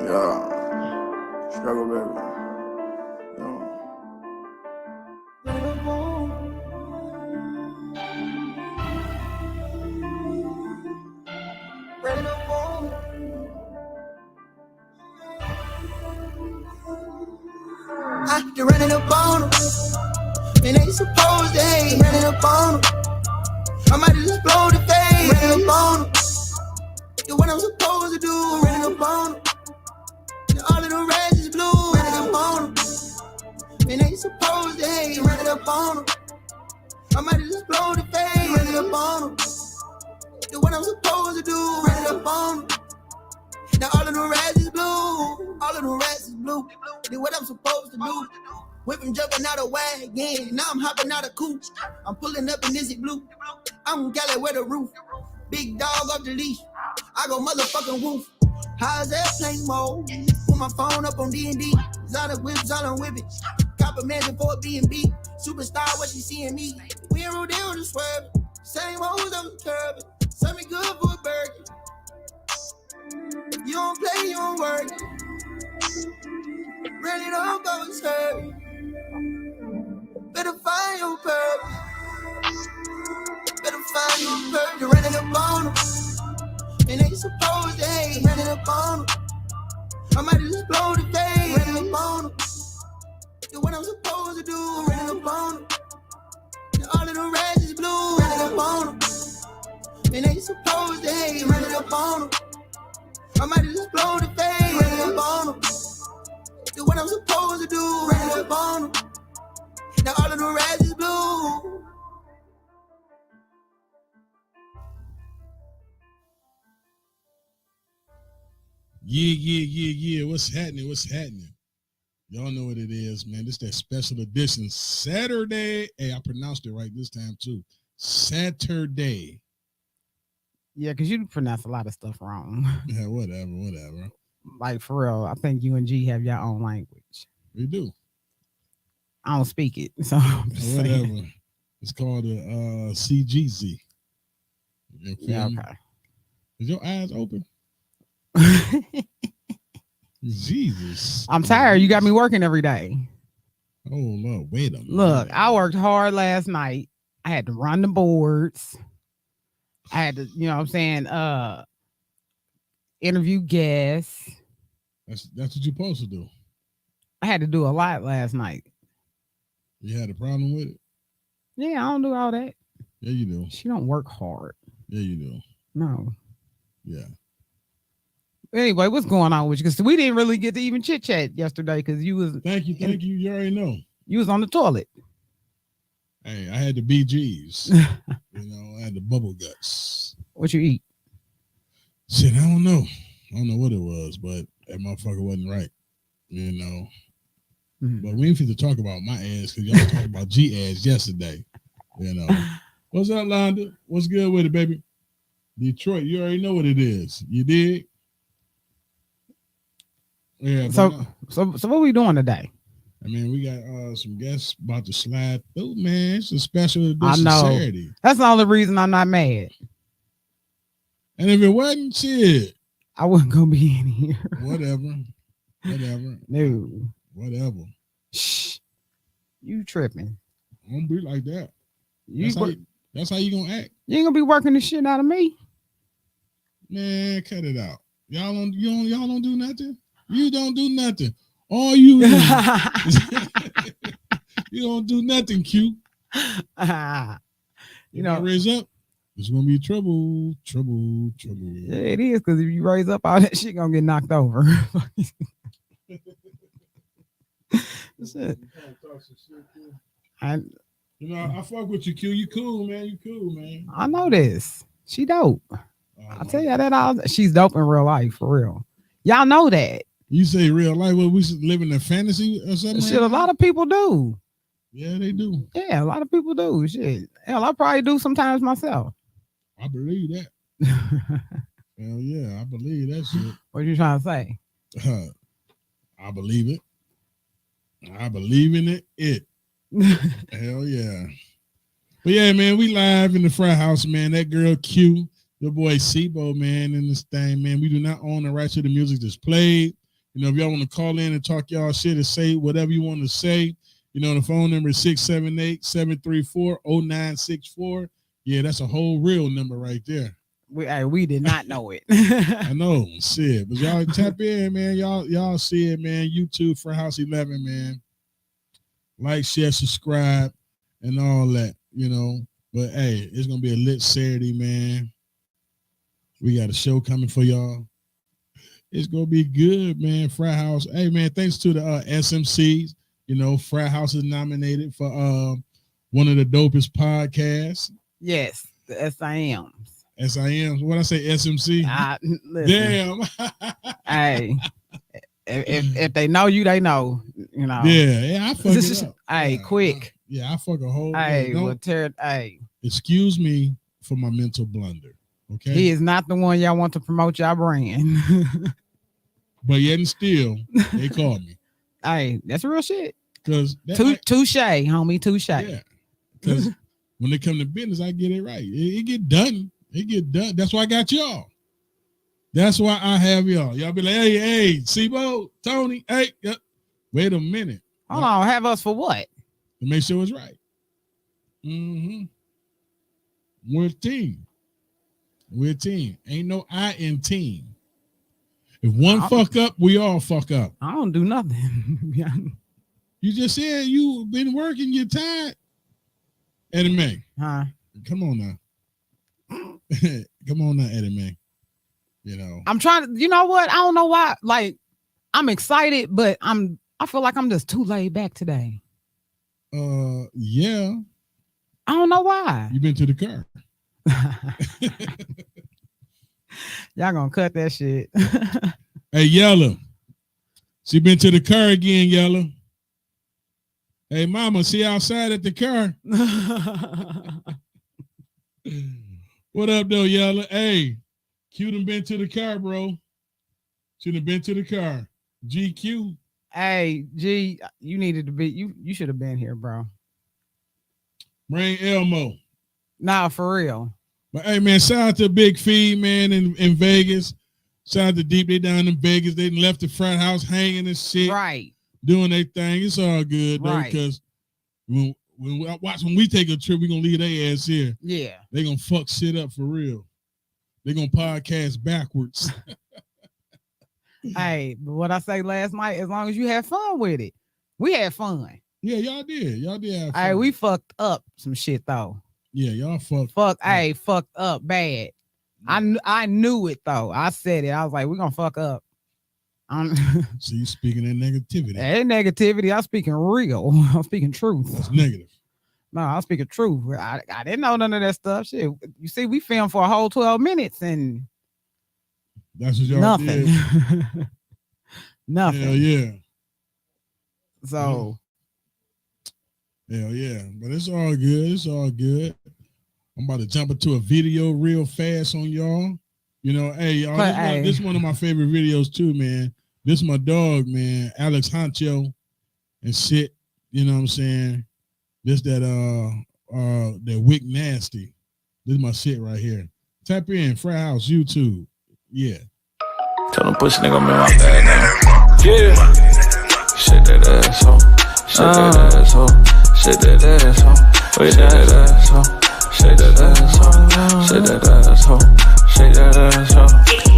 Yeah, struggle baby. I just running up on them, and they supposed to hate. Running up on them, I might just explode the face. Running up on them, do what I'm supposed to do. Running up on them, and all of the reds is blue. Running up on them, and they supposed to hate. Running up on them, I might just explode the face. Running up on them, do what I'm supposed to do. Running up on them. Now all of the reds is blue, all of the reds is blue. Do what I'm supposed to do. Went from jumping out of wagon, now I'm hopping out of coupe. I'm pulling up in Izzy blue. I'm Galley with the roof. Big dog off the leash. I go motherfucking woof. How's that plane mode? Put my phone up on D&D. Zana whips, Zana whip it. Copper mansion for a B&B. Superstar, what she seeing me? We in Rodeo to swerve. Same hoes on the curb. Something good for a burger. You don't play, you don't work. Really don't go and serve. Better find your purpose. Better find your purpose. You're running up on them, and they supposed to hate. Running up on them, I might just explode the face. Running up on them, do what I'm supposed to do. Running up on them, and all of the reds is blue. Running up on them, and they supposed to hate. Running up on them, I might just explode the face. Running up on them, do what I'm supposed to do. Running up on them, now all of the reds is blue. Yeah. What's happening? Y'all know what it is, man. This that special edition Saturday. Hey, I pronounced it right this time too. Saturday. Yeah, because you pronounce a lot of stuff wrong. Yeah, whatever. Like, for real, I think you and G have your own language. We do. I don't speak it, so I'm just whatever. saying. It's called a CGZ. Yeah, okay. Is your eyes open? Jesus. I'm tired. You got me working every day. Oh, Lord. Wait a minute. Look, I worked hard last night. I had to run the boards. I had to, you know what I'm saying, interview guests. That's what you're supposed to do. I had to do a lot last night. You had a problem with it? Yeah, I don't do all that. Yeah, you do. She don't work hard. Yeah, you do. No. Yeah. Anyway, what's going on with you? Because we didn't really get to even chit chat yesterday because you was. Thank you. You already know. You was on the toilet. Hey, I had the BGs. I had the bubble guts. What you eat? Shit, I don't know. I don't know what it was, but that motherfucker wasn't right. Mm-hmm. But we ain't fit to talk about my ass because y'all talked about G ass yesterday. What's up, Londa? What's good with it, baby? Detroit, you already know what it is. You dig? Yeah. So what we doing today? I mean, we got some guests about to slide through, man. It's a special edition I know. Saturday. That's the only reason I'm not mad. And if it wasn't, shit, I wasn't gonna be in here. Whatever. No. Whatever. Shh. You tripping. I don't be like that. That's how you gonna act. You ain't gonna be working the shit out of me. Man, cut it out. Y'all don't do nothing. You don't do nothing. All you do, you don't do nothing, Q. Raise up, it's gonna be trouble. Yeah, it is, because if you raise up, all that shit gonna get knocked over. That's it. I fuck with you, Q. You cool, man. You cool, man. I know this. She dope. I'll tell you that. She's dope in real life, for real. Y'all know that. You say real life, what, we live in a fantasy or something? Shit, a lot of people do. Yeah, they do. Yeah, a lot of people do. Shit. Hell, I probably do sometimes myself. I believe that. Hell yeah, I believe that shit. What you trying to say? I believe it. I believe in it. Hell yeah. But yeah, man, we live in the Fraathouse, man. That girl Q, your boy Sibo, man, in this thing, man. We do not own the rights to the music that's played. You know, if y'all want to call in and talk y'all shit and say whatever you want to say, you know, the phone number is 678-734-0964. Yeah, that's a whole real number right there. We did not know it. I know, shit. But y'all tap in, man. Y'all see it, man. YouTube, Fraathouse 11, man. Like, share, subscribe, and all that, you know. But, hey, it's going to be a lit Saturday, man. We got a show coming for y'all. It's going to be good, man. Fraathouse. Hey, man, thanks to the SMCs. You know, Fraathouse is nominated for one of the dopest podcasts. Yes, the SIMs. SIMs. What I say, SMC? Damn. Hey, if they know you, they know. You know. Yeah, I fuck it up. Hey, quick. Yeah, I fuck a whole. Hey, hey. Excuse me for my mental blunder. Okay. He is not the one y'all want to promote y'all brand. But yet and still, they call me. Hey, that's real shit. Cause touche, homie, touche. Yeah. Because when it come to business, I get it right. It get done. It get done. That's why I got y'all. That's why I have y'all. Y'all be like, hey, Sibo, Tony, hey, wait a minute. Hold on, have us for what? To make sure it's right. Mm-hmm. We're a team. We're a team. Ain't no I in team. If one fuck up, we all fuck up. I don't do nothing. You just said you been working, you're tired. Eddie Mae. Huh? Come on now. Come on now, Eddie Mae. You know. I'm trying to, you know what? I don't know why. Like, I'm excited, but I feel like I'm just too laid back today. Yeah. I don't know why. You been to the car. Y'all gonna cut that shit. Hey, Yellow. She been to the car again, Yellow. Hey, mama, see outside at the car. What up, though, Yellow? Hey, Q done been to the car, bro. She done been to the car. GQ. Hey, G, you needed to be, you should have been here, bro. Bring Elmo. Nah, for real. But hey, man, shout out to Big Feed, man, in Vegas. Shout out to Deep. They down in Vegas. They left the Fraathouse hanging and shit. Right. Doing their thing. It's all good, though, right. Because when we take a trip, we're going to leave their ass here. Yeah. They going to fuck shit up for real. They going to podcast backwards. Hey, but what I say last night, as long as you had fun with it, we had fun. Yeah, y'all did. Y'all did have fun. Hey, we fucked up some shit, though. Yeah, y'all fucked up. Hey, fucked up bad. Yeah. I knew it, though. I said it. I was like, we're going to fuck up. So you speaking that negativity. Ain't negativity. I'm speaking real. I'm speaking truth. It's negative. No, I'm speaking truth. I didn't know none of that stuff. Shit. You see, we filmed for a whole 12 minutes and that's what y'all nothing. did. Nothing. Hell yeah. So. Hell yeah. But it's all good. It's all good. I'm about to jump into a video real fast on y'all. You know, hey, y'all, this is one of my favorite videos too, man. This is my dog, man, Alex Honcho and shit. You know what I'm saying? This that Wick Nasty. This is my shit right here. Tap in, Fraathouse, YouTube. Yeah. Tell them pussy nigga I'm in my bag now. Yeah. Shit that asshole. Shit that asshole. Shit that asshole. Shit that asshole. Shit that asshole. Shit that asshole. Shit that asshole.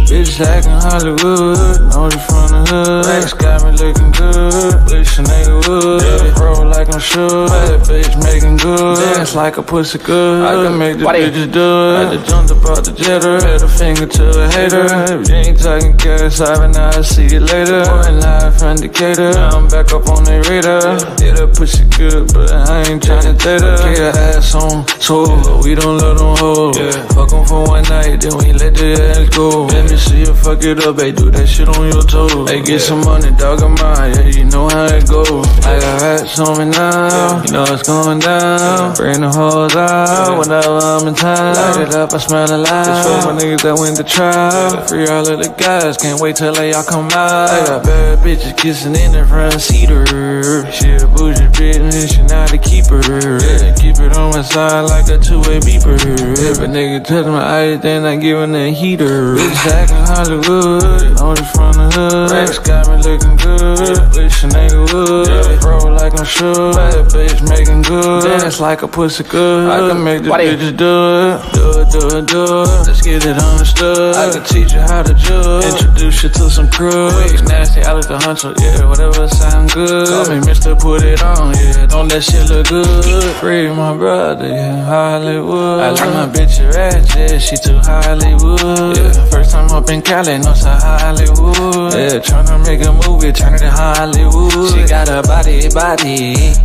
Bitch acting Hollywood, know you from the hood. Lex got me looking good, wish a nigga would. Roll like I'm sure, that bitch making good. Dance like a pussy good, I can make the bitches do it. I just jumped about the jetter, had a finger to a hater. If you ain't talking gas, I now I see you later. One life indicator, now I'm back up on the radar. Yeah, that pussy good, but I ain't tryna date her. Get her ass on tour, we don't let them hold. Fuck them for one night, then we let the ass go. Let me see you fuck it up, hey, do that shit on your toes. Hey, get some money, dog of mine, yeah, you know how it goes. I got rats on me now, you know it's going down. Bring the hoes out, whenever I'm in town. Light it up, I smell it loud. It's for my niggas that went to trial. Free all of the guys, can't wait till they all come out. I got bad bitches kissing in the front seat. She a bougie bitch, and she not a keeper. Yeah, keep it on my side like a two-way beeper. If a nigga touch my eyes, then I give him a heater. Bitch in Hollywood, know this from the hood. Racks got me looking good, wish a nigga would. Yeah, bro, like I'm sure. Bad bitch making good, dance like a pussy good. I can make the bitches do it, do it. Let's get it understood. I can teach you how to judge, introduce you to some crew. Wigs nasty, I like the hunter, yeah, whatever sound good. Call me Mr. Put It On, yeah, don't that shit look good. Free my brother, yeah, Hollywood. I like my bitch a ratchet, she too Hollywood. Yeah, first time up in Cali, no so Hollywood. Yeah, tryna make a movie, turn it to Hollywood. She got a body,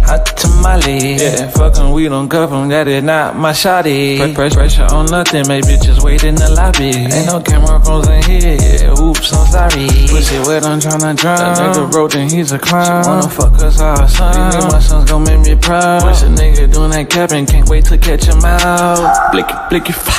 hot tamale. Yeah, fucking we don't govern, that is not my shawty. Pressure on nothing, make bitches wait in the lobby. Ain't no camera phones in here, yeah, oops, I'm sorry. Pussy wet, I'm tryna drown. That nigga broke, then he's a clown. She wanna fuck us our son. Think my son's gon' make me proud. Wish a nigga doing that capping, can't wait to catch him out. Blicky, fa.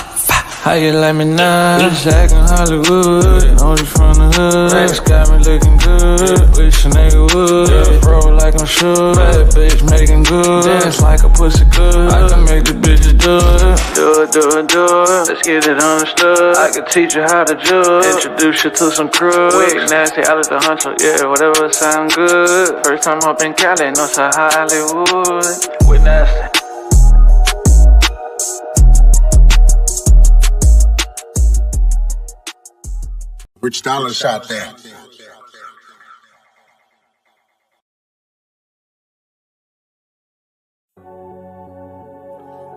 How you like me now? Just acting Hollywood, know this from the hood. Racks got me looking good, wish a nigga would. Yeah, bro, like I'm sure. Bad bitch making good, dance like a pussy good. I can make the bitches do it, do it. Let's get it understood. I can teach you how to judge, introduce you to some crew. Wigs nasty, I like the hunter, yeah, whatever sound good. First time up in Cali, no so Hollywood. We nasty. Rich Dollar shot that.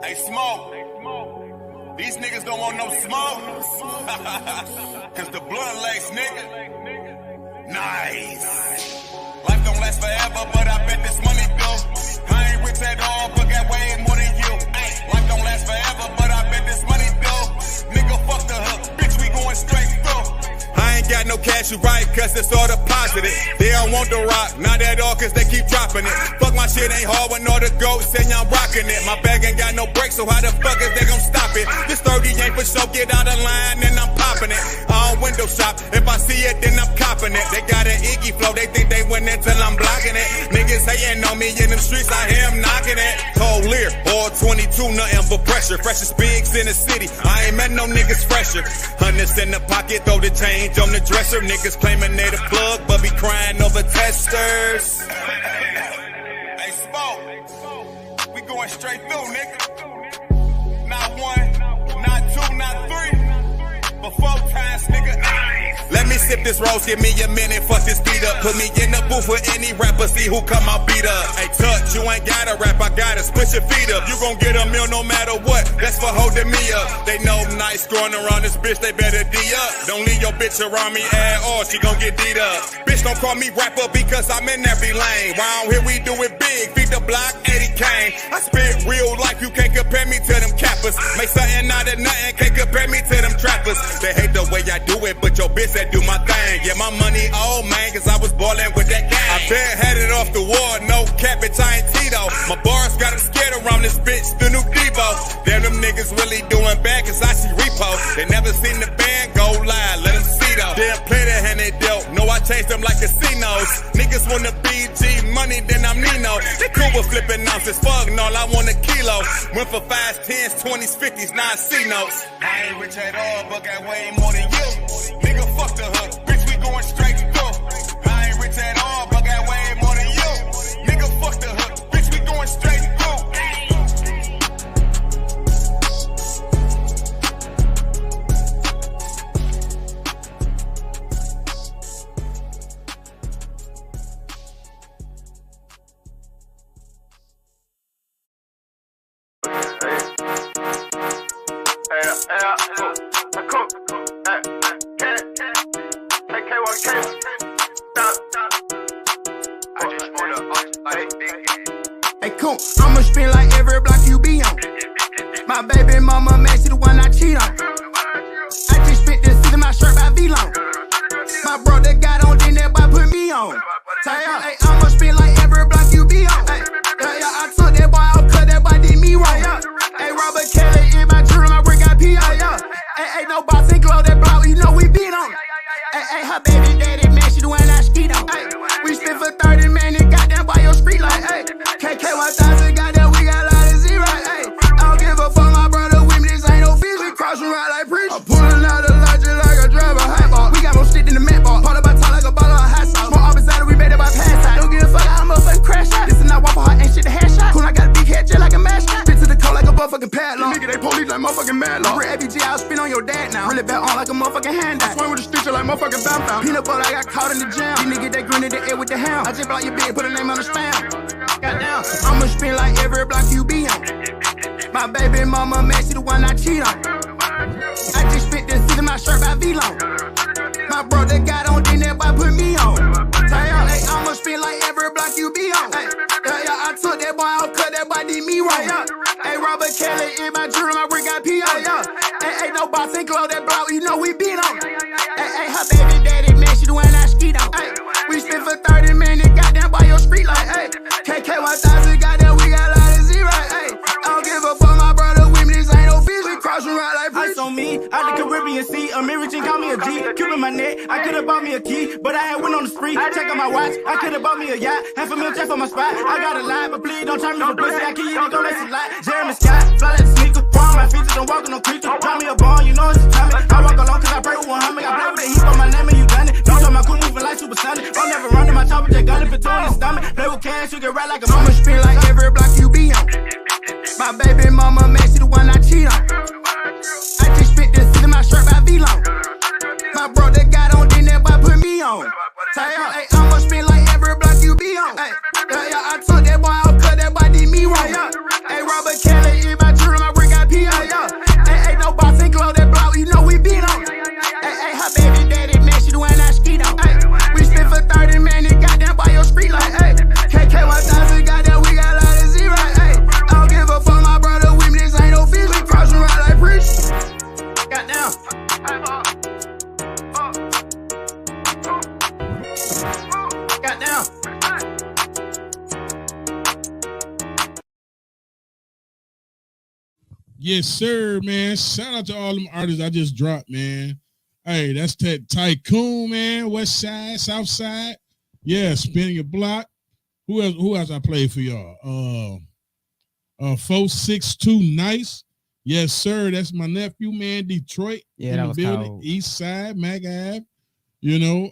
Hey, Smoke. These niggas don't want no smoke. Cause the blunt lace, nigga. Nice. Life don't last forever, but I bet this money do. I ain't rich at all, but got way more than you. Life don't last forever, but I bet this money do. Nigga, fuck the hook. Bitch, we going straight through. I ain't got no cash, you right, cause it's all deposited. They don't want the rock, not at all, cause they keep dropping it. Fuck my shit ain't hard when all the goats saying I'm rocking it. My bag ain't got no brakes, so how the fuck is they gon' stop it? This 30 ain't for show, get out of line and I'm popping it. I don't window shop, if I see it, then I'm copping it. They got an Iggy flow, they think they win until I'm blocking it. Niggas hating on me in them streets, I hear them knocking it. Cold Lear, all 22, nothing but pressure. Freshest bigs in the city, I ain't met no niggas fresher. Hundreds in the pocket, throw the change on the dresser. Niggas claiming they the plug, but be crying over testers. Hey, Smoke, we going straight through, nigga. Not one, not two, not three, but 4 times, nigga. Let me sip this rose, give me a minute, fuck this beat up. Put me in the booth with any rapper, see who come out beat up. Hey, Touch, you ain't gotta rap, I gotta split your feet up. You gon' get a meal no matter what, that's for holding me up. They know nice growing around this bitch, they better D up. Don't leave your bitch around me at all, she gon' get D'd up. Bitch, don't call me rapper because I'm in every lane. Round here we do it big, feed the block, Eddie Kane. I spit real life, you can't compare me to them cappers. Make something out of nothing, can't compare me to them trappers. They hate the way I do it, but your bitch that do my thing. Yeah, my money old, man, cause I was ballin' with that gang. I been headed off the wall, no cap, bitch, I ain't Tito. My bars got them scared around this bitch, the new Debo. Damn, them niggas really doing bad cause I see repo. They never seen the band go live, let them see though. Didn't play the hand they dealt, no, I changed them like casinos. Niggas wanna BG money, then I'm Nino. They cool with flipping ounces, fuck no, I want a kilo. Went for 5s, 10s, 20s, 50s, 9 C notes. I ain't rich at all, but got way more than you. Nigga, fuck the hook, bitch, we going straight through. I ain't rich at all, but got way more than you. Nigga, fuck the hook, bitch, we going straight through. Hey, cool, I'ma spin like every block you be on. My baby mama, man, she the one I cheat on. I just spit this shit in my shirt by V-Long. My brother got on, then that boy put me on. Hey, I'ma spin like every block you be on. Hey, I took that boy out, cut that boy did me wrong. Hey, Robert Kelly in my drill, my brick got P on. Hey, no boss ain't glow that block, you know we beat on. Hey, her baby daddy, man, she the one I skeet on. Hey, we spit for 30 minutes, goddamn by your street light. Hey, KK 1000, goddamn, we got a lot of zero. Hey, I don't give a fuck, my brother with me, this ain't no fish, we crossing right like preach. I'm pulling out the logic like a driver. Hey, Really bad on like a motherfucking handout. Swing with the streets like motherfucking bound. Peanut butter, I got caught in the jam. These niggas, they grin in the air with the ham. I just block your bitch, put a name on the spam. Goddamn, I'ma spin like every block you be on. My baby mama, man, she the one I cheat on. I just spit this season, my shirt by V-Long. My brother got on, then that boy put me on. Tell y'all, hey, I'ma spin like every block you be on. Hey, yeah, I took that boy out, cut that boy, did me wrong. Hey, Robert Kelly in my jewelry, my brick got P on. Hey, no boss ain't close that block, you know we beat on. Hey, her baby daddy, man, she the one I skeet on. Hey, we spent for 30 minutes, goddamn by your street like, hey, KK 1000, goddamn, we got a lot of zero. Hey, I don't give a fuck, my brother with me, this ain't no fish, we crossing right like Ice on me, out the Caribbean Sea. American call me a G. Cupid my neck, I could've bought me a key, but I had went on the spree. Check on my watch, I could've bought me a yacht. $500,000 just on my spot. I got a lot, but please don't try me for pussy. I keep you, don't let it lie. Jeremy Scott, fly like a sneaker. Prime my features, don't walk on no creature. Drop me a ball, you know it's a timing. I walk alone cause I pray with 100. I play with the heat on my name and you done it. Don't tell my cool moving like Super Sonic. Don't never run to my top, just got it between the stomach. Play with cash, you get right like a mama. Spin like every block you be on. My baby mama, man, she the one I cheat on. I just spit this season, my shirt by V-Long. My brother got on, then that boy put me on. Tell y'all, hey, I'ma spin like every block you be on. Hey, yeah, I took that boy out, cut that boy, did me wrong. Hey, Robert Kelly in my jewelry, my brick got P on. Hey, no boss ain't close that block, you know we beat on. Hey, her baby daddy, man, she the one I skeet on. Hey, we spent for 30 minutes, goddamn by your street like, hey, KK 1000, goddamn, we got a lot of zero. Hey, I don't give a fuck, my brother with me, this ain't no fish, we crossing right like preach. Goddamn. Goddamn. Yes, sir, man. Shout out to all them artists I just dropped, man. Hey, that's that Tycoon, man. West Side, South Side. Yeah, Spinning Your Block. Who else I played for y'all? 462 Nice. Yes, sir. That's my nephew, man. Detroit. Yeah, that was cold. East Side, Mac Ave. You know,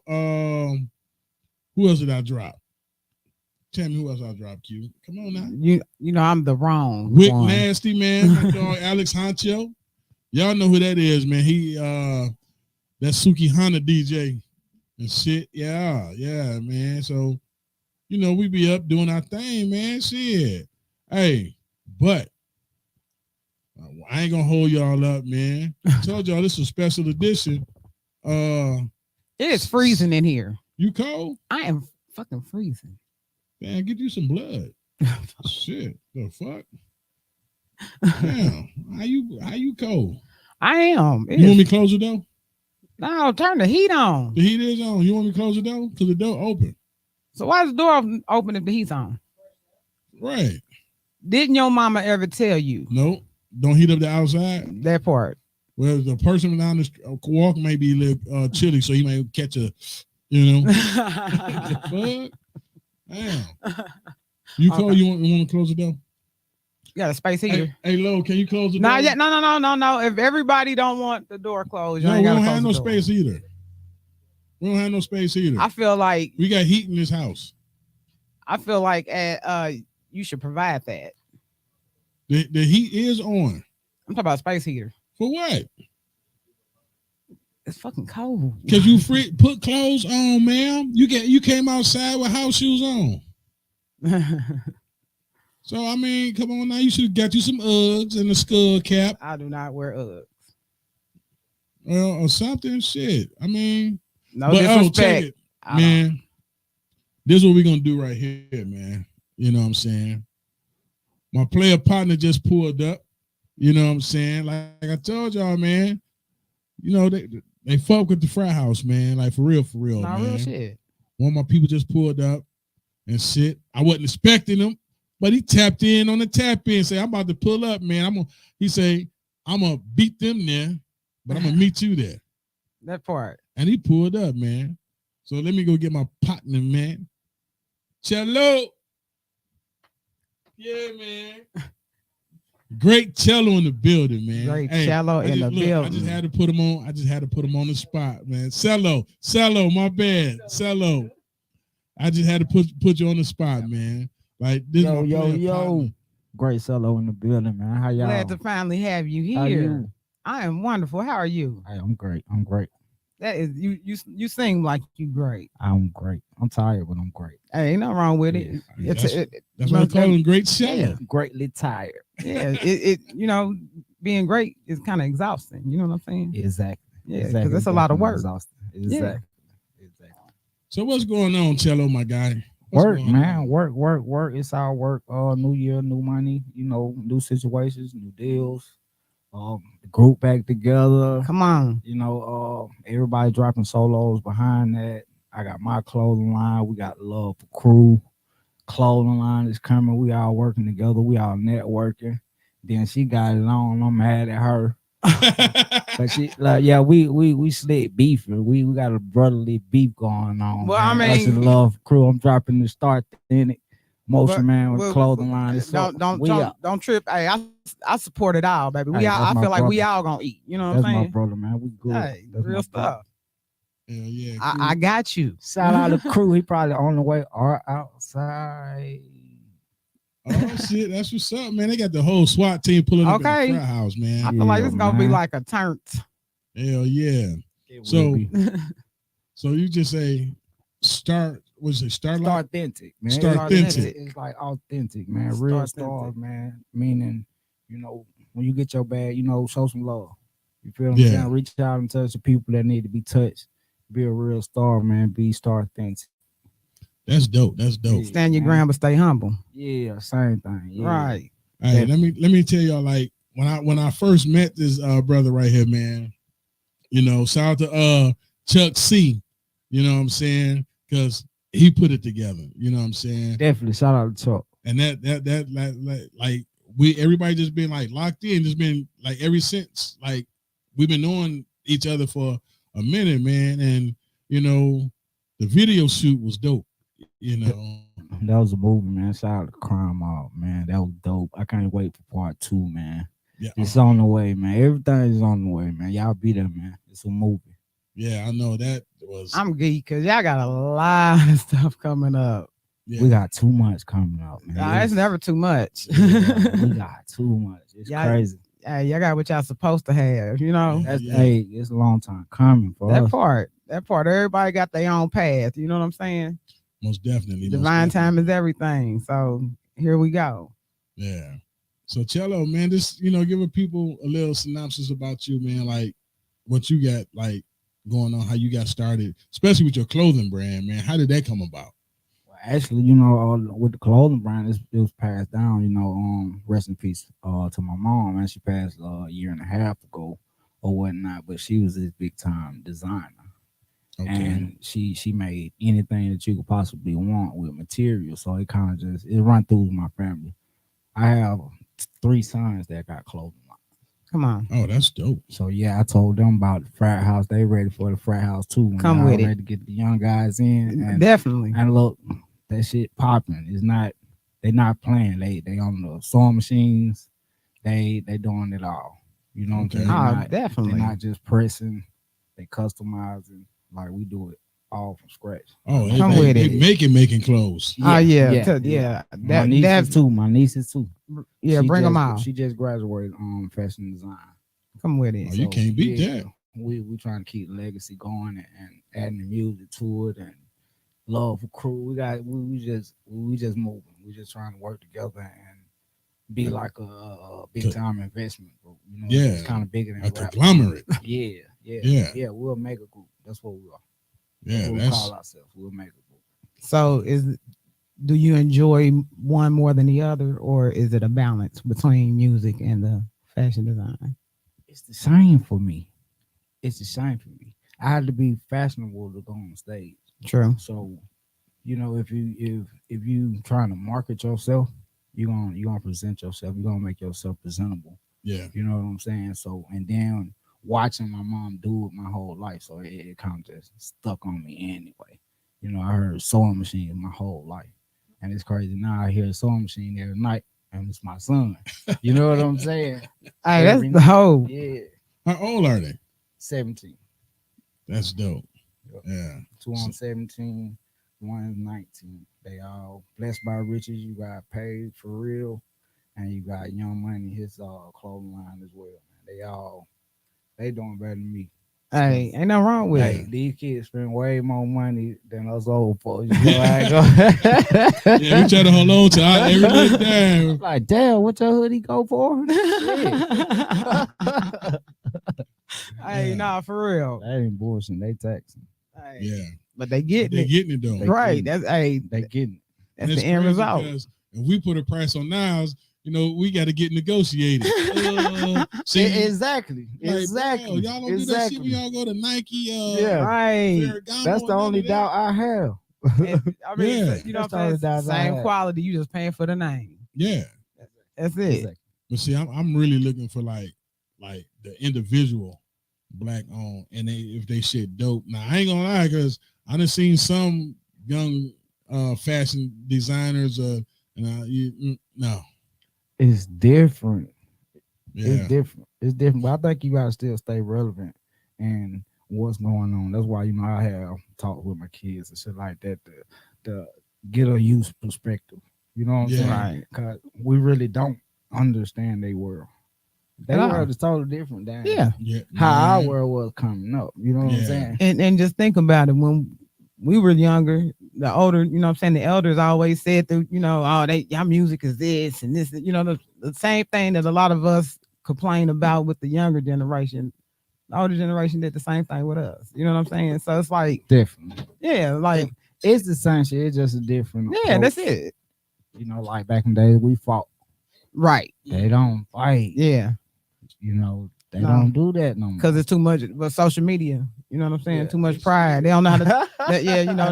who else did I drop? Tell me who else I dropped, Q. Come on now. You know I'm the wrong Wick one. Nasty, man. My dog Alex Honcho. Y'all know who that is, man. He that's Suki Hana DJ and shit. Yeah, man. So, you know, we be up doing our thing, man. Shit. Hey, but I ain't gonna hold y'all up, man. I told y'all this is a special edition. It is freezing in here. You cold? I am fucking freezing. Man, get you some blood. Shit, the fuck? Damn, how you cold? I am. You want me to close the door? No, turn the heat on. The heat is on. You want me to close the door? Because the door open. So why is the door open if the heat's on? Right. Didn't your mama ever tell you? Nope. Don't heat up the outside. That part. Well, the person down the walk may be a little chilly, so he may catch a, you know. Fuck. Damn. You cold? Okay. You want to close the door? You got a space heater. Hey, Lo, can you close the door? Not yet. No. If everybody don't want the door closed, you no, ain't we gotta don't close have the no door. space either. We don't have no space either. I feel like we got heat in this house. You should provide that. The heat is on. I'm talking about space heater. For what? It's fucking cold. Cause you put clothes on, ma'am. You came outside with house shoes on. So I mean, come on now. You should have got you some Uggs and a skull cap. I do not wear Uggs. Well, or something. Shit. I mean, no disrespect. Check it, man. This is what we're gonna do right here, man. You know what I'm saying? My player partner just pulled up. You know what I'm saying? Like I told y'all, man. You know they fuck with the Fraathouse, man. Like for real, Not man. Real shit. One of my people just pulled up and shit. I wasn't expecting him, but he tapped in on the tap in. Say, I'm about to pull up, man. He say, I'm gonna beat them there, but I'm gonna meet you there. That part. And he pulled up, man. So let me go get my partner, man. Cello. Yeah, man. Great cello in the building, man. Great cello in the building. I just had to put him on. I just had to put him on the spot, man. Cello, my bad. Cello. I just had to put you on the spot, man. Like this. Yo. Great cello in the building, man. How y'all? Glad to finally have you here. I am wonderful. How are you? Hey, I'm great. I'm great. That is you seem like you great. I'm great. I'm tired, but I'm great. Hey, ain't nothing wrong with Yeah. it. That's why I call him Great Yeah, Seller. greatly tired. Yeah, being great is kind of exhausting. You know what I'm saying? Exactly. Yeah, because exactly. it's a lot of work. Exhausting. Exactly. Exactly. So what's going on, Cello, my guy? What's Work, going man. on? Work. It's all work. New year, new money. New situations, new deals. The group back together. Come on. Everybody dropping solos behind that. I got my clothing line. We got Love for Crew. Clothing line is coming. We all working together. We all networking. Then she got it on. I'm mad at her. But she we slick beef. We got a brotherly beef going on. Well, man. I Us and mean- Love Crew. I'm dropping the Start in it. Motion But- Man with well, clothing line. It's up. Don't trip. Hey, I support it all, baby. Hey, I that's my feel like we brother. all gonna eat. You know what That's I'm my saying? brother, man. We good. Hey, That's real my brother. stuff. Yeah. I got you. Shout out to Crew. He probably on the way or outside. Oh shit, that's what's up, man. They got the whole SWAT team pulling up Okay. at the Fraathouse, I man. feel like Yeah, this is gonna be man. like a turn. Hell yeah. It So- will be. So you just say start. Was it start? Start authentic, man. Start authentic. It's like authentic, man. Start Real authentic. stars, man. Meaning, when you get your bag, show some love. You feel what Yeah. I'm saying? Reach out and touch the people that need to be touched. Be a real star, man. Be star authentic. That's dope. That's dope. Yeah, Stand your man. ground, but stay humble. Yeah, same thing. Yeah. Right. Hey, let me tell y'all, like when I first met this brother right here, man. Shout out to Chuck C. You know what I'm saying? Because he put it together. You know what I'm saying? Definitely. Shout out to Chuck. And that like everybody just been like locked in, just been like ever since, like we've been knowing each other for a minute, man. And the video shoot was dope. That was a movie, man. Shout out to Crime Mob, man. That was dope. I can't wait for part 2, man. Yeah, It's on the way, man. Everything is on the way, man. Y'all be there, man. It's a movie. yeah, I know that was. I'm geek because y'all got a lot of stuff coming up. Yeah. We got too much coming out, man. Nah, it's never too much. We got too much. It's Yeah, crazy. Hey, y'all got what y'all supposed to have, That's Yeah. hey, it's a long time coming for That us. part, everybody got their own path. You know what I'm saying? Most definitely. Divine time is everything. So here we go. Yeah. So Cello, man, just give people a little synopsis about you, man. Like what you got like going on, how you got started, especially with your clothing brand, man. How did that come about? Well, actually, with the clothing brand, it was passed down. Rest in peace to my mom, man. She passed a year and a half ago or whatnot, but she was this big time designer. Okay. And she made anything that you could possibly want with material. So it kind of it run through my family. I have 3 sons that got clothing lines. Come on. Oh, that's dope. So yeah, I told them about the Fraathouse. They ready for the Fraathouse too. When Come y'all with it. ready to get the young guys in. And, Definitely. and look, that shit popping. They not playing. They on the sewing machines. They doing it all. You know what I'm Okay. saying? Oh, definitely. They're not just pressing. They customizing. Like we do it all from scratch. Oh, Come they with it. making clothes. Oh yeah. My nieces too. My nieces too. Yeah, She bring them just- out. She just graduated on fashion design. Come with it. Oh, you can't beat that. We trying to keep the legacy going and adding the music to it and Love for Crew. We just moving. We just trying to work together and be like a big time investment group. Yeah. It's kind of bigger than A rap. conglomerate. Yeah. We're a mega group. That's what we are. Yeah, That's what we that's call ourselves. We're a mega group. So do you enjoy one more than the other, or is it a balance between music and the fashion design? It's the same for me. It's the same for me. I had to be fashionable to go on stage. True. So, if you trying to market yourself, you're gonna present yourself. You're gonna make yourself presentable. yeah. You know what I'm saying? So, and then watching my mom do it my whole life, so it kind of just stuck on me anyway. I heard sewing machine my whole life, and it's crazy now. I hear a sewing machine every night, and it's my son. You know what I'm saying? Hey, that's Every the whole. Yeah, How old are they? 17. That's dope. Yep. Yeah. 2 on 17, 1 is 19. They all blessed by riches. You got paid for real, and you got Young Money, his clothing line as well. Man. They all They doing better than me. Hey, ain't nothing wrong with Hey, it. these kids spend way more money than us old folks. You know, I ain't Yeah, we try to hold on to our every little dime. like, damn, what your hoodie go for? Hey, Yeah. nah, for real. That ain't bullshit. They taxing. Hey, Yeah, but they getting they it. getting it though. They Right. getting That's hey, They getting And that's it's the end crazy result. because if we put a price on Niles, you know, we got to get negotiated. See, exactly. like, Exactly. bro, y'all don't do that shit when y'all go to Nike. Yeah. Right. Ferragamo That's and the none only of that. doubt I have. And, I mean, Yeah. you know That's what I'm the saying? only doubt I Same had. quality. You just paying for the name. Yeah, That's it. Exactly. but see, I'm really looking for like the individual black owned, and if they shit dope. Now I ain't gonna lie, because I done seen some young fashion designers. No, It's different. yeah, It's different. It's different. But I think you gotta still stay relevant and what's going on. That's why, you know, I have talked with my kids and shit like that to get a youth perspective. You know what I'm Yeah. saying? Right. Because we really don't understand their world. Their At all. world is totally different than Yeah. yeah. how our man. world was coming up. You know what I'm Yeah. saying? And just think about it. When we were younger, the older, you know what I'm saying, the elders always said through, you know, oh, y'all music is this and this, you know, the same thing that a lot of us complain about with the younger generation. The older generation did the same thing with us. You know what I'm saying? So it's like, Different. yeah, like, It's the same shit. It's just a different yeah, that's approach. it. You know, like back in the day, we fought. Right. They don't fight. Yeah. You know, they No. don't do that no more. Because it's too much, but social media, you know what I'm saying? Yeah. Too much pride. They don't know how to, yeah, you know,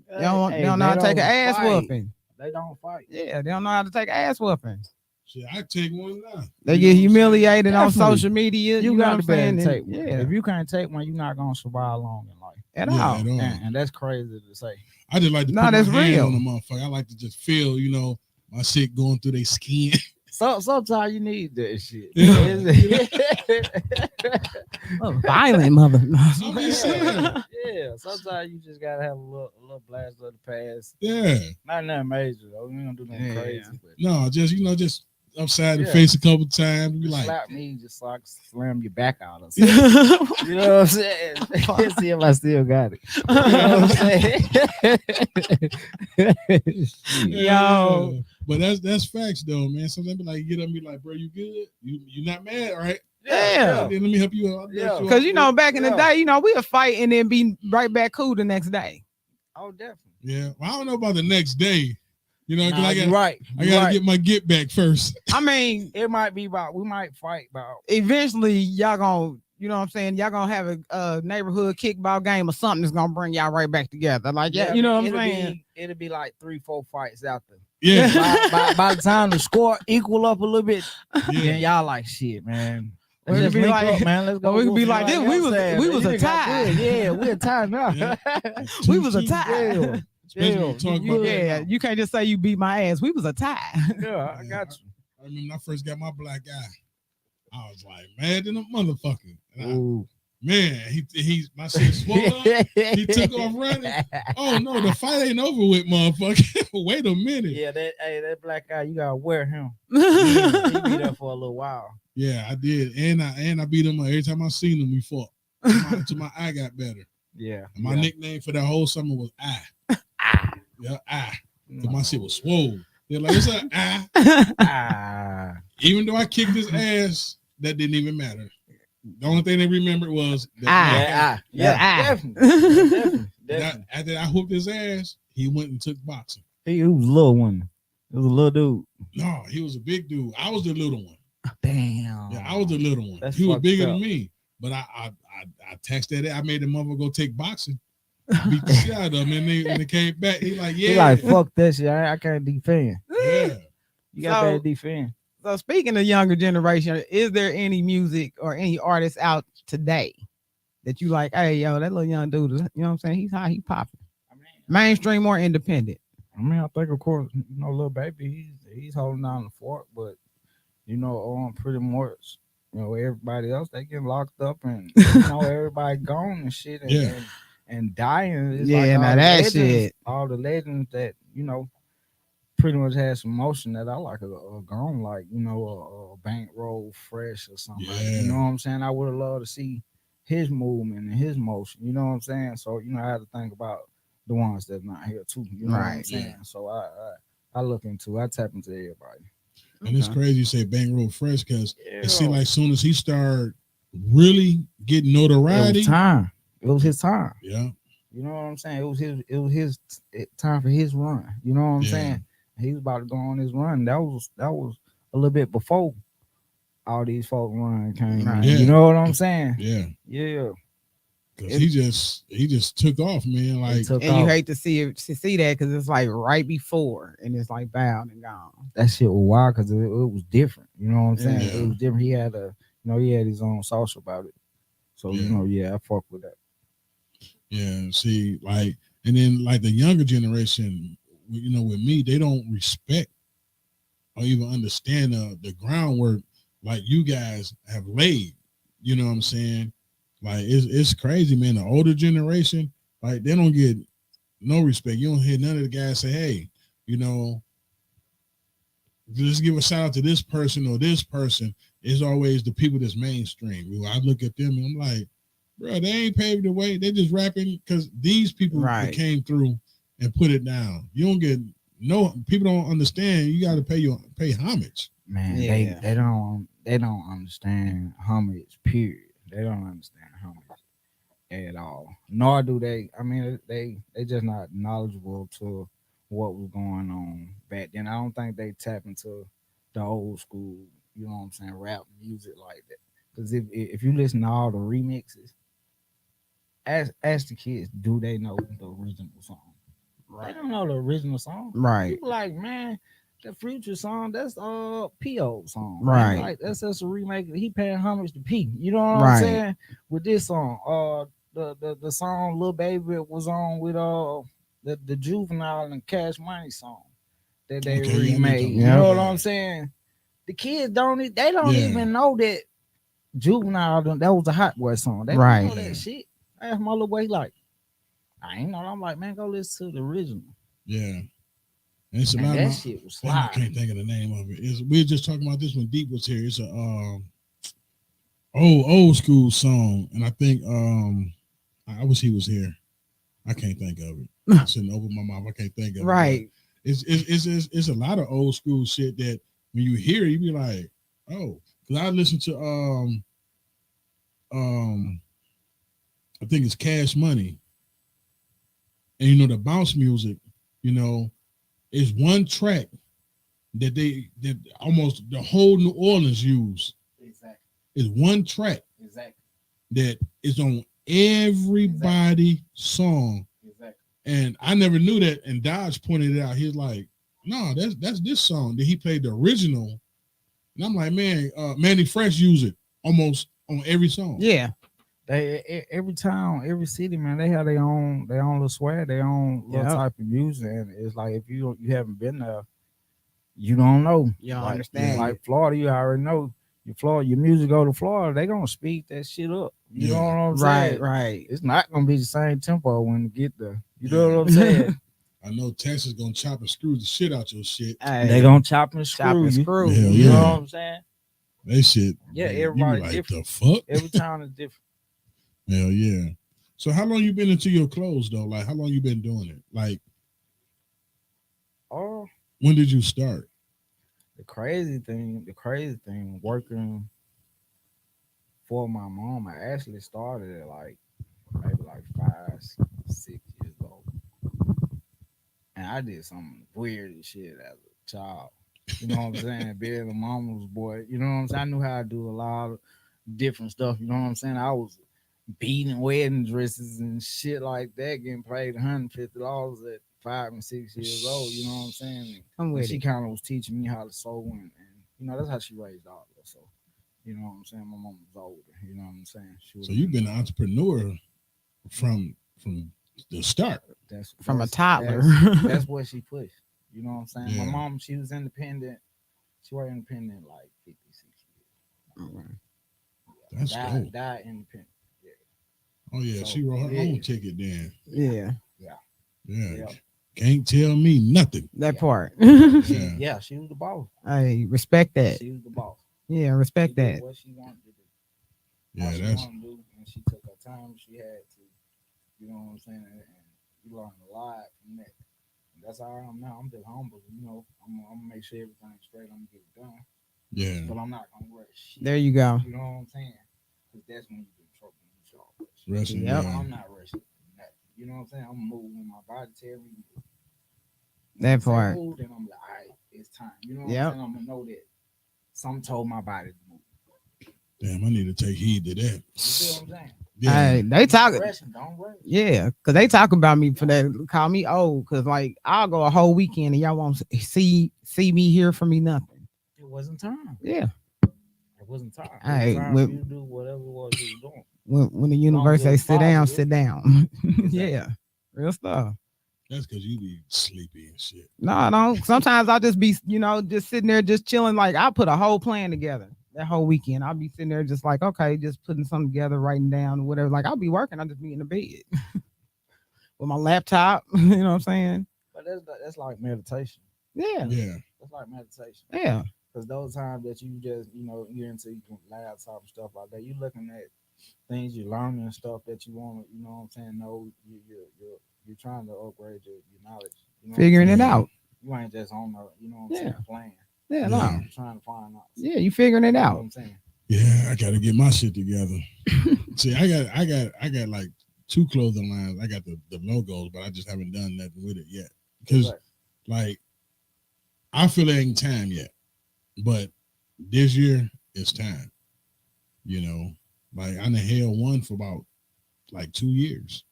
they don't know how to take an ass fight. whooping. They don't fight. Yeah, they don't know how to take an ass whooping. Shit, I take one now. They You get know what I'm humiliated on Definitely. social media. You know got what to be able I'm to saying? take one. Yeah, If you can't take one, you're not gonna survive long in life. at saying? Yeah, all. at all. And that's crazy to say. I just like to No, put my that's hand real. on the motherfucker. I like to just feel, you know, my shit going through their skin. So sometimes you need that shit. Violent mother. I'm just saying. Yeah, sometimes you just gotta have a little blast of the past. Yeah. Not nothing major though. We don't do nothing Yeah. crazy. But No, just, you know, just upside the Yeah. face a couple times. Be like, slap me just so I can slam your back out or something. You know what I'm saying? See if I still got it. You know what I'm saying? Shit. Yo. But that's facts though, man. Sometimes be like, get up and be like, bro, you good? You not mad, right? Yeah. Then let me help you out. Yeah. Because, you know, back in the Yeah. day, you know, we'll fight and then be right back cool the next day. Oh, definitely. Yeah. Well, I don't know about the next day. You know, 'cause Nah, I you're got right. I gotta get my get back first. I mean, It might be about, we might fight about. eventually y'all gonna, you know what I'm saying, y'all gonna have a neighborhood kickball game or something that's gonna bring y'all right back together. Like, yeah, you know what I'm saying? It'll be like 3-4 fights out there. Yeah. By the time the score equal up a little bit, Yeah. then y'all like shit, man. Well, Let's it just be link like- up, man. Let's go. well, we could be whoop like this. somebody We was- else's ass, we man. was You a done got tie. good. Yeah, we're a tie now. Yeah. We was a Two- tie. Yeah. Especially when you talk about that. Yeah, you can't just say you beat my ass. We was a tie. Yeah, I got you. I remember when I first got my black eye. I was like, mad than a motherfucker. And Ooh. man, he my shit swole up. He took off running. Oh no, the fight ain't over with, motherfucker. Wait a minute. Yeah, that black guy, you gotta wear him. Yeah. He be there for a little while. Yeah, I did, and I beat him up. Every time I seen him, we fought. Until my eye got better. Yeah. And my nickname for that whole summer was Eye. Yeah, Eye. Cause my shit was swole. They're like, what's up, Eye? Ah. Even though I kicked his ass, that didn't even matter. The only thing they remembered was that Eye. Yeah, Yeah, ah. definitely. And after I whooped his ass, he went and took boxing. He was a little one. It was a little dude. No, he was a big dude. I was the little one. Damn. Yeah, I was the little one. That's He was fucked bigger up. than me. But I taxed that. I made the mother go take boxing. Beat the shit out of him. And when they came back, he like, yeah. He like, fuck that shit. I can't defend. yeah. You got So- to defend. So speaking of younger generation, is there any music or any artists out today that you like? Hey, yo, that little young dude, you know what I'm saying? He's hot, he popping. Mainstream or independent? I mean, I think, of course, you know, little baby, he's holding down the fort, but you know, pretty much, you know, everybody else, they getting locked up and you know, everybody gone and shit and, and dying. It's Yeah, like all now the that legends, shit. all the legends that, you know, pretty much had some motion that I like a grown, like, you know, a bankroll fresh or something. Like, you know what I'm saying? I would have loved to see his movement and his motion, you know what I'm saying? So, you know, I had to think about the ones that's not here too, you know what I'm saying? So I tap into everybody. And it's crazy you say bankroll fresh because it seemed like as soon as he started really getting notoriety, it was his time. Yeah. You know what I'm saying? It was his time for his run. You know what I'm saying? He was about to go on his run. That was a little bit before all these folk run came in. You know what I'm saying? Yeah. Because he just took off, man. Like, and you hate to see that because it's like right before, and it's like bowed and gone. That shit was wild because it was different. You know what I'm saying? It was different. He had his own sauce about it. So I fuck with that. Yeah, see, like, and then like the younger generation, you know, with me, they don't respect or even understand the groundwork like you guys have laid. You know what I'm saying? Like, it's crazy, man. The older generation, like, they don't get no respect. You don't hear none of the guys say, hey, you know, just give a shout out to this person or this person. It's always the people that's mainstream. I look at them and I'm like, bro, they ain't paved the way. They just rapping because these people that came through and put it down. You don't get people don't understand. You got to pay homage. Man, they don't understand homage. Period. They don't understand homage at all. Nor do they. I mean, they just not knowledgeable to what was going on back then. I don't think they tap into the old school, you know what I'm saying, rap music like that. Because if you listen to all the remixes, ask the kids, do they know the original song? They don't know the original song. People like, man, the Future song, that's P.O. song. Man. Like, that's just a remake. He paying homage to P. You know what I'm saying? With this song, the song Lil Baby was on with the Juvenile and Cash Money song that they remade. You know what I'm saying? The kids don't even know that Juvenile, that was a Hot Boy song. They don't know that shit. I asked my little boy, like, I ain't know. I'm like, man, go listen to the original. Yeah. And it's a lot that shit was slide. I can't think of the name of it. We were just talking about this when Deep was here. It's a old school song. And I think I wish he was here. I can't think of it. I shouldn't open my mouth. I can't think of it. It's a lot of old school shit that when you hear it, you be like, oh, because I listen to I think it's Cash Money. And you know, the bounce music, you know, is one track that almost the whole New Orleans use. Exactly. Is one track. Exactly. That is on everybody's song. Exactly. And I never knew that, and Dodge pointed it out. He's like, no, that's this song. That he played the original. And I'm like, man, Manny Fresh used it almost on every song. Yeah. Every town, every city, man, they have their own little swag, their own little type of music. And it's like, if you haven't been there, you don't know. You don't understand. Like Florida, you already know. Your music go to Florida, they gonna speed that shit up. You know what I'm saying? Right. It's not gonna be the same tempo when you get there. You know what I'm saying? I know Texas gonna chop and screw the shit out your shit. They gonna chop and screw you. You know what I'm saying? They shit. Yeah, everybody like, different. The fuck? Every town is different. Hell yeah. So how long you been into your clothes though? Like, how long you been doing it? Like, when did you start? The crazy thing, working for my mom, I actually started at maybe 5, 6 years old. And I did some weird shit as a child. You know what I'm saying? Being a mama's boy, you know what I'm saying? I knew how to do a lot of different stuff, you know what I'm saying? I was beating wedding dresses and shit like that, getting paid $150 at 5 and 6 years old, you know what I'm saying? And she kind of was teaching me how to sew, and you know, that's how she raised all of us. So, you know what I'm saying? My mom was older, you know what I'm saying? So you've been an entrepreneur from the start. That's from a toddler. That's what she pushed. You know what I'm saying? Yeah. My mom, she was independent. She was independent like 56 years. That's dope. Died independent. Yeah. Oh yeah, so, she wrote her own ticket then. Yeah. Can't tell me nothing. That part. Yeah. She was the boss. I respect that. She was the boss. Yeah, respect She did that. what she wanted to do. Yeah, She that's wanted to do, and she took her time. She had to, you know what I'm saying, and you learn a lot from that. And that's how I am now. I'm just humble, you know. I'm gonna make sure everything's straight. I'm gonna get it done, yeah. but I'm not gonna rush shit. There you go. You know what I'm saying? Because that's when you get in trouble. When you start rushing. Rushing, Yep. yeah. I'm not rushing nothing. You know what I'm saying? I'm moving when my body tell me to move. That Say part. move, then I'm like, all right, it's time. You know what Yep. I'm saying? I'm gonna know that something told my body to move. Damn, I need to take heed to that. You see what I'm saying? Yeah. Hey, they talk. Don't rush. Yeah, cause they talk about me for that. Call me old, cause like I'll go a whole weekend and y'all won't see me, hear from me, nothing. It wasn't time. Yeah. It wasn't time. It was Hey, time for you to do whatever it was you were doing. when the universe say it's sit down, positive. sit down. Exactly. Yeah, real stuff. That's because you be sleepy and shit. No, I don't. Sometimes I'll just be, just sitting there, just chilling. Like I'll put a whole plan together that whole weekend. I'll be sitting there just like, okay, just putting something together, writing down, whatever. Like I'll be working. I'll just be in the bed with my laptop. You know what I'm saying? But that's like meditation. Yeah. Yeah. That's like meditation. Yeah. Because those times that you just, you're into laptop and stuff like that, you looking at things you're learning and stuff that you want to, you know what I'm saying? No, you're trying to upgrade your knowledge. You know Figuring it saying? out. You ain't just on the, you know what I'm Yeah. saying, playing. Yeah, no. Yeah. You're trying to find out. Yeah, you figuring it You know what out. I'm saying? Yeah, I gotta get my shit together. See, I got like 2 clothing lines. I got the logos, but I just haven't done nothing with it yet. Because like I feel it ain't time yet. But this year it's time. Like I done held one for about like 2 years.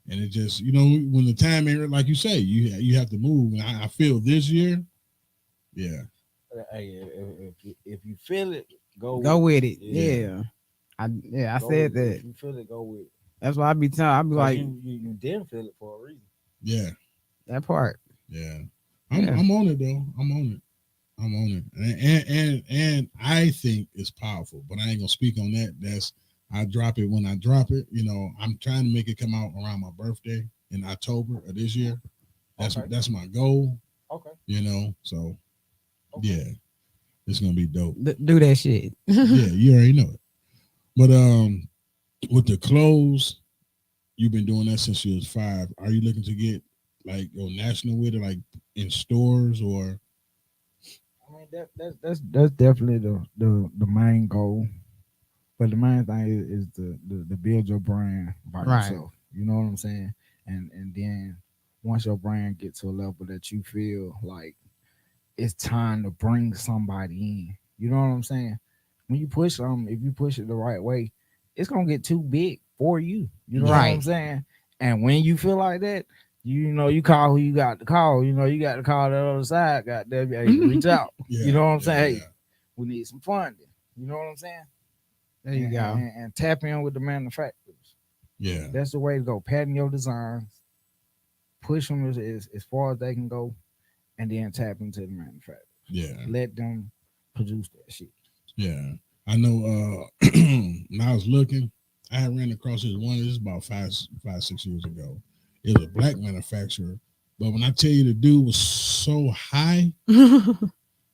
And it just, when the time ain't like you say, you have to move. And I feel this year, yeah. Hey, if you feel it, go with it. Yeah. Yeah. I Go said with it. that. If you feel it, go with it. That's why I be telling. I be like, you didn't feel it for a reason. Yeah. that part. Yeah. I'm on it though. I'm on it. And I think it's powerful, but I ain't gonna speak on that. I drop it when I drop it. I'm trying to make it come out around my birthday in October of this year. That's my goal. Okay. So yeah, it's gonna be dope. Do that shit. Yeah, you already know it. But with the clothes, you've been doing that since you was 5. Are you looking to get like go national with it, like in stores or? I mean that's definitely the main goal. But the main thing is the build your brand by yourself. You know what I'm saying? And then once your brand gets to a level that you feel like it's time to bring somebody in. You know what I'm saying? When you push something, if you push it the right way, it's gonna get too big for you. You know what I'm saying? And when you feel like that, you call who you got to call. You got to call that other side. Goddamn, hey, reach out. Yeah, you know what I'm saying? yeah. Hey, we need some funding. You know what I'm saying? There you go. And tap in with the manufacturers. Yeah. That's the way to go. Patent your designs, push them as far as they can go, and then tap into the manufacturers. Yeah. Let them produce that shit. Yeah. I know when I was looking, I had ran across this one. This is about 6 years ago. It was a black manufacturer. But when I tell you the dude was so high,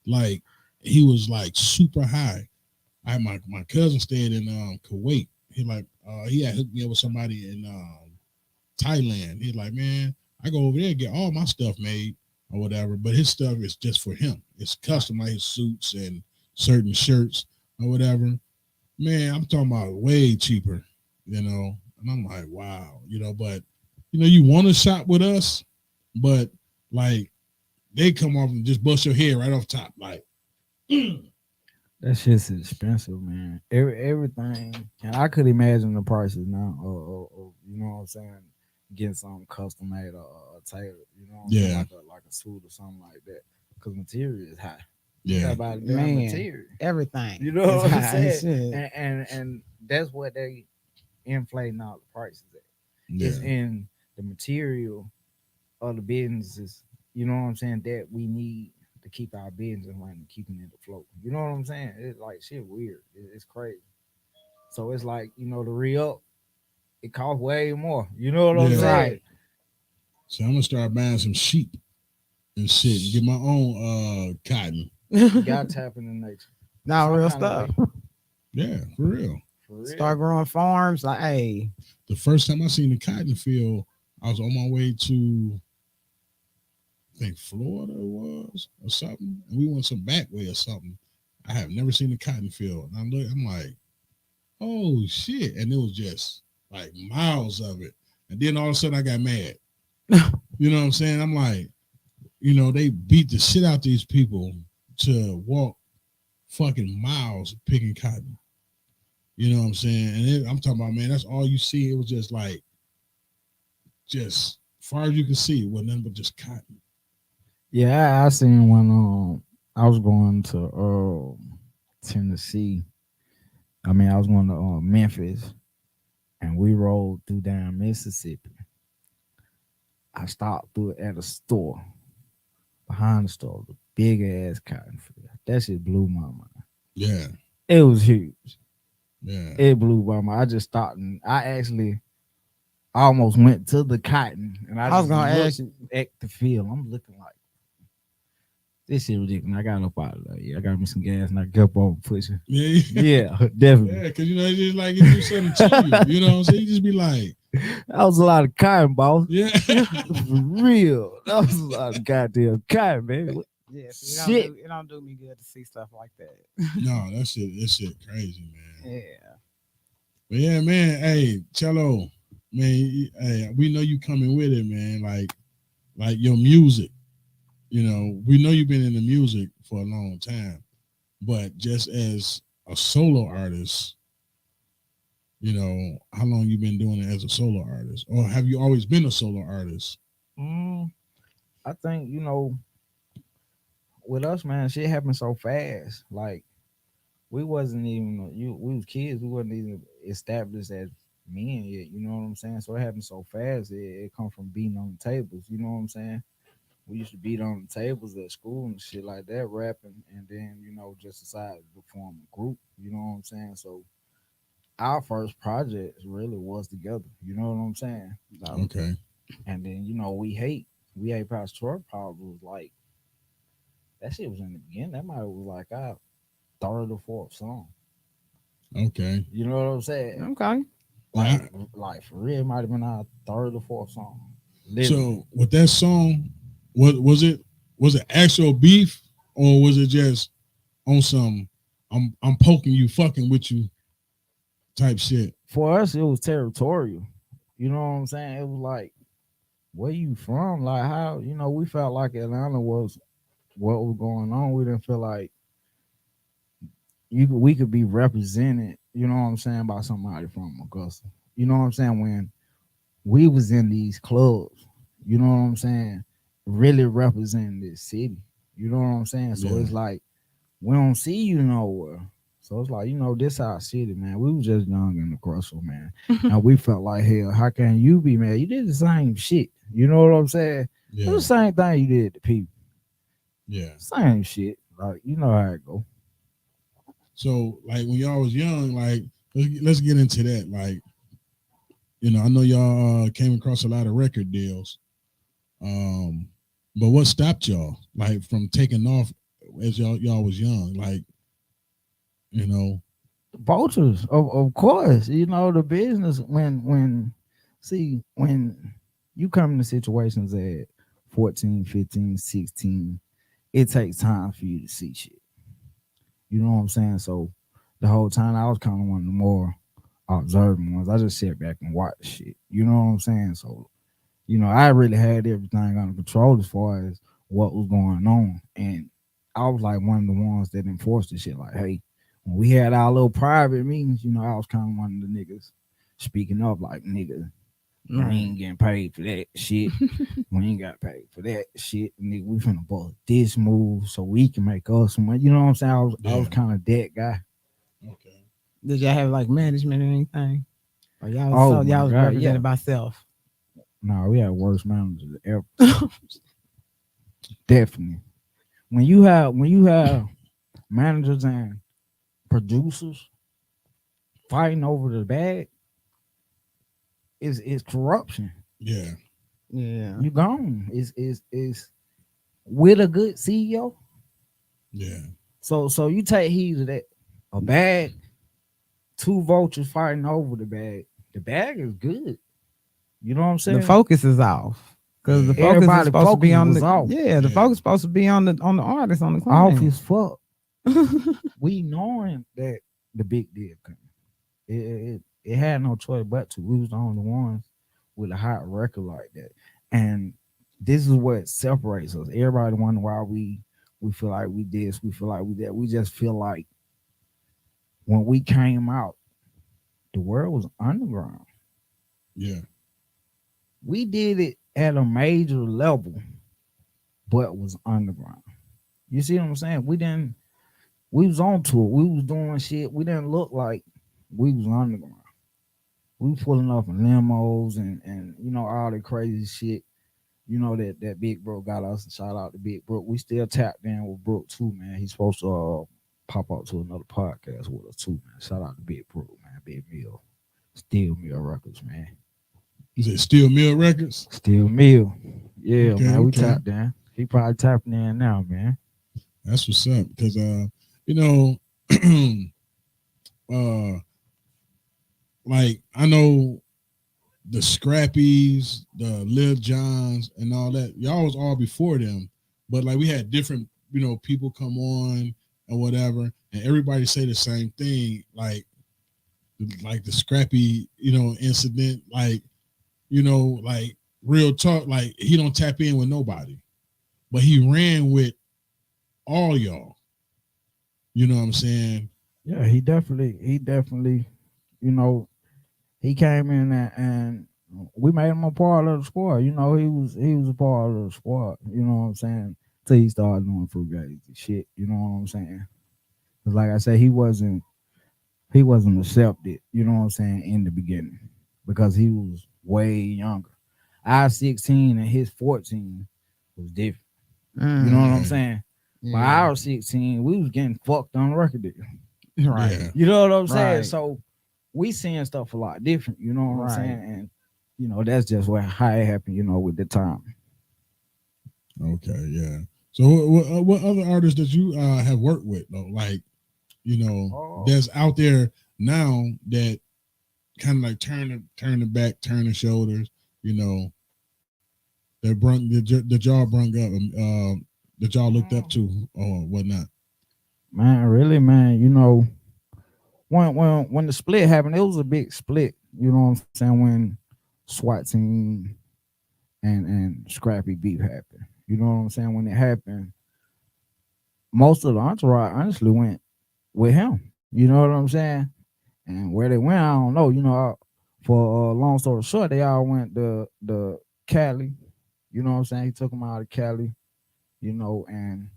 like he was like super high. I had my cousin stayed in Kuwait. He had hooked me up with somebody in Thailand. He's like, man, I go over there and get all my stuff made or whatever, but his stuff is just for him. It's custom, like his suits and certain shirts or whatever. Man, I'm talking about way cheaper, and I'm like, wow, but you want to shop with us, but like they come off and just bust your head right off top, like. That shit's expensive, man. Everything, and I could imagine the prices now. Or you know what I'm saying? Getting something custom made or tailored. You know, what I'm saying? Like a suit or something like that. Because material is high. Yeah, about material, everything. You know what I'm high, saying? And that's what they inflating all the prices at. Yeah. It's in the material of the businesses. You know what I'm saying? That we need to keep our business running, keeping it afloat. You know what I'm saying? It's like shit weird. It's crazy. So it's like, to re-up, it costs way more. You know what I'm saying? So I'm gonna start buying some sheep and shit and get my own cotton. You gotta tap into nature. Not Some real kind of stuff. way. Yeah, for real. For real. Start growing farms. Like, hey, The first time I seen the cotton field, I was on my way to, I think Florida it was or something. And we went some back way or something. I have never seen the cotton field. And I'm like, oh shit. And it was just like miles of it. And then all of a sudden I got mad. You know what I'm saying? I'm like, you know, they beat the shit out these people to walk fucking miles picking cotton. You know what I'm saying? And I'm talking about, man, that's all you see. It was just like, just far as you can see, it wasn't nothing but just cotton. Yeah, I seen when I was going to Tennessee. I mean, I was going to Memphis, and we rode through down Mississippi. I stopped through at a store. Behind the store, the big ass cotton field. That shit blew my mind. Yeah. It was huge. Yeah. It blew my mind. I just stopped and I almost went to the cotton, and I was gonna ask you at the field. I'm looking like this shit ridiculous. I got up out of there. Yeah, I got me some gas and I kept on pushing. Yeah. Yeah, definitely. Yeah, because you know, it's just like if you something to you, you know what I'm saying? You just be like, That was a lot of cotton, boss. yeah. For real. That was a lot of goddamn cotton, man. yeah, Shit. it don't do me good to see stuff like that. No, that shit crazy, man. Yeah. But yeah, man, hey, Cello, man, hey, we know you coming with it, man. Like your music, you know, we know you've been in the music for a long time, but just as a solo artist, you know, how long you been doing it as a solo artist? Or have you always been a solo artist? I think, you know, with us, man, shit happened so fast. Like, we wasn't even, we was kids. We wasn't even established as men yet. You know what I'm saying? So it happened so fast. It come from beating on the tables. You know what I'm saying? We used to beat on the tables at school and shit like that, rapping, and then, you know, just decided to form a group. You know what I'm saying? So our first project really was together. You know what I'm saying? Okay. And then, you know, we hate past Troy probably was like, that shit was in the beginning. That might was like our third or fourth song. Okay. You know what I'm saying? Okay. Like for real, it might have been our third or fourth song. Literally. So with that song, was it actual beef, or was it just on some I'm poking you, fucking with you type shit? For us, it was territorial. You know what I'm saying? It was like, where you from? Like how, you know, we felt like Atlanta was what was going on. We didn't feel like we could be represented, you know what I'm saying, by somebody from Augusta. You know what I'm saying? When we was in these clubs, you know what I'm saying, really representing this city. You know what I'm saying? So Yeah. it's like, we don't see you nowhere. So it's like, you know, this our city, man. We was just young and aggressive, man. And we felt like, hell, how can you be mad? You did the same shit. You know what I'm saying? Yeah. It was the same thing you did to people. Yeah. Same shit. Like, you know how it go. So like when y'all was young, like let's get into that. Like, you know, I know y'all came across a lot of record deals. But what stopped y'all like from taking off as y'all was young? Like, you know, Vultures, of course. You know, the business when you come into situations at 14, 15, 16, it takes time for you to see shit. You know what I'm saying? So the whole time I was kind of one of the more observant ones. I just sit back and watch shit. You know what I'm saying? So, you know, I really had everything under control as far as what was going on. And I was like one of the ones that enforced the shit. Like, hey, when we had our little private meetings, you know, I was kind of one of the niggas speaking up like, nigga, we ain't getting paid for that shit. We ain't got paid for that shit. Nigga, we finna bust this move so we can make us some money. You know what I'm saying? I was kind of that guy. okay. Did y'all have like management or anything? Or y'all was represented by self? No, we had worst managers ever. Definitely. When you have managers and producers fighting over the bag, it's corruption. Yeah. Yeah. You gone. Is with a good CEO. Yeah. So you take heed of that. A bag, two vultures fighting over the bag. The bag is good. You know what I'm saying? The focus is off. Because the Yeah. focus is Everybody supposed to be focus on was the off. yeah, the Yeah. focus supposed to be on the artist, on the Off client. as fuck. We knowing that the big deal coming. It had no choice but to. We was the only ones with a hot record like that. And this is what separates us. Everybody wonder why we feel like we this, we feel like we that. We just feel like when we came out, the world was underground. Yeah. We did it at a major level, but was underground. You see what I'm saying? We was on tour, we was doing shit. We didn't look like we was underground. We pulling up in limos and you know all the crazy shit. You know that Big Bro got us. Shout out to Big Bro. We still tapped in with Brooke too, man. He's supposed to pop out to another podcast with us too, man. Shout out to Big Bro, man. Big Mill, Steel Mill Records, man. Is it Steel Mill Records? Steel Mill, yeah, Okay, man. We okay. tapped in. He probably tapping in now, man. That's what's up. Because you know, like I know the Scrappies, the Lil Johns, and all that. Y'all was all before them, but like we had different, you know, people come on or whatever, and everybody say the same thing, like the Scrappy, you know, incident, like, you know, like real talk, like he don't tap in with nobody, but he ran with all y'all. You know what I'm saying? Yeah, he definitely, you know, he came in and we made him a part of the squad. You know, he was a part of the squad. You know what I'm saying? Till he started doing fruitgates and shit. You know what I'm saying? Because like I said, he wasn't accepted. You know what I'm saying, in the beginning because he was way younger. Our 16 and his 14 was different. You know what I'm saying? By our 16, we was getting fucked on the record deal. Right. Yeah. You know what I'm saying? Right. So we seeing stuff a lot different. You know what Right. I'm saying? And you know that's just how it happened. You know, with the time. Okay, yeah. So what other artists that you have worked with though, like, you know, that's out there now that kind of like turn the back, turn the shoulders, you know, that y'all brung up, that y'all looked up to or whatnot. Man, really, man. You know, when the split happened, it was a big split. You know what I'm saying? When Swatteam and Scrappy Beef happened. You know what I'm saying? When it happened, most of the entourage honestly went with him. You know what I'm saying? And where they went, I don't know. You know, for long story short, they all went the Cali. You know what I'm saying? He took them out of Cali, you know, and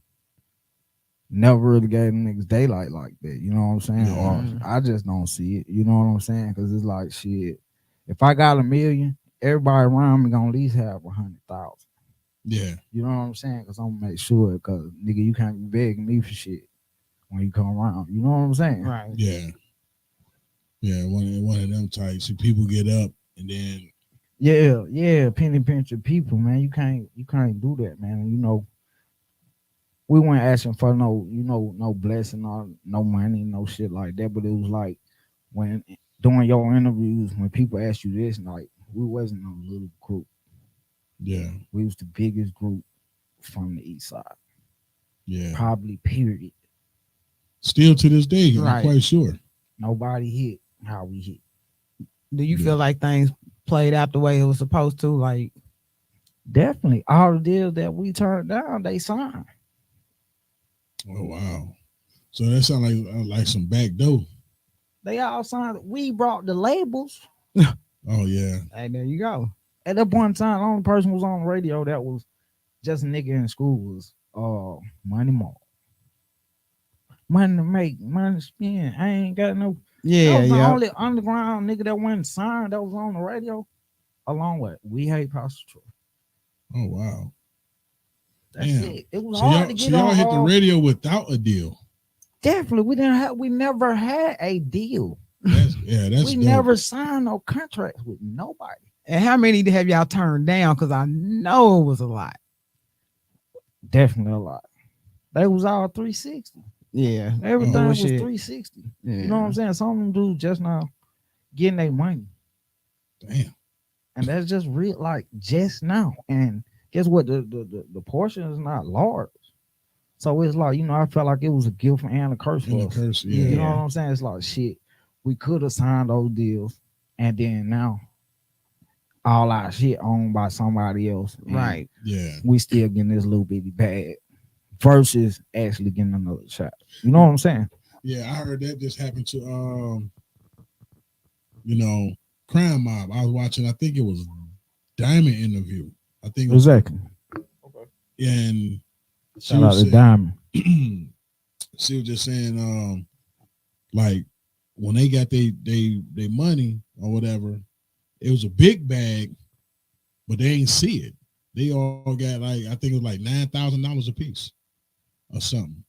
never really gave them niggas daylight like that. You know what I'm saying? Yeah. Or I just don't see it. You know what I'm saying? Because it's like, shit, if I got $1 million, everybody around me gonna at least have 100,000. Yeah. You know what I'm saying? Because I'm gonna make sure, because nigga, you can't be begging me for shit when you come around. You know what I'm saying? Right. Yeah. Yeah, one of them types. See, people get up and then Yeah, penny pincher people, man. You can't do that, man. You know, we weren't asking for no blessing or no money, no shit like that. But it was like when doing your interviews, when people ask you this, like we wasn't no little group. yeah, We was the biggest group from the east side. yeah. Probably period. Still to this day, I'm Right. quite sure. Nobody hit how we hit. Do you Yeah. feel like things played out the way it was supposed to? Like, Definitely. All the deals that we turned down, they signed. Oh wow. So that sounds like some back door. They all signed. We brought the labels. Oh yeah. hey, there you go. At that point in time, the only person who was on the radio that was just a nigga in school was Money Mall. Money to make, money to spend. I ain't got no. Yeah, That was the yeah. only underground nigga that wasn't signed that was on the radio. Along with We Hate Prostitute. Oh wow. That's Damn. it. It was So hard to get on. y'all hit the radio without a deal. Definitely, we never had a deal. That's We dope. never signed no contracts with nobody. And how many have y'all turned down? Because I know it was a lot. Definitely a lot. They was all 360. Yeah. Everything was Bullshit. 360. Yeah. You know what I'm saying? Some of them dudes just now getting their money. Damn. And that's just real, like just now. And guess what? The portion is not large. So it's like, you know, I felt like it was a gift and a curse for us. Curse, You know Yeah. what I'm saying? It's like shit. We could have signed those deals, and then now all our shit owned by somebody else. and Right. Yeah. We still getting this little bitty bag versus actually getting another shot. You know what I'm saying? Yeah, I heard that just happened to you know, Crime Mob. I was watching, I think it was Diamond interview. I think it was, Exactly. and she Shout out was to saying, Diamond. she was just saying, like when they got they money or whatever, it was a big bag, but they ain't see it. They all got like, I think it was like $9,000 a piece or something.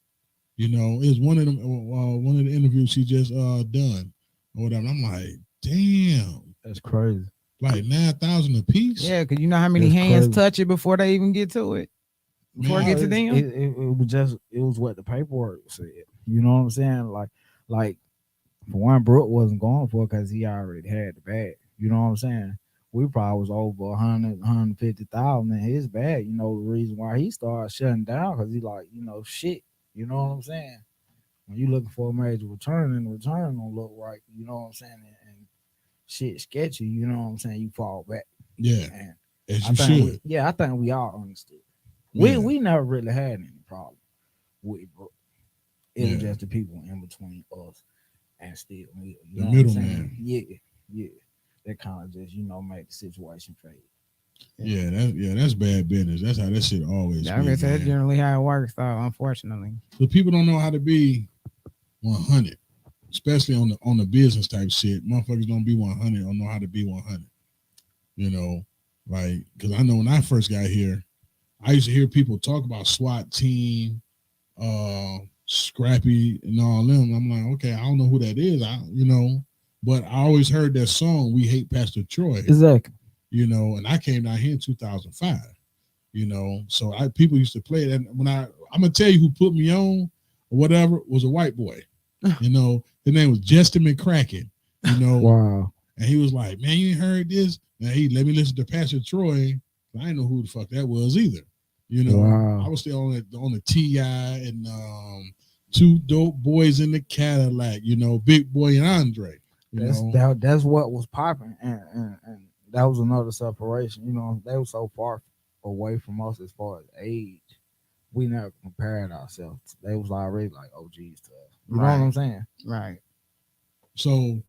You know, it was one of them. One of the interviews she just done or whatever. I'm like, damn, That's crazy. like 9,000 a piece. Yeah, because you know how many That's hands crazy. touch it before they even get to it? Before Man, it get to them? It was what the paperwork said. You know what I'm saying? Like for one, Brooke wasn't going for it because he already had the bag. You know what I'm saying? We probably was over 150,000 in his bag. You know, the reason why he started shutting down because he like, you know, shit. You know what I'm saying? When you looking for a major return and the return don't look right, you know what I'm saying? And shit sketchy, you know what I'm saying? You fall back. Yeah, And as I you think should. I think we all understood. Yeah. We never really had any problem with Brooke. It was Yeah. just the people in between us and still, you The know what I'm middleman. saying? Yeah. That kind of just, you know, made the situation fade. Yeah, that's bad business. That's how that shit always Yeah, I be, guess that's man. generally how it works, though, unfortunately. So people don't know how to be 100, especially on the business type shit. Motherfuckers don't be 100 or know how to be 100. You know, like, because I know when I first got here, I used to hear people talk about Swatteam, Scrappy, and all them. I'm like, okay, I don't know who that is. But I always heard that song, "We Hate Pastor Troy." Exactly. You know, and I came down here in 2005. You know, so people used to play that. When I'm gonna tell you who put me on or whatever was a white boy. You know, his name was Justin McCracken. You know, Wow. and he was like, "Man, you ain't heard this?" Now he let me listen to Pastor Troy. I didn't know who the fuck that was either. You know, Wow. I was still on the T.I. and Two Dope Boys in the Cadillac. You know, Big Boy and Andre. That's what was popping, and that was another separation. You know, they were so far away from us as far as age. We never compared ourselves. They was already like OGs to us. You know what I'm saying? Right. So,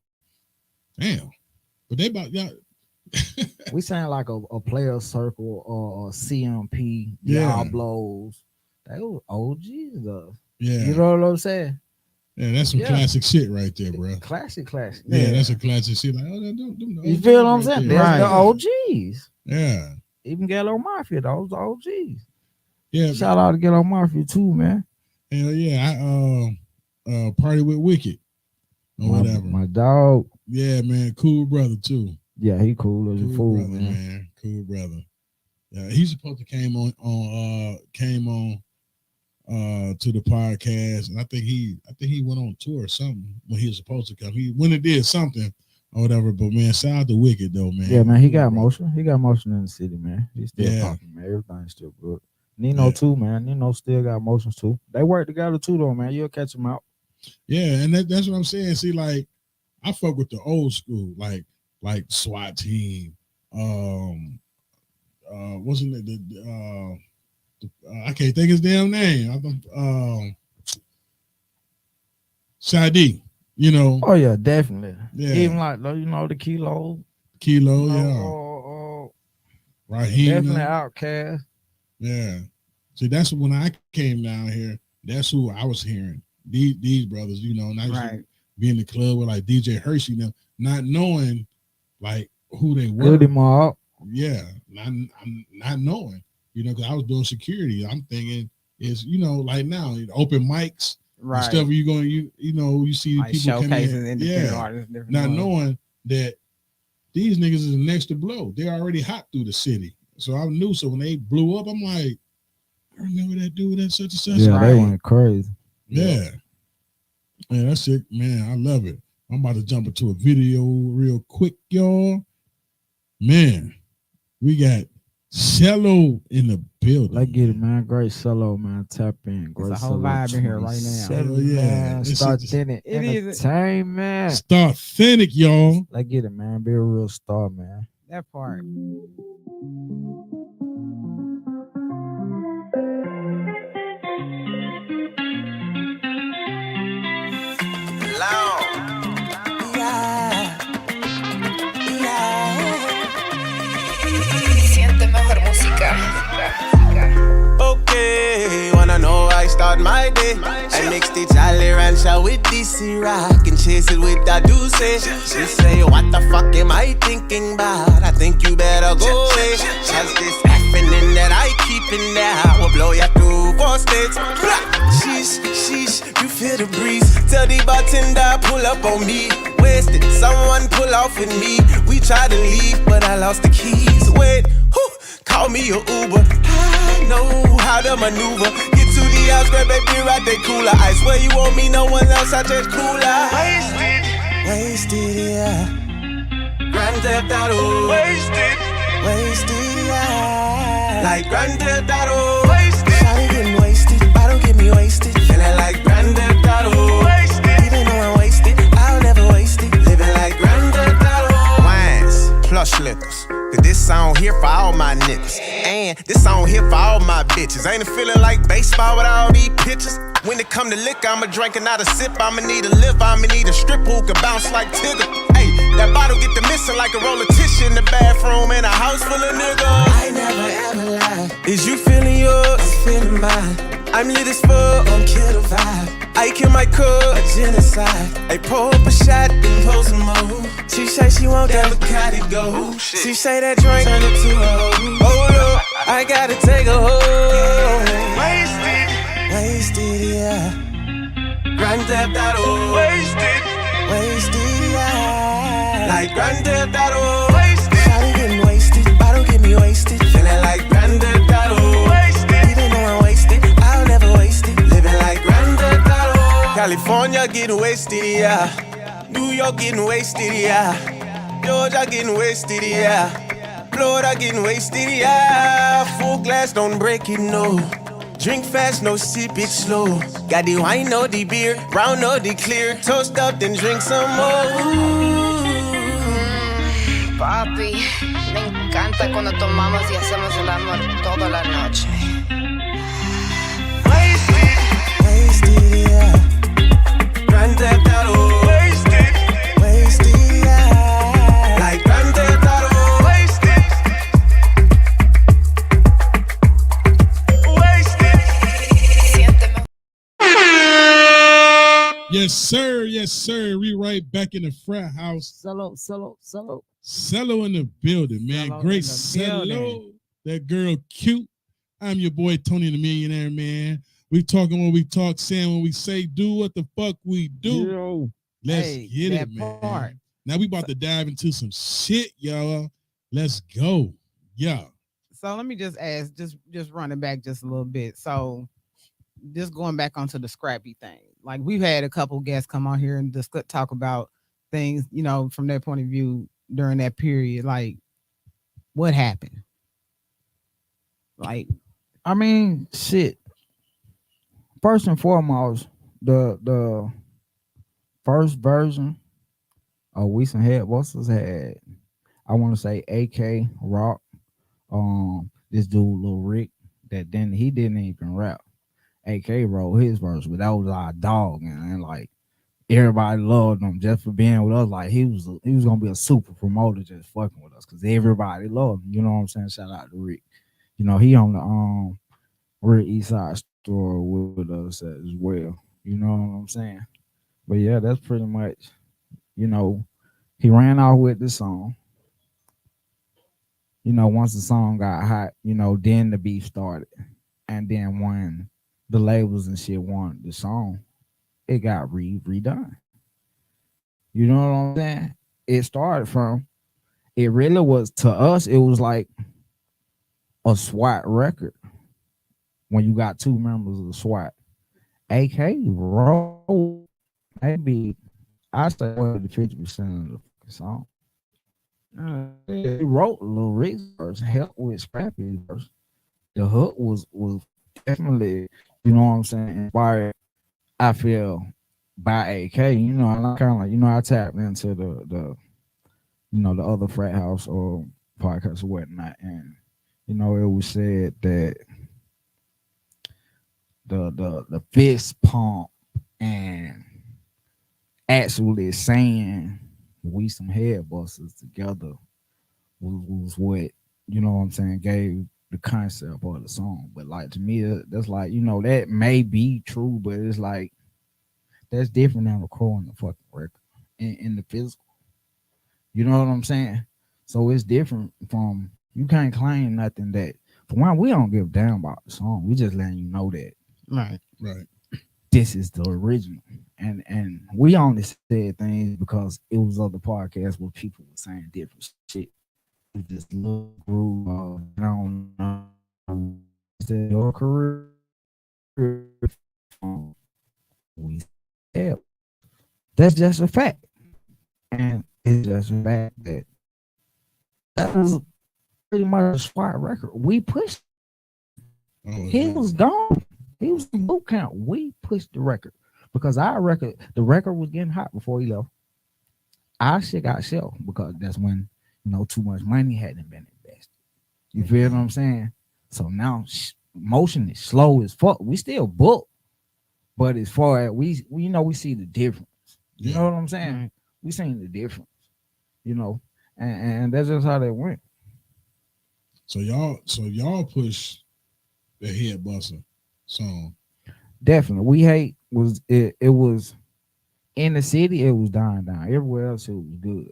damn. But they about y'all. We saying like a player circle or CMP, Yeah. Diablos. They were OGs though. Yeah. You know what I'm saying? Yeah, that's some classic shit right there, bro. Classic. Yeah, that's a classic shit. Like, them You feel what I'm right saying? there. That's Right. the OGs. Yeah. Even Ghetto Mafia, those the OGs. Yeah. Shout out to Ghetto Mafia too, man. Hell yeah. I party with Wicked or whatever. My dog. Yeah, man. Cool brother too. Yeah, he cool as a Cool fool, brother, man. Cool brother. Yeah, he's supposed to came on to the podcast, and I think he went on tour or something when he was supposed to come. He went and did something or whatever. But man, shout out to Wicked though, man. Yeah, man, he got Cool brother. motion. He got motion in the city, man. He's still Yeah. popping, man. Everything's still good. Nino too, man. Nino still got motions too. They work together too, though, man. You'll catch them out. Yeah, and that's what I'm saying. See, like, I fuck with the old school, like Swatteam. Wasn't it the I can't think his damn name. Sade, you know. Oh yeah, definitely. Yeah. Even like the Kilo, yeah. Raheem. definitely Outcast. Yeah. See, that's when I came down here. That's who I was hearing. These brothers, you know, and I used to be in the club with like DJ Hershey, them, not knowing like who they were. Goody Mob. Yeah, I'm not knowing, you know, because I was doing security. I'm thinking it's, you know, like now open mics and stuff. You going, you know, you see like people showcases coming in, independent artists, different not ones. knowing that these niggas is the next to blow. They're already hot through the city. So I knew. So when they blew up, I'm like, I remember that dude that such and such. Yeah, they went crazy. Yeah. Man, that's it, man. I love it. I'm about to jump into a video real quick, y'all. Man, we got Cello in the building. Let's get it, man. Great solo, man. Tap in. Great It's a whole vibe in here right now. Hell yeah. Man. Start thinking It is. entertainment. Star authentic, y'all. Let's get it, man. Be a real star, man. That part. Siente mejor música. Okay, wanna know I start my day. I mix the Jolly Rancher with DC Rock and chase it with that Deuce. She say, what the fuck am I thinking about? I think you better go away. Cause this happening that I keep in there will blow you through 4 states. Sheesh, you feel the breeze. Tell the bartender, pull up on me. Wasted, someone pull off with me. We tried to leave, but I lost the keys. Wait, call me your Uber. I know how to maneuver. Get to the house, grab a beer out the cooler. I swear you won't meet no one else, I just cooler. Wasted, yeah. Grand Theft Auto. Wasted, yeah. Like Grand Theft Auto. Shawty getting wasted, bottle get me wasted. Feeling like Grand Theft Auto. Even though I'm wasted, I'll never waste it. Living like Grand Theft Auto. Wines, plush liquors. This song here for all my niggas. And this song here for all my bitches. Ain't it feeling like baseball with all these pitches? When it come to liquor, I'ma drink and not a sip. I'ma need a lift, I'ma need a strip who can bounce like Tigger. Hey, that bottle get the missing like a roll of tissue in the bathroom in a house full of niggas. I never ever lie. Is you feeling yours? I'm feeling mine. I'm lit as fuck, don't kill the vibe. I kill my cup, a genocide. I pour up a shot, then pose some more. She say she won't ever got it go. She say that drink turn it to a hoe. Hold up, I gotta take a hold. Wasted, yeah. Grand Theft Auto. Wasted, yeah. Like Grand Theft Auto. Shawty getting wasted, bottle get me wasted. Feeling like Grand Theft Auto. Even though I'm wasted, I'll never waste it. Living like Grand Theft Auto. California getting wasted, yeah. New York getting wasted, yeah. Georgia getting wasted, yeah. Florida getting wasted, yeah. Full glass, don't break it, no. Drink fast, no sip it slow. Got the wine, no the beer. Brown, no the clear. Toast up, then drink some more. Papi, me encanta cuando tomamos y hacemos el amor toda la noche. Wasted, yeah. Grand Theft Auto. Wasted, yeah. Like Grand Theft Auto. Yes, sir. Yes, sir. We right back in the Fraathouse. Cello in the building, man. Cello Great in the Cello. building. That girl cute. I'm your boy Tony the Millionaire, man. We talking when we talk, saying when we say, do what the fuck we do. Yo. Let's Hey, get that it, man. part. Now we about to dive into some shit, y'all. Let's go. Yeah. So let me just ask, just running back just a little bit. So just going back onto the scrappy thing. Like we've had a couple guests come on here and discuss, talk about things, you know, from their point of view during that period. Like what happened? Like, I mean, shit. First and foremost, the first version of Weasel had, I want to say AK Rock, this dude Lil Rick, he didn't even rap. AK wrote his verse, but that was our dog, and like everybody loved him just for being with us. Like he was gonna be a super promoter just fucking with us because everybody loved him. You know what I'm saying? Shout out to Rick. You know, he on the Rick Eastside store with us as well. You know what I'm saying? But yeah, that's pretty much, you know, he ran out with the song. You know, once the song got hot, you know, then the beef started. And then when the labels and shit wanted the song, it got redone. You know what I'm saying? It started from it really was to us. It was like a SWAT record when you got two members of the SWAT. AK wrote maybe I say 50% of the song. He wrote Lil Rick's verse, helped with Scrappy's verse. The hook was definitely, you know what I'm saying, inspired. I feel by AK. You know, I kind of like, you know, I tapped into the you know, the other Fraathouse or podcast or whatnot, and you know, it was said that the fist pump and actually saying we some head busters together was what, you know what I'm saying, gave the concept of the song. But like to me, that's like, you know, that may be true, but it's like that's different than recording the fucking record in the physical. You know what I'm saying? So it's different from, you can't claim nothing that, for one, we don't give a damn about the song. We just letting you know that Right. this is the original. And we only said things because it was other podcasts where people were saying different shit. It just look groove. I don't know. Said your career. We said that's just a fact. And it's just a fact that was pretty much a SWAT record. We pushed. He was gone. He was in boot camp. We pushed the record because the record was getting hot before he left. Our shit got shelved because that's when, you know, too much money hadn't been invested. You feel what I'm saying? So now motion is slow as fuck. We still book, but as far as we you know, we see the difference. You know what I'm saying? Right. We seen the difference. You know, and that's just how that went. So y'all push the Head Buster song. Definitely. We hate was it was in the city, it was dying down. Everywhere else it was good.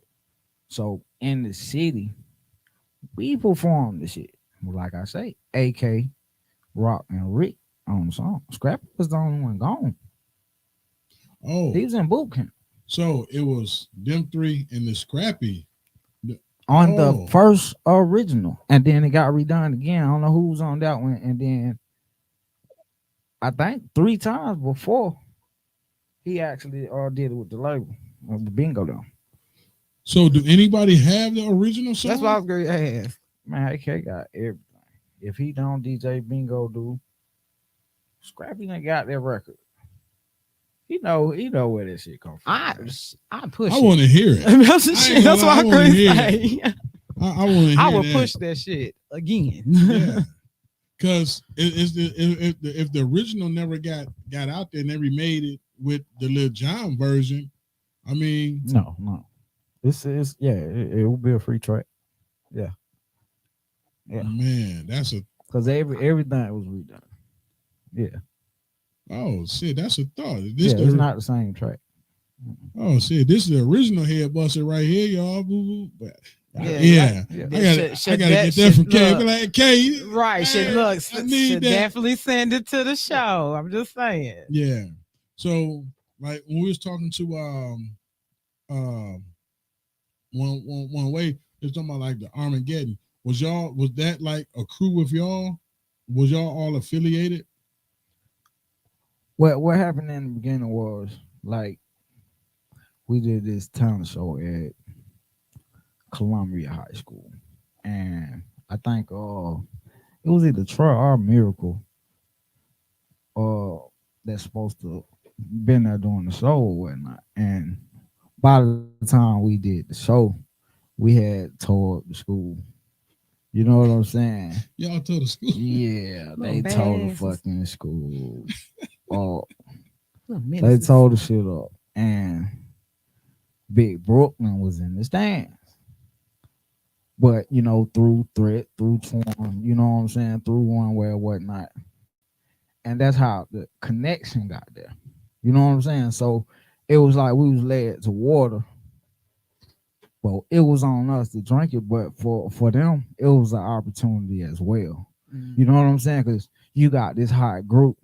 So in the city, we performed the shit. Like I say, AK, Rock, and Rick on the song. Scrappy was the only one gone. Oh, He was in boot camp. so it was them three and the Scrappy On the first original. And then it got redone again. I don't know who was on that one. And then I think 3 times before he actually did it with the label. With Bingo though. So do anybody have the original song? That's what I was going to ask. Man, AK got everything. If he don't DJ Bingo do, Scrappy done got that record. He know where that shit come from. I push. I want to hear it. That's what I couldn't say. I want to hear I would that. push that shit again. Yeah. Because if the original never got out there and they remade it with the Lil Jon version, I mean, no. This is it will be a free track. Yeah. Man, that's a because everything was redone. Yeah. Oh shit, that's a thought. It's not the same track. Oh shit, this is the original Head Buster right here, y'all. Boo boo. Yeah. I gotta get that from K. Like K, right? Should need that. Definitely send it to the show. I'm just saying. Yeah. So like when we was talking to one way, it's talking about like the Armageddon. Was that like a crew with y'all? Was y'all all affiliated? What happened in the beginning was like we did this talent show at Columbia High School, and I think it was either Troy or Miracle that's supposed to been there doing the show or whatnot. And by the time we did the show, we had tore the school. You know what I'm saying? Y'all told the school. Yeah, they told the fucking school. They They told the shit up, and Big Brooklyn was in the stands. But you know, through threat, through torn, you know what I'm saying, through one way or whatnot, and that's how the connection got there. You know what I'm saying? So it was like we was led to water. Well, it was on us to drink it, but for them, it was an opportunity as well. Mm-hmm. You know what I'm saying? Because you got this hot group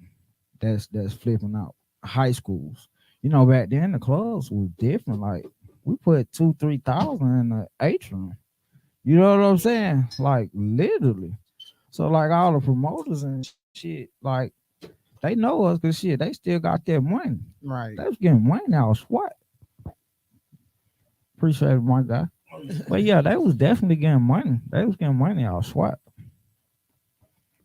that's flipping out high schools. You know, back then the clubs was different. Like we put 2,000-3,000 in the atrium. You know what I'm saying? Like literally. So like all the promoters and shit, like they know us because shit, they still got that money. Right. They was getting money out of SWAT. Appreciate it, my guy. But yeah, they was definitely getting money. They was getting money out of SWAT.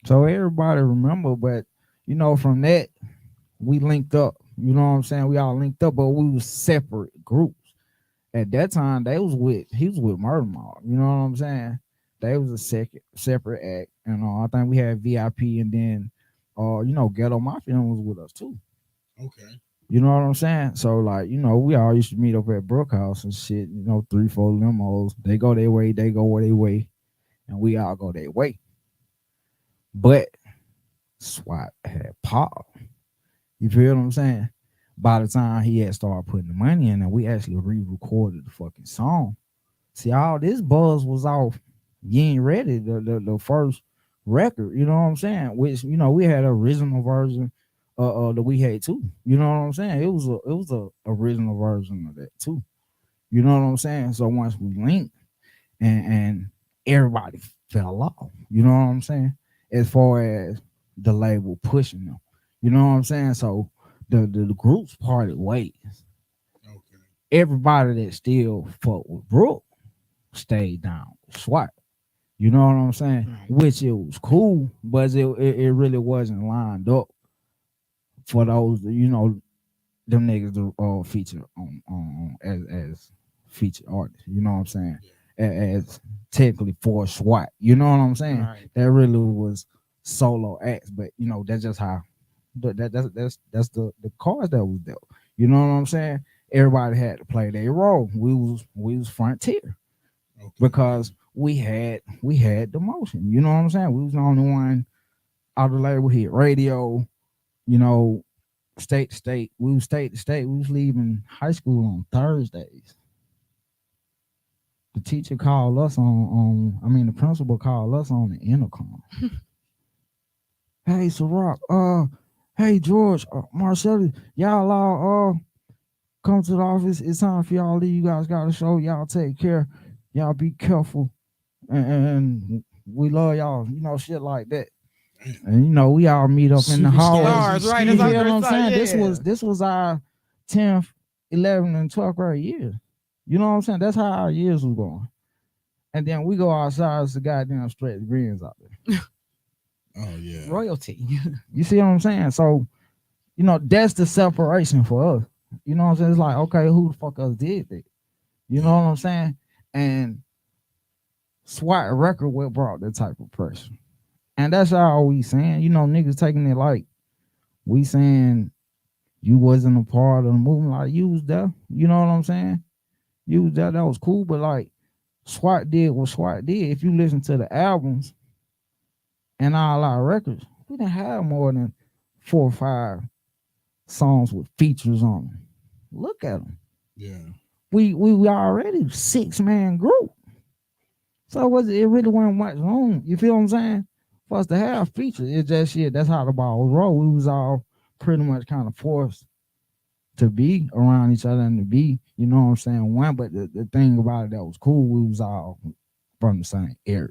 So everybody remember, but you know, from that, we linked up. You know what I'm saying? We all linked up, but we was separate groups. At that time, he was with Murder Mob. You know what I'm saying? They was a separate act. And I think we had VIP, and then Ghetto Mafia was with us too. Okay. You know what I'm saying? So like, we all used to meet up at Brookhouse and shit, 3-4 limos. They go their way, they go their way, and we all go their way. But SWAT had Paul. You feel what I'm saying? By the time he had started putting the money in, and we actually re-recorded the fucking song. See, all this buzz was off. You Ain't Ready, the first record. You know what I'm saying? Which we had an original version that we had too. You know what I'm saying? It was a original version of that too. You know what I'm saying? So once we linked, and everybody fell off. You know what I'm saying? As far as the label pushing them. You know what I'm saying? So the groups parted ways. Okay. Everybody that still fought with Brooke stayed down with SWAT. You know what I'm saying? Right. Which it was cool, but it really wasn't lined up for those, them niggas to feature on as featured artists. You know what I'm saying? As technically for SWAT. You know what I'm saying? Right. That really was solo acts, but that's just how that's the cards that was dealt. You know what I'm saying? Everybody had to play their role. We was frontier. Okay. Because we had the motion. You know what I'm saying? We was the only one out of the label hit radio, state to state. We was state to state. We was leaving high school on Thursdays. The teacher called us the principal called us on the intercom. Hey, Ciroc, hey, George, Marcelli, y'all all come to the office. It's time for y'all to leave. You guys got a show. Y'all take care. Y'all be careful. And we love y'all, shit like that. And we all meet up in the hallway. Right, you feel what I'm saying? Yeah. This was our 10th, 11th, and 12th grade year. You know what I'm saying? That's how our years was going. And then we go outside as the goddamn straight the greens out there. Oh yeah. Royalty. You see what I'm saying? So, that's the separation for us. You know what I'm saying? It's like, okay, who the fuck else did that? You know what I'm saying? And SWAT record what brought that type of pressure. And that's all we saying. Niggas taking it like we saying you wasn't a part of the movement. Like you was there. You know what I'm saying? You was there. That was cool. But like SWAT did what SWAT did. If you listen to the albums and all our records, we didn't have more than 4 or 5 songs with features on them. Look at them. Yeah. We already 6-man group. So it really wasn't much room. You feel what I'm saying? For us to have features. It's just shit. That's how the ball was rolled. We was all pretty much kind of forced to be around each other and to be, you know what I'm saying, one. But the thing about it that was cool, we was all from the same area.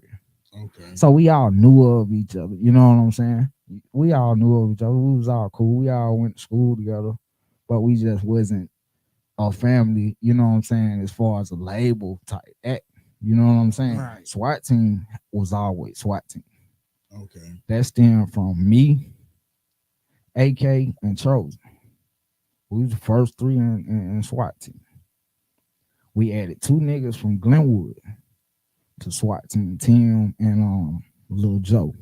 Okay. So we all knew of each other. You know what I'm saying? We all knew of each other. We was all cool. We all went to school together, but we just wasn't a family, you know what I'm saying, as far as a label type act. You know what I'm saying? Right. Swatteam was always Swatteam. Okay. That stemmed from me, AK, and Chosen. We was the first 3 in Swatteam. We added 2 niggas from Glenwood to Swatteam, Tim and Lil Joe.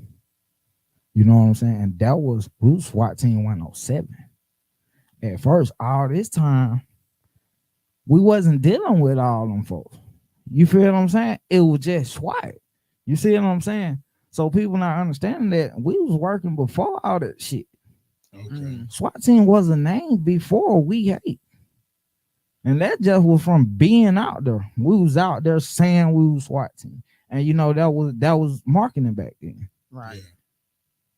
You know what I'm saying? And that was Swatteam 107. At first, all this time, we wasn't dealing with all them folks. You feel what I'm saying? It was just SWAT. You see what I'm saying? So people not understanding that we was working before all that shit. Okay. Swatteam was a name before we hate. And that just was from being out there. We was out there saying we was Swatteam. And that was marketing back then. Right. Yeah.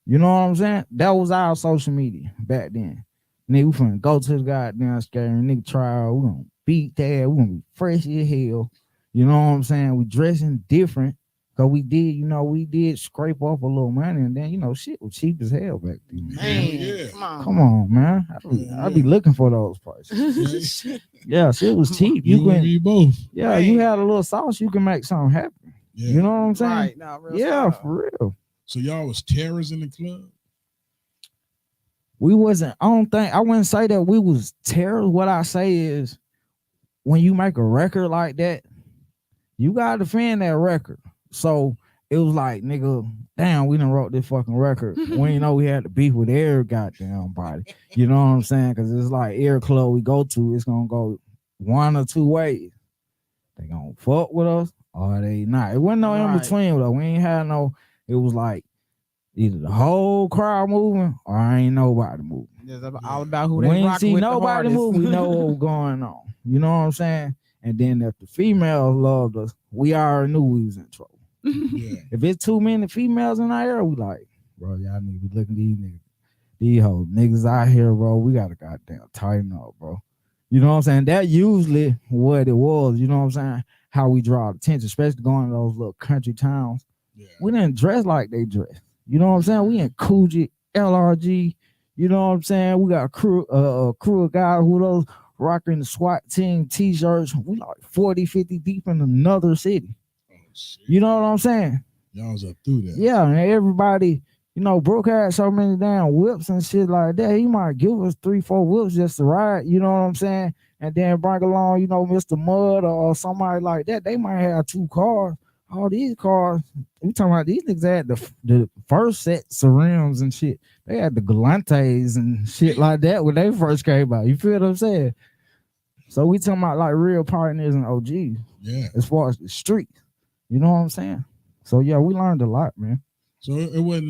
You know what I'm saying? That was our social media back then. Nigga, we finna go to the goddamn scary nigga trial. We gonna beat that. We gonna be fresh as hell. You know what I'm saying? We dressing different. Cause we did scrape off a little money, and then shit was cheap as hell back then. Man, Come on, man. I be looking for those prices. Yeah, shit was cheap. You and me both. Yeah, you had a little sauce, you can make something happen. Yeah. You know what I'm saying? Right, now, real yeah, style. for real. So y'all was terrors in the club? We wasn't. I wouldn't say that we was terrors. What I say is, when you make a record like that, you gotta defend that record. So it was like, nigga, damn, we done wrote this fucking record. We know we had to beef with every goddamn body. You know what I'm saying? Because it's like every club we go to, it's gonna go one or two ways. They gonna fuck with us or they not. It wasn't no in between though. We ain't had no. It was like either the whole crowd moving or ain't nobody moving. It's all about who We they ain't rock see with nobody the move. We know what was going on. You know what I'm saying? And then if the females loved us, we already knew we was in trouble. Yeah. If it's too many females in our area, we like, bro, y'all need to be looking at these niggas. These whole niggas out here, bro. We gotta goddamn tighten up, bro. You know what I'm saying? That usually what it was. You know what I'm saying? How we draw attention, especially going to those little country towns. Yeah. We didn't dress like they dress. You know what I'm saying? We in Coogee, LRG. You know what I'm saying? We got a crew of guys who those rocking the Swatteam t-shirts. We like 40, 50 deep in another city. Oh, shit. You know what I'm saying? Y'all was up through that. Yeah, and everybody, Brooke had so many damn whips and shit like that. He might give us 3-4 whips just to ride, you know what I'm saying? And then bring along, Mr. Mud or somebody like that. They might have 2 cars. All these cars, we talking about these niggas had the first sets of rims and shit. They had the Galantes and shit like that when they first came out. You feel what I'm saying? So we talking about like real partners and OGs. Yeah. As far as the street. You know what I'm saying? So yeah, we learned a lot, man. So it wasn't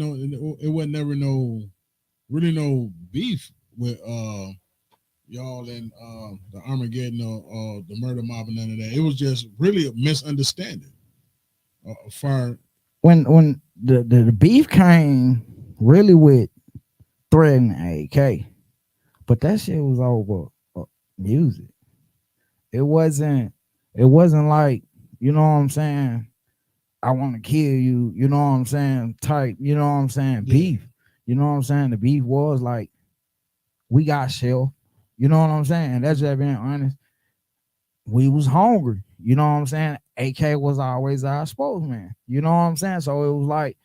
never no beef with y'all and the Armageddon or the murder mob and none of that. It was just really a misunderstanding. When the beef came really with threatening AK, but that shit was over music. It wasn't like, you know what I'm saying, I want to kill you, you know what I'm saying, type, you know what I'm saying, beef. You know what I'm saying? The beef was like, we got shell. You know what I'm saying? That's just being honest. We was hungry. You know what I'm saying? AK was always our spokesman. You know what I'm saying? So it was like,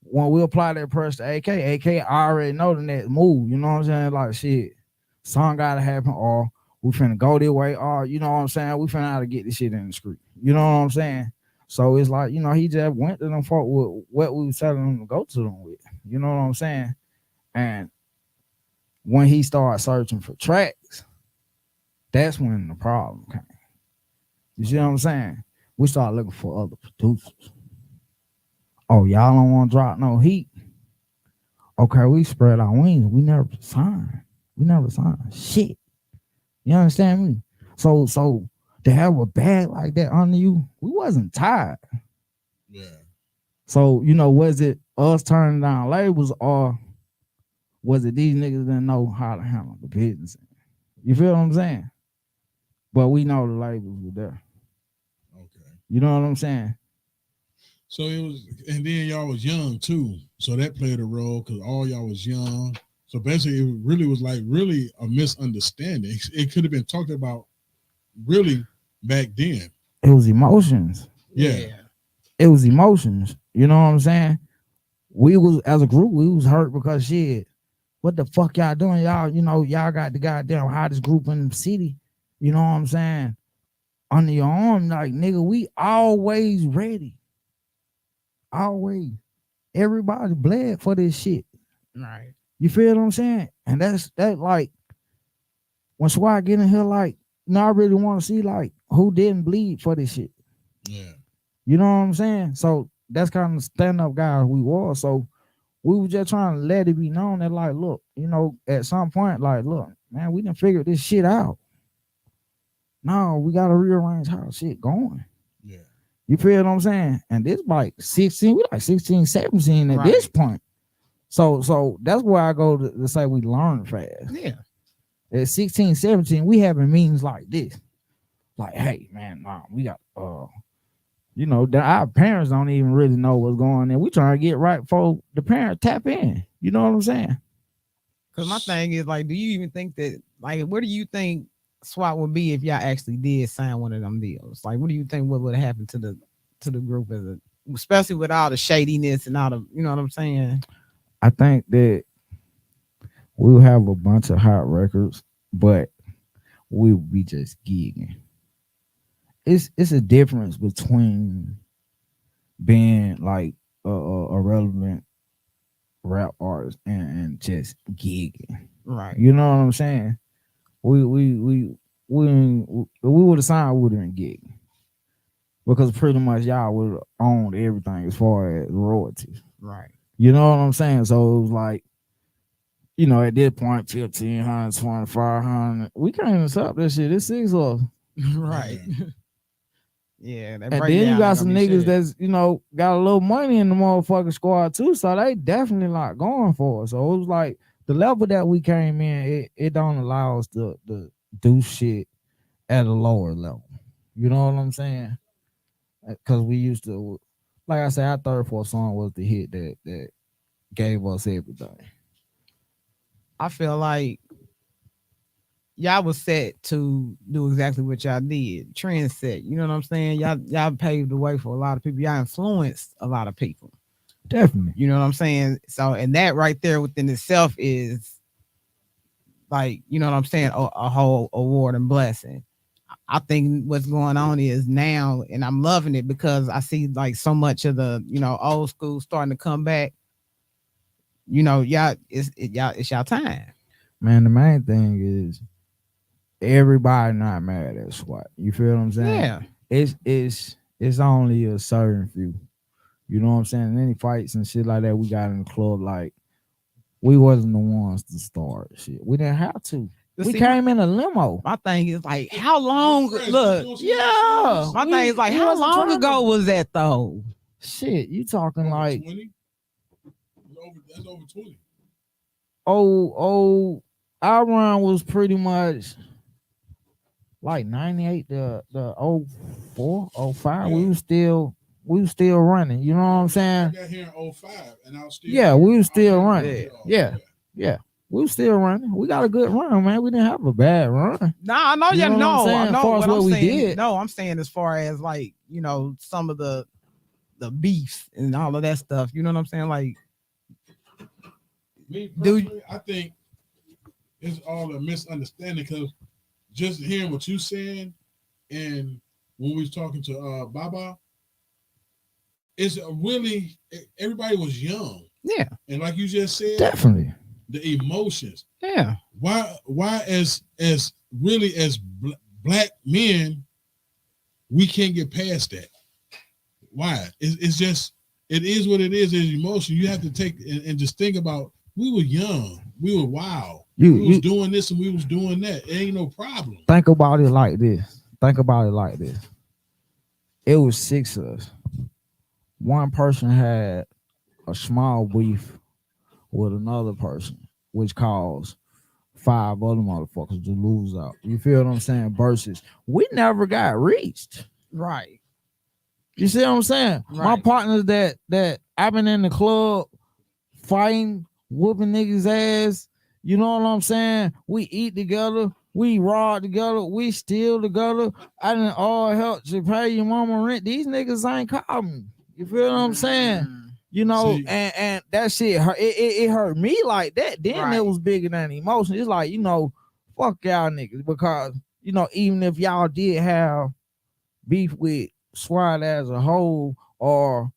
when we apply that pressure to AK already know the next move. You know what I'm saying? Like, shit, something got to happen, or we finna go this way, or, you know what I'm saying? We finna have to get this shit in the street. You know what I'm saying? So it's like, he just went to them folk with what we was telling him to go to them with. You know what I'm saying? And when he started searching for tracks, that's when the problem came. You see what I'm saying? We started looking for other producers. Oh, y'all don't want to drop no heat? Okay, we spread our wings. We never signed. Shit. You understand me? So to have a bag like that under you, we wasn't tired. Yeah. So, was it us turning down labels, or was it these niggas that know how to handle the business? You feel what I'm saying? But we know the labels were there. Okay. You know what I'm saying? So it was, and then y'all was young too. So that played a role because all y'all was young. So basically it really was like really a misunderstanding. It could have been talked about really back then. It was emotions. Yeah. It was emotions. You know what I'm saying? We was, as a group, we was hurt because shit, what the fuck y'all doing? Y'all, y'all got the goddamn hottest group in the city. You know what I'm saying? Under your arm, like, nigga, we always ready. Always. Everybody bled for this shit. Right. You feel what I'm saying? And that like, when SWAT get in here, like, I really want to see, like, who didn't bleed for this shit. Yeah. You know what I'm saying? So that's kind of stand-up guys we were. So we were just trying to let it be known that, like, look, at some point, like, look, man, we done figured this shit out. No, we got to rearrange how shit going. Yeah. You feel what I'm saying? And this like 16, we like 16, 17 at this point. So that's where I go to say we learn fast. Yeah. At 16, 17, we having meetings like this. like, hey man, nah, we got you know, that our parents don't even really know what's going on. We trying to get right before the parents tap in. You know what I'm saying? Because my thing is like, do you even think that like where do you think SWAT would be if y'all actually did sign one of them deals? Like, what do you think what would happen to the group as a, especially with all the shadiness and all the, you know what I'm saying? I think that we'll have a bunch of hot records, but we'll be just gigging. It's a difference between being like a relevant rap artist and just gigging. Right. You know what I'm saying? We would have signed, we would have been gigging. Because pretty much y'all would have owned everything as far as royalties. Right. You know what I'm saying? So it was like, you know, at this point, 1,500, 2,500, we can't accept this shit. It's 6 of us. Right. Yeah. And then you got some niggas that's, you know, got a little money in the motherfucking squad too. So they definitely not going for it. So it was like the level that we came in, it don't allow us to do shit at a lower level. You know what I'm saying? Because we used to, like I said, our third, fourth song was the hit that gave us everything. I feel like y'all was set to do exactly what y'all did. Trend set. You know what I'm saying? Y'all paved the way for a lot of people. Y'all influenced a lot of people. Definitely. You know what I'm saying? So, and that right there within itself is like, you know what I'm saying, a whole award and blessing. I think what's going on is now, and I'm loving it because I see like so much of the, you know, old school starting to come back. You know, it's y'all time. Man, the main thing is everybody not mad at SWAT. You feel what I'm saying? Yeah. It's only a certain few. You know what I'm saying? Any fights and shit like that we got in the club, like we wasn't the ones to start shit. We didn't have to. We came in a limo. My thing is like, how long? Look, yeah. My thing is like, how long ago was that though? Shit, you talking like 20? That's over 20. Our run was pretty much like 98 to 04, 05. Yeah. We was still running. You know what I'm saying? I got here in 05 and I was still we was still running. Yeah. We was still running. We got a good run, man. We didn't have a bad run. Nah, I know you know I know what I'm saying. No, I'm saying as far as like, you know, some of the beef and all of that stuff. You know what I'm saying? Like, me personally, I think it's all a misunderstanding because just hearing what you saying and when we was talking to Baba, it's really everybody was young. Yeah. And like you just said, definitely the emotions. Yeah. Why as really as black men we can't get past that? Why? It's just it is what it is. There's emotion. You have to take and just think about. We were young. We were wild. We was doing this and we was doing that. It ain't no problem. Think about it like this. It was 6 of us. One person had a small beef with another person, which caused 5 other motherfuckers to lose out. You feel what I'm saying? Versus we never got reached. Right. You see what I'm saying? Right. My partners that I've been in the club fighting, whooping niggas ass. You know what I'm saying? We eat together, we ride together, we steal together. I didn't all help to pay your mama rent. These niggas ain't called me. You feel what I'm saying? You know, and that shit hurt. It hurt me like that. Then it was bigger than emotion. It's like, you know, fuck y'all niggas, because you know, even if y'all did have beef with SWAT as a whole or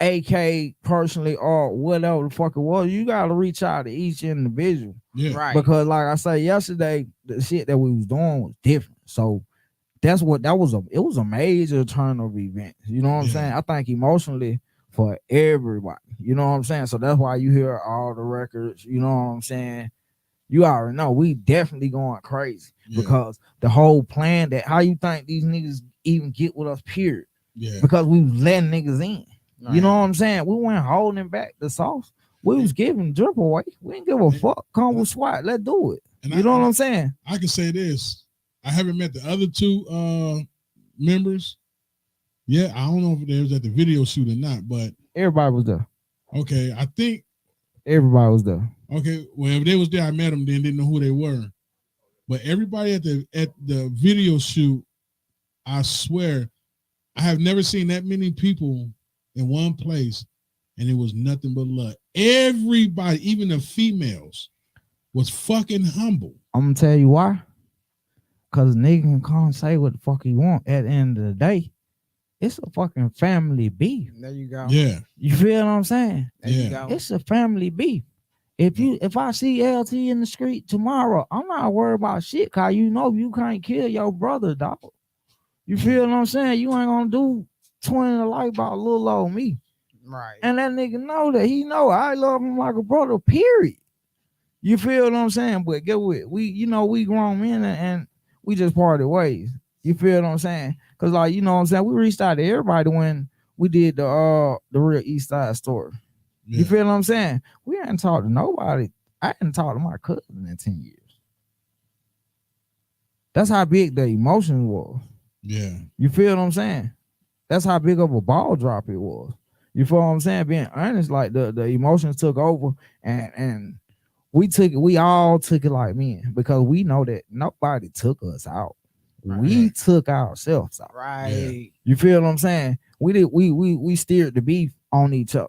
AK personally or whatever the fuck it was, you gotta reach out to each individual. Yeah. Right. Because like I said yesterday, the shit that we was doing was different. So it was a major turn of events. You know what I'm saying? I think emotionally for everybody. You know what I'm saying? So that's why you hear all the records. You know what I'm saying? You already know we definitely going crazy because the whole plan that how you think these niggas even get with us, period. Yeah. Because we was letting niggas in. Right. You know what I'm saying? We weren't holding back the sauce. We was giving drip away. We didn't give a fuck. Come with SWAT. Let's do it. You know what I'm saying? I can say this. I haven't met the other two members. Yeah, I don't know if they was at the video shoot or not, but Everybody was there. okay, I think Everybody was there. okay. Well, if they was there, I met them. Then didn't know who they were. But everybody at the video shoot, I swear, I have never seen that many people in one place, and it was nothing but love. Everybody, even the females, was fucking humble. I'm gonna tell you why. Cause nigga can come and say what the fuck he want. At the end of the day, it's a fucking family beef. There you go. Yeah, You feel what I'm saying? There you yeah. go. It's a family beef. If I see LT in the street tomorrow, I'm not worried about shit, cause you know you can't kill your brother, dog. You feel what I'm saying? You ain't gonna do 20 to life about little old me. Right. And that nigga know that. He know I love him like a brother, period. You feel what I'm saying? But get with we grown men and we just parted ways. You feel what I'm saying? Cause like, you know what I'm saying? We reached out to everybody when we did the real East Side story. Yeah. You feel what I'm saying? We hadn't talked to nobody. I hadn't talked to my cousin in 10 years. That's how big the emotion was. Yeah. You feel what I'm saying? That's how big of a ball drop it was. You feel what I'm saying? Being honest, like the emotions took over and we all took it like men because we know that nobody took us out. Right. We took ourselves out. Right. Yeah. You feel what I'm saying? We steered the beef on each other.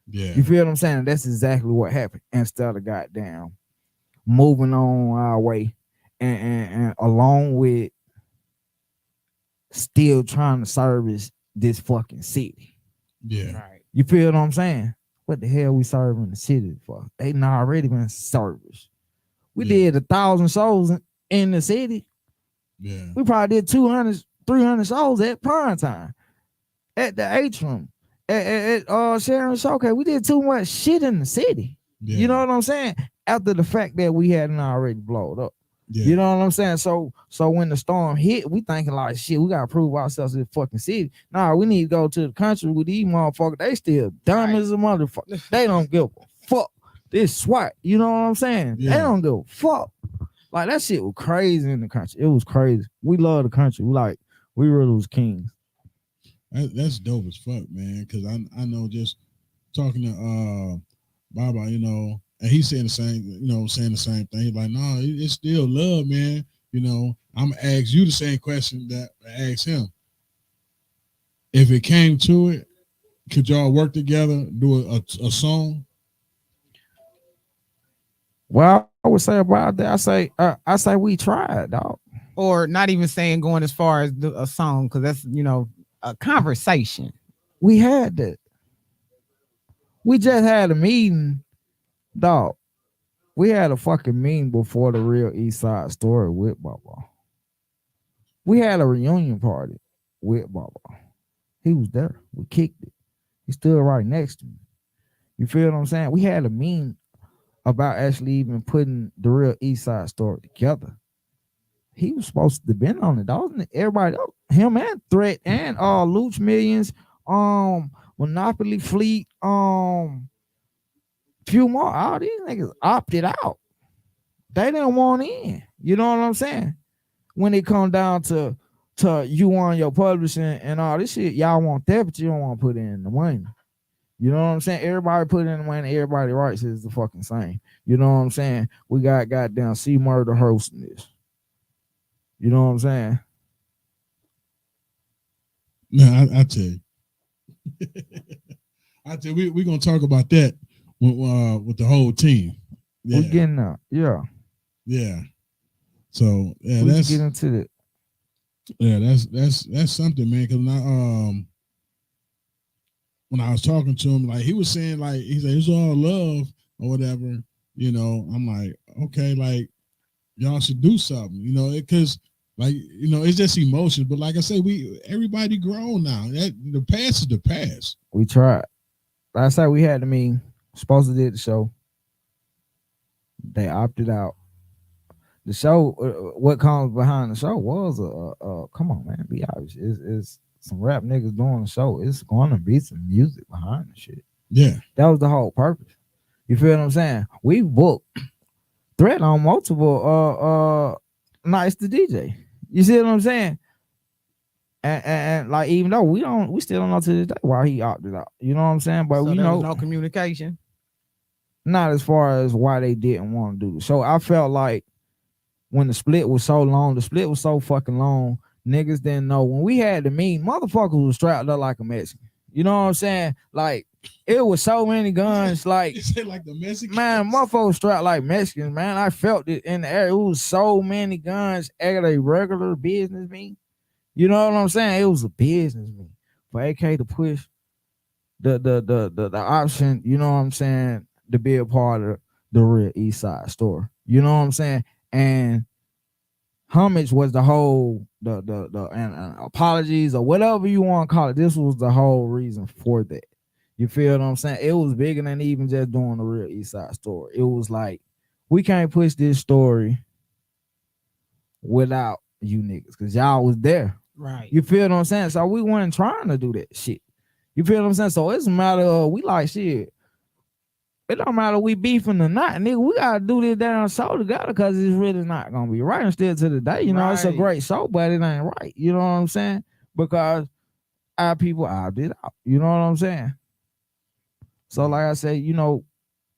Yeah. You feel what I'm saying? That's exactly what happened. Instead of goddamn moving on our way and along with still trying to service this fucking city. Yeah. Right. You feel what I'm saying? What the hell we serving the city for? They not already been serviced. We did 1,000 shows in the city. Yeah. We probably did 200, 300 shows at prime time. At the atrium. At Sharon Showcase. We did too much shit in the city. Yeah. You know what I'm saying? After the fact that we hadn't already blown up. Yeah. You know what I'm saying? So when the storm hit, we thinking like, shit, we gotta prove ourselves in the fucking city. Nah, we need to go to the country with these motherfuckers. They still dumb as a motherfucker. They don't give a fuck. This SWAT, you know what I'm saying? Yeah. They don't give a fuck. Like that shit was crazy in the country. It was crazy. We love the country. We really was kings. That's dope as fuck, man. Cause I know just talking to Baba, you know, and he's saying the same thing. He's like, no, it's still love, man. You know, I'm gonna ask you the same question that I asked him. If it came to it, could y'all work together, do a song? Well, I would say about that, I say we tried, dog. Or not even saying going as far as a song, because that's, a conversation. We had that. We just had a meeting, dog. We had a fucking meeting before the real East Side story with Baba. We had a reunion party with Baba. He was there. We kicked it. He stood right next to me. You feel what I'm saying? We had a meeting about actually even putting the real East Side story together. He was supposed to have been on it, dog. Everybody, him and Threat and Luch Millions, Monopoly Fleet, few more. All these niggas opted out. They didn't want in. You know what I'm saying? When it come down to you on your publishing and all this shit, y'all want that, but you don't want to put in the money. You know what I'm saying? Everybody put in the money, everybody rights is the fucking same. You know what I'm saying? We got goddamn C Murder hosting this. You know what I'm saying? No, I tell you. I tell you, we're gonna talk about that with the whole team. Yeah. We're getting out. Yeah. Yeah. So yeah, let's get into it. Yeah, that's something, man. Cause when I was talking to him, like he was saying, like he's like it's all love or whatever. You know, I'm like, okay, like y'all should do something. You know, because like it's just emotions. But like I said, everybody grown now. That the past is the past. We tried. Last time we had the meeting, supposed to did the show. They opted out. The show, what comes behind the show was come on, man, be honest. It's some rap niggas doing the show. It's going to be some music behind the shit. Yeah. That was the whole purpose. You feel what I'm saying? We booked Threat on multiple nice to DJ. You see what I'm saying? And like, even though we still don't know to this day why he opted out. You know what I'm saying? But So we there know was no communication. not as far as why they didn't want to do the show. I felt like when the split was so fucking long, niggas didn't know. When we had the meeting, motherfuckers was strapped up like a Mexican. You know what I'm saying? Like, it was so many guns. Like, like the Mexicans? Man, motherfuckers strapped like Mexicans, man. I felt it in the air. It was so many guns at a regular business meeting. You know what I'm saying? It was a business meeting for AK to push the option, you know what I'm saying, to be a part of the real East Side store. You know what I'm saying? And homage was the whole and apologies or whatever you want to call it. This was the whole reason for that. You feel what I'm saying? It was bigger than even just doing the real East Side story. It was like, we can't push this story without you niggas, because y'all was there. Right. You feel what I'm saying? So we weren't trying to do that shit. You feel what I'm saying? So it's a matter of, we like shit. It don't matter we beefing or not, nigga. We gotta do this damn show together, because it's really not gonna be right. And still to the day, you know, it's a great show, but it ain't right. You know what I'm saying? Because our people opted out. You know what I'm saying? So like I said, you know,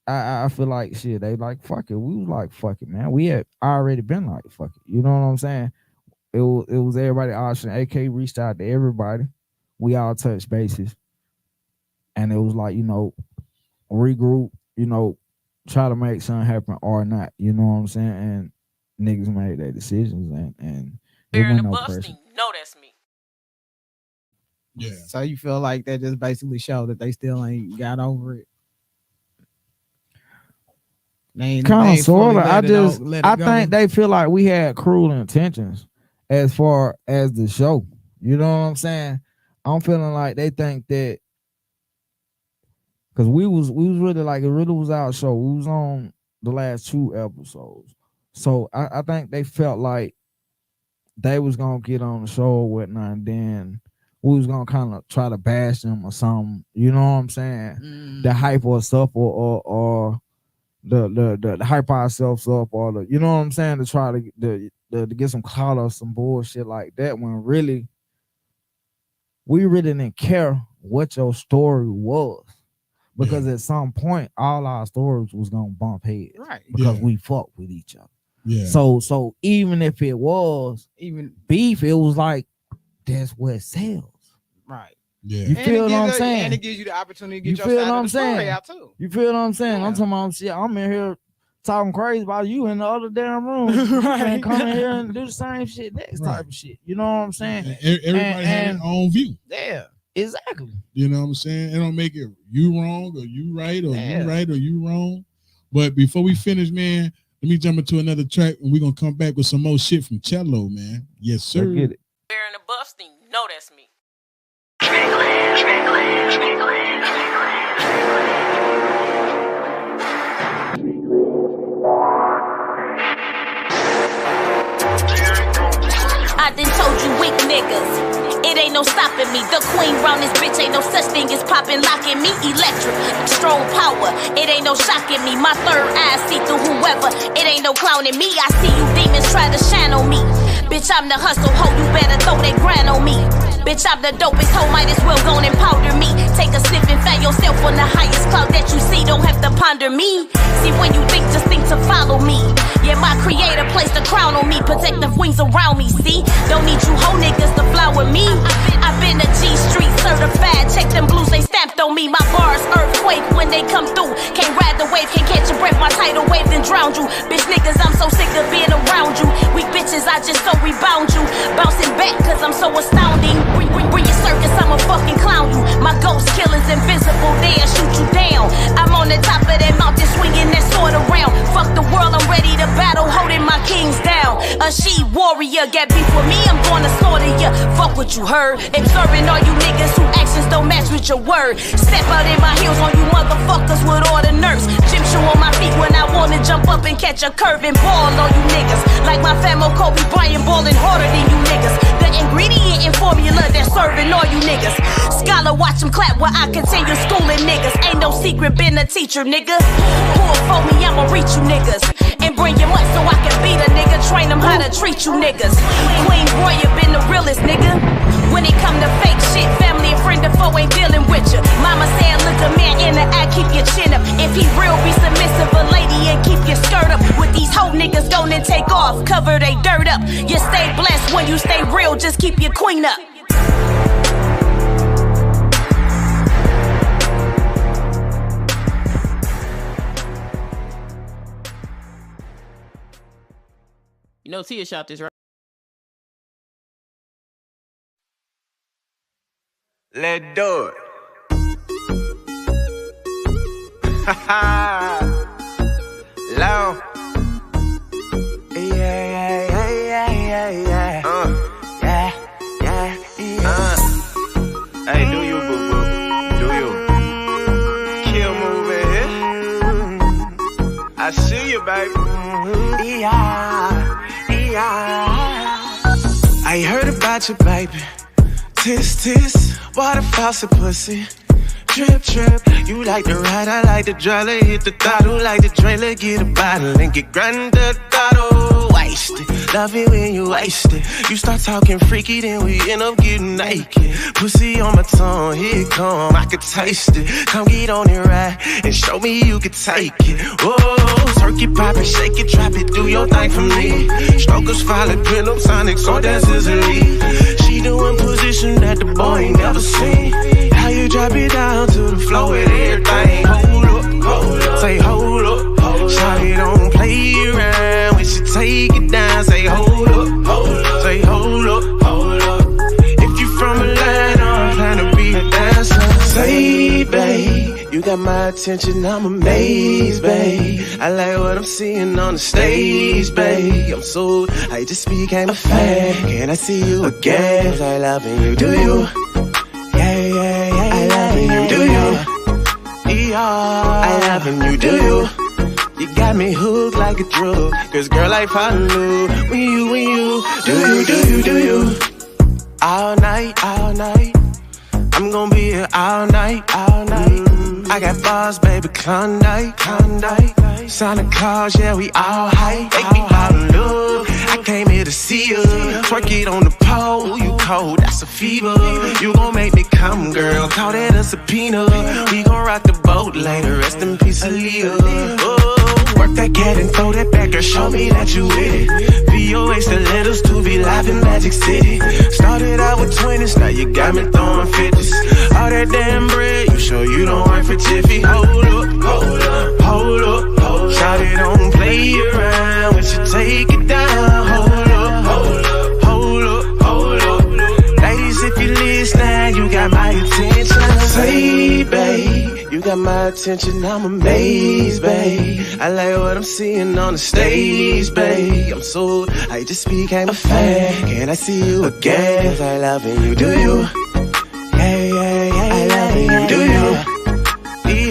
I feel like shit, they like, fuck it. We was like, fuck it, man. We had already been like, fuck it. You know what I'm saying? It was everybody option. AK reached out to everybody. We all touched bases. And it was like, you know, regroup, you know, try to make something happen or not. You know what I'm saying? And niggas made their decisions, and it wasn't no pressure. No, that's me. Yeah. So you feel like that just basically showed that they still ain't got over it? Kind of, sort of. I think they feel like we had cruel intentions as far as the show. You know what I'm saying? I'm feeling like they think that, because we was really like, it really was our show. We was on the last 2 episodes. So I think they felt like they was gonna get on the show or whatnot, and then we was gonna kind of try to bash them or something. You know what I'm saying? The hype or stuff, or the hype ourselves up, or the, you know what I'm saying, to try to get some clout or some bullshit like that, when really we really didn't care what your story was. Because at some point, all our stories was gonna bump heads, right? Because we fuck with each other. Yeah. So even if it was even beef, it was like, that's what sells, right? Yeah. You feel what I'm saying? And it gives you the opportunity to get You your feel side what of I'm the story saying? out too. You feel what I'm saying? Yeah. I'm talking about shit. I'm in here talking crazy about you in the other damn room. Right. And come in here and do the same shit next type of shit. You know what I'm saying? And everybody had their own view. Yeah, exactly. You know what I'm saying? It don't make it you wrong or you right, or Yeah. you right or you wrong. But before we finish, man, let me jump into another track, and we're gonna come back with some more shit from Cello, man. Yes, sir. Let's get it. Bear in the Buffstein. No, that's me. I done told you weak niggas. It ain't no stopping me. The queen round this bitch, ain't no such thing as popping, locking me. Electric, strong power. It ain't no shocking me. My third eye see through whoever. It ain't no clowning me. I see you demons try to shine on me. Bitch, I'm the hustle hoe. You better throw that grind on me. Bitch, I'm the dopest hoe. Might as well go and powder me. Take a sniff and find yourself on the highest cloud that you see. Don't have to ponder me. See, when you think, just think to follow me. Yeah, my creator placed a crown on me. Protective wings around me, see? Don't need you hoe niggas to fly with me. I've been a G Street certified. Check them blues, they stamped on me. My bars earthquake when they come through. Can't ride the wave, can't catch a breath. My tidal wave then drown you. Bitch niggas, I'm so sick of being around you. Weak bitches, I just so rebound you. Bouncing back cause I'm so astounding. Bring your circus, I'ma fucking clown you. My ghost killer's invisible, they'll shoot you down. I'm on the top of that mountain swinging that sword around. Fuck the world, I'm ready to battle, holding my kings down. A she warrior, get beef with me, I'm gonna slaughter ya. Fuck what you heard. Observing all you niggas who actions don't match with your word. Step out in my heels on you motherfuckers with all the nerves. Gym shoe on my feet when I wanna jump up and catch a curve and ball on you niggas. Like my famo Kobe Bryant balling harder than you niggas. The ingredient and formula that's serving all you niggas. Scholar watch them clap while I continue schooling niggas. Ain't no secret, been a teacher nigga. Pull for me, I'ma reach you niggas. And can't bring you much, so I can beat a nigga. Train them how to treat you niggas. Queen Royal been the realest nigga. When it come to fake shit, family and friend or foe ain't dealing with you. Mama saying, look a man in the eye, keep your chin up. If he real, be submissive, a lady, and keep your skirt up. With these hoe niggas, don't and take off, cover they dirt up. You stay blessed when you stay real, just keep your queen up. You know Tia shot this, right? Let's do it. Ha ha. Low. Yeah. Hey, do you, boo boo? Do you? Kill move in here. I see you, baby. I heard about you, baby. Tis, water faucet pussy. Trip, you like the ride, I like the driller. Hit the throttle like the trailer. Get a bottle and get grinded throttle. Wasted, love it when you waste it. You start talking freaky, then we end up getting naked. Pussy on my tongue, here it come, I could taste it. Come get on it right and show me you could take it. Whoa, turkey pop and shake it, drop it, do your thing for me. Strokers, violet, pinup, sonic, so that's easily. She doing position that the boy ain't never seen. How you drop it down to the floor with everything. Hold up, say hold up. Shawty don't play around when she take it down. Say hold up, say hold up. If you from Atlanta, I'm trying to be a dancer. Say, babe, you got my attention, I'm amazed, babe. I like what I'm seeing on the stage, babe. I'm so, I just became a fan. Can I see you again? 'Cause I loving you, do you? Yeah. I loving you, do you? I loving you, do you? You got me hooked like a drug. 'Cause girl, I follow when you do you? All night. I'm gonna be here all night. I got bars, baby, Klondike. Santa Claus, yeah, we all hype. Make me fall in love. I came here to see you. Twerk it on the pole. You cold, that's a fever. You gon' make me come, girl. Call that a subpoena. We gon' rock the boat later. Rest in peace, Aaliyah. Oh, work that cat and throw that back, girl. Show me that you with it. VOA stilettos to be live in Magic City. Started out with 20s, now you got me throwing 50s. All that damn bread, you sure you don't work for Jiffy? Hold up. Shawty don't play around when she take it down. Hold up. Ladies, if you listen, you got my attention. Say, babe, you got my attention, I'm amazed, babe. I like what I'm seeing on the stage, babe. I'm sold, I just became a fan. Can I see you again? 'Cause I loving you, do you? Yeah. I loving you, do you?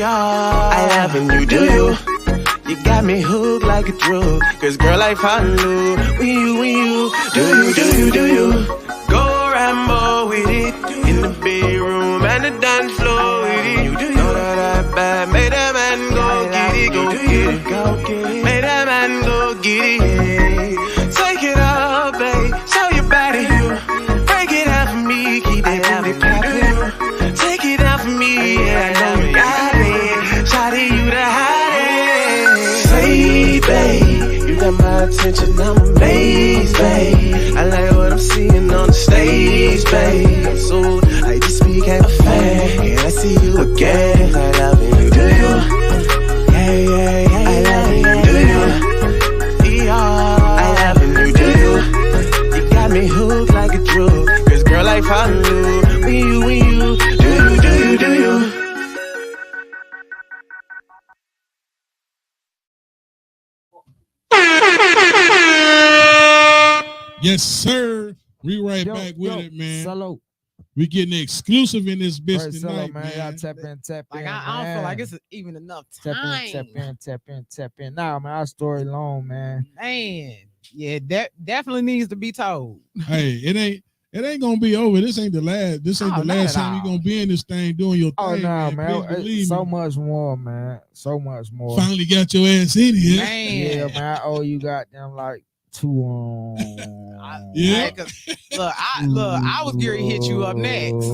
I loving you, do you? You got me hooked like a drug. 'Cause girl, I follow when you do you? Go Rambo with it in the bedroom and the dance floor with it. Know that I bad, make that man go get it. Make that man go get it. Take it all, babe. Show your body, break it out for me. Keep that booty poppin'. Take it out for me, yeah, I know you got it. Shawty, you the hottest. Say, babe, you got my attention, I'm amazed, babe. I like what I'm seeing on the stage, babe. I'm so, I just became a fan. Can I see you again? 'Cause I loving you, do you? Yeah. I loving you, do you? I loving you, do you? You got me hooked like a drug. 'Cause girl, I follow when you do you? Yes, sir. We right back with it, man. Solo. We getting exclusive in this bitch tonight, man. Y'all tap in. Like I don't feel like it's even enough time. Tap in. Nah, man, our story long, man. Man, yeah, that definitely needs to be told. Hey, it it ain't gonna be over. This ain't the last. This ain't Oh, the not last at time you all. gonna be in this thing doing your Oh thing. no, Please man! believe So me. much more, man. So much more. Finally got your ass in here. Man. Yeah, man. I owe you goddamn like 2 Yeah. Hey, 'cause look, I was going to hit you up next.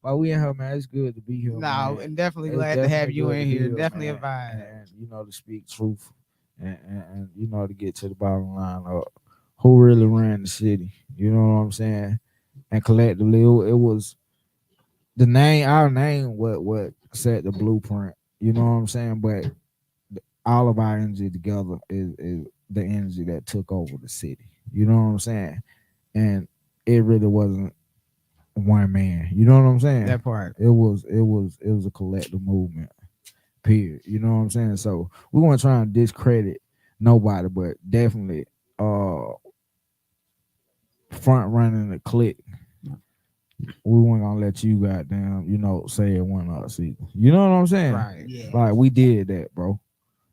But we in here, man. It's good to be here. No, man. and definitely It's glad to have definitely you good in to be here. Definitely a man. vibe. And you know, to speak truth and you know, to get to the bottom line of who really ran the city. You know what I'm saying? And collectively, it was the name, our name, what set the blueprint. You know what I'm saying? But all of our energy together is the energy that took over the city. You know what I'm saying? And it really wasn't one man. You know what I'm saying? That part. It was a collective movement. Period. You know what I'm saying? So we weren't trying to discredit nobody, but definitely front running the clique. We weren't gonna let you goddamn, you know, say it wasn't us either. You know what I'm saying? Right. Yeah. Like we did that, bro.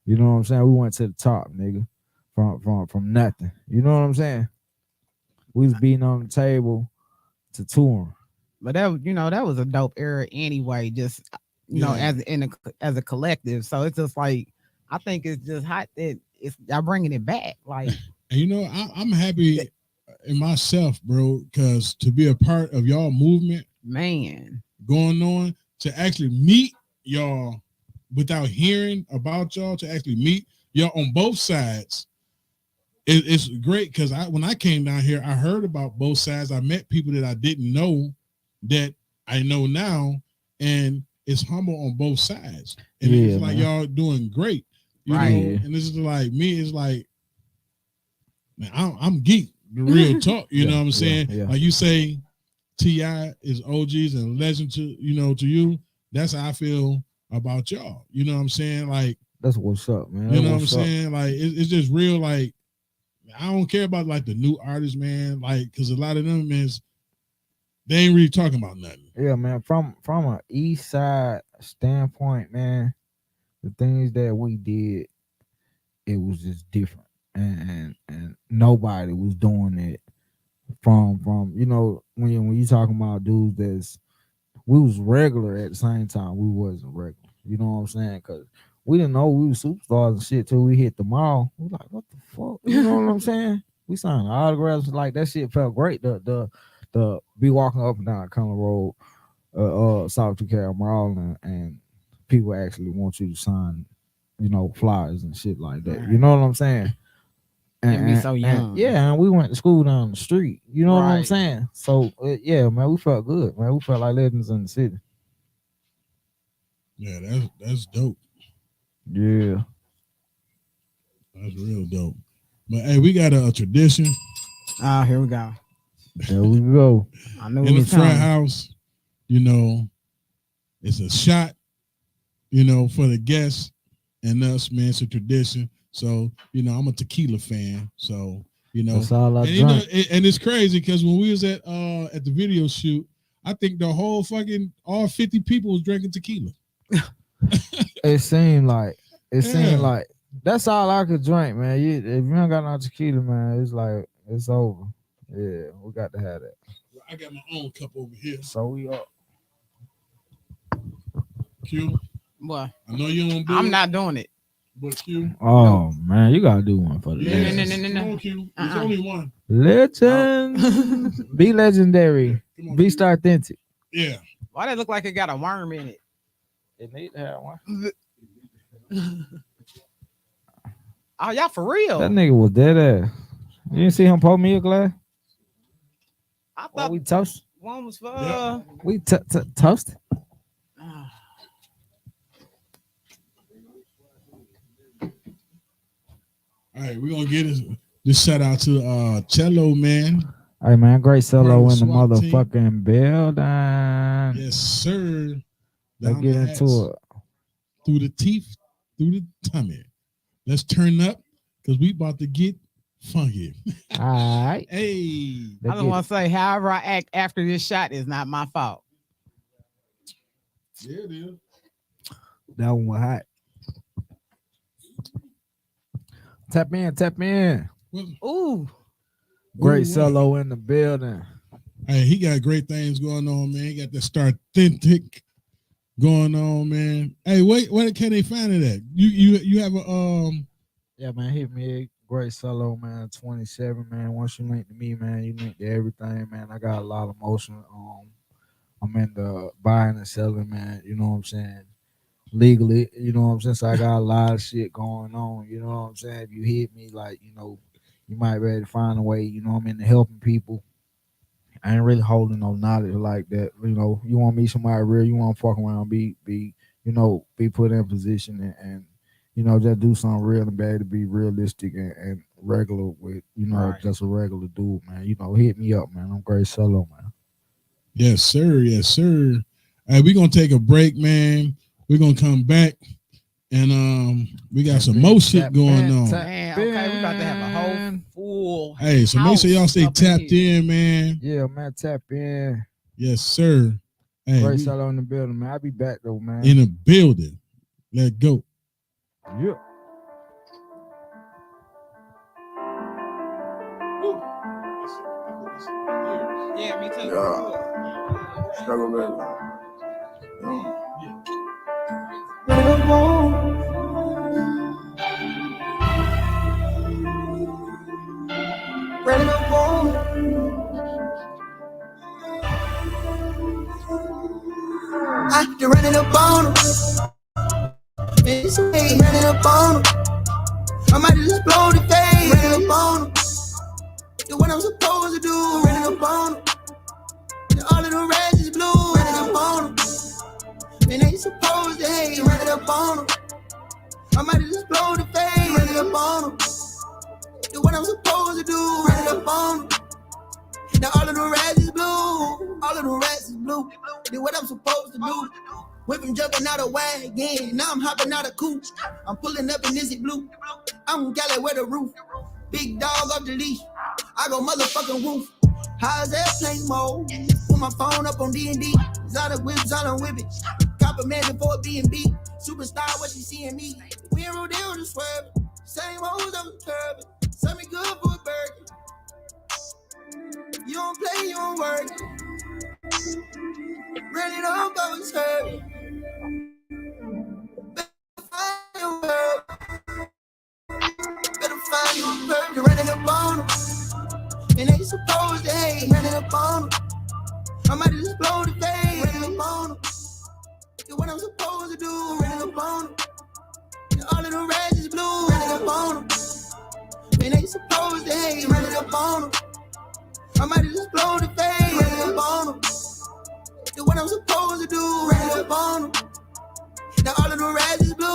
You know what I'm saying? We went to the top, nigga. From nothing. You know what I'm saying? We was beating on the table to tour. But that, you know, that was a dope era anyway. Just you know, as a collective. So it's just like I think it's just hot that it's y'all bringing it back. Like, and you know, I'm happy in myself, bro, because to be a part of y'all movement, man, going on, to actually meet y'all without hearing about y'all, to actually meet y'all on both sides. It's great because when I came down here, I heard about both sides. I met people that I didn't know that I know now, and it's humble on both sides. And it's like y'all doing great, you know. And this is like me. It's like, man, I'm geek. The real talk, you know what I'm saying? Like you say, T.I. is OGs and legend to you. That's how I feel about y'all. You know what I'm saying? Like that's what's up, man. You know what I'm saying? Like it's just real. Like I don't care about like the new artists, man. Like because a lot of them is they ain't really talking about nothing. Yeah, man. From an East Side standpoint, man, the things that we did, it was just different, and nobody was doing it. From you know when you talking about dudes we was regular at the same time we wasn't regular. You know what I'm saying? Because we didn't know we was superstars and shit till we hit the mall. We like, what the fuck? You know what I'm saying? We signed autographs like that. Shit felt great. The be walking up and down Conner Road, South DeKalb Mall, and people actually want you to sign, you know, flyers and shit like that. You know what I'm saying? And be so young. And we went to school down the street. You know what I'm saying? So yeah, man, we felt good, man. We felt like legends in the city. Yeah, that's dope. Yeah, that's real dope. But hey, we got a tradition. Oh, here we go. There we go. I knew in the Fraathouse, you know, it's a shot, you know, for the guests and us, man. It's a tradition. So, you know, I'm a tequila fan. So, you know, that's all I and, you know, and it's crazy because when we was at the video shoot, I think the whole fucking all 50 people was drinking tequila. It seemed like that's all I could drink, man. If you ain't got no tequila, man, it's like it's over. Yeah, we got to have that. I got my own cup over here. So we up. Q. What? I know you don't do I'm not doing it. But Q. Oh man, you gotta do one for the legends. No, Q. There's only one. Legend. Be legendary. On, be Q. star authentic. Yeah. Why that look like it got a worm in it? It need to have one. Oh, y'all for real? That nigga was dead ass. You didn't see him pour me a glass? I thought we toast. One was for we toast. All right, we're gonna get this shout out to Cello, man. Hey man, great solo in the Swatteam. motherfucking building. Yes, sir. Let's get into it. Through the teeth, through the tummy. Let's turn up because we about to get funky. All right. Hey. I don't want to say however I act after this shot is not my fault. Yeah, it is. That one was hot. Tap in. Ooh. Great solo in the building. Hey, he got great things going on, man. He got the Star Authentic going on, man. Hey, wait, where can they find it at? You have a Yeah, man, hit me. Great solo, man. 27, man. Once you link to me, man, you link to everything, man. I got a lot of motion. I'm in the buying and selling, man. You know what I'm saying? Legally, you know what I'm saying? So I got a lot of shit going on. You know what I'm saying? If you hit me, like, you know, you might be able to find a way, you know what I'm into helping people. I ain't really holding no knowledge like that. You know, you want to meet somebody real, you want to fuck around, be put in position and you know, just do something real and bad to be realistic and regular with, you know, just a regular dude, man. You know, hit me up, man. I'm Great Solo, man. Yes, sir. Yes, sir. Hey, we're gonna take a break, man. We're gonna come back and we got some more shit going on. Man, okay, we about to have a whole full. Hey, so make sure y'all stay tapped in, man. Yeah, man, tap in. Yes, sir. Hey, Great Solo in the building, man. I'll be back though, man. In the building. Let's go. Yeah. Yeah, me too. Yeah. Struggle with it. Ready to go. I can run it up on him. It's hey, run it up on him. I might just blow the face. Run it up on him. Do what I'm supposed to do. Run it up on him. And all of the reds is blue. Run it up on him. And they supposed to hate. Run it up on him. I might just blow the face. Run it up on him. Do what I'm supposed to do. Run it up on him. Now all of the reds is blue. All of the reds is blue. Do what I'm supposed to do. Whip him jumping out of wagon. Now I'm hopping out of coupe. I'm pulling up in Izzy Blue. I'm Cali with the roof. Big dog off the leash. I go motherfucking roof. How's airplane mode? Put my phone up on D&D. Zana whips, Zana whip it. Cop a man before B&B. Superstar, what she seeing me. We in Rodeo just swerving. Same hoes I'm curving. Send me good for a burger. You don't play, you don't work. Really don't go and serve it. Better find you a bird. You're running up on them. And they supposed to hate. Running up on them. I might just blow the face. Running up on them. Do what I'm supposed to do. Running up on them. And all of the reds is blue. Running up on them. And they supposed to hate. Running up on them. I might just blow the face. Running up on them. Do what I'm supposed to do. Running up on them. Now all of the reds is blue.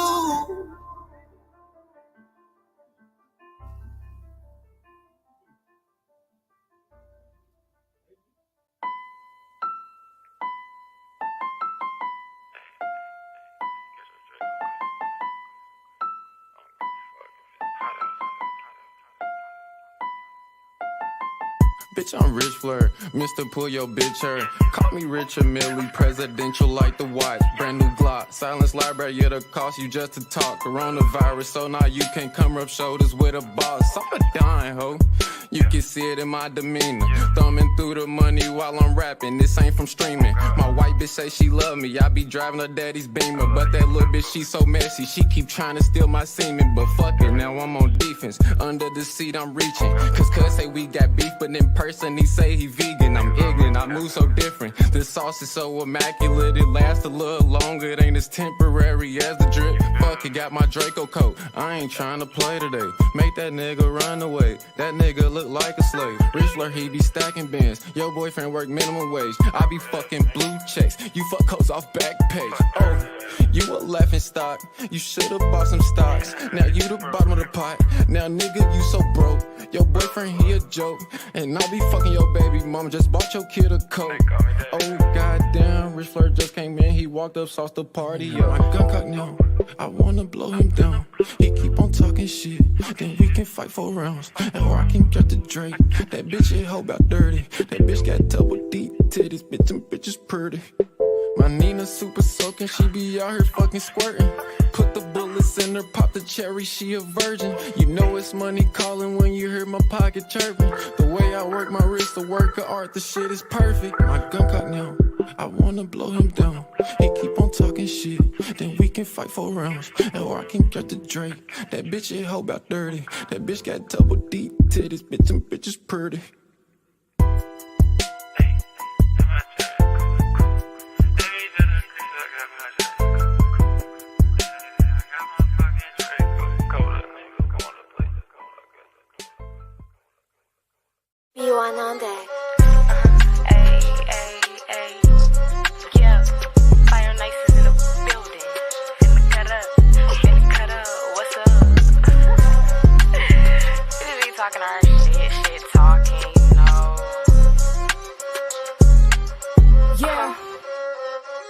Bitch, I'm Rich Fleur, Mr. Pull Your Bitch Her. Call me Richard Millie, presidential like the watch. Brand new Glock, silence library, it'll cost you just to talk. Coronavirus, so now you can't come rub shoulders with a boss. I'm a dying hoe. You can see it in my demeanor. Thumbing through the money while I'm rapping. This ain't from streaming. My white bitch say she love me. I be driving her daddy's Beamer. But that little bitch, she so messy. She keep trying to steal my semen. But fuck it, now I'm on defense. Under the seat, I'm reaching. Cuz say we got beef, but in person, he say he vegan. I'm ignorant, I move so different. The sauce is so immaculate. It lasts a little longer. It ain't as temporary as the drip. Fuck it, got my Draco coat. I ain't trying to play today. Make that nigga run away. That nigga look like a slave. Rich Fleur, he be stacking bands. Your boyfriend work minimum wage. I be fucking blue checks. You fuck hoes off back page. Oh, you a laughing stock. You should've bought some stocks. Now you the bottom of the pot. Now nigga, you so broke. Your boyfriend, he a joke. And I be fucking your baby mama. Just bought your kid a coat. Oh goddamn, Rich Fleur just came in. He walked up, sauced the party up. My gun cock now. I wanna blow him down. He keep on talking shit. Then we can fight 4 rounds. Or I can get the Drake. That bitch ain't hoe about dirty. That bitch got double D titties. Bitch, them bitches pretty. My Nina super soaking, she be out here fucking squirting. Put the bullets in her, pop the cherry, she a virgin. You know it's money calling when you hear my pocket chirping. The way I work my wrist, the work of art, the shit is perfect. My gun cock now, I wanna blow him down. He keep on talking shit, then we can fight 4 rounds. Or I can get the Drake. That bitch ain't hoe about 30. That bitch got double D titties, bitch, them bitches pretty. You want on deck. Yeah, Fire Nice is in the building. Finna cut up, what's up? We just be talking our shit talking, you know. Yeah.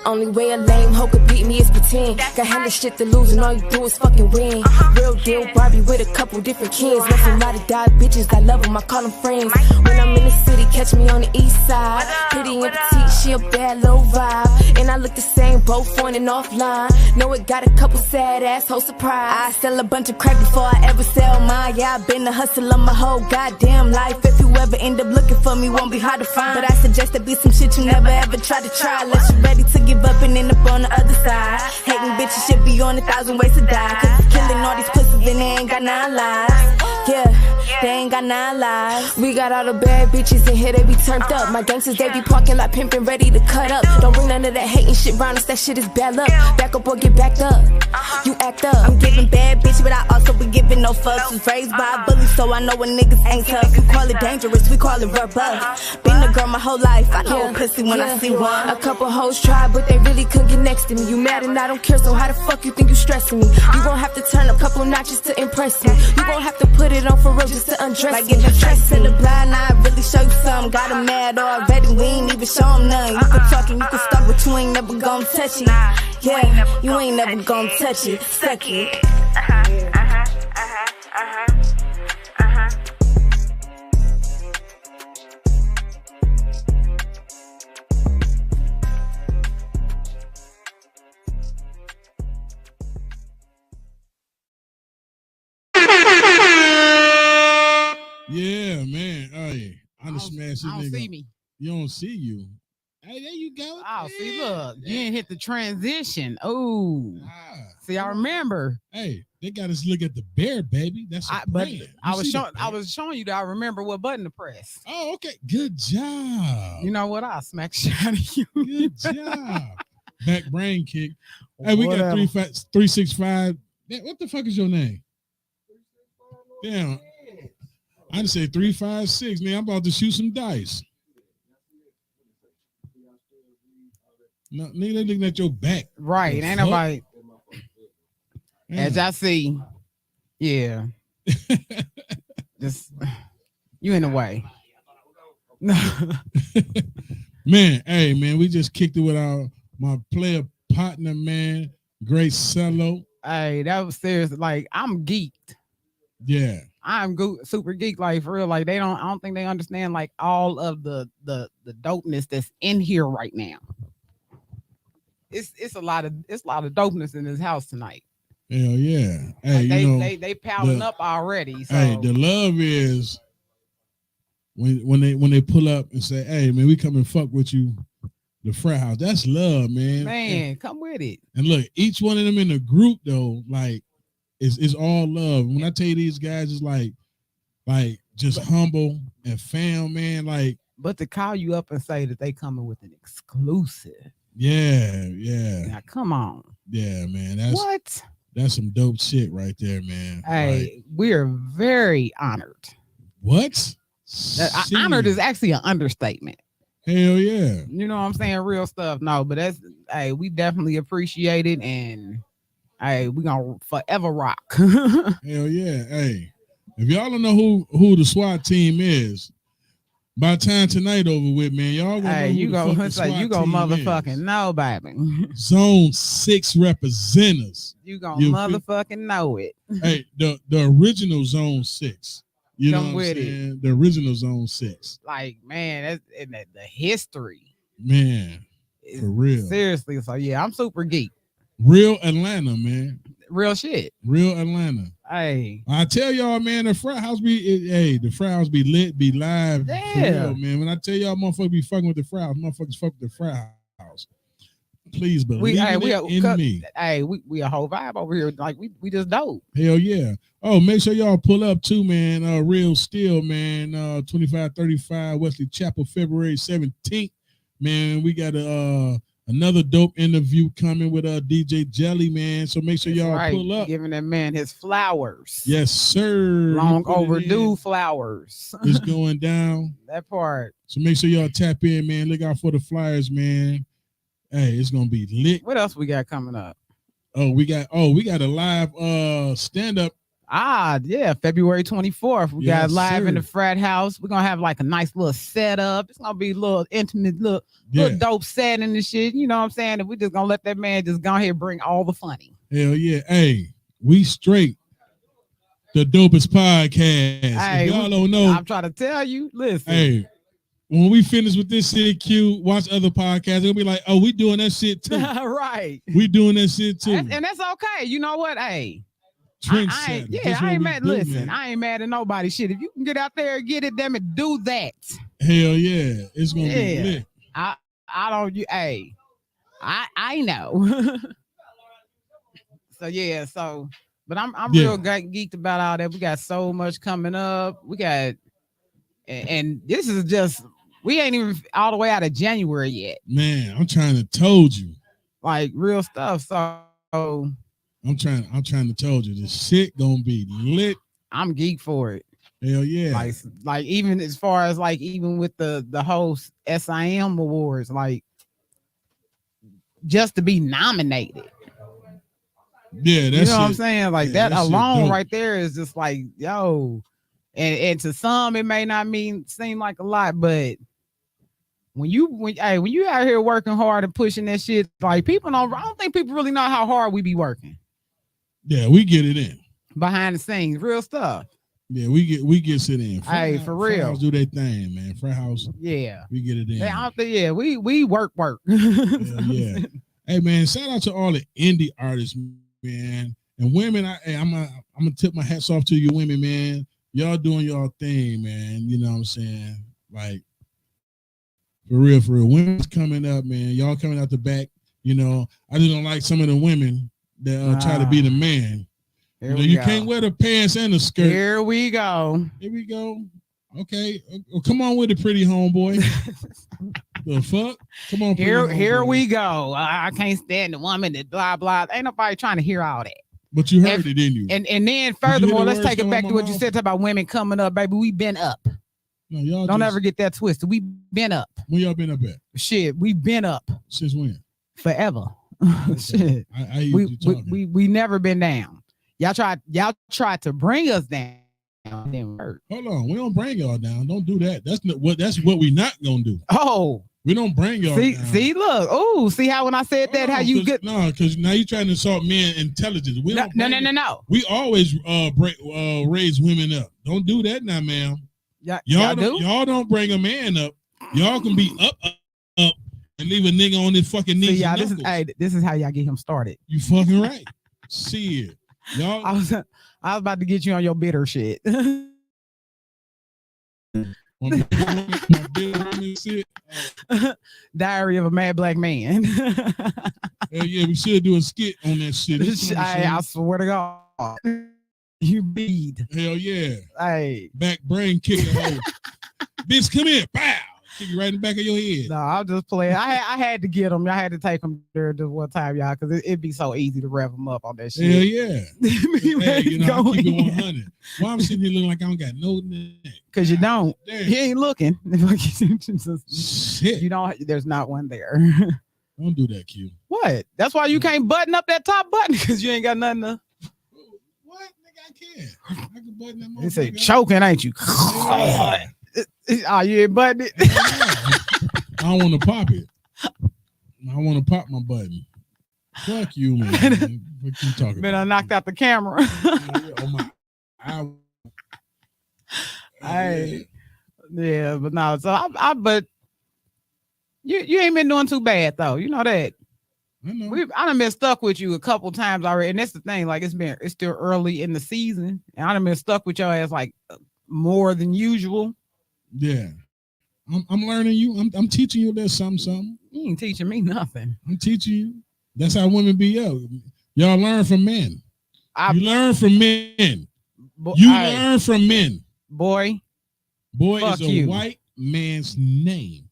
Only way a lame hoe could beat me is pretend. Got hella shit to lose and all you do is fucking win. Real deal Barbie with a couple different kids. Left a lot of die bitches, I love them, I call them friends. When I'm in the city, catch me on the east side. Pretty and petite, she a bad little vibe. And I look the same, both on and offline. Know it got a couple sad assholes surprised. I sell a bunch of crack before I ever sell mine. Yeah, I been a hustler my whole goddamn life. If you ever end up looking for me, won't be hard to find. But I suggest there be some shit you never ever try to try. Unless you ready to give up and end up on the other side. Hating bitches should be on 1,000 ways to die. Cause killing all these pussies and they ain't got 9 lives. Yeah, they ain't got 9 lives. We got all the bad bitches in here, they be turned up. My gangsters, they be parking like pimpin', ready to cut up. Don't bring none of that hating shit round us, that shit is bad luck. Back up or get backed up, you act up. I'm giving bad bitch, but I also be giving no fucks. Was raised by a bully, so I know when niggas ain't tough. You call it dangerous, we call it robust. Been a girl my whole life, I know a pussy when I see one. A couple hoes tried, but they really couldn't get next to me. You mad and I don't care, so how the fuck you think you stressing me? You gon' have to turn a couple notches to impress me. You gon' have to put it on for real just to undress like me. Like giving tracks to the blind eye, really show you something. Got him mad already, we ain't even show him none. You can talk and you can start, but you ain't never gon' touch it. Yeah, you ain't never gon' touch it. Suck it. Yeah, man. Hey, I'm the smash this I don't nigga. see me. You don't see you. Hey, there you go. Oh, see, look, you didn't hit the transition. Oh, see, I remember. Hey, they got us look at the bear, baby. That's but I was showing you that I remember what button to press. Oh, okay. Good job. You know what? I'll smack shit out of you. Good job. Back brain kick. Hey, we got 365. What the fuck is your name? Damn. I just say 356. Man, I'm about to shoot some dice. No, nigga, they looking at your back. Right. Ain't nobody. As I see, yeah. Just you in the way. Man, hey, man, we just kicked it with my player partner, man. Great cello. Hey, that was serious. Like, I'm geeked. Yeah. I'm super geek, like for real. Like I don't think they understand like all of the dopeness that's in here right now. It's a lot of dopeness in this house tonight. Hell yeah. Hey, like they piling up already. So. Hey, the love is when they pull up and say, hey man, we come and fuck with you, the Fraathouse. That's love, man. Man, come with it. And look, each one of them in the group though, like it's all love. When I tell you these guys is like just humble and fam, man. Like, but to call you up and say that they coming with an exclusive. Yeah. Now come on. Yeah, man. That's some dope shit right there, man. Hey, we are very honored. What? Honored is actually an understatement. Hell yeah. You know what I'm saying? Real stuff. No, but we definitely appreciate it, and we gonna forever rock. Hell yeah. Hey, if y'all don't know who the SWAT team is, by the time tonight over with, man, y'all gonna know you gonna motherfucking know, baby. Zone 6 representatives. You gonna motherfucking know it. Hey, the original Zone 6. You Come know what with I'm saying? The original Zone 6. Like, man, that's the history. Man. For real. Seriously. So yeah, I'm super geek. Real Atlanta, man. Real shit. Real Atlanta. Hey. I tell y'all, man, the Fraathouse the Fraathouse be lit, be live. Yeah. For real, man. When I tell y'all motherfuckers be fucking with the Fraathouse, motherfuckers fuck with the Fraathouse. Please believe in me. Hey, we a whole vibe over here. Like we just dope. Hell yeah. Oh, make sure y'all pull up too, man. Real Steel, man. 2535 Wesley Chapel, February 17th. Man, we got another dope interview coming with DJ Jelly, man. So make sure y'all pull up. Giving that man his flowers. Yes, sir. Long overdue flowers. It's going down. That part. So make sure y'all tap in, man. Look out for the flyers, man. Hey, it's gonna be lit. What else we got coming up? We got a live stand-up. Yeah, February 24th. We got live in the Fraathouse. We're gonna have like a nice little setup. It's gonna be a little intimate, little dope setting and shit. You know what I'm saying? And we just gonna let that man just go ahead and bring all the funny. Hell yeah. Hey, we straight. The dopest podcast. Hey, if y'all don't know, I'm trying to tell you. Listen. Hey, when we finish with this shit, watch other podcasts. It'll be like, oh, we doing that shit too. Right. We doing that shit too. And that's okay. You know what? Hey. I ain't mad. Listen, I ain't mad at nobody. Shit, if you can get out there and get it, damn it, do that. Hell yeah, it's gonna be lit. I don't. I know. So yeah, but I'm real geeked about all that. We got so much coming up. We got, and this is just, we ain't even all the way out of January yet. Man, I'm trying to told you, like real stuff. So. I'm trying to told you this shit gonna be lit. I'm geek for it. Hell yeah. Like even as far as like even with the whole SIM awards, like just to be nominated. Yeah, that's you know what I'm saying? Like that alone right there is just like, yo. And to some it may not seem like a lot, but when you out here working hard and pushing that shit, like I don't think people really know how hard we be working. Yeah, we get it in behind the scenes, real stuff. Yeah, we get sit in. Hey, for real, Fraathouse do their thing, man. Fraathouse, yeah, we get it in. Yeah, we work. Yeah. Hey, man, shout out to all the indie artists, man, and women. I'm gonna tip my hats off to you, women, man. Y'all doing y'all thing, man. You know what I'm saying? Like for real. Women's coming up, man. Y'all coming out the back. You know, I just don't like some of the women that try to be the man. You can't wear the pants and the skirt. Here we go. Okay. Come on with it, pretty homeboy. The fuck? Come on, here we go. I can't stand the woman that blah blah. Ain't nobody trying to hear all that. But you heard it, didn't you? And then furthermore, let's take it back to what you said about women coming up, baby. We been up. No, y'all don't ever get that twisted. We been up. When y'all been up at? Shit, we been up. Since when? Forever. Okay. Shit. We never been down. Y'all tried to bring us down. Hold on, we don't bring y'all down. Don't do that. That's what we not gonna do. Oh, we don't bring y'all down. See, look. Oh, see how when I said that, how you get? No, because now you trying to insult men intelligence. No. We always raise women up. Don't do that now, ma'am. Y'all don't bring a man up. Y'all can be up, and leave a nigga on his fucking knees. This is how y'all get him started. You fucking right. See it. Y'all. I was about to get you on your bitter shit. Diary of a Mad Black Man. Hell yeah, we should do a skit on that shit. I swear to God. You bleed. Hell yeah. Hey. Back brain kick. Bitch, come here. Pow. Kick you right in the back of your head. No, I'll just play. I had to get them. I had to take them there just one time, y'all, because it'd be so easy to rev them up on that shit. Hell yeah. Hey, I keep it 100. Why I'm sitting here looking like I don't got no neck? Because you don't. Damn. He ain't looking. Shit. You don't. There's not one there. Don't do that, Q. What? That's why you can't button up that top button, because you ain't got nothing to. What? Nigga, I can. I can button that motherfucker. They say choking, ain't you? Yeah. Oh, you ain't button it? I don't want to pop it. I want to pop my button. Fuck you, man. What you talking about? I knocked out the camera. Oh my. Yeah, but no. So but You ain't been doing too bad though. You know that. I know. I done been stuck with you a couple times already, and that's the thing. Like it's still early in the season, and I done been stuck with your ass like more than usual. Yeah, I'm learning you. I'm teaching you a little something. You ain't teaching me nothing. I'm teaching you. That's how women be up. Y'all learn from men. You learn from men. Learn from men. Boy is a white man's name.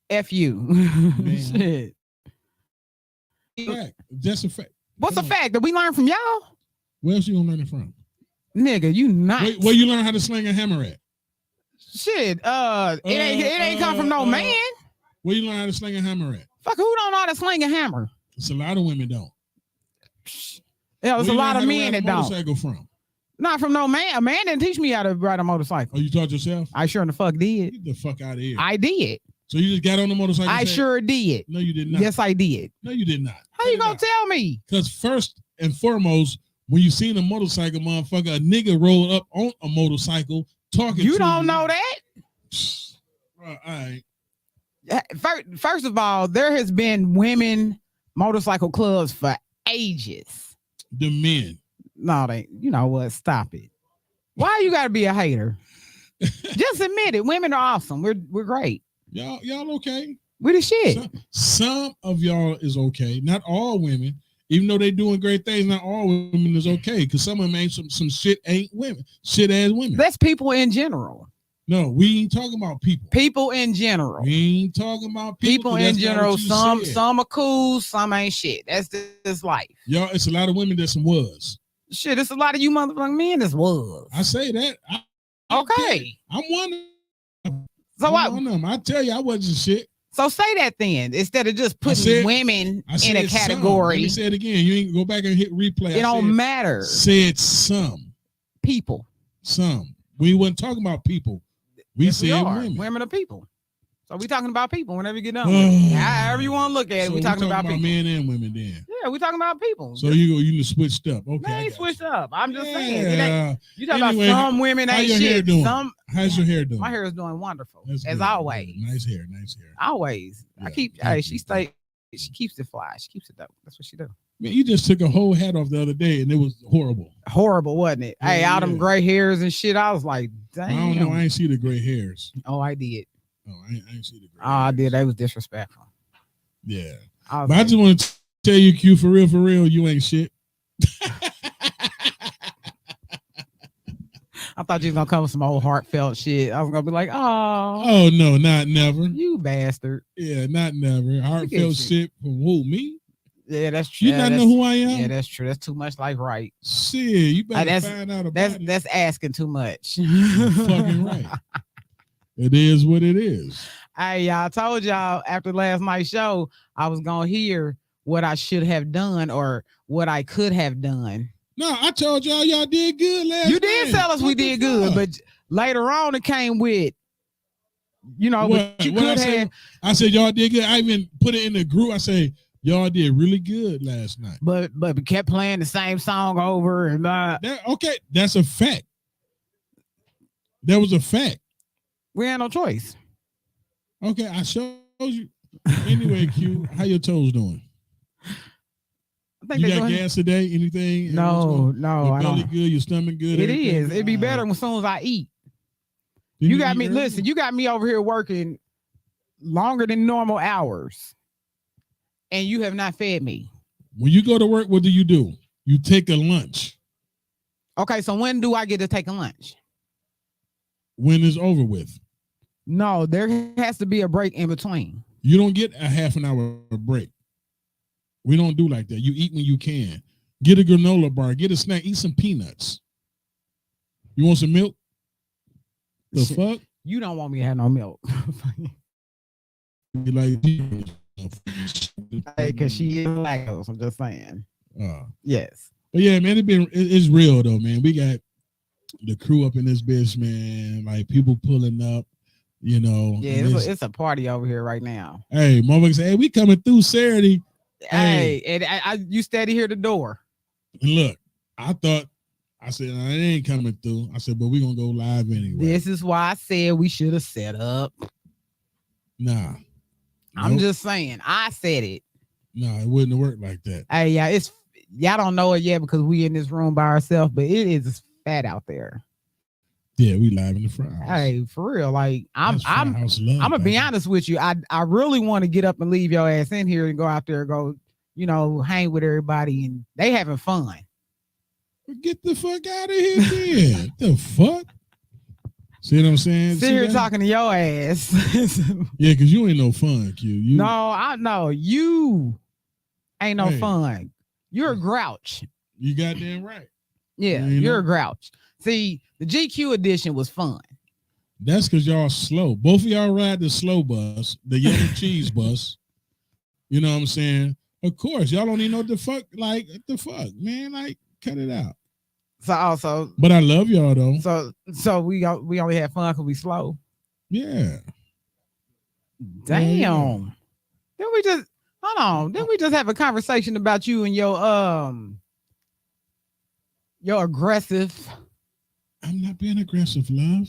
F you. Shit. Fact. That's a fact. What's a fact that we learn from y'all? Where else you gonna learn it from? Nigga, you nice. Where you learn how to sling a hammer at? Shit. It ain't come from no man. Where you learn how to sling a hammer at? Fuck, who don't know how to sling a hammer? It's a lot of women don't. Yeah, there's a lot of men that don't. Motorcycle from? Not from no man. A man didn't teach me how to ride a motorcycle. Oh, you taught yourself? I sure in the fuck did. Get the fuck out of here. I did. So you just got on the motorcycle? I sure did. No, you did not. Yes, I did. No, you did not. How you gonna tell me? Because first and foremost, when you seen a motorcycle, motherfucker, a nigga rolled up on a motorcycle talking. You don't know that? All right. First of all, there has been women motorcycle clubs for ages. The men. No, they. You know what? Stop it. Why you gotta be a hater? Just admit it. Women are awesome. We're great. Y'all okay? We the shit. Some of y'all is okay. Not all women. Even though they doing great things, not all women is okay. Because some of them ain't some shit ain't women. Shit ass women. That's people in general. No, we ain't talking about people. People in general. We ain't talking about people. People in general. Some are cool, some ain't shit. That's this life. Y'all, it's a lot of women that some was. Shit, it's a lot of you motherfucking men that's was. I say that. Okay. I'm one of them. So I tell you, I wasn't shit. So say that then, instead of just putting women in a category. Let me say it again. You ain't go back and hit replay. It don't matter. Said some people. Some. We wasn't talking about people. We said women. Women are people. So we talking about people whenever you get done. However you want to look at it, we talking about people. Men and women then. Yeah, we talking about people. So you just switched up. Okay. They ain't switched up. I'm just saying. You talking about some women ain't shit. Hair doing? How's your hair doing? My hair is doing wonderful. That's as good. always. Nice hair. Always. Yeah, she keeps it fly. She keeps it dope. That's what she do. Man, you just took a whole hat off the other day and it was horrible. Horrible, wasn't it? Yeah, hey, all them gray hairs and shit. I was like, damn. I don't know. I ain't see the gray hairs. Oh, I did. Oh, I ain't see the gray hairs. I did. They was disrespectful. Yeah. But I just want to tell you, Q, for real, you ain't shit. I thought you was gonna come with some old heartfelt shit. I was gonna be like, oh no, not never. You bastard. Yeah, not never. Heartfelt shit from who? Me? Yeah, that's true. You not know who I am? Yeah, that's true. That's too much like right. Shit, you better find out about it. That's asking too much. You're fucking right. It is what it is. Hey, y'all, I told y'all after last night's show, I was gonna hear what I should have done or what I could have done. No, I told y'all did good last night. You did tell us we did good, but later on it came with, you know, what you could have. I said y'all did good. I even put it in the group. I say y'all did really good last night. But we kept playing the same song over and okay, that's a fact. That was a fact. We had no choice. Okay, I showed you. Anyway, Q, how your toes doing? You got gas today? Anything? No, your I belly don't. good? Your stomach good? It is. It'd be better as soon as I eat. You got me. Listen, you got me over here working longer than normal hours, and you have not fed me. When you go to work, what do? You take a lunch. Okay, so when do I get to take a lunch? When it's over with. No, there has to be a break in between. You don't get a half an hour break. We don't do like that. You eat when you can. Get a granola bar. Get a snack. Eat some peanuts. You want some milk? The fuck? You don't want me to have no milk. Hey, because she is lactose. I'm just saying. Yes. But yeah, man, it's real though, man. We got the crew up in this bitch, man. Like people pulling up, you know. Yeah, it's a party over here right now. Hey, motherfuckers say, hey, we coming through Saturday. Hey, and you steady here at the door. And look, I said, I ain't coming through. I said, but we're going to go live anyway. This is why I said we should have set up. Nah. I'm just saying. I said it. No, it wouldn't have worked like that. Hey, yeah, it's y'all don't know it yet because we in this room by ourselves, but it is fat out there. Yeah, we live in the Fraathouse. Hey, for real. Like I'm love, gonna be honest with you. I really want to get up and leave your ass in here and go out there and go, hang with everybody and they having fun. Get the fuck out of here, then. The fuck? See what I'm saying? Sit here talking to your ass. Yeah, because you ain't no fun, Q. No, I know. You ain't no fun. You're a grouch. You goddamn right. Yeah, you're a grouch. See, the GQ edition was fun. That's because y'all slow. Both of y'all ride the slow bus, the yellow cheese bus. You know what I'm saying? Of course, y'all don't even know what the fuck. Like, what the fuck, man? Like, cut it out. So also, but I love y'all though. So we only had fun because we slow. Yeah. Damn. Yeah. Then we just hold on. Then we just have a conversation about you and your aggressive. I'm not being aggressive, love.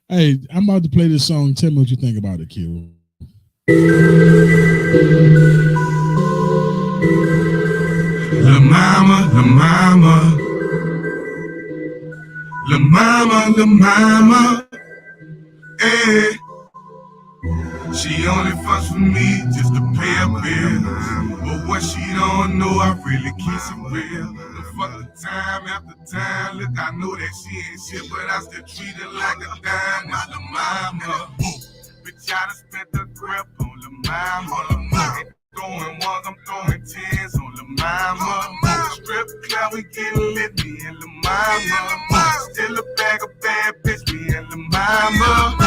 Hey, I'm about to play this song. Tell me what you think about it, Q. La mama, la mama, la mama, la mama, eh. She only fucks with me just to pay a bill. But what she don't know, I really keep it real. The fuck the time after time, look, I know that she ain't shit, but I still treat her like a dime. My la mama, bitch, I done spent the grip on la mama. Throwing ones, I'm throwing tens on la mama. Strip club, we getting lit, me and la mama. Still a bag of bad bitch, me and la mama.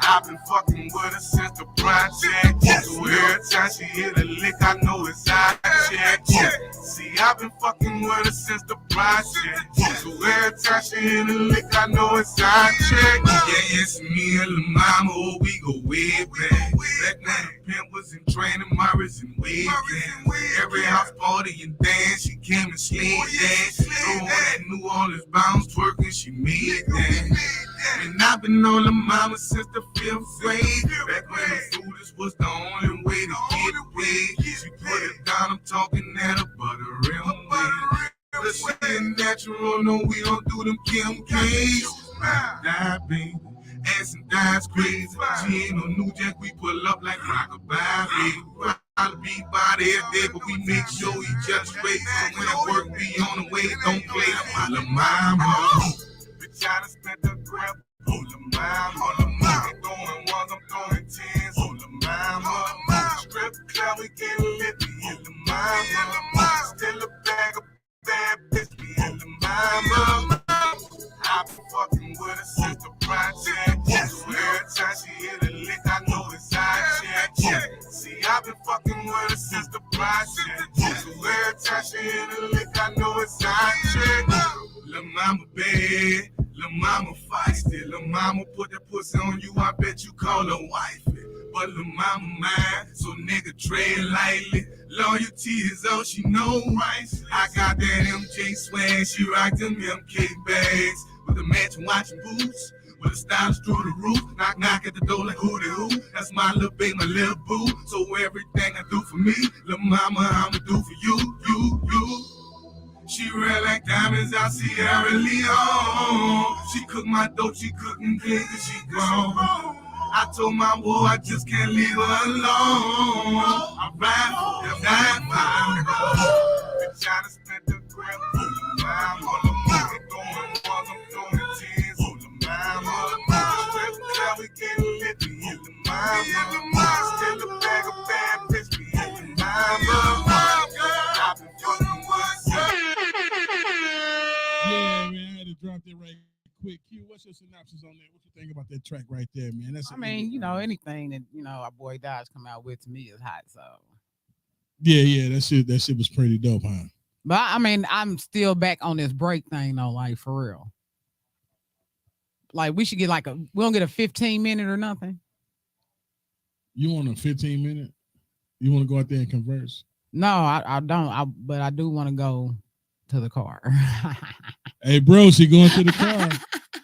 I've been fucking with her since the project. So every time she hit a lick, I know it's out check. See, I've been fucking with her since the project. So every time she hit a lick, I know it's out check. Yeah, it's me and la mama, oh, we go way back. Back when the pimp was in training, Murray's and way back. Every house party and dance, she came and slid that. Throwing that New Orleans bounce, twerking, she made that. And I've been on la mama since the 5th grade. Back when the foolish was the only way to get away. She put it down, I'm talking at her, but a real way. The shit natural, no, we don't do them Kim K's. Die, baby, ass and dies crazy. She ain't no new jack, we pull up like rockabye, baby. I'll be by there every day, but we make sure we just wait. So when that work be on the way, don't play my la mama. Bitch, I done spent the grip on la mama. Throwing ones, I'm throwing tens on la mama. Strip club, we getting lit, me and la mama. Still a bag of bad bitch, me and la mama. I've been fucking with her since the project. So every time she hit a lick, I know it's hot check. See, I've been fucking with her since the project. So every time she hit a lick, I know it's hot check. La mama bad, la mama feisty, la mama put that pussy on you, I bet you call her wifey. But la mama mine, so nigga tread lightly. Loyalty is all she know, right? I got that MJ swag, she rocked them MK bags. With the matching watching boots, with the styles through the roof. Knock, knock at the door like who the who. That's my little baby, my little boo. So everything I do for me, la mama, I'ma do for you. She red like diamonds out Sierra Leone. She cook my dough, she cooking clean cause she grown. I told my boy I just can't leave her alone. I ride for them, die for bitch, I done spent the grip on the mama. I'm throwing ones, I'm throwing tens on the mama. Strip club, we getting lit, me and the mama. Still a bag of bad bitch, me and the mama. I've been fucking with her. Yeah, man, I had to drop that right quick. Q, what's your synopsis on that? What you think about that track right there, man? That's Anything that our boy Dodge come out with to me is hot. So yeah, that shit was pretty dope, huh? But I'm still back on this break thing though, like for real. Like we should get we don't get a 15-minute or nothing. You want a 15-minute? You want to go out there and converse? No, I don't. But I do want to go to the car. Hey, bro, she going to the car.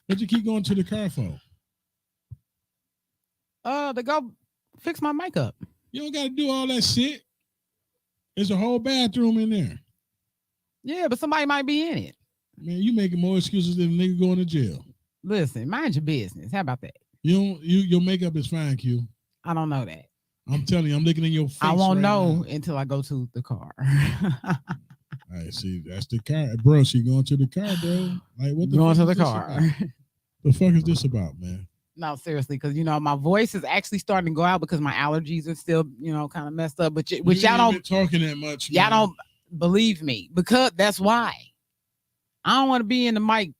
What you keep going to the car for? To go fix my makeup. You don't got to do all that shit. There's a whole bathroom in there. Yeah, but somebody might be in it. Man, you making more excuses than a nigga going to jail. Listen, mind your business. How about that? Your makeup is fine, Q. I don't know that. I'm telling you, I'm looking in your face. I won't right know now. until I go to the car. All right, see, that's the car. Bro, she going to the car, bro. Like, what the Going fuck to is the this car. about? The fuck is this about, man? No, seriously, because my voice is actually starting to go out because my allergies are still, kind of messed up. But which y'all don't been talking that much. Y'all man. don't believe me because that's why I don't want to be in the mic.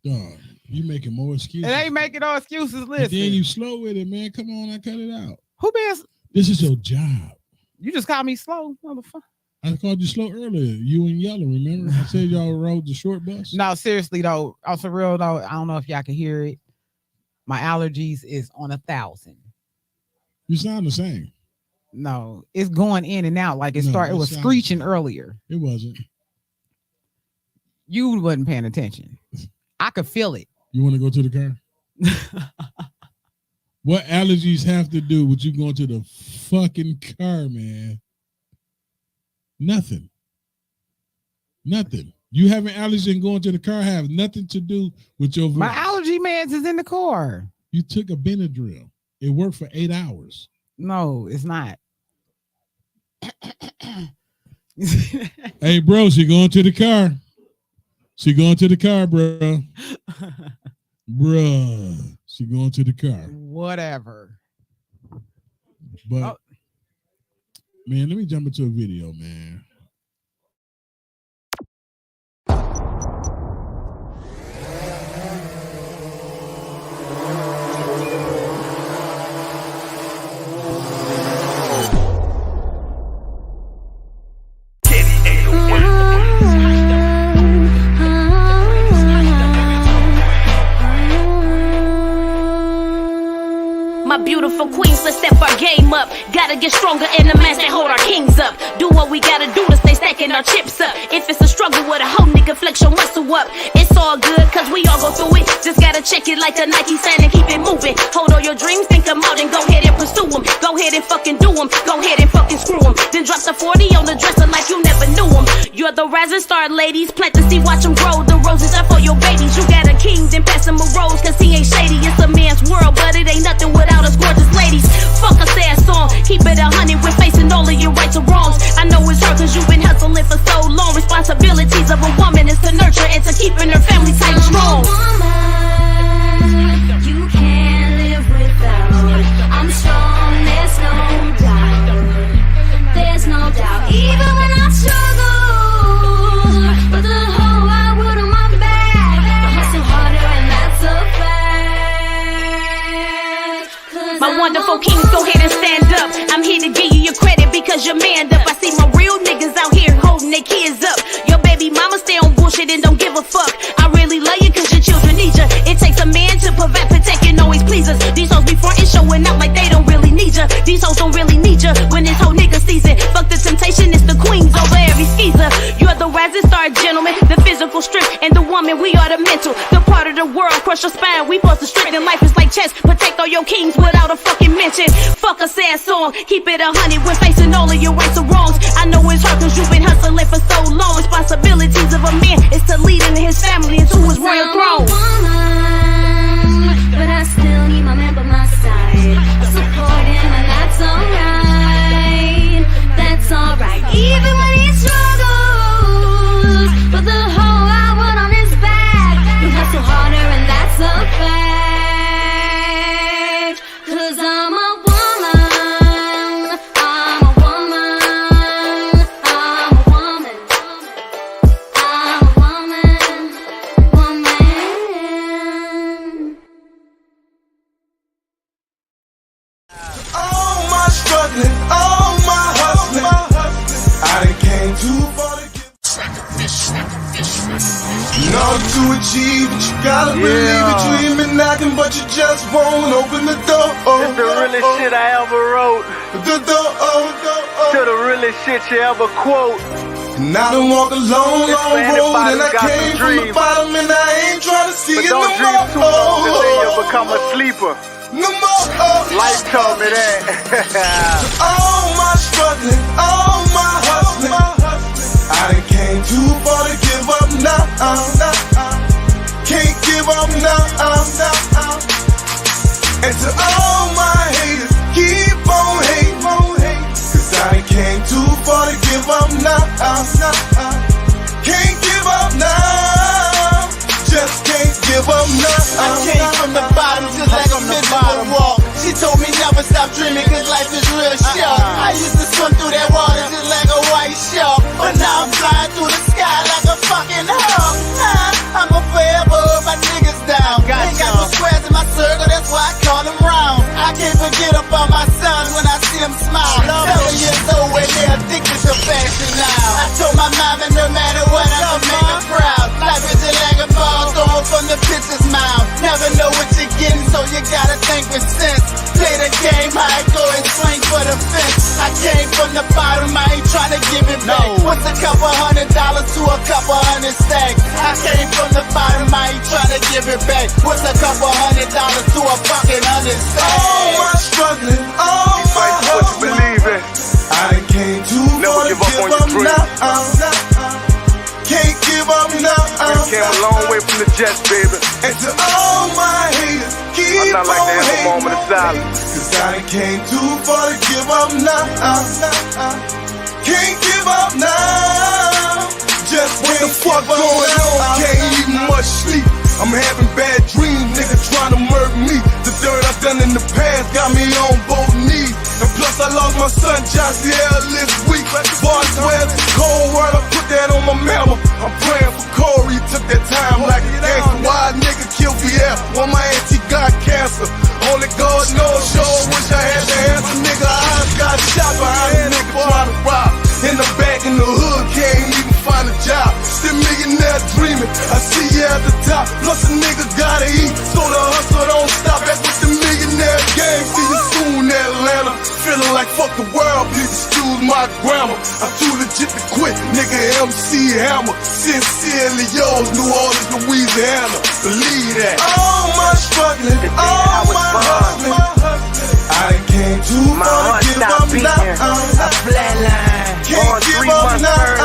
Dog, you making more excuses. It ain't making no excuses. And Listen, then you slow with it, man. Come on, I cut it out. Who been? This is your job. You just called me slow, motherfucker. I called you slow earlier. You and Yellow, remember? I said y'all rode the short bus. No, seriously though, also real though. I don't know if y'all can hear it. My allergies is on 1,000. You sound the same. No, it's going in and out. Like it was screeching earlier. It wasn't. You wasn't paying attention. I could feel it. You want to go to the car? What allergies have to do with you going to the fucking car, man? Nothing. You having allergies and going to the car have nothing to do with your voice. My allergy meds is in the car. You took a Benadryl. It worked for 8 hours. No, it's not. Hey, bro, she going to the car. She going to the car, bro. Bruh, she going to the car. Whatever. But, man, let me jump into a video, man. My beautiful queens, let's step our game up. Gotta get stronger in the mess that hold our kings up. Do what we gotta do to stay stacking our chips up. If it's a struggle with a hoe, nigga, flex your muscle up. It's all good, cause we all go through it. Just gotta check it like the Nike sign and keep it moving. Hold all your dreams, think them out and go ahead and pursue them. Go ahead and fucking do them. Go ahead and fucking screw them. Then drop the 40 on the dresser like you never knew them. You're the rising star, ladies. Plant the seed, watch them grow. The roses are for your babies. You got a king, then pass him a rose, cause he ain't shady. It's a man's world, but it ain't nothing without us gorgeous ladies. Fuck a sad song, keep it 100 when facing all of your rights or wrongs. I know it's hard cause you've been hustling for so long. Responsibilities of a woman is to nurture and to keeping her family tight and strong. You can't live without. I'm strong, there's no doubt. There's no doubt. Even when I struggle, but the whole wide world on my back, I hustle harder and that's a fact. My wonderful kings, go ahead and stand up. I'm here to give you your credit because you're manned up. I see my real niggas out here holding their kids up. Your baby mama stay on bullshit and don't give a fuck. I really love you cause your children need you. It takes a man to provide, protect, and always please us. These hoes be frontin' showing out like they don't really need you. These hoes don't really need you when this whole nigga sees it. Fuck the temptation, it's the queens over every skeezer. You're the rising star, gentleman, the physical strength, and the woman, we are the mental. The part of the world, crush your spine, we supposed to strengthen. Life is like chess, protect all your kings without a fucking mention. Fuck a sad song, keep it 100 when facing all of your rights or wrongs. I know it's hard cause you've been hustling for so long. Responsibilities of a man is to lead in his family into his royal throne. But I still need my man by my side. I support him and that's alright. That's alright. Even when he struggles, but the whole wide world on his back. You hustle harder and that's a fact. Cause I'm a woman. I'm a woman. I'm a woman. I'm a woman. All my struggling, all my hustling, I done came too far to get. In order to achieve it, you gotta believe it. Dreaming, knocking, but you just won't open the door. It's the realest shit I ever wrote. The door. To the realest shit you ever quote. And I done walked a long, long road, and I came from the bottom, and I ain't trying to see it no more. Don't dream too long, cause then you'll become a sleeper. No more. Life told me that. All my struggling, all my hustling, I done came too far to give up now. Can't give up now. And to all my haters, keep on hating, cause I done came too far to give up now. Can't give up now. Just can't give up now. I came from the bottom just like a miserable walk. She told me never stop dreaming cause life is real short. I used to swim through that water just like a white shark, but now I'm flying through the sky like a fucking hawk. I'm a forever hold my niggas down. Ain't got no squares in my circle, that's why I call them round. I can't forget about my sons when I see them smile. 7 years old when they're addicted to fashion now. I told my mama no matter what I'ma make her proud. Life is just like a ball thrown from the pitcher's mouth. Never know what you're getting, so you gotta think with sense. Play the game, I go and swing for the fence. I came from the bottom, I ain't tryna give it back. What's a couple $100 to a couple hundred stacks? I came from the bottom, I ain't tryna give it back. What's a couple $100 to a fucking hundred stacks? All my struggling, all my hustling, I done came too far to give up now. Can't give up now. You came a long way from the Jets, baby. And to all my haters, keep I'm not like to have a moment of silence. Cause I done came too far to give up now. Can't give up now. Just what the fuck going on? Can't eat much sleep. I'm having bad dreams, nigga trying to murder me. The dirt I've done in the past got me on both knees. And plus I lost my son Josh this week. Boy, I swear it's a cold world, I put that on my mama. I'm praying for Corey, took that time like a gangster. Why a nigga killed BF when my auntie got cancer? Only God knows, sure wish I had the answer. Nigga, I got shot behind a nigga trying to rob. In the back, in the hood, can't even find a job. Still millionaire dreaming, I see you at the top. Plus a nigga gotta eat, so the hustle don't stop. That's what the millionaire gang. See you soon, Atlanta. Feeling like fuck the world, please excuse my grammar. I'm too legit to quit, nigga MC Hammer. Sincerely yours, New Orleans, Louisiana. Believe that. All my struggling, all my hustling, I came too far to give up now. I flatline. Can't give up now.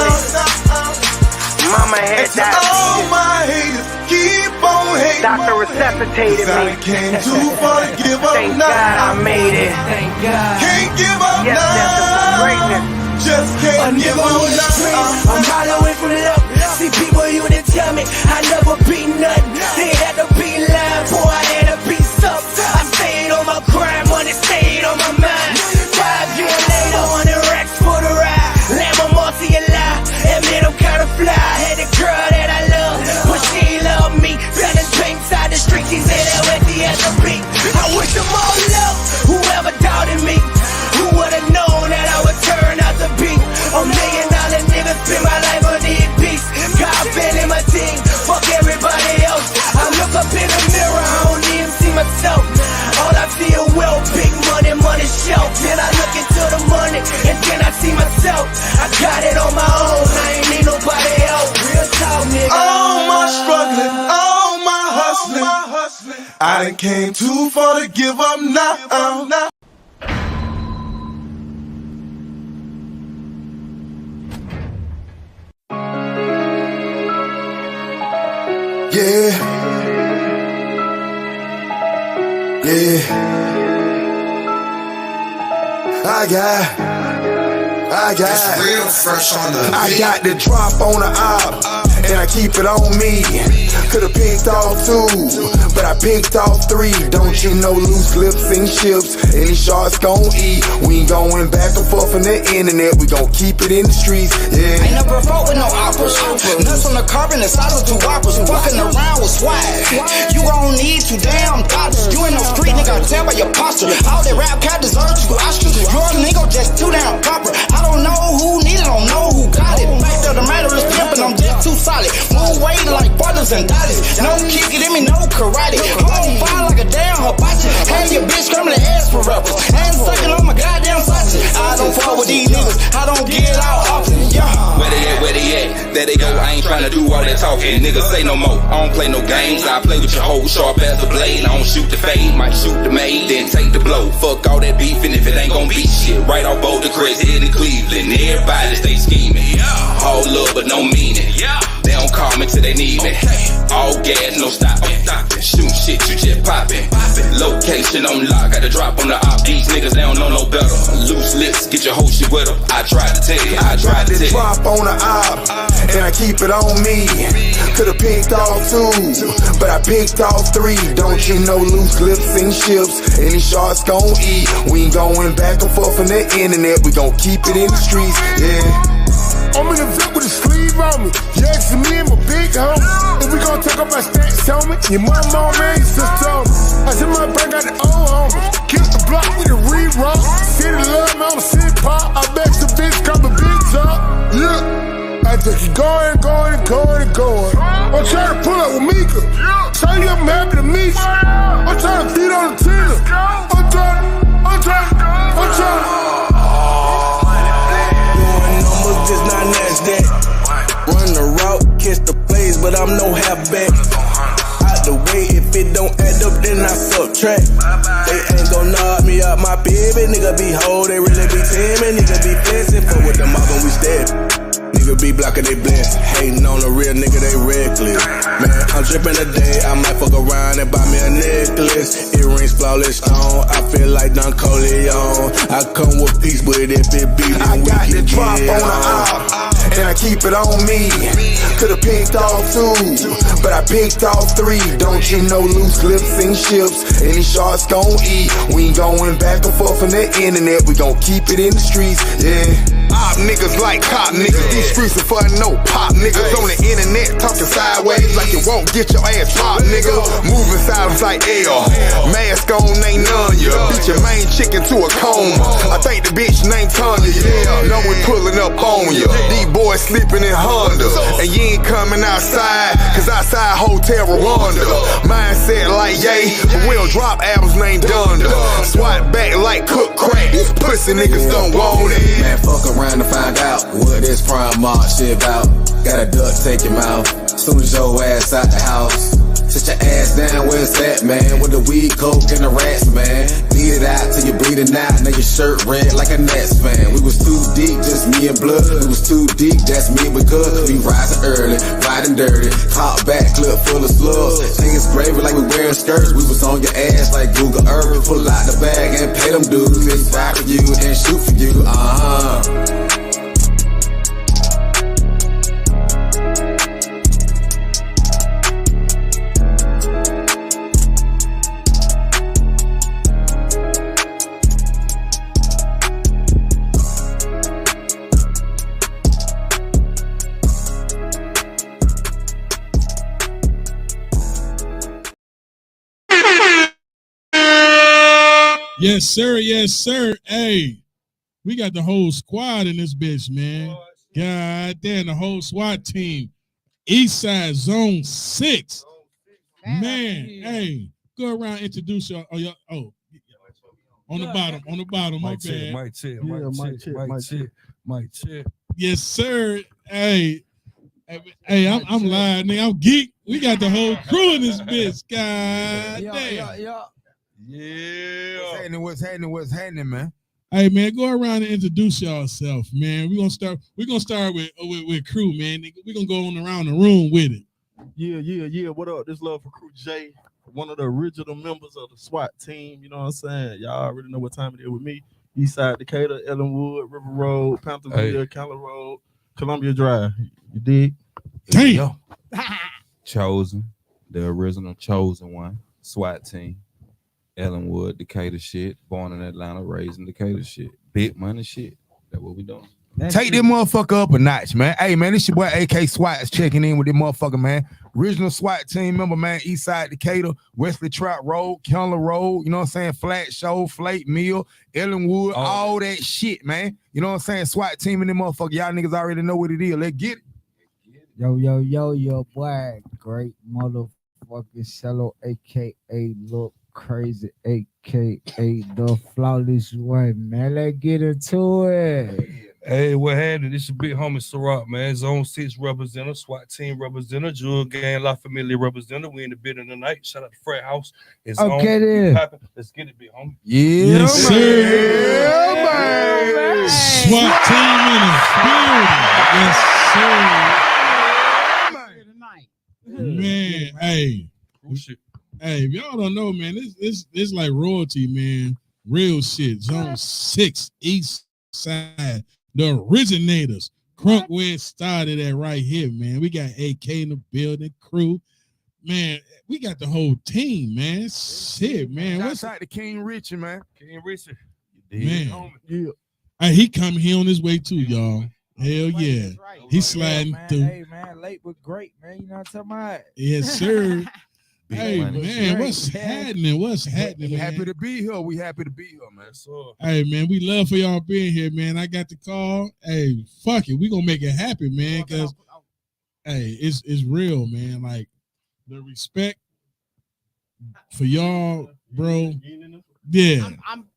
Mama had that. All my haters keep on hating. Doctor resuscitated me. I came too far to give up Thank now. God I made it. Thank God. Can't give up yes, now. Greatness. Just can't give up now. I'm all away from love. See people you didn't tell me I never beat nothing. They had to be lying, boy. I had to be something. I stayed on my grind, money stayed on my mind. 5 years later, 100 racks for the ride. Lambo Murcielago, and man, I'm kinda fly. I had a girl that I love, but she ain't love me. Selling paint side the street, she said that went the at the beat. I wish them all love, whoever doubted me. Who would've known that I would turn out to be $1 million nigga, spend my life on these beats. God been in my team, fuck everybody else. I look up in the mirror, I don't even see myself. All I see is wealth, big money, money shelf. Then I look into the money, and then I see myself. I got it on my own, I ain't need nobody else. Real talk, nigga. All my struggling, all my hustling, I done came too far to give up now. Yeah. I got it's real fresh on the I got the drop on the op, and I keep it on me. Could've picked off 2, but I picked off 3. Don't you know loose lips and chips, any sharks gon' eat. We ain't going back and forth on the internet, we gon' keep it in the streets, yeah. Ain't never fought with no operas. Nuts on the carbon, the size of 2 whoppers. Fucking around with swag. You gon' need 2 damn dollars. You ain't no street nigga, I tell by your posture. All that rap cat deserves you ostrich. Your nigga just 2 damn copper. I don't know who need it, don't know who got it. Fact of the matter is pimpin', I'm just too solid. Move weight like brothers and dollies. No kick it in me, no karate. I'm on fire like a damn hibachi. Hey, your bitch coming to ask for rappers. And sucking on my goddamn sausage. I don't fall with these niggas, I don't get out often, yeah. Where they at, talking, niggas say no more. I don't play no games, I play with your hoe sharp as a blade. I don't shoot the fade, might shoot the maid, then take the blow. Fuck all that beef, and if it ain't gon' beat shit, right off Boulder Crest, head to Cleveland. Everybody stay scheming, all love but no meaning. They don't call me till they need me. All gas, no stopping. Shoot shit, you just popping. Location on lock, got to drop on the op. These niggas, they don't know no better. Loose lips, get your whole shit with them. I tried to tell you, I tried to tell you. Drop on the op, and I keep it on me. Could've picked off 2, but I picked off 3. Don't you know loose lips and ships, any sharks gon' eat. We ain't going back and forth on the internet, we gon' keep it in the streets, yeah. I'm in the vet with a sleeve on me. You asking me and my big homie if we gon' take up my stacks on me. Your mama, man, your sister on me. I said my brain got the old homie. Kill the block with a re-roll. City love me, I'm a sick pop. I bet the bitch come a big top. Yeah. I just keep going. I'm trying to pull up with Mika. Tell you I'm happy to meet you. I'm trying to feed on the Tinder. I'm trying. Just not NASDAQ. Run the route, catch the plays, but I'm no halfback. Out the way, if it don't add up, then I subtract. They ain't gon' knock me out my baby. Nigga be hoe, they really be teaming. Nigga be flexing, fuck with them out when we step. Nigga be blocking, they blessing. Hating on a real nigga, they reckless. Man, I'm dripping today, I might fuck around and buy me a necklace. Earrings, flawless stone, I feel like Don Corleone. I come with peace, but if it be, then I we got can the drop get on the op, and I keep it on me. Could've picked off 2, but I picked off 3. Don't you know loose lips and ships, any sharks gon' eat. We ain't going back and forth on the internet, we gon' keep it in the streets, yeah. Op niggas like cop niggas, these streets are for no pop niggas. On the internet talking sideways like you won't get your ass dropped, nigga. Moving silence like L, mask on ain't none ya. Beat your main chicken to a coma. I think the bitch named Tanya, yeah. Know we pulling up on ya. These boys sleeping in Honda, and you ain't coming outside, cause outside Hotel Rwanda. Mindset like Ye, but we don't drop albums named Donda. Swat back like cook crack, these pussy niggas don't want it. Man, fuck around to find out what this prime mark shit about. Got a duck, take your mouth. Soon as your ass out the house, sit your ass down, where's that, man? With the weed, coke, and the rats, man. Beat it out till you're bleeding out. Now your shirt red like a Nets fan. We was too deep, just me and blood. We was too deep, that's me with good. We rising early, riding dirty. Hot back, clip full of slugs. Niggas gravy like we wearing skirts. We was on your ass like Google Earth. Pull out the bag and pay them dudes. They fight for you and shoot for you, Yes, sir. Yes, sir. Hey, we got the whole squad in this bitch, man. God damn, the whole SWAT team. East Side Zone 6. Man, hey, go around, introduce y'all. On the bottom, my bad. Mic check. Yes, sir. Hey, I'm live, nigga. I'm geek. We got the whole crew in this bitch. God damn. Yeah. What's happening, man? Hey man, go around and introduce yourself, man. We're gonna start with crew, man. We're gonna go around the room with it. Yeah. What up? This love for Crew J, one of the original members of the SWAT team. You know what I'm saying? Y'all already know what time it is with me. Eastside Decatur, Ellenwood, River Road, Pantherville, Keller Road, Columbia Drive. You dig? Damn. Chosen, the original chosen one, SWAT team. Ellenwood, Decatur shit. Born in Atlanta, raised in Decatur shit. Big money shit. That's what we doing. Take this motherfucker up a notch, man. Hey, man, this your boy AK SWAT is checking in with this motherfucker, man. Original SWAT team member, man. Eastside Decatur, Wesley Trout Road, Keller Road, you know what I'm saying? Flat Show, Flake Mill, Ellenwood, all that shit, man. You know what I'm saying? SWAT team in this motherfucker. Y'all niggas already know what it is. Let's get it. Yo, boy. Great motherfucking cello, aka Look Crazy, aka the flawless one, man. Let's get into it. Hey, what happened? This is big homie Sarat, man. Zone 6 representative, SWAT team representative, Jewel Gang La Familia representative. We in the building tonight. Shout out to Fraathouse. It's Okay, on. then. Poppin'. Let's get it, big homie. Yeah, Yes, man. sir. Yeah, man. SWAT team in the building. Yes, sir. Man, hey. Hey, if y'all don't know, man, this like royalty, man. Real shit. Zone 6, East Side. The originators. CRUNK where it started at right here, man. We got AK in the building, crew. Man, we got the whole team, man. Shit, man. What's out to King Richard, man? King Richard. Man. Hey, he coming here on his way too, y'all. Hell yeah. He's sliding through. Hey, man, late but great, man. You know what I'm talking about? Yes, sir. Hey, money. man, what's happening? What's happening, man? Happy to be here. We happy to be here, man. So, Hey, man, we love for y'all being here, man. I got the call. Hey, fuck it. We gonna make it happen, man, because, hey, it's real, man. Like, the respect for y'all, bro. Yeah.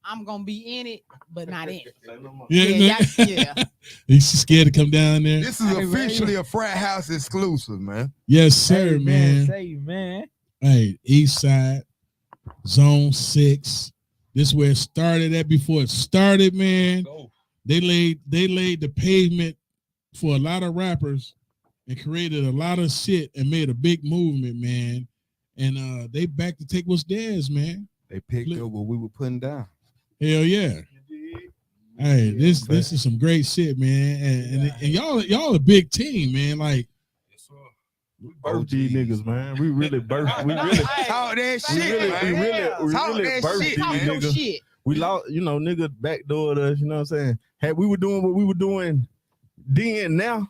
I'm gonna be in it, but not in it. Yeah. He's scared to come down there. this is officially a Fraathouse exclusive, man. Yes, sir, man. Say, man. Hey, East Side, Zone 6. This is where it started at before it started, man. They laid the pavement for a lot of rappers and created a lot of shit and made a big movement, man. And they back to take what's theirs, man. They picked up what we were putting down. Hell yeah. Hey, this is some great shit, man. And y'all a big team, man. Like, birth these niggas, man. We really birthed. We really talk that shit. We really birthed these niggas. We lost, niggas backdoored us. You know what I'm saying? Had we were doing what we were doing then, now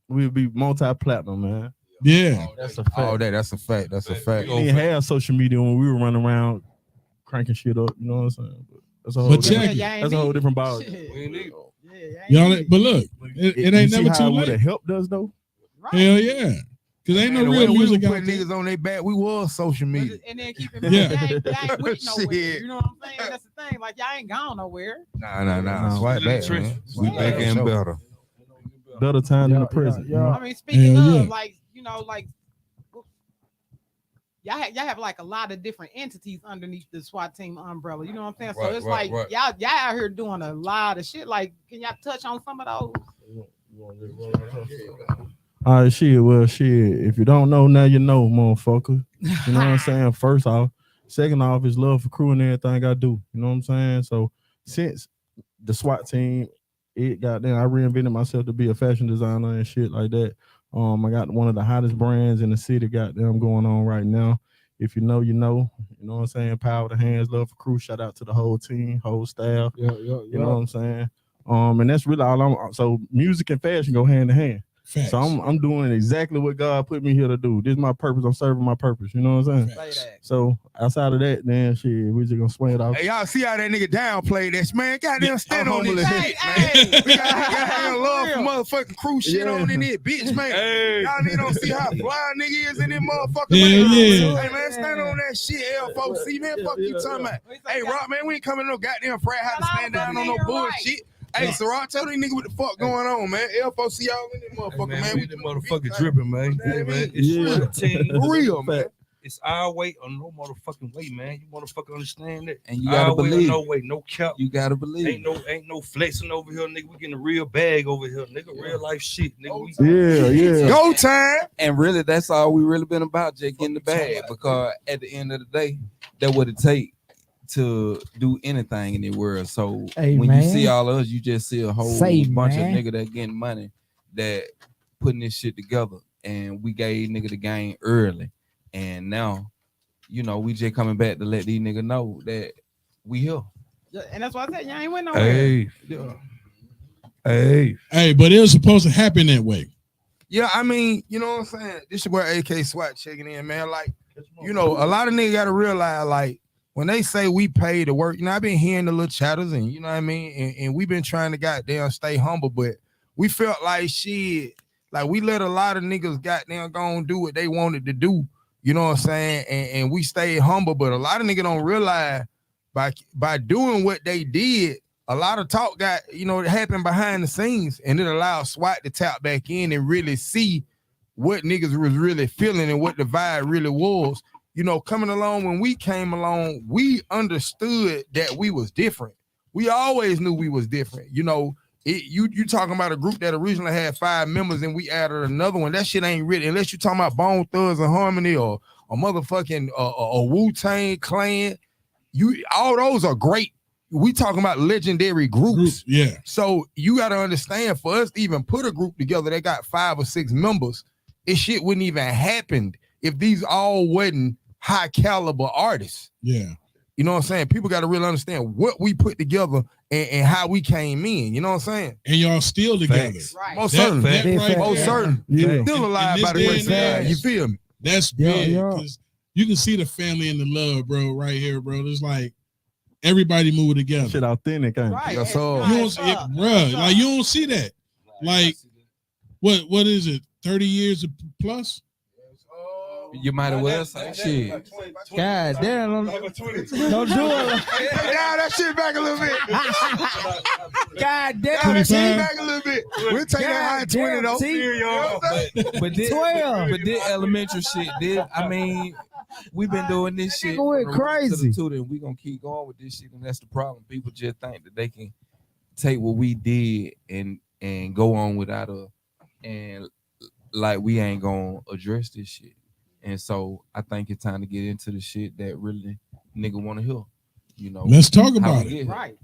we'd be multi-platinum, man. Yeah, that's a fact. That's a fact. That's a fact. We didn't have social media when we were running around cranking shit up. You know what I'm saying? But that's a whole that's a whole different ball. Y'all, but look, it ain't never too late. Would have helped us though. Hell yeah. Because ain't no real music out there. Niggas on their back. We was social media. And then keep it Yeah. y'all ain't with nowhere. You know what I'm saying? That's the thing. Like, y'all ain't gone nowhere. Nah. Swipe back, man. We back and better. Better time than the present. I mean, speaking of, like, y'all have like a lot of different entities underneath the SWAT team umbrella. You know what I'm saying? So it's like y'all out here doing a lot of shit. Like, can y'all touch on some of those? All right, shit. Well, shit. If you don't know, now you know, motherfucker. You know what I'm saying? First off. Second off, is love for crew and everything I do. You know what I'm saying? So since the SWAT team, I reinvented myself to be a fashion designer and shit like that. I got one of the hottest brands in the city, goddamn, going on right now. If you know, you know. You know what I'm saying? Power to hands, love for crew. Shout out to the whole team, whole staff. You know what I'm saying? And that's really all so music and fashion go hand in hand. Facts. So I'm doing exactly what God put me here to do. This is my purpose. I'm serving my purpose. You know what I'm saying? So outside of that, then shit, we just gonna swing it off. Hey, y'all see how that nigga downplayed that, man? Goddamn, stand on this shit, man. We got goddamn love for motherfucking crew shit on in it, bitch, man. Y'all niggas don't see how fly nigga is in this motherfucker, man. Hey, man, stand on that shit, L4C, man. Fuck you talking about. Hey, Rock, man, we ain't coming to no goddamn frat house to stand down on no bullshit. Hey, Sarat, tell these niggas what the fuck going on, man. L4C y'all in this motherfucker, man. We the motherfucking dripping, man. It's team. For real, man. It's our way or no motherfucking way, man. You motherfucking understand that? And you gotta believe. No way, no cap. You gotta believe. Ain't no flexing over here, nigga. We getting a real bag over here, nigga. Real life shit, nigga. Yeah. Go time. And really, that's all we really been about, just getting the bag. Because at the end of the day, that's what it take to do anything in the world. So when you see all of us, you just see a whole bunch of nigga that getting money that putting this shit together. And we gave nigga the game early. And now, we just coming back to let these niggas know that we here. And that's why I said y'all ain't went nowhere. Hey, but it was supposed to happen that way. Yeah, I mean, you know what I'm saying? This is where AK SWAT checking in, man. Like, a lot of niggas gotta realize, like, when they say we pay to work, I've been hearing the little chatters and you know what I mean? And we've been trying to goddamn stay humble, but we felt like shit, like we let a lot of niggas goddamn go and do what they wanted to do, you know what I'm saying? And we stayed humble, but a lot of niggas don't realize by doing what they did, a lot of talk got, it happened behind the scenes, and it allowed SWAT to tap back in and really see what niggas was really feeling and what the vibe really was. Coming along, when we came along, we understood that we was different. We always knew we was different. You talking about a group that originally had 5 members and we added another one. That shit ain't really, unless you talking about Bone Thugs and Harmony or a motherfucking a Wu-Tang Clan. All those are great. We talking about legendary groups. Yeah. So you got to understand, for us to even put a group together that got 5 or 6 members, it shit wouldn't even happen if these all wasn't high caliber artists. Yeah. You know what I'm saying? People got to really understand what we put together and how we came in. You know what I'm saying? And y'all still together. Right. Most certain. Most certain. Yeah. Still alive by the grace of God. You feel me? That's big. Because you can see the family and the love, bro, right here, bro. It's like everybody move together. Shit authentic, ain't it? Right. You don't see it, bro. Like you don't see that. Like what is it? 30 years plus? You might as well say shit. God damn, don't do it. Yeah, that shit back a little bit. God damn, that shit back a little bit. We'll take that high 20 though. But this 12. But this elementary shit, we've been doing this shit. Going crazy. And we gonna keep going with this shit, and that's the problem. People just think that they can take what we did and go on without and like we ain't gonna address this shit. And so I think it's time to get into the shit that really nigga want to hear. Let's talk about it. Right.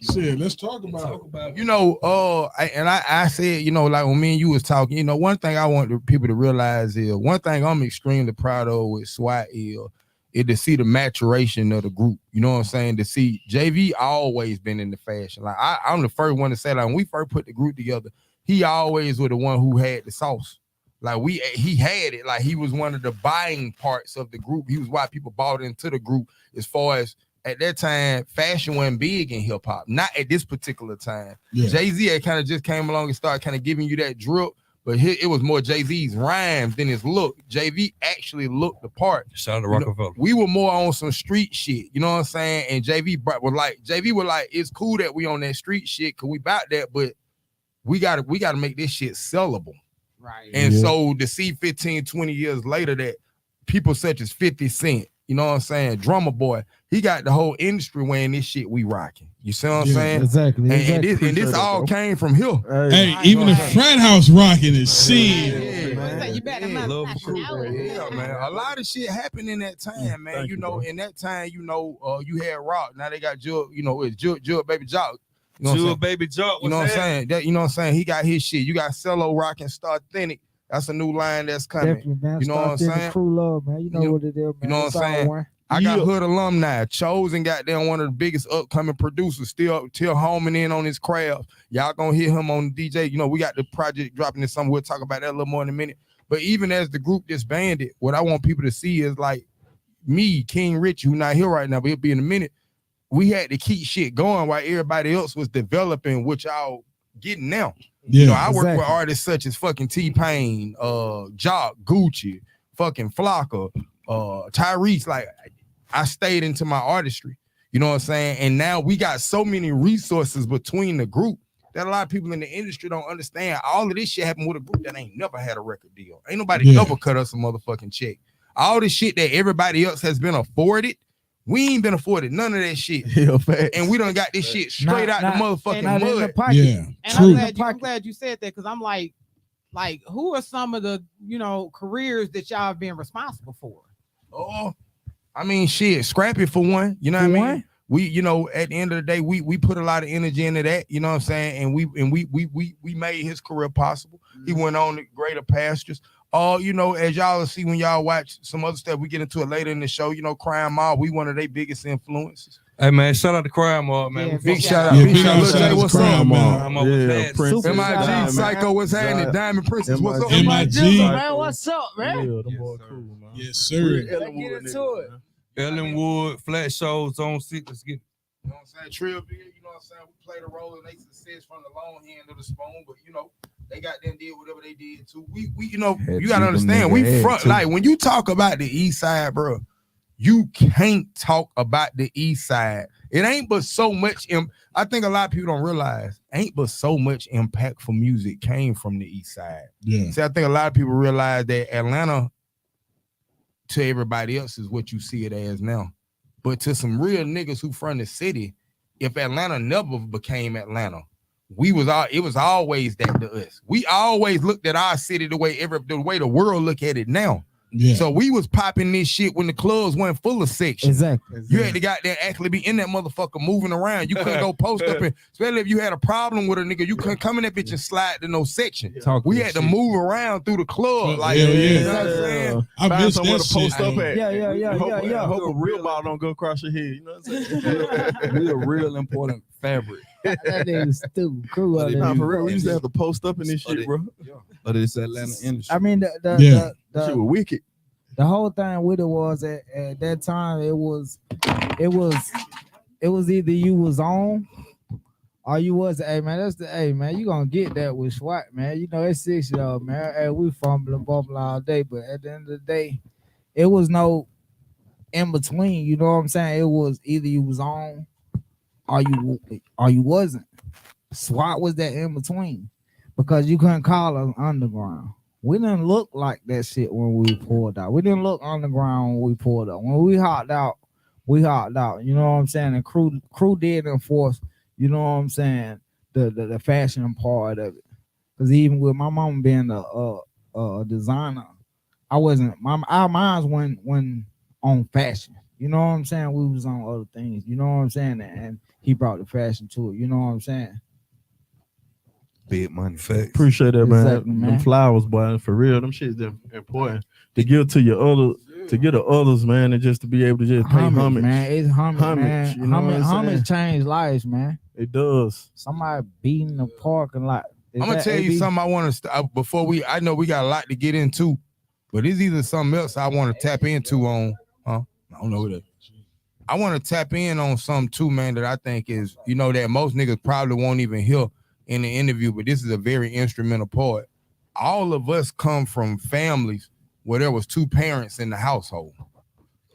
Shit, let's talk about it. I said, like when me and you was talking, one thing I want the people to realize is one thing I'm extremely proud of with SWAT is to see the maturation of the group. You know what I'm saying? To see JV always been in the fashion. Like I'm the first one to say, like when we first put the group together, he always was the one who had the sauce. Like he had it. Like he was one of the buying parts of the group. He was why people bought into the group. As far as at that time, fashion wasn't big in hip hop. Not at this particular time. Yeah. Jay-Z had kind of just came along and started kind of giving you that drip, but it was more Jay-Z's rhymes than his look. JV actually looked the part. Shout out to Rockefeller. We were more on some street shit. You know what I'm saying? And JV was like, it's cool that we on that street shit because we about that, but we gotta make this shit sellable. Right. And so to see 15, 20 years later that people such as 50 Cent, you know what I'm saying, Drummer Boy, he got the whole industry wearing this shit we rocking. You see what I'm saying? Exactly. And this all came from here. Hey, even the Fraathouse rocking is seen. Yeah, man. A lot of shit happened in that time, man. In that time, you had Rock. Now they got Jug, it's Jug Baby Jock. Jewel Baby Jock. You know what I'm saying? You know what I'm saying? He got his shit. You got Cello rocking Star Authentic. That's a new line that's coming. Definitely, man. You know what I'm saying? Crew love, man. You know what it is, man. You know what I'm saying? I got Hood alumni, Chosen goddamn one of the biggest upcoming producers, still homing in on his craft. Y'all gonna hear him on the DJ. We got the project dropping this summer. We'll talk about that a little more in a minute. But even as the group disbanded, what I want people to see is like me, King Rich, who not here right now, but he'll be in a minute. We had to keep shit going while everybody else was developing what y'all getting now. Yeah, I work with artists such as fucking T-Pain, Jock, Gucci, fucking Flocka, Tyrese. Like I stayed into my artistry. You know what I'm saying? And now we got so many resources between the group that a lot of people in the industry don't understand. All of this shit happened with a group that ain't never had a record deal. Ain't nobody never cut us a motherfucking check. All the shit that everybody else has been afforded, we ain't been afforded none of that shit. And we done got this shit straight out the motherfucking mud. Yeah, and I'm glad you said that because I'm like, who are some of the careers that y'all have been responsible for? Oh, I mean, shit, Scrappy for one. You know what I mean? We, at the end of the day, we put a lot of energy into that. You know what I'm saying? And we made his career possible. He went on to greater pastures. As y'all see when y'all watch some other stuff, we get into it later in the show. Crime Mob, we one of their biggest influences. Hey man, shout out to Crime Mob, man. Yeah, big shout out. Big shout out to what's up, man? Prince. MIG, Psycho, what's happening? Diamond Princess, what's up? MIG, man, what's up, man? Yeah, them boys cool, man. Yes, sir. Let's get into it. Ellenwood, Flat Shows, Zone 6. Let's get it. You know what I'm saying? Trivia, you know what I'm saying? We played a role in their success from the long hand of the spoon, but they got them did whatever they did too. We you gotta understand, we front like when you talk about the East Side, bro. you can't talk about the East Side. It ain't but so much. I think a lot of people don't realize ain't but so much impactful music came from the East Side. Yeah. See, I think a lot of people realize that Atlanta to everybody else is what you see it as now. But to some real niggas who from the city, if Atlanta never became Atlanta, it was always that to us. We always looked at our city the way the world look at it now. Yeah. So we was popping this shit when the clubs weren't full of sections. Exactly. You had to goddamn actually be in that motherfucker moving around. You couldn't go post up, and especially if you had a problem with a nigga, you couldn't come in that bitch and slide to no section. We had to move around through the club. Like, you know what I'm saying? I Find miss somewhere that to post shit, up man. at. Hope a real ball don't go across your head. You know what I'm saying? We a real important fabric. That is stupid. Crew out Nah, there. for real, we used to have to post up in this shit, bro. But it's Atlanta industry. I mean, That shit was wicked. the whole thing with it was at that time it was either you was on or you was. Hey man, you gonna get that with SWAT, man. You know it's 6 years, man. Hey, we fumbling, bumbling all day, but at the end of the day, it was no in between. You know what I'm saying? It was either you was on or you wasn't. SWAT was that in between because you couldn't call us underground. We didn't look like that shit when we pulled out. We didn't look underground when we pulled out. When we hopped out, we hopped out. You know what I'm saying? And crew did enforce, you know what I'm saying, the fashion part of it. Because even with my mom being a designer, our minds went on fashion. You know what I'm saying? We was on other things. You know what I'm saying? And he brought the fashion to it. You know what I'm saying? Big money. Appreciate that, man. Exactly, man. Them flowers, boy, for real. Them shit's important to give to your other, to get to others, man, and just to be able to just pay homage. Man. It's homage, man. You know what I'm Homage saying? changed lives, man. It does. Somebody beating the parking lot. I'm gonna tell you something I want to before I know we got a lot to get into, but it's either something else I want to tap into on. I don't know what it is. I want to tap in on something too, man, that I think is, you know, that most niggas probably won't even hear in the interview, but this is a very instrumental part. All of us come from families where there was two parents in the household.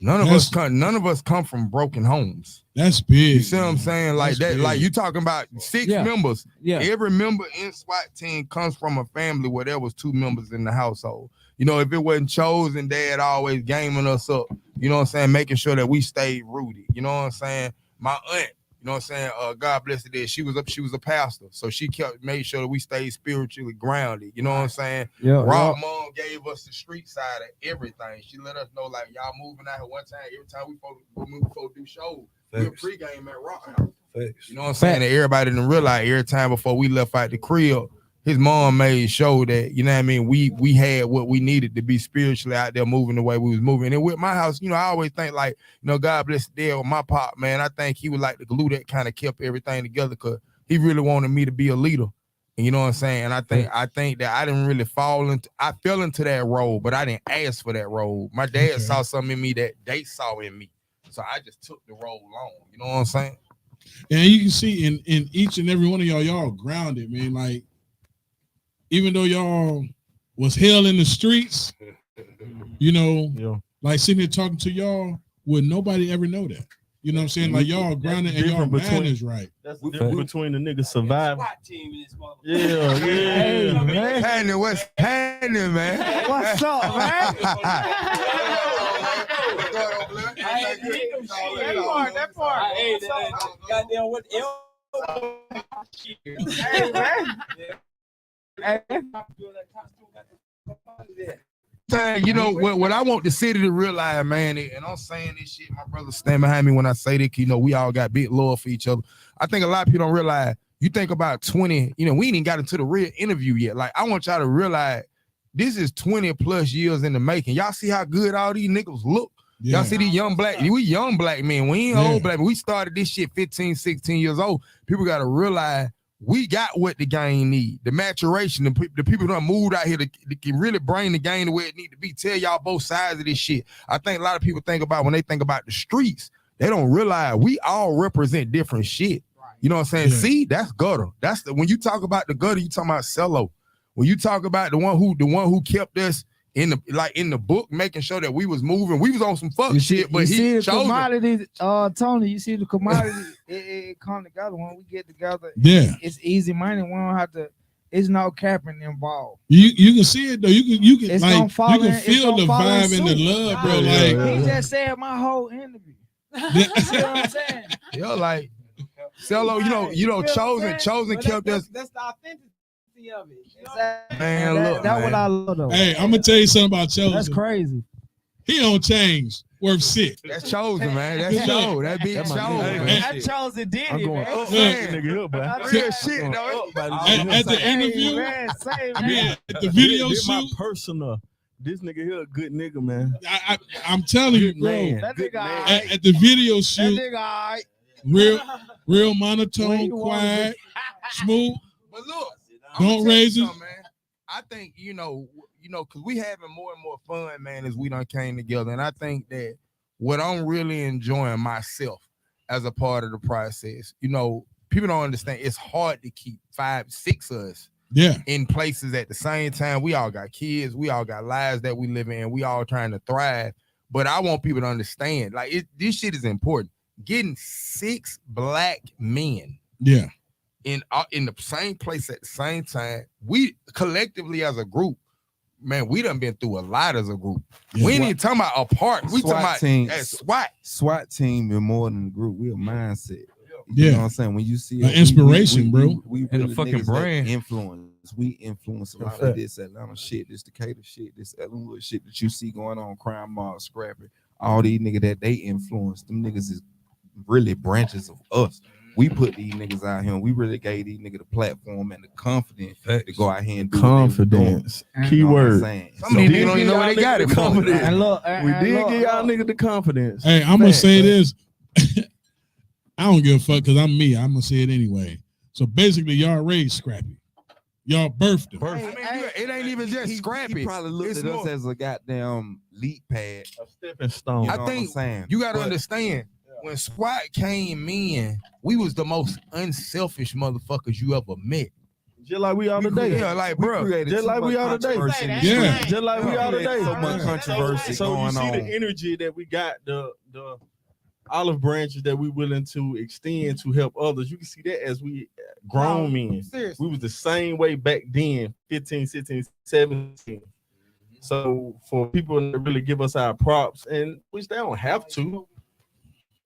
None of us come from broken homes. That's big. You see what I'm saying? Like That's that, big. like you talking about 6 members. Yeah. Every member in SWAT team comes from a family where there was 2 members in the household. You know, if it wasn't chosen, dad always gaming us up. You know what I'm saying? Making sure that we stayed rooted. You know what I'm saying? My aunt, you know what I'm saying? God bless her there. She was a pastor. So she made sure that we stayed spiritually grounded. You know what I'm saying? Yeah. Rob mom gave us the street side of everything. She let us know, like, y'all moving out here one time. Every time we do shows, we'll pregame at Rock House. You know what I'm saying? And everybody didn't realize every time before we left out the crib, his mom made sure that, you know what I mean, we had what we needed to be spiritually out there moving the way we was moving. And with my house, you know, I always think like, you know, God bless the dead with my pop, man. I think he was like the glue that kind of kept everything together because he really wanted me to be a leader. And you know what I'm saying? And I think that I didn't really I fell into that role, but I didn't ask for that role. My dad saw something in me that they saw in me. So I just took the role on. You know what I'm saying? And you can see in each and every one of y'all grounded, man. Like, even though y'all was hell in the streets, you know, like sitting here talking to y'all, would nobody ever know that? You know what I'm saying? Like, y'all grounded and y'all mind is right. That's the difference between the niggas surviving. Yeah. Hey, man. Happening, what's happening, man? What's up, man? That part. Goddamn, what Hey, man. You know what I want the city to realize, man, and I'm saying this shit, my brothers stand behind me when I say this, you know, we all got big love for each other. I think a lot of people don't realize, you think about 20, you know, we ain't even got into the real interview yet. Like, I want y'all to realize this is 20 plus years in the making. Y'all see how good all these niggas look? Y'all see these young black, we young black men, we ain't old black men. We started this shit 15, 16 years old. People got to realize we got what the game need, the maturation, the people that moved out here to can really bring the game to where it need to be. Tell y'all both sides of this shit. I think a lot of people think about when they think about the streets, they don't realize we all represent different shit. You know what I'm saying? See, that's gutter. When you talk about the gutter, you talking about cello. When you talk about the one who kept us in the book, making sure that we was moving. We was on some fuck You shit, but see he the chose it. commodity, Tony. You see the commodity, it come together when we get together. Yeah. It's easy money. We don't have to. It's no capping involved. You can see it though. You can It's like gonna fall you can in- it's feel gonna the fall in vibe and the suit. love, bro. He just said my whole interview. You see what I'm saying? Yo, like Cello, chosen kept us. That's the authenticity of it. Man, look, That's man. what I love though. Hey, I'm gonna tell you something about Chosen. That's crazy. He don't change. Worth shit. That's Chosen, man. That's Chosen. That big Chosen. I chosen did I'm it, going man. up, nigga, here, but Real shit, though. At the interview, at the video this shoot, my personal. This nigga here, a good nigga, man. I'm telling you, Good bro. man. That Good nigga man. alright. At the video That shoot, nigga alright. real monotone, quiet, smooth. But look, Don't raise it. man. I think you know, because we having more and more fun, man, as we done came together, and I think that what I'm really enjoying myself as a part of the process, people don't understand. It's hard to keep 5, 6 of us. Yeah. In places at the same time. We all got kids, we all got lives that we live in, we all trying to thrive. But I want people to understand, like this shit is important. Getting 6 black men Yeah. in the same place at the same time, we collectively as a group, man, we done been through a lot as a group. Yeah. We ain't even talking about apart. We talking about team. SWAT team is more than a group. We a mindset. Yeah. You know what I'm saying? When you see An inspiration, bro. we And really a fucking niggas that brand. influence. We influence a lot of this Atlanta shit, this Decatur shit, this Ellenwood shit that you see going on, Crime Mob, Scrappy. All these niggas that they influence, them niggas is really branches of us. We put these niggas out here and we really gave these niggas the platform and the confidence to go out here and do confidence. what they was doing. Keyword. You know what I'm saying? Some of these niggas don't even know where they got it from. Confidence. And look, We did give y'all niggas the confidence. Hey, I'm gonna say this. I don't give a fuck because I'm me. I'm gonna say it anyway. So basically, y'all raised Scrappy. Y'all birthed him. It ain't even just Scrappy. He probably looked It's at us more- as a goddamn leap pad. A stepping stone. You know I what I'm think saying? you got to But- understand, when SWAT came in, we was the most unselfish motherfuckers you ever met. Just like we are today. Yeah, like, bro. Just like we are today. Yeah. Just like we are today. So much controversy So you going see on. the energy that we got, the olive branches that we willing to extend to help others. You can see that as we grown men. Seriously. We was the same way back then, 15, 16, 17. So for people to really give us our props, and which they don't have to,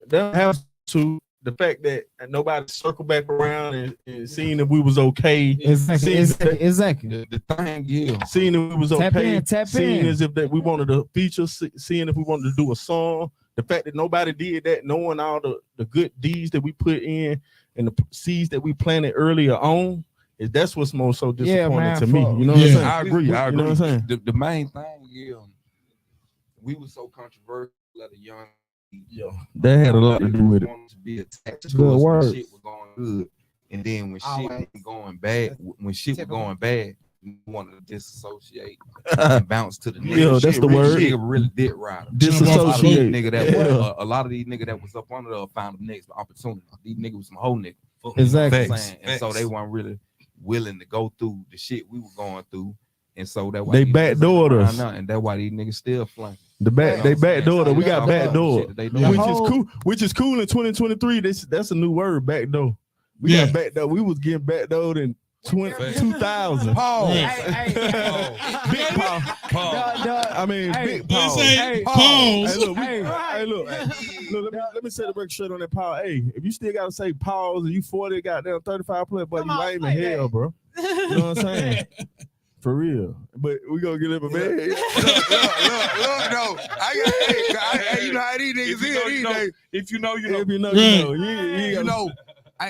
the fact that nobody circled back around and seeing if we was okay. Exactly. The thing, yeah. Seeing if we was Tap okay. in, tap seeing in. as if that we wanted to feature, seeing if we wanted to do a song. The fact that nobody did that, knowing all the good deeds that we put in and the seeds that we planted earlier on, that's what's most so disappointing man, to me. fuck. You know what I'm saying? I agree. You know what I'm saying? The main thing, yeah, we were so controversial at a young age. That had a lot to do with it. Wanted to be attached Good to us word. when shit was going good, and then when shit was going bad, we wanted to disassociate and bounce to the next. Yeah, that's shit. the word. Nigga really did ride. Disassociate. A lot of these niggas that was up under us found the next opportunity. These niggas was some whole niggas. Exactly. You know what I'm saying? And so they weren't really willing to go through the shit we were going through. And so that why They backdoored us. and that's why these niggas still flanking. They backdoored. We got backdoored, Yeah. which is cool. Which is cool in 2023. That's a new word, backdoor. We got backdoor. We was getting backdoored in 2000. Pause. Big pause. I mean, big pause. Hey, pause. Hey, look, let me set the record straight on that pause. Hey, if you still gotta say pause and you 40, goddamn 35 plus, but you lame in hell, bro. You know what I'm saying? For real. But we gonna get up a bed. Look, no. You know how these niggas these days. If you know, you know. If you know,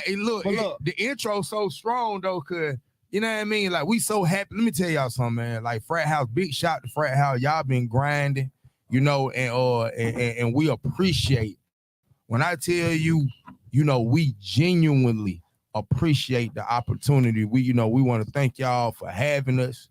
You know, the intro so strong though, cause you know what I mean. Like we so happy. Let me tell y'all something, man. Like Fraathouse, big shout to Fraathouse. Y'all been grinding, and we appreciate. When I tell you, we genuinely appreciate the opportunity. We want to thank y'all for having us.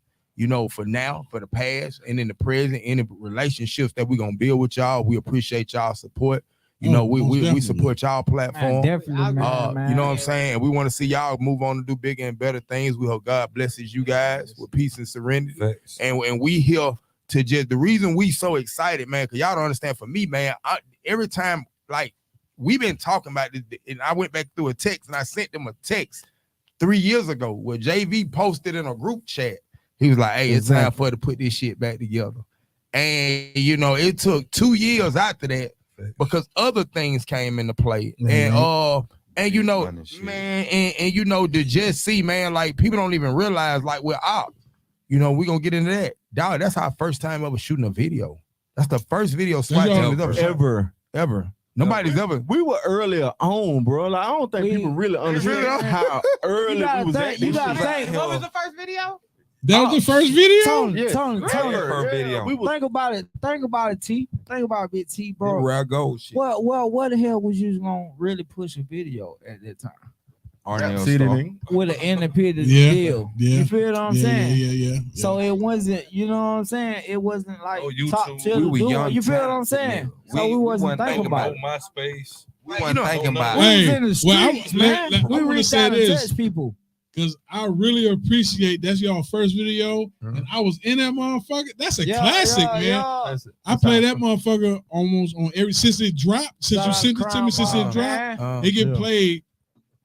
For now, for the past, and in the present, any relationships that we're gonna build with y'all. We appreciate y'all support. We support y'all platform. Definitely, man. You know what I'm saying? We want to see y'all move on to do bigger and better things. We hope God blesses you guys with peace and serenity. And we here to just the reason we so excited, man, because y'all don't understand. For me, man, every time, like, we've been talking about this, and I went back through a text and I sent them a text 3 years ago where JV posted in a group chat. He was like, hey, it's time for her to put this shit back together. And, you know, it took 2 years after that because other things came into play. And you know, man, and you know, to just see, man, like, people don't even realize, like, we're out. You know, we're gonna get into that. Dog, that's our first time ever shooting a video. That's the first video SWAT team has ever. Nobody's ever. We were earlier on, bro. Like, I don't think people really understand how early we was at. What was the first video? That was the first video? Tony. Video. Think about it. Think about it, T. Think about it, Big T, bro. Where I go, shit. What the hell was you gonna really push a video at that time? With an independent deal. Yeah. You feel what I'm saying? Yeah. So it wasn't, you know what I'm saying? It wasn't like top tier. We were young. You feel what I'm saying? So we wasn't thinking about it. MySpace. We weren't thinking about it. We was in the streets, man. We reached out and touched people. Because I really appreciate that's y'all first video, and I was in that motherfucker. That's a classic, man. I play that motherfucker almost on since it dropped. Since you sent it to me, since it dropped, it get played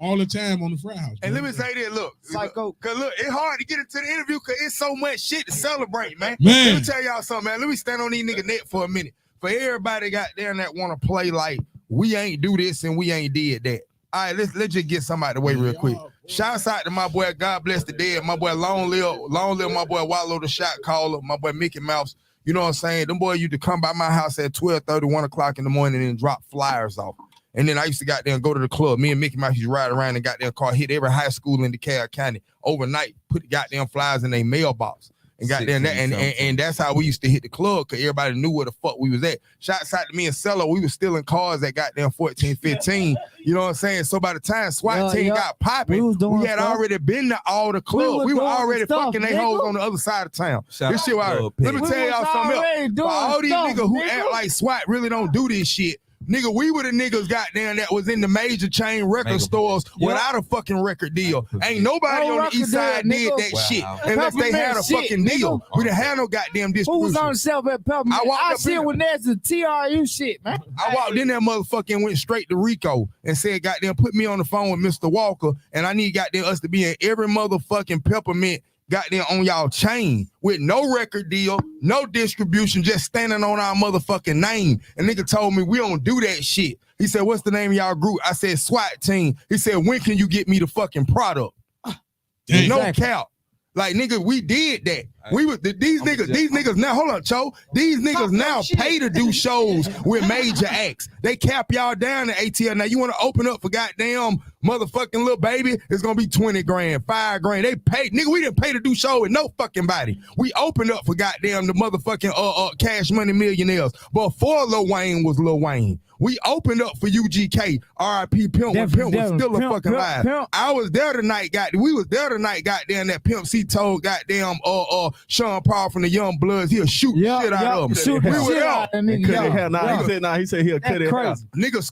all the time on the Fraathouse. And let me say this, look, because look, it's hard to get into the interview because it's so much shit to celebrate, man. Let me tell y'all something, man. Let me stand on these nigga neck for a minute. For everybody got there that want to play like we ain't do this and we ain't did that. All right, let's just get somebody the way real quick. Shouts out to my boy, God bless the dead. My boy, long live my boy Wallow the shot caller. My boy Mickey Mouse. You know what I'm saying? Them boys used to come by my house at 12:30, 1 o'clock in the morning and drop flyers off. And then I used to got there and go to the club. Me and Mickey Mouse used to ride around and got their car, hit every high school in DeKalb County overnight, put goddamn flyers in their mailbox. And got there and that's how we used to hit the club because everybody knew where the fuck we was at. Shouts out to me and Cello, we was stealing cars at goddamn 14, 15. You know what I'm saying? So by the time SWAT team got popping, we had already been to all the clubs. We were already fucking they hoes on the other side of town. This shit was let me tell y'all something else. For all these niggas who act like SWAT really don't do this shit. Nigga, we were the niggas goddamn that was in the major chain record stores without a fucking record deal. Ain't nobody on the east side did that shit unless they had a fucking deal. We didn't have no goddamn distribution. Who was on the shelf at Peppermint? I see it when there's the TRU shit, man. I walked in that motherfucker and went straight to Rico and said, goddamn, put me on the phone with Mr. Walker and I need goddamn us to be in every motherfucking Peppermint goddamn on y'all chain with no record deal, no distribution, just standing on our motherfucking name. And nigga told me we don't do that shit. He said, what's the name of y'all group? I said, SWAT team. He said, when can you get me the fucking product? No cap. Like, nigga, we did that. We was these niggas now, hold on, Cho. These niggas now pay to do shows with major acts. They cap y'all down at ATL. Now you want to open up for goddamn motherfucking little baby, it's gonna be 20 grand, 5 grand. They paid, nigga, we didn't pay to do show with no fucking body. We opened up for goddamn the motherfucking Cash Money Millionaires. Before Lil Wayne was Lil Wayne. We opened up for UGK, RIP Pimp, when Pimp was still a fucking live. I was there tonight, we was there tonight, goddamn, that Pimp C told goddamn Sean Paul from the Young Bloods, he'll shoot shit out of him. Shoot shit out of nigga. He said he'll cut it out. Nigga,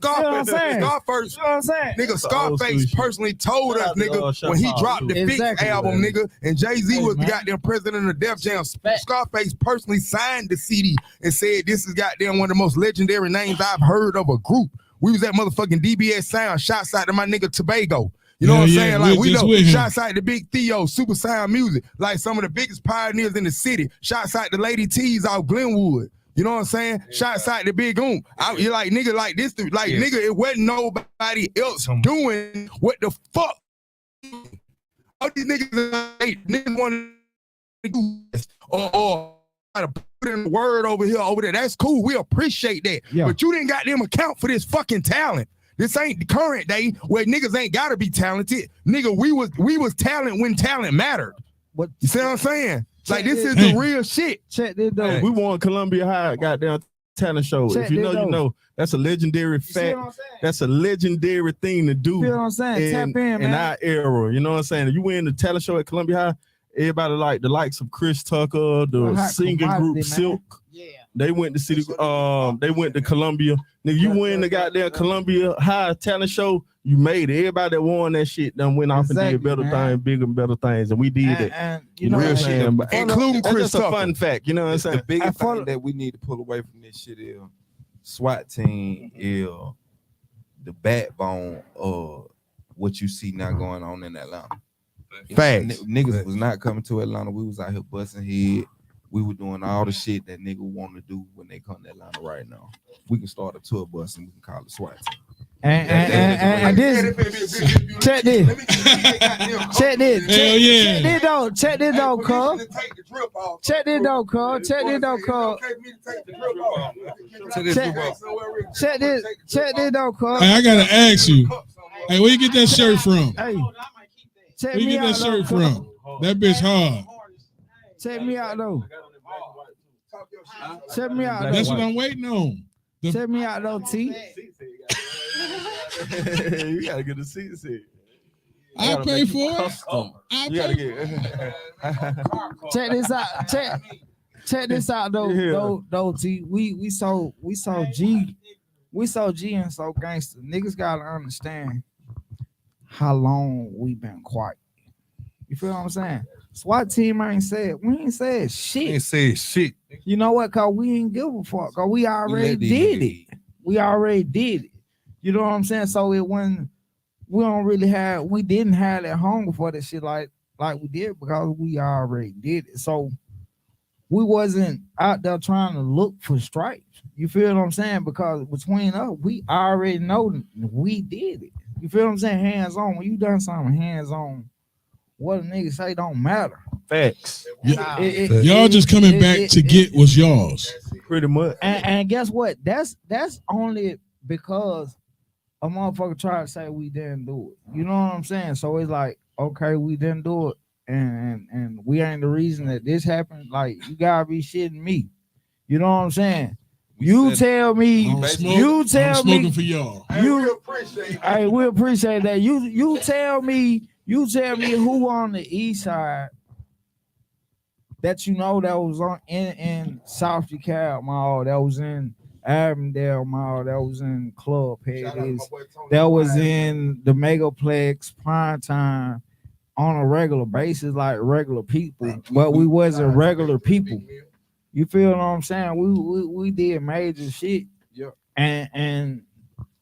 Scarface personally told us, nigga, when he dropped the Fix album, nigga, and Jay-Z was the goddamn president of Def Jam, Scarface personally signed the CD and said, this is goddamn one of the most legendary names I've heard of a group. We was at motherfucking DBS Sound. Shouts out to my nigga Tobago. You know what I'm saying? Like, we know. Shouts out to Big Theo, Super Sound Music, like some of the biggest pioneers in the city. Shouts out to Lady T's out Glenwood. You know what I'm saying? Shouts out to Big You're like, nigga, like this, like, nigga, it wasn't nobody else doing what the fuck. All these niggas want to do this or try to put in the word over there. That's cool. We appreciate that. Yeah. But you didn't got them account for this fucking talent. This ain't the current day where niggas ain't gotta be talented. Nigga, we was talent when talent mattered. What you see what I'm saying? Like, this is the real shit. Check this though. We won Columbia High goddamn talent show. If you know, you know. That's a legendary fact. That's a legendary thing to do. You feel what I'm saying? Tap in, man. In our era. You know what I'm saying? If you win the talent show at Columbia High, everybody like the likes of Chris Tucker, the singing group Silk. Yeah. They went to Columbia. Nigga, you win the goddamn Columbia High talent show, You made it. Everybody that won that shit done went off and did better things, bigger and better things, and we did it. And you know what I'm saying? including That's Chris just a Tucker. fun fact. You know what I'm saying? The biggest thing that we need to pull away from this shit is SWAT team is the backbone of what you see now going on in Atlanta. Facts. Niggas was not coming to Atlanta. We was out here busting head. We were doing all the shit that niggas want to do when they come to Atlanta right now. We can start a tour bus and we can call it SWAT team. And this, check this. Check this. Hell yeah. Check this though. Check this though, cuz. Check this though, cuz. Check this though, cuz. Check this though, cuz. Hey, I gotta ask you. Hey, where you get that shirt from? Hey, check Where you me get that out shirt though, from? That bitch hard. Check me out though. Check me out though. That's what I'm waiting on. Check me out though, T. You gotta get the seat. I pay for it. You gotta get. Check this out. Check this out though, though, T. We so G and so gangster. Niggas gotta understand how long we been quiet. You feel what I'm saying? SWAT team we ain't said shit. Ain't said shit. You know what? Cause we ain't give a fuck. Cause we already did it. We already did it. You know what I'm saying? So it when we didn't have that hunger for that shit like we did because we already did it. So we wasn't out there trying to look for stripes. You feel what I'm saying? Because between us, we already know we did it. You feel what I'm saying? Hands on. When you done something hands on, what a nigga say don't matter. Facts. Y'all just coming back to get what's yours. Pretty much. And guess what? That's only because a motherfucker tried to say we didn't do it. You know what I'm saying? So it's like, okay, we didn't do it, and we ain't the reason that this happened. Like, you gotta be shitting me. You know what I'm saying? You tell me. I'm smoking for y'all. We appreciate that. You tell me who on the east side that you know that was on in South DeKalb Mall, that was in Avondale Mall, that was in Club Head, that was in the Megaplex, Prime Time, on a regular basis, like regular people, but we wasn't regular people. You feel what I'm saying? We did major shit, and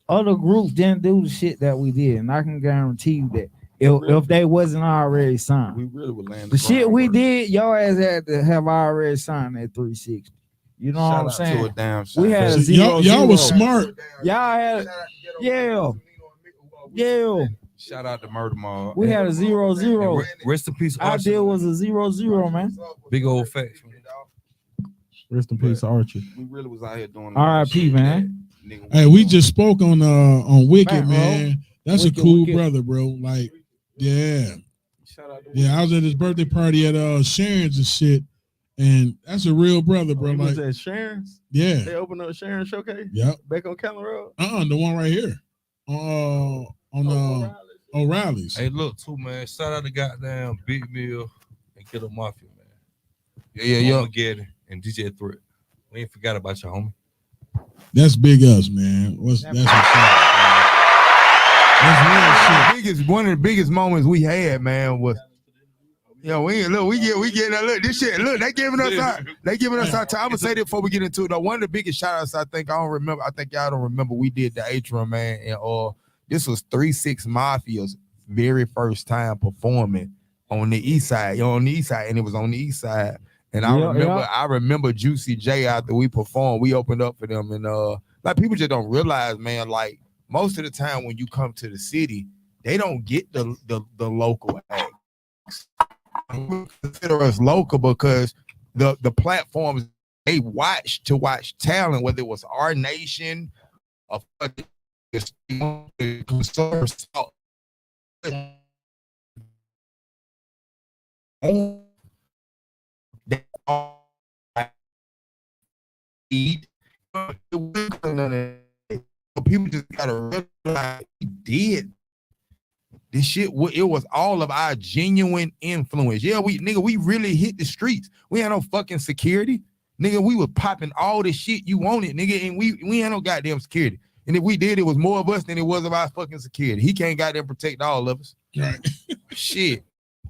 other groups didn't do the shit that we did, and I can guarantee you that if they wasn't already signed, we really would land the shit we did. Your ass had to have already signed that 360. You know what I'm saying? To a damn We had a y'all was smart. Y'all had, yeah. Shout out to Murder Mall. We had a 0-0. Rest in peace, Our Archie. deal was a 0-0, man. Big old facts. Rest in peace, Archie. We really was out here doing R.I.P. man. Hey, we just spoke on Wicked, Man, man. That's Wicked, a cool Wicked. brother, bro. Like, yeah. Yeah, I was at his birthday party at Sharon's and shit. And that's a real brother, bro. Was Like, at Sharon's? yeah. They opened up Sharon Showcase? Yep. Back on Cannon Road? The one right here. On O'Reilly's. Hey, look, too, man. Shout out to goddamn Big Mill and Killer Mafia, man. Yeah. Armageddon and DJ Threat. We ain't forgot about your homie. That's big us, man. That's what's up. That's real shit. One of the biggest moments we had, man, was we getting that look. This shit, look, they giving us our time. I'm gonna say this before we get into it. Though, one of the biggest shout outs I think y'all don't remember. We did the atrium, man, and this was 3-6 Mafia's very first time performing on the east side, and it was on the east side. And I remember Juicy J after we performed, we opened up for them, and like people just don't realize, man, like most of the time when you come to the city, they don't get the local acts. We consider us local because the platforms they watch talent, whether it was Our Nation or people just gotta realize we did this shit. It was all of our genuine influence. Yeah, we really hit the streets. We had no fucking security, nigga. We was popping all the shit you wanted, nigga, and we had no goddamn security. And if we did, it was more of us than it was of our fucking security. He can't goddamn protect all of us. Right. Shit.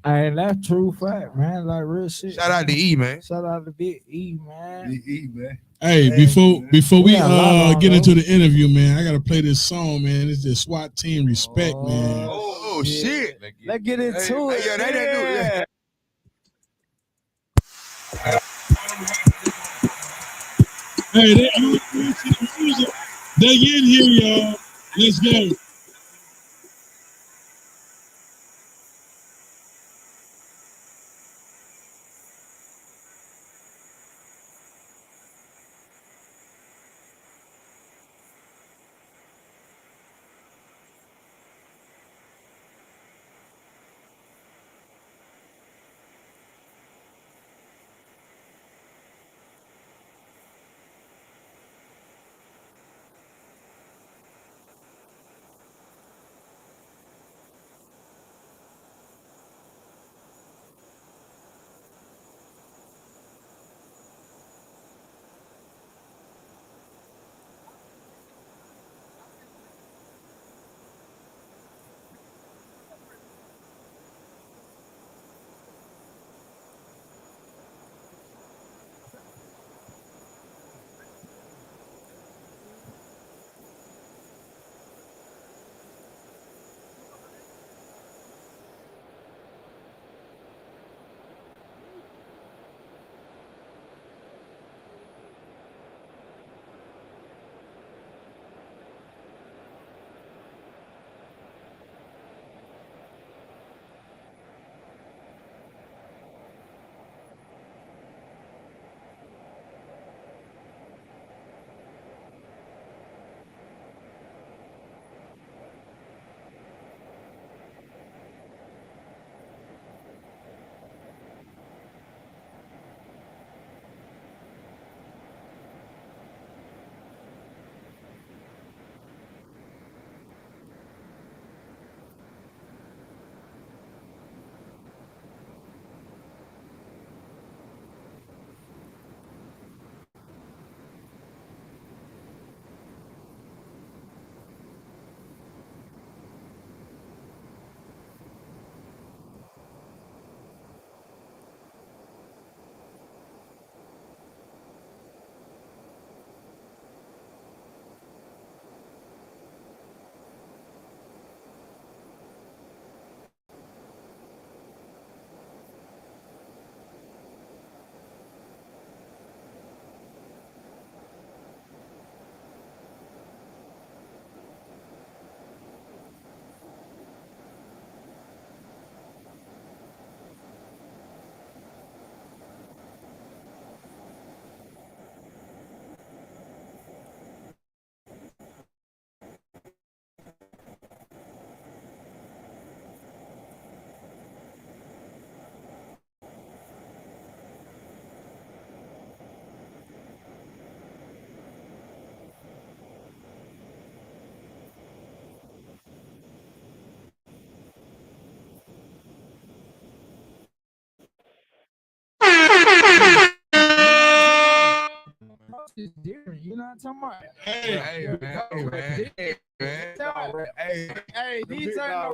Hey, that's true fact, man. Like real shit. Shout out to E, man. Shout out to Big E, man. Big E, man. Hey, before we get into the interview, man, I gotta play this song, man. It's the Swatteam Respect, man. Oh shit. Let's get into it. Yeah, they didn't do it. Hey, they get here, y'all. Let's go. You know what I'm talking about? Hey, these are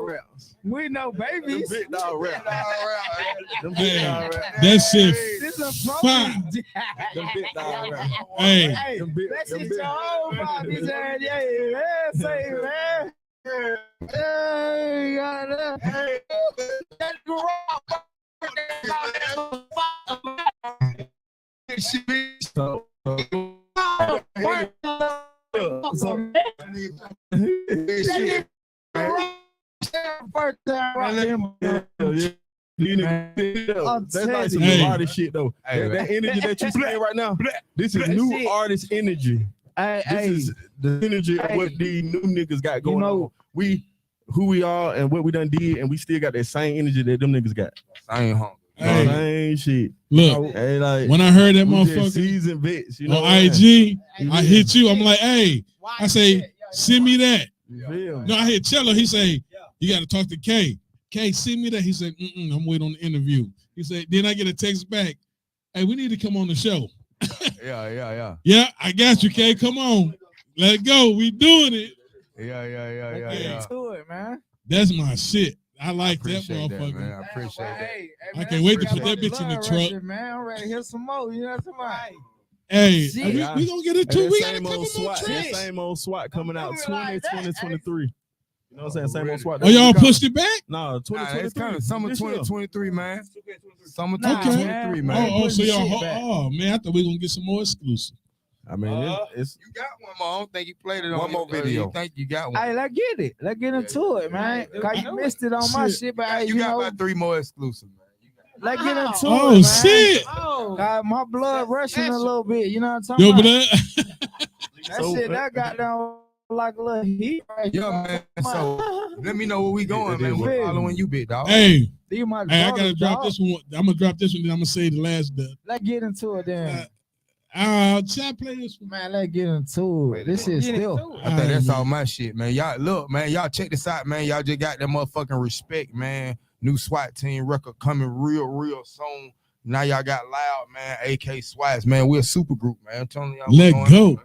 we know babies. Big dog rap. That shit fire. Them big dog rap. Hey, That shit your whole body, man. Yeah, say, man. Hey, that's First time that's like some new artist shit though. That energy that you saying right now, this is new artist energy. This is the energy of what these new niggas got going on. We who we are and what we done did, and we still got that same energy that them niggas got. Same hunger. Same shit. Look, hey, like, when I heard that motherfucker seasoned vets, you know, on IG, I hit you. I'm like, hey, I say, send me that. No, I hit Cello. He say, you got to talk to K. K, send me that. He said, I'm waiting on the interview. He said, then I get a text back. Hey, we need to come on the show. Yeah. Yeah, I got you, K. Come on. Let's go. We doing it. Yeah. To it, man. That's my shit. I like that Appreciate motherfucker. man. I appreciate that. Hey, I can't wait to put that bitch in the truck. Man, I'm ready to hear some more. You know what I'm talking about? Hey, Shit. we gonna get into it. We got a same couple old more SWAT. That tracks. same old SWAT coming out 2023. You know what I'm saying? Same old SWAT. Oh, y'all pushed it back? No, 2023. It's kind of summer 2023, man. Summer Okay. 2023, man. Oh, so y'all. Oh man, I thought we were gonna get some more exclusive. I mean, it's you got one more. I don't think you played it on One more your video. You think you got one? Hey, let's get it. Let's get into it, man. Cause you missed it on my shit, but hey, You got about 3 more exclusive, man. Let's get into it. Oh Man. shit! God, my blood rushing a little bit. You know what I'm talking Yo, but about? That shit, that got down like a little heat. Right Yeah, man. So let me know where we going, man. We're following you, big dog. Hey, These my I brothers, gotta drop dog. this one. I'm gonna drop this one. Then I'm gonna say the last. Let's get into it then. Should I play this one? Man, let's get into it. This is still. I think that's all my shit, man. Y'all look, man. Y'all check this out, man. Y'all just got that motherfucking respect, man. New SWAT team record coming real soon. Now y'all got loud, man. AK SWATs, man. We're a super group, man. I'm telling y'all. Let what's go. going on, man.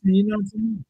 You know what I mean?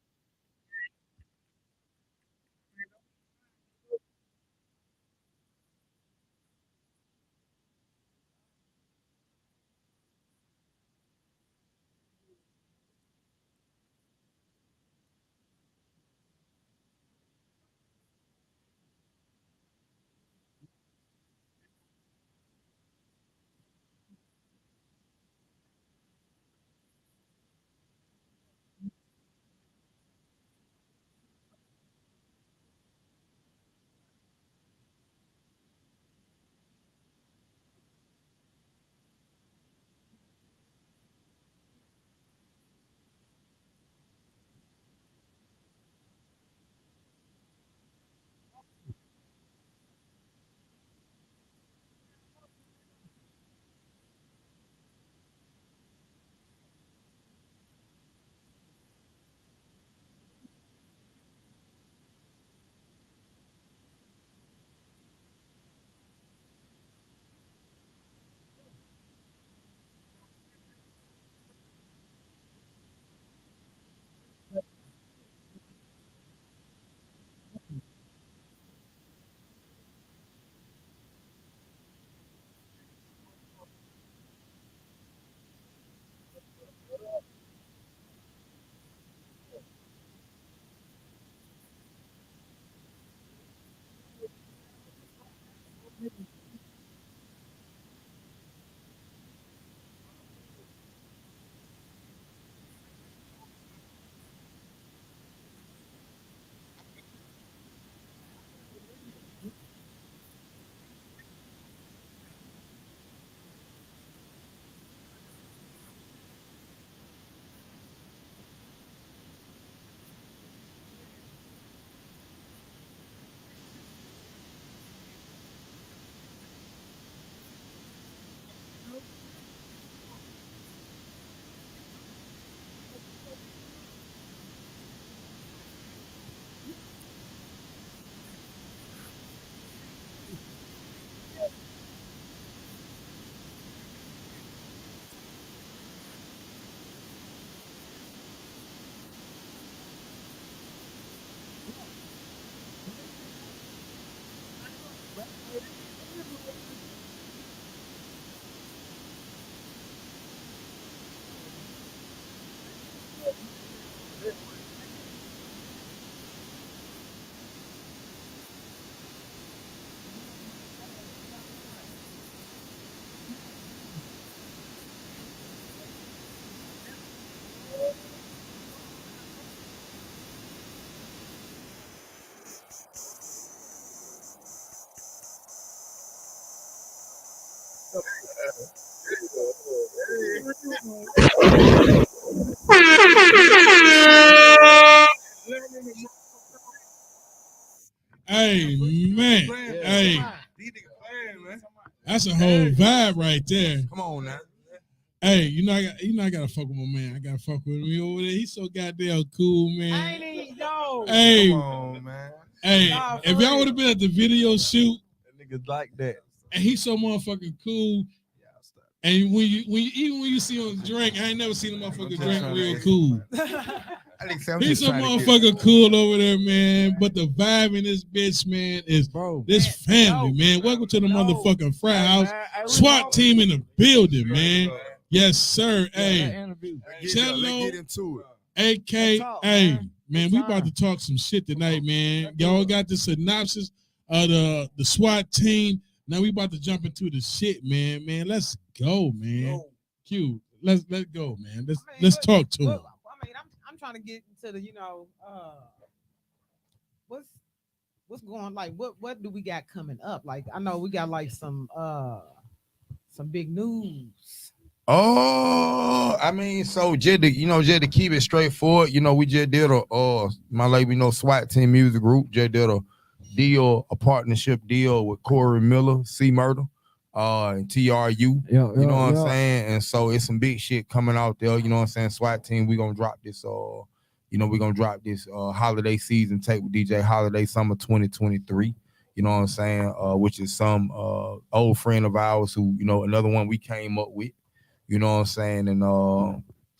Hey man, hey, that's a whole vibe right there. Come on now. Hey, I gotta fuck with my man. I gotta fuck with him over there. He's so goddamn cool, man. Ain't he, though? Hey, Come on, man. Hey, Nah, for if y'all real. would have been at the video shoot, Niggas like that. and he's so motherfucking cool. And when you see him drink, I ain't never seen a motherfucker drink real cool. He's so motherfucker cool over there, man. But the vibe in this bitch, man, is this family, man. Welcome to the motherfucking frat house. SWAT team in the building, man. Yes, sir. Hey, Cello, AK, hey, man, we about to talk some shit tonight, man. Y'all got the synopsis of the SWAT team. Now we about to jump into the shit, man. Man, let's go, man. Q, let's go, man. Let's talk to him. I mean, I'm trying to get into the, what's going, like, what do we got coming up? Like, I know we got like some big news. Oh, I mean, so just to keep it straightforward, we just did my label, SWAT Team Music Group just did a partnership deal with Corey Miller, C Murder, and TRU. What I'm saying? And so it's some big shit coming out there. You know what I'm saying? SWAT Team, we're gonna drop this. We're gonna drop this holiday season tape with DJ Holiday Summer 2023. You know what I'm saying? Which is some old friend of ours who, another one we came up with. You know what I'm saying?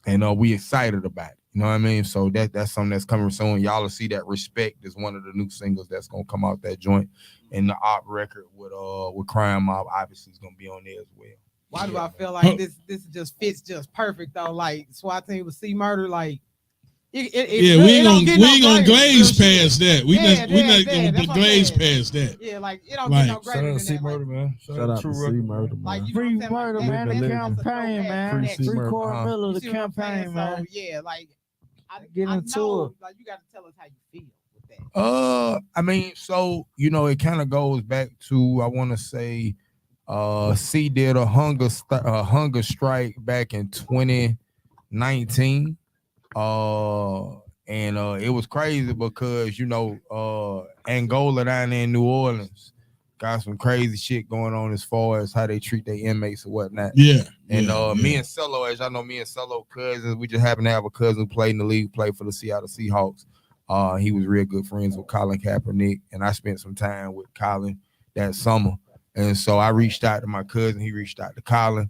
And we excited about it. You know what I mean? So that's something that's coming soon. Y'all will see that Respect is one of the new singles that's gonna come out that joint. And the op record with Crime Mob obviously is gonna be on there as well. Why do I feel like this just fits just perfect though? Like SWAT Team with C Murder, like we ain't gonna glaze past that. We not gonna glaze past that. Yeah, like it don't get no greater than C that. Murder, man. Shout out to C Murder, man. Like, Free Murder, man. The campaign, man. Free Corey Miller, the You see what I'm saying? campaign, man. So, yeah, like Get I into know, it. like you got to tell us how you feel with that. I mean, so it kind of goes back to, I want to say, C did a hunger strike back in 2019. And it was crazy because Angola down there in New Orleans got some crazy shit going on as far as how they treat their inmates or whatnot. Yeah. And me and Cello, as y'all know, me and Cello cousins, we just happen to have a cousin who played in the league, played for the Seattle Seahawks. He was real good friends with Colin Kaepernick, and I spent some time with Colin that summer. And so I reached out to my cousin, he reached out to Colin.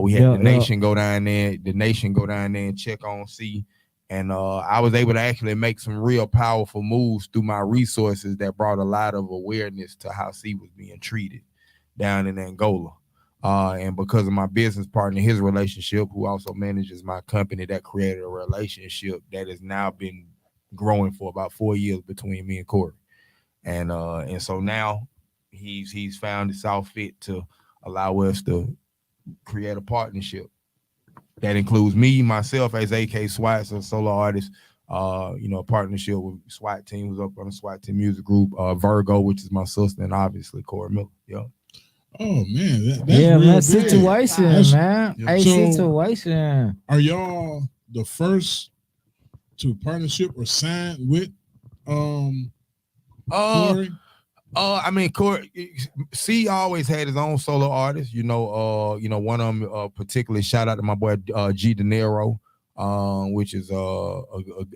We had the nation go down there, and check on C. And I was able to actually make some real powerful moves through my resources that brought a lot of awareness to how C was being treated down in Angola. And because of my business partner, his relationship, who also manages my company, that created a relationship that has now been growing for about 4 years between me and Corey. And so now he's found it saw fit to allow us to create a partnership that includes me, myself as AK SWAT, a solo artist, a partnership with SWAT Team, who's up on the SWAT Team Music Group, Virgo, which is my sister, and obviously Corey Miller. Yeah. Oh man, that's man, real situation, big. man. Hey, So, situation. Are y'all the first to partnership or sign with Corey? I mean, Corey, C always had his own solo artist. One of them particularly, shout out to my boy G De Niro, which is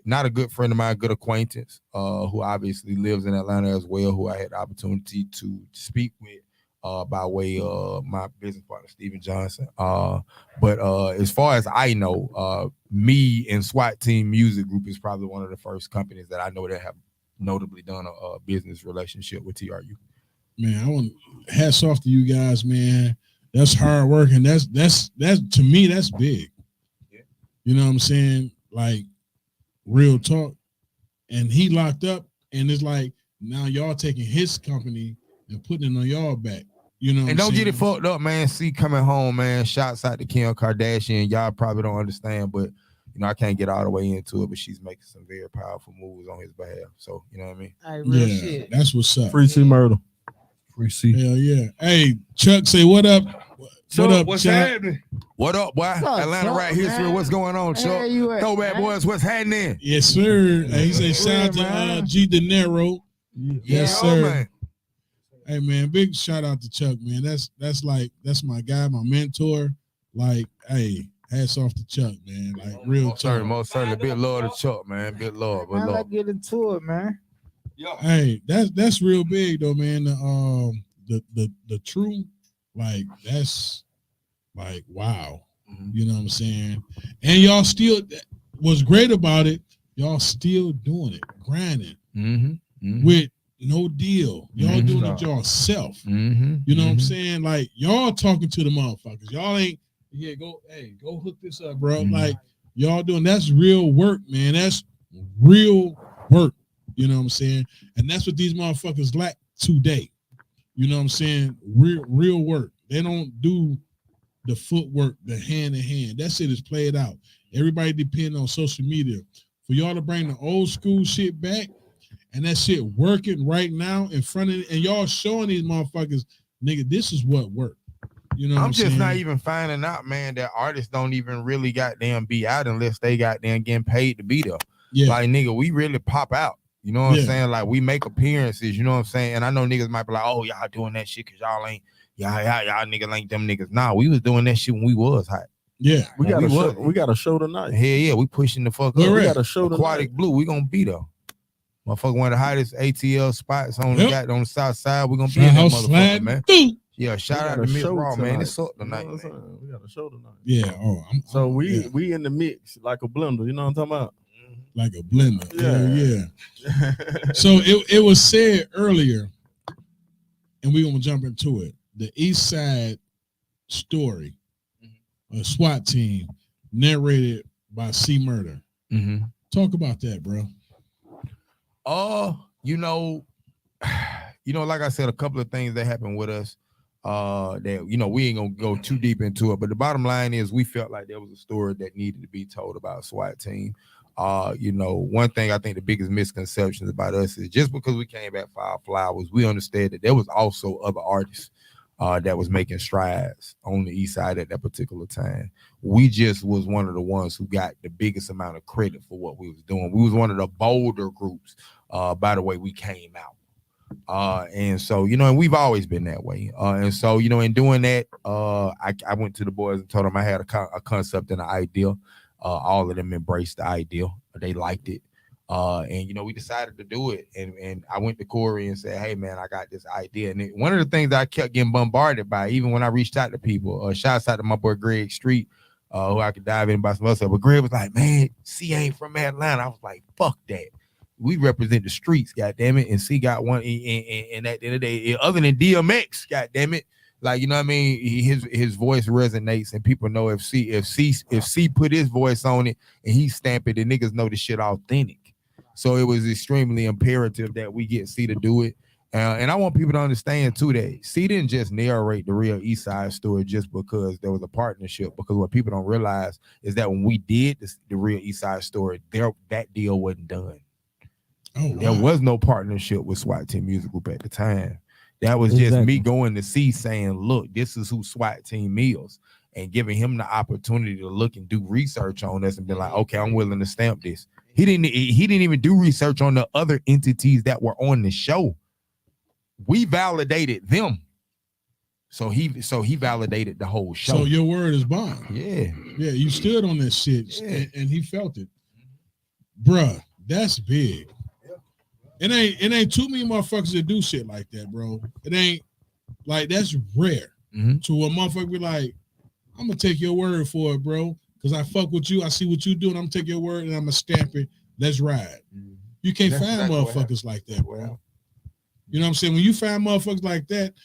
not a good friend of mine, good acquaintance, who obviously lives in Atlanta as well, who I had the opportunity to speak with by way of my business partner Steven Johnson. But as far as I know, me and SWAT Team Music Group is probably one of the first companies that I know that have notably done a business relationship with TRU. Man, I want hats off to you guys, man. That's hard work, and that's to me, that's big. Yeah. You know what I'm saying? Like real talk. And he locked up, and it's like now y'all taking his company and putting it on y'all back. You know, and don't get it fucked up, man. See coming home, man. Shouts out to Kim Kardashian. Y'all probably don't understand, but I can't get all the way into it, but she's making some very powerful moves on his behalf. So, you know what I mean? Hey, real shit. That's what's up. Free C Murder. Free C. Hell yeah. Hey, Chuck, say what up? What up, what's Chuck? happening? What up, boy? Atlanta Rap History. What's going on, Chuck? Throwback boys, what's happening? Yes, sir. Hey, he say shout out to G De Niro. Yes, sir. Man. Hey man, big shout out to Chuck, man. That's my guy, my mentor. Like, hey, hats off to Chuck, man. Like real Most Chuck. certainly, most certainly. Big love to Chuck, man. Big love. Man, let's get into it, man. Yeah. Hey, that's real big though, man. The true, like that's like wow. You know what I'm saying? And y'all still, what's great about it, y'all still doing it, grinding with no deal. Y'all doing it yourself. You know what I'm saying? Like y'all talking to the motherfuckers. Y'all ain't go hook this up, bro. Like y'all doing that's real work, man. That's real work. You know what I'm saying? And that's what these motherfuckers lack today. You know what I'm saying? Real work. They don't do the footwork, the hand in hand. That shit is played out. Everybody depends on social media. For y'all to bring the old school shit back and that shit working right now in front of and y'all showing these motherfuckers, nigga, this is what worked. You know what I'm just saying? not even finding out, man, that artists don't even really goddamn be out unless they goddamn getting paid to be there. Yeah. Like, nigga, we really pop out. You know what I'm saying? Like, we make appearances, you know what I'm saying? And I know niggas might be like, oh, y'all doing that shit because y'all ain't, y'all niggas ain't them niggas. Nah, we was doing that shit when we was hot. Yeah. We got a show tonight. Hell yeah, we pushing the fuck up. We got a show tonight. Aquatic Blue, we gonna be there. Motherfucker, one of the hottest ATL spots on the south side. We're gonna be in that motherfucker, man. Yeah, shout out to Miss Raw, man. It's up tonight. You know we got a show tonight. Yeah. Oh, we in the mix like a blender. You know what I'm talking about? Like a blender. Yeah. So it was said earlier, and we're gonna jump into it. The East Side story, a SWAT team, narrated by C Murder. Talk about that, bro. Like I said, a couple of things that happened with us. That we ain't gonna go too deep into it, but the bottom line is we felt like there was a story that needed to be told about SWAT team. One thing I think the biggest misconceptions about us is just because we came back for our flowers, we understood that there was also other artists that was making strides on the East Side at that particular time. We just was one of the ones who got the biggest amount of credit for what we was doing. We was one of the bolder groups by the way we came out. And so, and we've always been that way. And so, in doing that, I went to the boys and told them I had a concept and an idea. All of them embraced the idea. They liked it. And we decided to do it. And I went to Corey and said, hey, man, I got this idea. And one of the things that I kept getting bombarded by, even when I reached out to people, shouts out to my boy Greg Street, who I could dive in about some other stuff. But Greg was like, man, C ain't from Atlanta. I was like, fuck that. We represent the streets, goddammit. And C got one. And at the end of the day, other than DMX, goddammit, like, you know what I mean? His voice resonates, and people know if C put his voice on it and he stamp it, the niggas know the shit authentic. So it was extremely imperative that we get C to do it. And I want people to understand too that C didn't just narrate the real East Side story just because there was a partnership. Because what people don't realize is that when we did the real East Side story, that deal wasn't done. There was no partnership with Swatteam Music Group at the time. That was just me going to C saying, look, this is who Swatteam is, and giving him the opportunity to look and do research on us and be like, okay, I'm willing to stamp this. He didn't even do research on the other entities that were on the show. We validated them. So he validated the whole show. So your word is bond. Yeah. Yeah, you stood on this shit and he felt it. Bruh, that's big. It ain't too many motherfuckers that do shit like that, bro. It ain't like that's rare. To a motherfucker be like, I'm gonna take your word for it, bro. Cause I fuck with you. I see what you doing. I'm gonna take your word and I'm gonna stamp it. Let's ride. You can't find motherfuckers like that, bro. You know what I'm saying? When you find motherfuckers like that,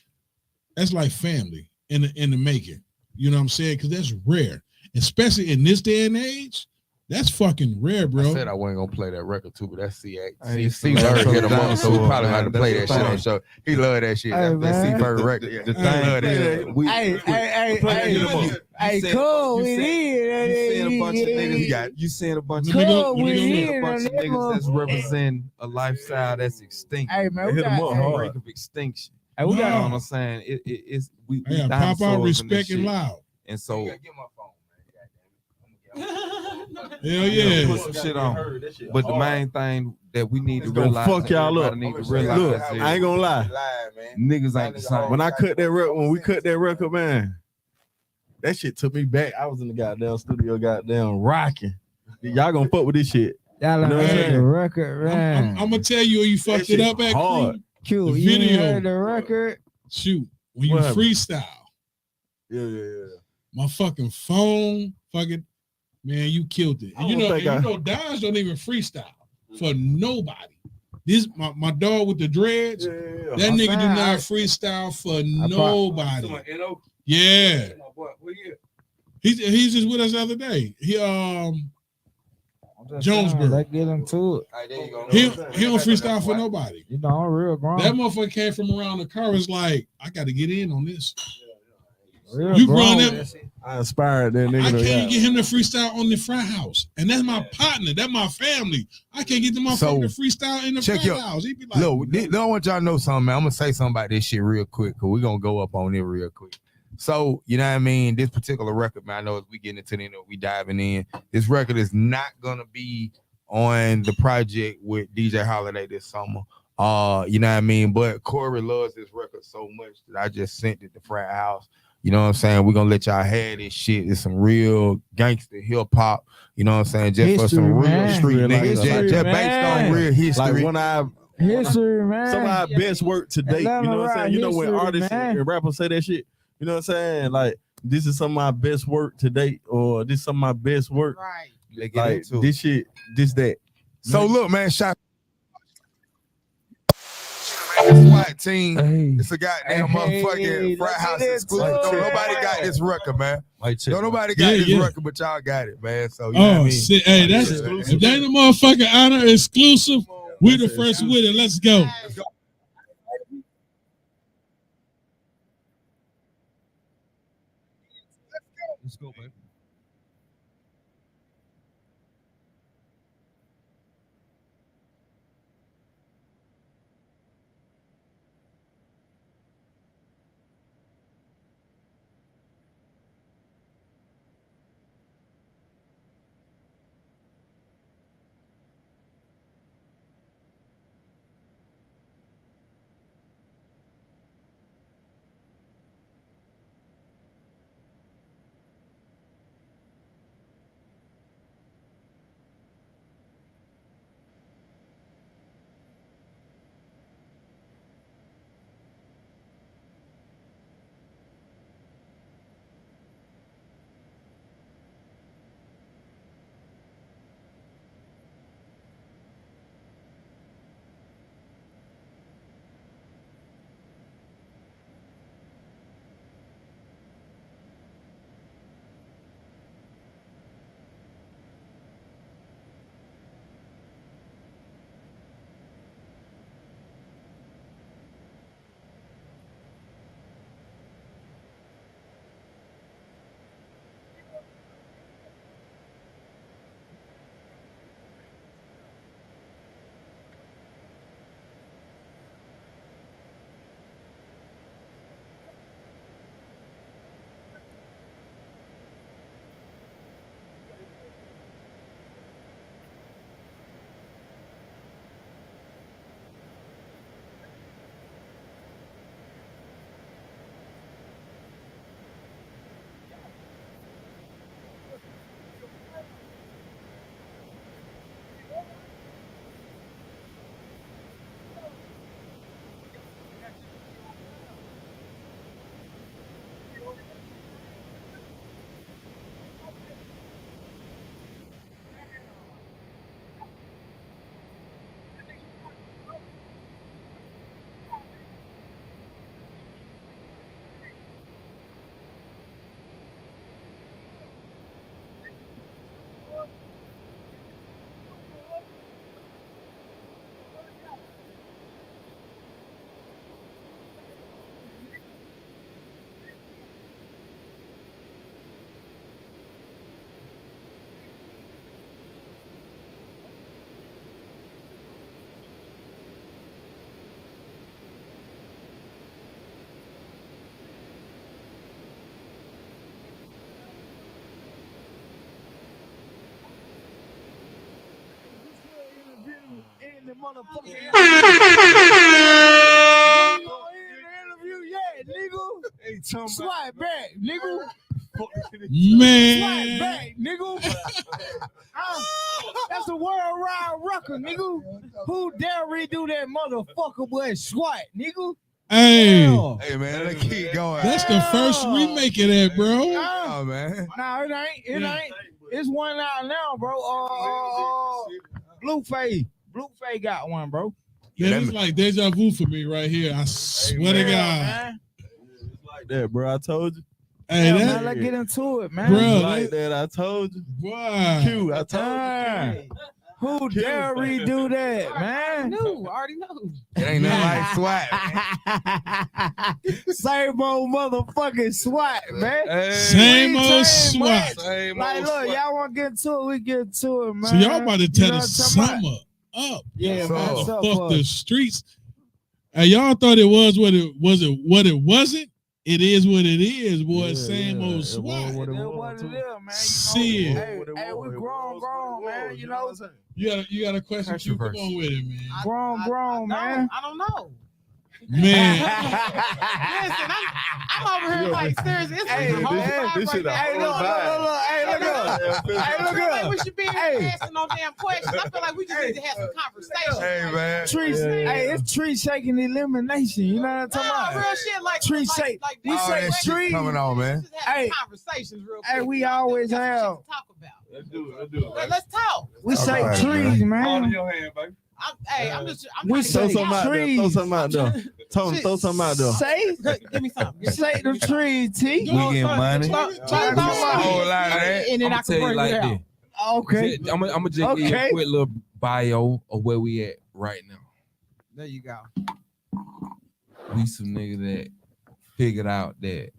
that's like family in the making. You know what I'm saying? Cause that's rare, especially in this day and age. That's fucking rare, bro. I said I wasn't gonna play that record too, but that's C Bird hit him up, so we probably had to play that shit on the show. He loved that shit. That C Bird record. Hey, cool. You saying a bunch of niggas that's representing a lifestyle that's extinct. Hey, man, hit them up hard. Of extinction. Hey, we got, you know what I'm saying? It's we pop out, respect, and loud. And so. Hell yeah. Put some shit on. But the main thing that we need to realize, fuck y'all up. Look, I ain't gonna lie. Niggas ain't the same. When we cut that record, man, that shit took me back. I was in the goddamn studio, goddamn rocking. Y'all gonna fuck with this shit. Y'all You know what I'm heard saying? the record, man. I'm gonna tell you where you fucked it up at hard. Q, The you ain't video. heard the record? Shoot, when What you happened? freestyle, Yeah. my fucking phone, fucking man, you killed it. And you know, Dodge don't even freestyle for nobody. This my dog with the dreads. That nigga do not freestyle for nobody. Yeah, he's just with us the other day. He Jonesboro. Let's get into it. He don't freestyle for nobody. You know, I'm real grown. That motherfucker came from around the car. Was like, I got to get in on this. Real You grown. run that. I inspired that nigga. I can't get him to freestyle on the Fraathouse, and that's my partner. That's my family. I can't get the motherfucker to freestyle in the Fraathouse. He be like, look, I want y'all to know something, man. I'm gonna say something about this shit real quick, cause we're gonna go up on it real quick. So, you know what I mean? This particular record, man, I know as we getting into it, we diving in. This record is not gonna be on the project with DJ Holiday this summer. You know what I mean? But Corey loves this record so much that I just sent it to Fraathouse. You know what I'm saying? We're gonna let y'all have this shit. It's some real gangster hip hop, you know what I'm saying? Just history, for some real street niggas, just based on real history. Like history, man. Some of our best work to date. You know what I'm saying? You know when artists and rappers say that shit, you know what I'm saying? Like, this is some of my best work to date, or this is some of my best work. Right. Like this shit, this, that. So look, man, Swatteam, it's a goddamn motherfucking Fraathouse exclusive. Don't nobody got this record, man. Don't nobody got this record, but y'all got it, man. So you know what I mean? Shit. Hey, that's if they the motherfucking honor exclusive, we're the first with it. Let's go. Let's go, man. Swat back, nigga. Man, nigga. That's a worldwide record, nigga. Who dare redo that motherfucker but SWAT, nigga? Hey, Hey man, let's keep going. that's the first remake of that, bro. Oh man. Nah, it ain't. It's one out now, bro. Blueface got one, bro. Yeah, it's like deja vu for me right here. I swear to God. Man. It's like that, bro. I told you. Hey, Yeah, that, man, let's get into it, man. bro, It's like that. I told you. Boy. Q, I told you. Who dare redo that, man? I already know. It ain't nothing like SWAT. Same old motherfucking SWAT, man. Same old SWAT. Like, look, y'all want to get into it? We get into it, man. So y'all about to tear You know the what I'm talking summer up. Yeah, man. Fuck the streets. Hey, y'all thought it was what it wasn't. It is what it is, boy. Same old SWAT. What it is, man. See it. Hey, we grown, man. You know. You got a question? Q? Come on with it, man. Grown, man. I don't know. Man. Listen, I'm over here like serious. It's like a whole vibe right now. Hey, look Like we should be asking no damn questions. I feel like we just need to have some conversation. Hey man. Hey, it's tree shaking elimination. You know what I'm talking about? Real shit like tree like, shake. Like, We All say that shit tree. coming on, man. just have Hey. conversations real quick. Hey, we always have. Talk about. Let's do it. Let's talk. We say right, trees, Hold in man. your hand, baby. I'm We trying to say Throw something out there. trees. Throw something out there. Tony, throw something out there. Say, give me something. say the trees, T. We getting money. Talk A whole lot of that. and then I I'm can tell you bring like it out. this. Okay. I'm gonna just give you Okay. a quick little bio of where we at right now. There you go. We some niggas that figured out that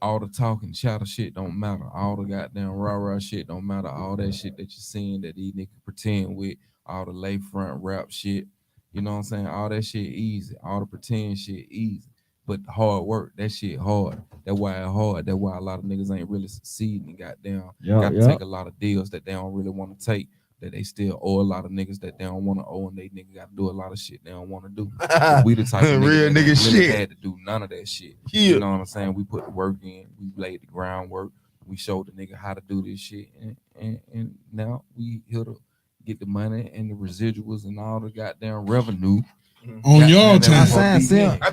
all the talking chatter shit don't matter. All the goddamn rah shit don't matter. All that shit that you're seeing that these niggas pretend with, all the lay front rap shit, you know what I'm saying? All that shit easy. All the pretend shit easy. But the hard work, that shit hard. That's why it's hard. That's why a lot of niggas ain't really succeeding. Goddamn, got to take a lot of deals that they don't really want to take. That they still owe a lot of niggas that they don't want to owe, and they niggas got to do a lot of shit they don't want to do. We the type of Real nigga that nigga ain't really shit. had to do none of that shit. Yeah. You know what I'm saying? We put the work in. We laid the groundwork. We showed the nigga how to do this shit, and now we here to get the money and the residuals and all the goddamn revenue On y'all time. I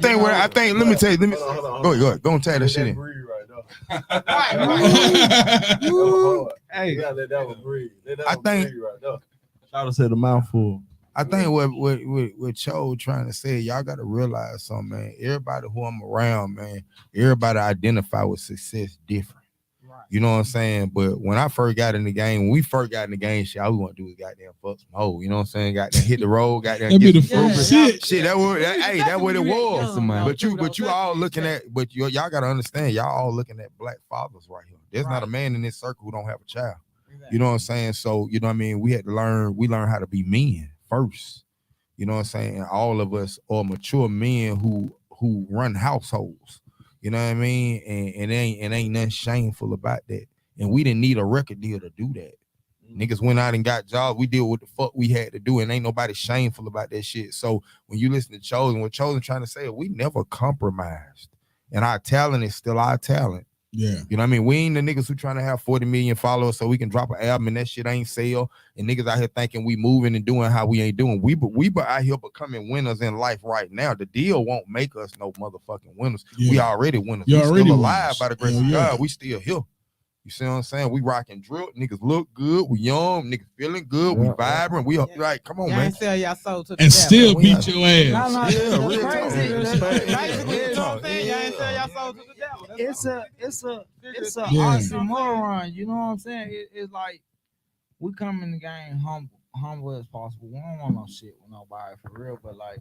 think let me tell you, go ahead. Go and tag that shit in. Hey, you gotta let that one breathe. I think Shout out to the mouthful. I think what Cho trying to say, y'all gotta realize something, man. Everybody who I'm around, man, everybody identify with success different. You know what I'm saying? But when I first got in the game, when we first got in the game, shit, all we want to do is goddamn fuck some hoe. You know what I'm saying? Goddamn hit the road, goddamn That be get the some first fruit. shit. That's what it was. Somebody. But you all looking at, y'all gotta understand, y'all all looking at black fathers right here. There's not a man in this circle who don't have a child. You know what I'm saying? So, you know what I mean? We learn how to be men first. You know what I'm saying? All of us are mature men who run households. You know what I mean? And ain't nothing shameful about that. And we didn't need a record deal to do that. Niggas went out and got jobs. We did what the fuck we had to do, and ain't nobody shameful about that shit. So when you listen to Chosen, what Chosen trying to say, we never compromised. And our talent is still our talent. Yeah. You know what I mean? We ain't the niggas who trying to have 40 million followers so we can drop an album and that shit ain't sell. And niggas out here thinking we moving and doing how we ain't doing. We out here becoming winners in life right now. The deal won't make us no motherfucking winners. Yeah. We already winners. You We already still alive winners. by the grace Hell of yeah. God. We still here. You see what I'm saying? We rocking drill. Niggas look good. We young. Niggas feeling good. We vibrant. We like, come on, Y'all man. ain't sell y'all soul to the And devil. still beat your ass. No, Yeah, real talk. crazy. Basically, you know what I'm saying? Y'all ain't sell y'all soul to the devil. That's It's a Yeah. oxymoron. You know what I'm saying? It's like we come in the game humble as possible. We don't want no shit with nobody for real, but like,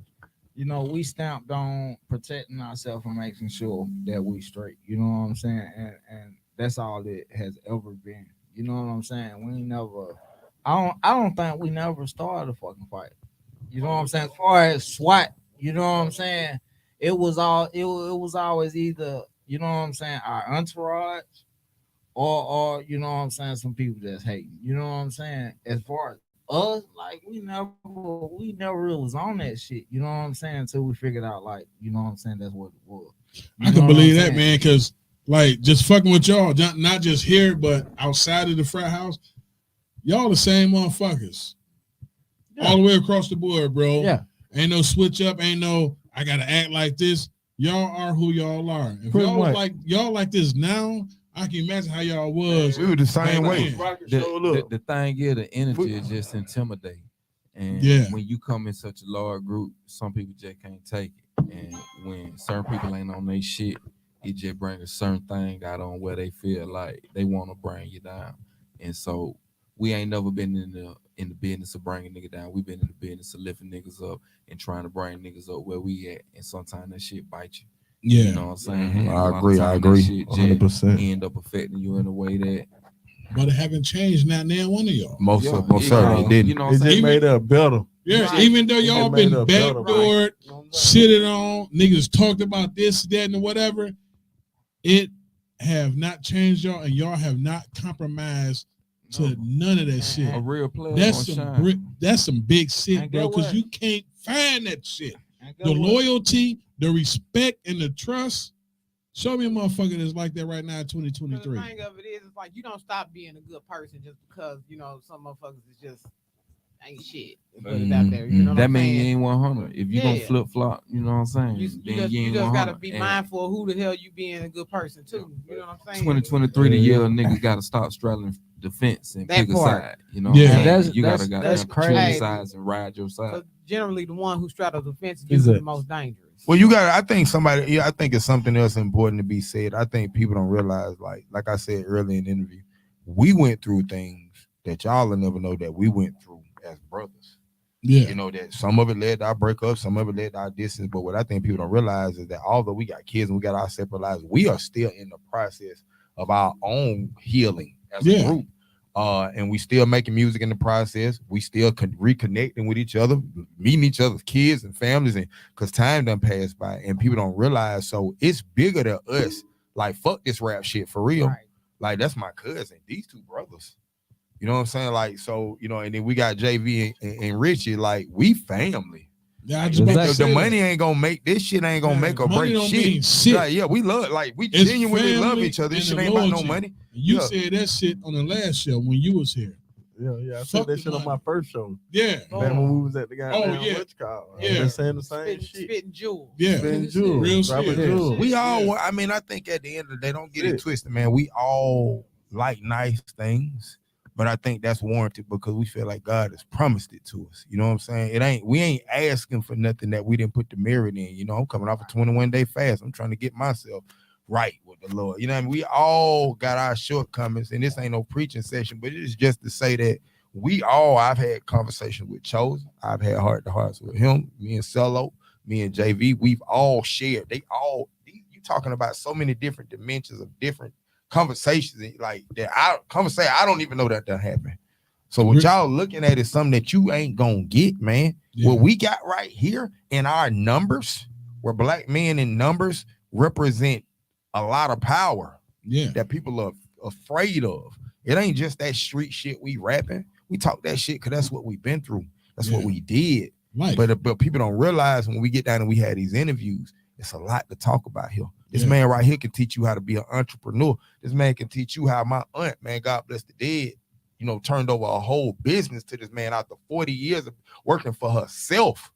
you know, we stamped on protecting ourselves and making sure that we straight. You know what I'm saying? And that's all it has ever been. You know what I'm saying? We never. I don't think we never started a fucking fight. You know what I'm saying? As far as SWAT, you know what I'm saying? It was always either, you know what I'm saying, our entourage or you know what I'm saying, some people that's hating. You know what I'm saying? As far as us, like we never really was on that shit. You know what I'm saying? Until we figured out, like, you know what I'm saying, that's what it was. I can believe that, man, because like just fucking with y'all, not just here, but outside of the frat house. Y'all the same motherfuckers. All the way across the board, bro. Yeah. Ain't no switch up, ain't no I gotta act like this. Y'all are who y'all are. If Pretty y'all was much. y'all like this now, I can imagine how y'all was. We were the same back way. then. The thing is, the energy is just intimidating. And Yeah. when you come in such a large group, some people just can't take it. And when certain people ain't on their shit, it just bring a certain thing out on where they feel like they want to bring you down. And so we ain't never been in the business of bringing niggas down. We've been in the business of lifting niggas up and trying to bring niggas up where we at. And sometimes that shit bite you. Yeah. You know what I'm saying? Mhm. And a I lot of agree, times I that agree. shit just 100%. end up affecting you in a way that But it haven't changed not now one of y'all. Most Yeah, certainly it- didn't. you know what It I'm just saying? made us better. Yeah, Right. even though y'all It made been us better, backdoored, sitting on, niggas talked about this, that, and whatever, it have not changed y'all, and y'all have not compromised to none of that shit. A real player That's gonna some shine. that's some big shit, And bro, get because what? you can't find that shit. And The get what? loyalty, the respect, and the trust. Show me a motherfucker that's like that right now in The 2023. thing of it is, it's like you don't stop being a good person just because some motherfuckers is just ain't shit. Put it out there. You know what that I'm mean saying? you ain't 100. If you gonna Yeah. flip flop, you know what I'm saying? You then you ain't just 100. gotta be And mindful of who the hell you being a good person too. You know what I'm saying? 2023, the year niggas gotta stop straddling the fence and That pick part. a side. You know, Yeah. what I'm saying? you That's gotta that's choose crazy. sides and ride your side. Because generally, the one who straddles the fence is usually the most dangerous. Well, you got. I think I think it's something else important to be said. I think people don't realize, like I said earlier in the interview, we went through things that y'all will never know that we went through as brothers. Yeah. You know that some of it led to our breakup, some of it led to our distance. But what I think people don't realize is that although we got kids and we got our separate lives, we are still in the process of our own healing as a group. And we still making music in the process. We still reconnecting with each other, meeting each other's kids and families, and because time done passed by and people don't realize. So it's bigger than us. Like, fuck this rap shit for real. Right. Like, that's my cousin. These two brothers. You know what I'm saying? Like, so, and then we got JV and Richie, like, we family. Yeah, I just about to The say money that. ain't gonna make this shit ain't gonna make or money break don't mean shit. shit. Like, yeah, we love, like, we It's genuinely love family each other. This and shit the ain't about no loyalty. money. You Yeah. said that shit on the last show when you was here. Yeah, I Fuck said that the shit on money. my first show. Yeah. Back when we was at the goddamn Oh, yeah. what you call it? Yeah. They're saying the same shit. Spitting jewels. Yeah. Spitting jewels. Real Dropping shit. jewels. We all, I mean, I think at the end of the day, don't get it twisted, man. We all like nice things, but I think that's warranted because we feel like God has promised it to us. You know what I'm saying? We ain't asking for nothing that we didn't put the merit in. You know, I'm coming off a 21-day fast. I'm trying to get myself right with the Lord. You know what I mean? We all got our shortcomings, and this ain't no preaching session, but it's just to say that I've had conversations with Chosen. I've had heart-to-hearts with him, me and Cello, me and JV. We've all shared. You talking about so many different dimensions of different conversations like that. I don't even know that happened. So what y'all looking at is something that you ain't gonna get, man. Yeah. What we got right here in our numbers, where black men in numbers represent a lot of power. Yeah. That people are afraid of. It ain't just that street shit we rapping. We talk that shit because that's what we've been through. That's what we did. Life. But people don't realize when we get down and we had these interviews, it's a lot to talk about here. This man right here can teach you how to be an entrepreneur. This man can teach you how my aunt, man, God bless the dead, turned over a whole business to this man after 40 years of working for herself.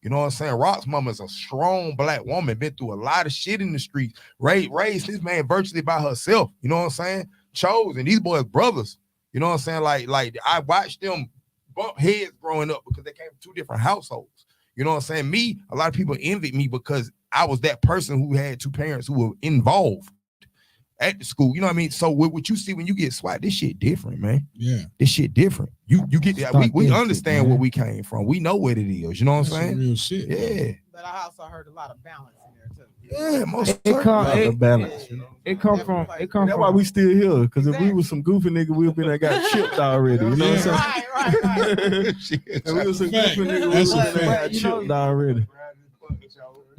You know what I'm saying? Rock's mama is a strong black woman, been through a lot of shit in the streets, raised this man virtually by herself. You know what I'm saying? Chosen. These boys brothers. You know what I'm saying? Like I watched them bump heads growing up because they came from two different households. You know what I'm saying? Me, a lot of people envied me because I was that person who had two parents who were involved at the school. You know what I mean? So what you see when you get SWAT, this shit different, man. Yeah. This shit different. You get that. We understand shit, where we came from. We know what it is. You know what I'm That's some saying? real shit. Yeah. But I also heard a lot of balance in there too. Yeah, most It come The balance, That's why we still here. Because if we was some goofy nigga, we'd been that got chipped already. You know what I'm saying? Right. If we was some Fact. goofy nigga, That's we a would have been fact. got chipped already.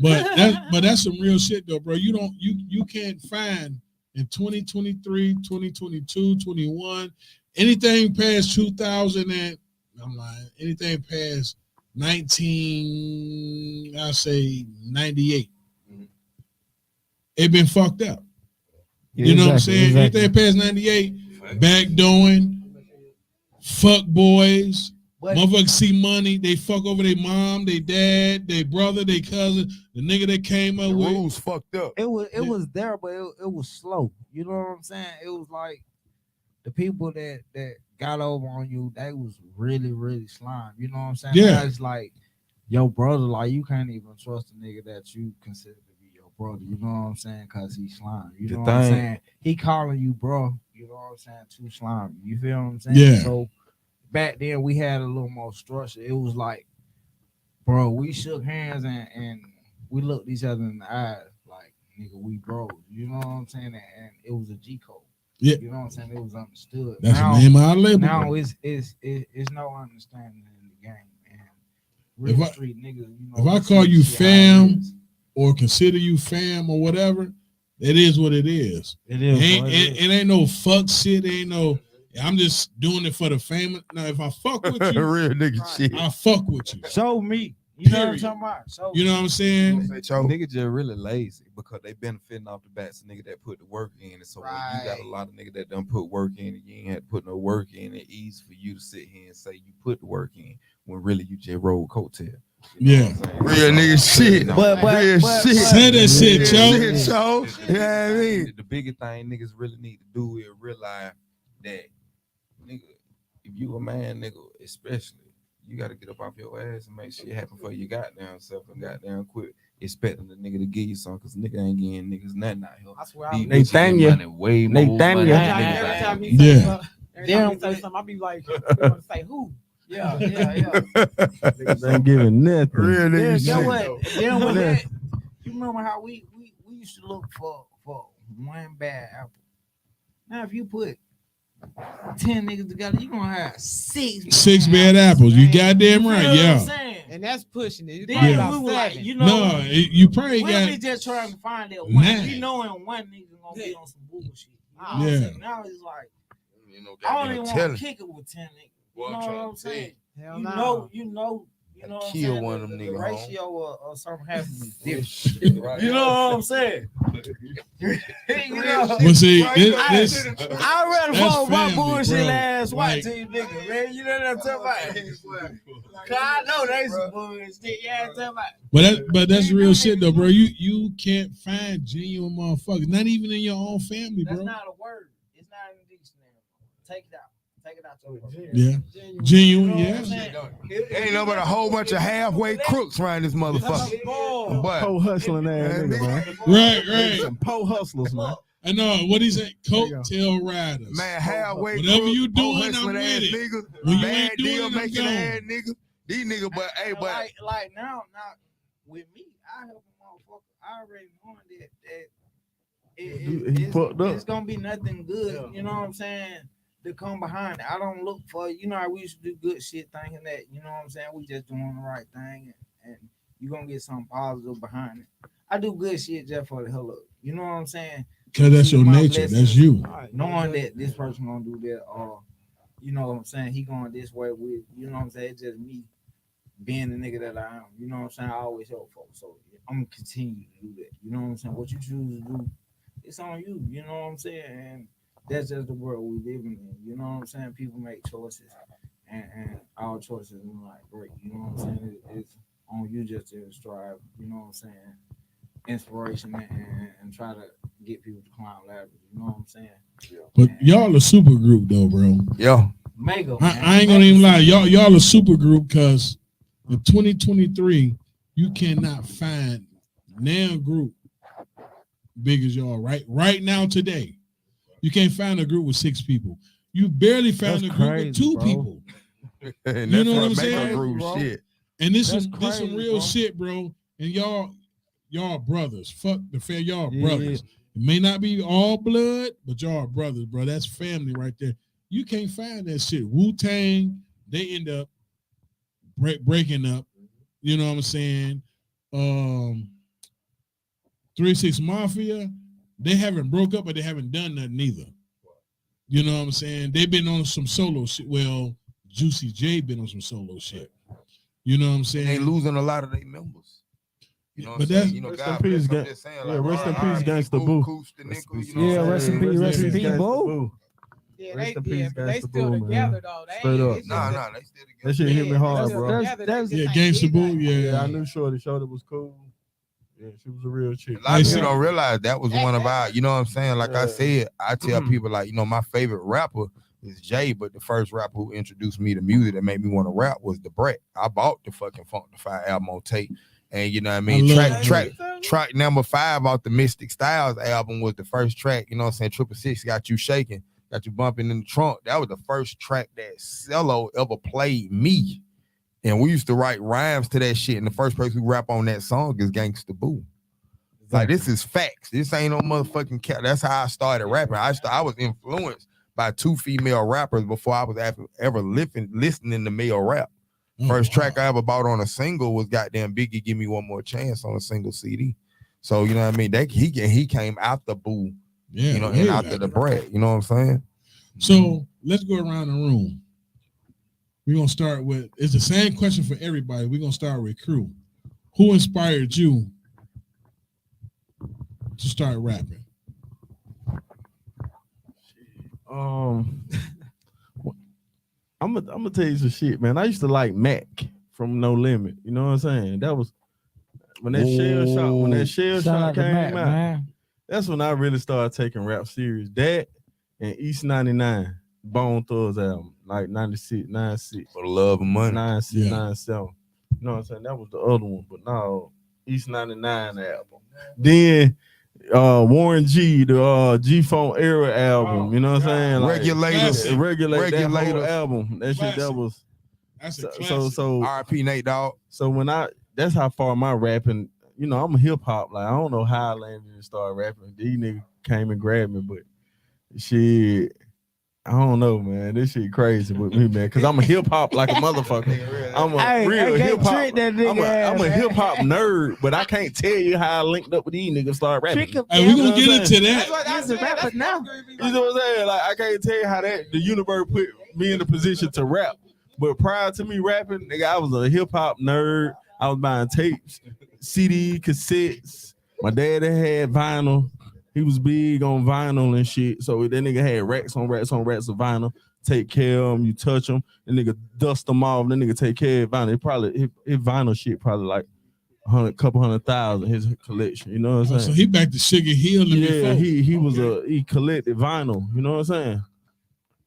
But that's some real shit though, bro. You can't find in 2023, 2022, 21, anything past 2000 and I'm lying, anything past 98. It been fucked up. You know what I'm saying? Anything past 98, backdoing, fuck boys. Motherfuckers see money, they fuck over their mom, their dad, their brother, their cousin, the nigga that came up with. Rules fucked up. It was there, but it was slow. You know what I'm saying? It was like the people that got over on you, they was really slime. You know what I'm saying? Yeah. Now it's like your brother, like you can't even trust a nigga that you consider to be your brother. You know what I'm saying? Cause he's slime. You know what I'm saying? He calling you bro. You know what I'm saying? Too slimy. You feel what I'm saying? Yeah. So back then we had a little more structure. It was like, bro, we shook hands and we looked each other in the eyes like, nigga, we bros. You know what I'm saying? And it was a G code. Yeah. You know what I'm saying? It was understood. That's the name of our label. Now it's no understanding in the game, man. Real street niggas, you know. If I call you fam or consider you fam or whatever, it is what it is. It is. It ain't no fuck shit. It ain't no. I'm just doing it for the fame. Now, if I fuck with you, real nigga shit, I fuck with you. Show me. You know what I'm talking about? So, you know what I'm saying? Nigga just really lazy because they benefiting off the bats. Nigga that put the work in, and so when you got a lot of nigga that done put work in, and you ain't had to put no work in. It's easy for you to sit here and say you put the work in when really you just roll coattail. Yeah, real nigga shit. But real shit. Say that shit, Joe. Yeah, I mean, the biggest thing niggas really need to do is realize that, nigga, if you a man, nigga, especially, you got to get up off your ass and make shit happen for your goddamn self and goddamn quit expecting the nigga to give you something, because nigga ain't getting niggas nothing out here. I swear, Nathaniel, way more money. Every time he say something, I be like, you want to say who? Yeah. Niggas ain't giving nothing. Real nigga Then shit. what? Then with that, you remember how we used to look for one bad apple. Now if you put 10 niggas together, you gonna have six bad apples. You goddamn right, yeah. And that's pushing it. Then Yeah. we were like, you know, No, you probably we got. be just trying to find that one. Nah. We knowing one nigga gonna be on some bullshit. You know what Yeah. I'm saying? Now it's like, I don't even want to kick it with 10 niggas. You know what I'm saying? Hell You no. know what I'm Kill saying? one of them The niggas, ratio or something happens is different. You know what I'm saying? You know? Well, see, I this rather that's fall my family, bullshit bro. ass Like- white team nigga, man. You know what I'm talking about? Cause I know they some bullshit. Yeah, I'm talking about. but that's real shit though, bro. You can't find genuine motherfuckers, not even in your own family, That's bro. not a word. It's not in the dictionary. Take it out. Take it out your vocabulary. Yeah, genuine, You know yeah. what I'm saying? Ain't no but a whole bunch of halfway crooks around this motherfucker. But Po hustling ass nigga, man. Right. Some po hustlers, man. I know what he said. Coattail riders. man, halfway Whatever crooks, you doing, hustling I'm ass with it. niggas, When you bad ain't doing deal it, I'm making gone. ass niggas. These niggas, but hey, but like now with me, I help a motherfucker. I already knowing that He fucked up. it's gonna be nothing good. You know what I'm saying? To come behind it. I don't look for, you know how we used to do good shit thinking that, you know what I'm saying, we just doing the right thing and you're gonna get something positive behind it. I do good shit just for the hell of it. You know what I'm saying? Cause that's See your my nature. blessings, That's you. knowing that this person gonna do that, or you know what I'm saying, he going this way with, you know what I'm saying, it's just me being the nigga that I am. You know what I'm saying? I always help folks. So I'm gonna continue to do that. You know what I'm saying? What you choose to do, it's on you. You know what I'm saying? And that's just the world we living in. You know what I'm saying? People make choices, and our choices are like great. You know what I'm saying? It's on you just to strive. You know what I'm saying? Inspiration and try to get people to climb ladders. You know what I'm saying? But y'all a super group though, bro. yo, Mega. I ain't gonna even lie. Y'all a super group because in 2023 you cannot find now group big as y'all right now today. You can't find a group with 6 people. You barely found a group with 2 people. and You that's know what what I'm make saying? a group Bro. shit. And this That's is some crazy, real bro. shit, bro. And y'all brothers. Fuck the fair, y'all Yeah. brothers. It may not be all blood, but y'all brothers, bro. That's family right there. You can't find that shit. Wu-Tang, they end up breaking up. You know what I'm saying? 3-6 Mafia, they haven't broke up, but they haven't done nothing either. You know what I'm saying? They've been on some solo shit. Well, Juicy J been on some solo shit. You know what I'm saying? They losing a lot of their members. You know what But I'm saying? that's- You know, Rest God in peace, bless, I'm gang. just saying, Yeah, like, rest in R.I.P. peace, Gangsta Boo. Coops, the nickel, you know Yeah, what I'm rest in saying? peace, rest in peace, Gangsta Boo. Yeah, Rest in they peace, but they Gangsta still Boo, together man. though. They Straight ain't, up. it's Nah, just- they still together. That shit hit me hard, bro. Yeah, Gangsta Boo. Yeah, I Yeah. knew Shorty. Shorty was cool. Yeah, she was a real chick. A lot of people don't realize that was one of our, you know what I'm saying? Like I said, I tell people, like, you know, my favorite rapper is Jay, but the first rapper who introduced me to music that made me want to rap was the Brat. I bought the fucking Funkify album on tape. And you know what I mean? Track number 5 off the Mystic Styles album was the first track, you know what I'm saying? 666 got you shaking, got you bumping in the trunk. That was the first track that Cello ever played me. And we used to write rhymes to that shit. And the first person who rap on that song is Gangsta Boo. Like, this is facts. This ain't no motherfucking cat. That's how I started rapping. I was influenced by 2 female rappers before I was ever listening to male rap. First track I ever bought on a single was goddamn Biggie Give Me One More Chance on a single CD. So, you know what I mean? He came after Boo, Yeah, you know, and after the Brat. You know what I'm saying? So let's go around the room. We're gonna start with, it's the same question for everybody. We're gonna start with Crew. Who inspired you to start rapping? I'm gonna tell you some shit, man. I used to like Mac from No Limit. You know what I'm saying? That was when that shell shot came Mac, out. man. That's when I really started taking rap serious. That and East 99, Bone Thugs album, like 96, 96. For the Love of Money. 96, 97. You know what I'm saying? That was the other one, but no, East 99 album. Then Warren G, the G-Funk era album, you know what I'm saying? Like, Regulate that whole album. That shit, that was so R.I.P. Nate Dogg. So that's how far my rapping, you know, I'm a hip hop. Like, I don't know how I landed and started rapping. These niggas came and grabbed me, but shit, I don't know, man. This shit crazy with me, man. Cause I'm a hip hop like a motherfucker. I'm a real hip hop. I'm a hip hop nerd, but I can't tell you how I linked up with these niggas start rapping. Hey, we're gonna get into that. You know what I'm saying? Like, I can't tell you how the universe put me in a position to rap. But prior to me rapping, nigga, I was a hip hop nerd. I was buying tapes, CD, cassettes. My dad had vinyl. He was big on vinyl and shit. So that nigga had racks on racks on racks of vinyl. Take care of them, you touch them, the nigga dust them off. The nigga take care of vinyl. It probably his vinyl shit probably like couple 100,000 his collection. You know what I'm saying? So he back to Sugar Hill. Yeah, he collected vinyl. You know what I'm saying?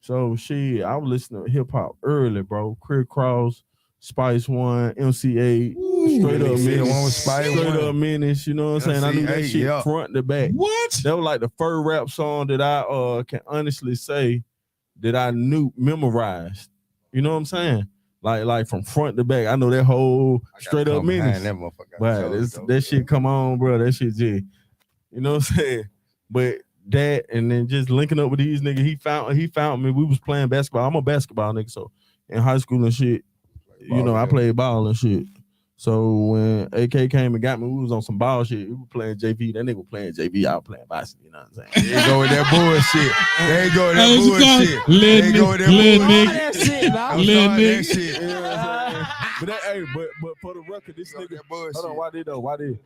So shit, I was listening to hip hop early, bro. Crick Cross, Spice One, MCA, straight up Menace, straight up Menace. You know what I'm saying? I knew that shit front to back. What? That was like the first rap song that I can honestly say that I knew memorized. You know what I'm saying? Like from front to back, I know that whole straight up Menace. But that shit come on, bro. That shit G. You know what I'm saying? But that and then just linking up with these niggas, he found me. We was playing basketball. I'm a basketball nigga, so in high school and shit, you know, I played ball and shit. So when AK came and got me, we was on some ball shit. We were playing JV. That nigga was playing JV. I was playing varsity. You know what I'm saying? There you go with that bullshit. There you go with that bullshit. There you go with that bullshit. But for the record, this nigga, hold on, why did?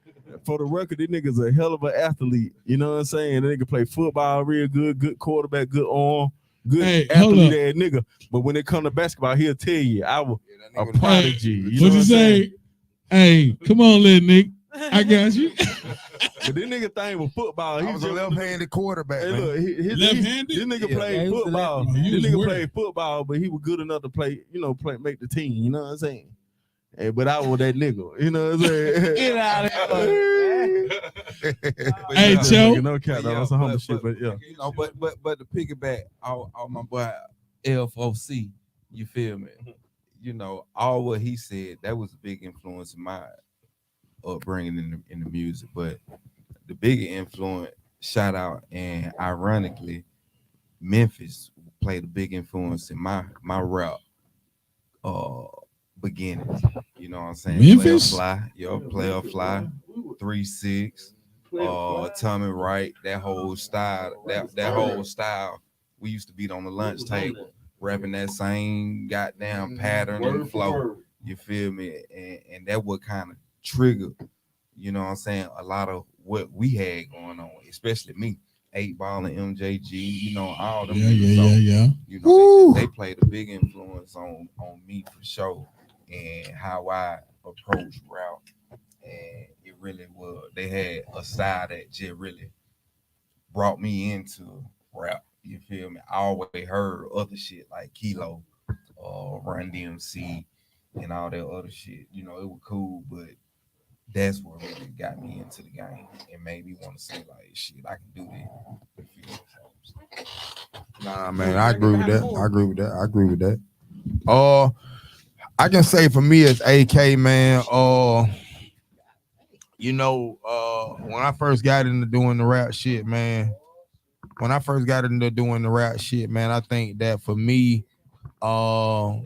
For the record, this nigga's a hell of an athlete. You know what I'm saying? That nigga play football real good quarterback, good arm, good athlete ass nigga. But when it come to basketball, he'll tell you I was a prodigy. You know what you say? Hey, come on, little Nick. I got you. But this nigga thing with football, he was a left-handed quarterback. Hey, look, left-handed. This nigga played football. This nigga played football, but he was good enough to play, make the team. You know what I'm saying? Hey, but I was that nigga. You know what I'm saying? Get out of here. Hey, Joe. No cap, that's some humble shit, but yeah. You know, but to piggyback on my boy LFOC, you feel me? You know, all what he said, that was a big influence in my upbringing in the music. But the bigger influence, shout out, and ironically, Memphis played a big influence in my rap beginnings. You know what I'm saying? Memphis? Player Fly, 3-6, Tommy Wright, that whole style, that whole style. We used to beat on the lunch table, rapping that same goddamn pattern and flow. You feel me? And that would kind of trigger you know what I'm saying, a lot of what we had going on, especially me, 8 Ball and MJG, you know, all them. Yeah. You know, they played a big influence on me for sure, and how I approach rap. And it really was, they had a side that just really brought me into rap. You feel me? I always heard other shit like Kilo, Run DMC, and all that other shit. You know, it was cool, but that's what really got me into the game and made me want to say like, shit, I can do that. You feel me? Nah, man, I agree with that. I can say for me as AK, man, you know, when I first got into doing the rap shit, man, I think that for me, my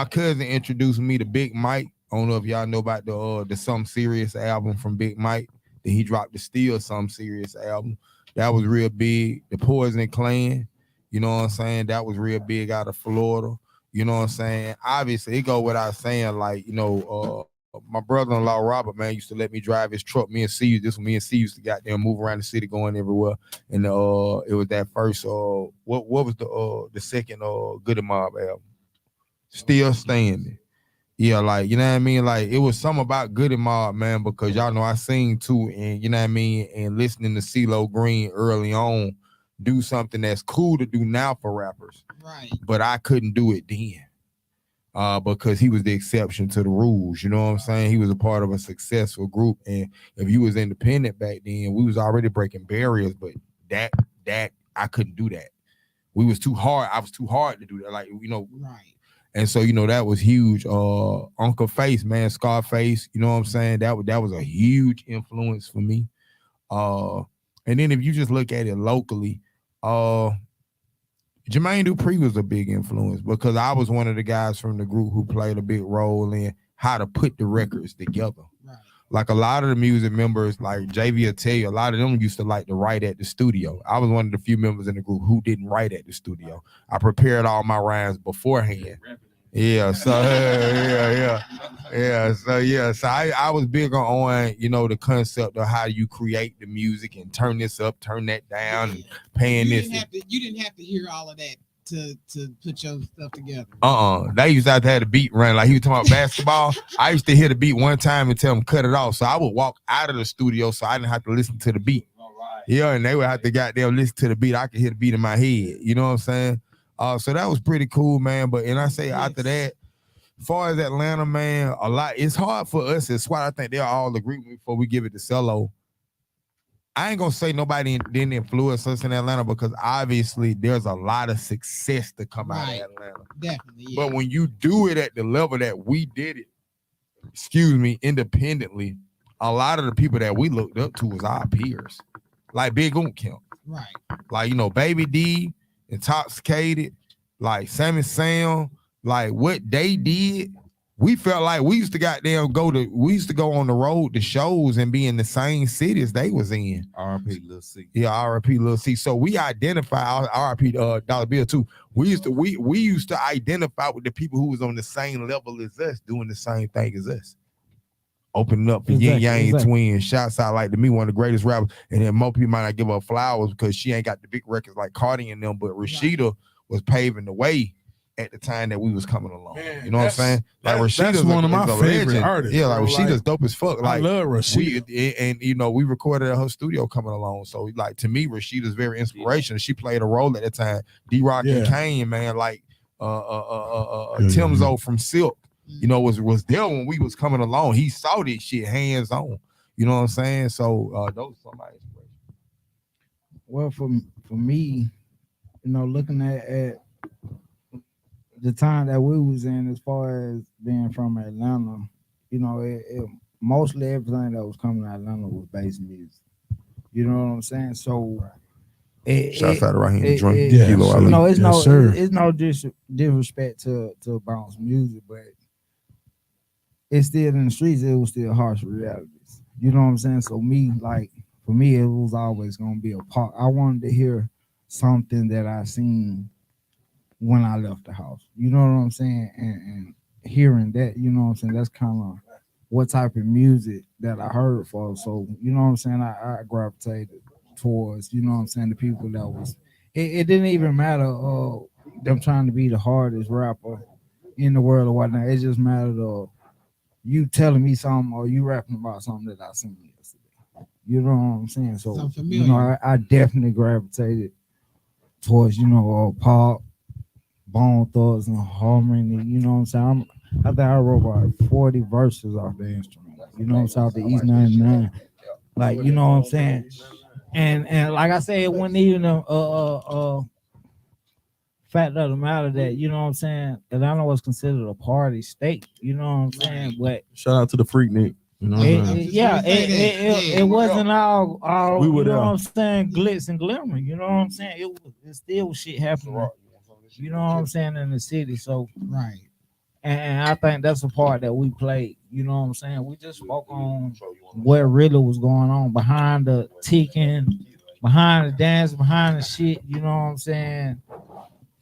cousin introduced me to Big Mike. I don't know if y'all know about the Some Serious album from Big Mike. Then he dropped the Still Some Serious album. That was real big. The Poison Clan, you know what I'm saying? That was real big out of Florida. You know what I'm saying? Obviously, it go without saying, like, you know, my brother-in-law Robert, man, used to let me drive his truck. Me and C used to goddamn move around the city going everywhere. And it was that first what was the second Goody Mob album? Still Standing. Yeah, like, you know what I mean? Like, it was something about Goody Mob, man, because y'all know I sing too, and you know what I mean, and listening to CeeLo Green early on do something that's cool to do now for rappers. Right. But I couldn't do it then. Because he was the exception to the rules, you know what I'm saying? He was a part of a successful group, and if you was independent back then, we was already breaking barriers, but that I couldn't do that. We was too hard. I was too hard to do that, like, you know. Right. And so, you know, that was huge. Uncle Face, man, Scarface, you know what I'm saying? That was a huge influence for me. And then if you just look at it locally, Jermaine Dupri was a big influence because I was one of the guys from the group who played a big role in how to put the records together. Right. Like a lot of the music members, like JV will tell you, a lot of them used to like to write at the studio. I was one of the few members in the group who didn't write at the studio. I prepared all my rhymes beforehand. Yeah, so so I was bigger on, you know, the concept of how you create the music and turn this up, turn that down, and paying this. You didn't have to hear all of that to put your stuff together. They used to have to have the beat run. Like he was talking about basketball. I used to hear the beat one time and tell them cut it off. So I would walk out of the studio so I didn't have to listen to the beat. Yeah, and they would have to goddamn listen to the beat. I could hear the beat in my head. You know what I'm saying? So that was pretty cool, man. But and I say after that, as far as Atlanta, man, a lot. It's hard for us as SWAT. I think they'll all agree with me before we give it to Cello. I ain't gonna say nobody didn't influence us in Atlanta because obviously there's a lot of success to come out of Atlanta. Definitely. Yeah. But when you do it at the level that we did it, independently, a lot of the people that we looked up to was our peers, like Big Camp. Right. Like, you know, Baby D, Intoxicated, like Sammy Sam, like what they did, we felt like we used to go on the road to shows and be in the same cities they was in. R.I.P. Lil C. Yeah, R.I.P. Lil C. So we identify R.I.P. Dollar Bill too. We used to identify with the people who was on the same level as us, doing the same thing as us. Opening up for Yin Yang Twins. Shouts out like to me, one of the greatest rappers. And then more people might not give her flowers because she ain't got the big records like Cardi and them, but Rashida was paving the way at the time that we was coming along. Man, you know what I'm saying? Like Rashida's one of my favorite legend. artists. Yeah, like bro. Rashida's dope as fuck. Like I love Rashida. and you know, we recorded at her studio coming along. So like to me, Rashida's very inspirational. She played a role at the time. D-Rock and Kane, man, like Timzo from Silk, you know, was there when we was coming along. He saw this shit hands on. You know what I'm saying? So those are some of my inspirations. Well, for me, you know, looking at the time that we was in, as far as being from Atlanta, you know, it mostly everything that was coming out of Atlanta was bass music. You know what I'm saying? So Shouts out right here, drunk. It's no disrespect to bounce music, but it's still in the streets. It was still harsh realities. You know what I'm saying? So for me, it was always gonna be a part. I wanted to hear something that I seen when I left the house. You know what I'm saying? And hearing that, you know what I'm saying? That's kind of what type of music that I heard for. So, you know what I'm saying? I gravitated towards, you know what I'm saying, the people that was it didn't even matter them trying to be the hardest rapper in the world or whatnot. It just mattered of you telling me something or you rapping about something that I seen yesterday. You know what I'm saying? So you know, I definitely gravitated towards, you know, pop, Bone Thugs and Harmony. You know what I'm saying? I think I wrote about 40 verses off the instrument. You know what I'm saying? Off the East 99. Like, you know what I'm saying? And like I said, it wasn't even a fact of the matter that, you know what I'm saying, Atlanta was considered a party state. You know what I'm saying? But shout out to the Freaknik. You know it wasn't all we were you know there. what I'm saying, glitz and glimmer. You know what I'm saying? It still was shit happening. You know what I'm saying, in the city. So right. And I think that's the part that we played. You know what I'm saying? We just spoke on what really was going on behind the ticking, behind the dance, behind the shit. You know what I'm saying?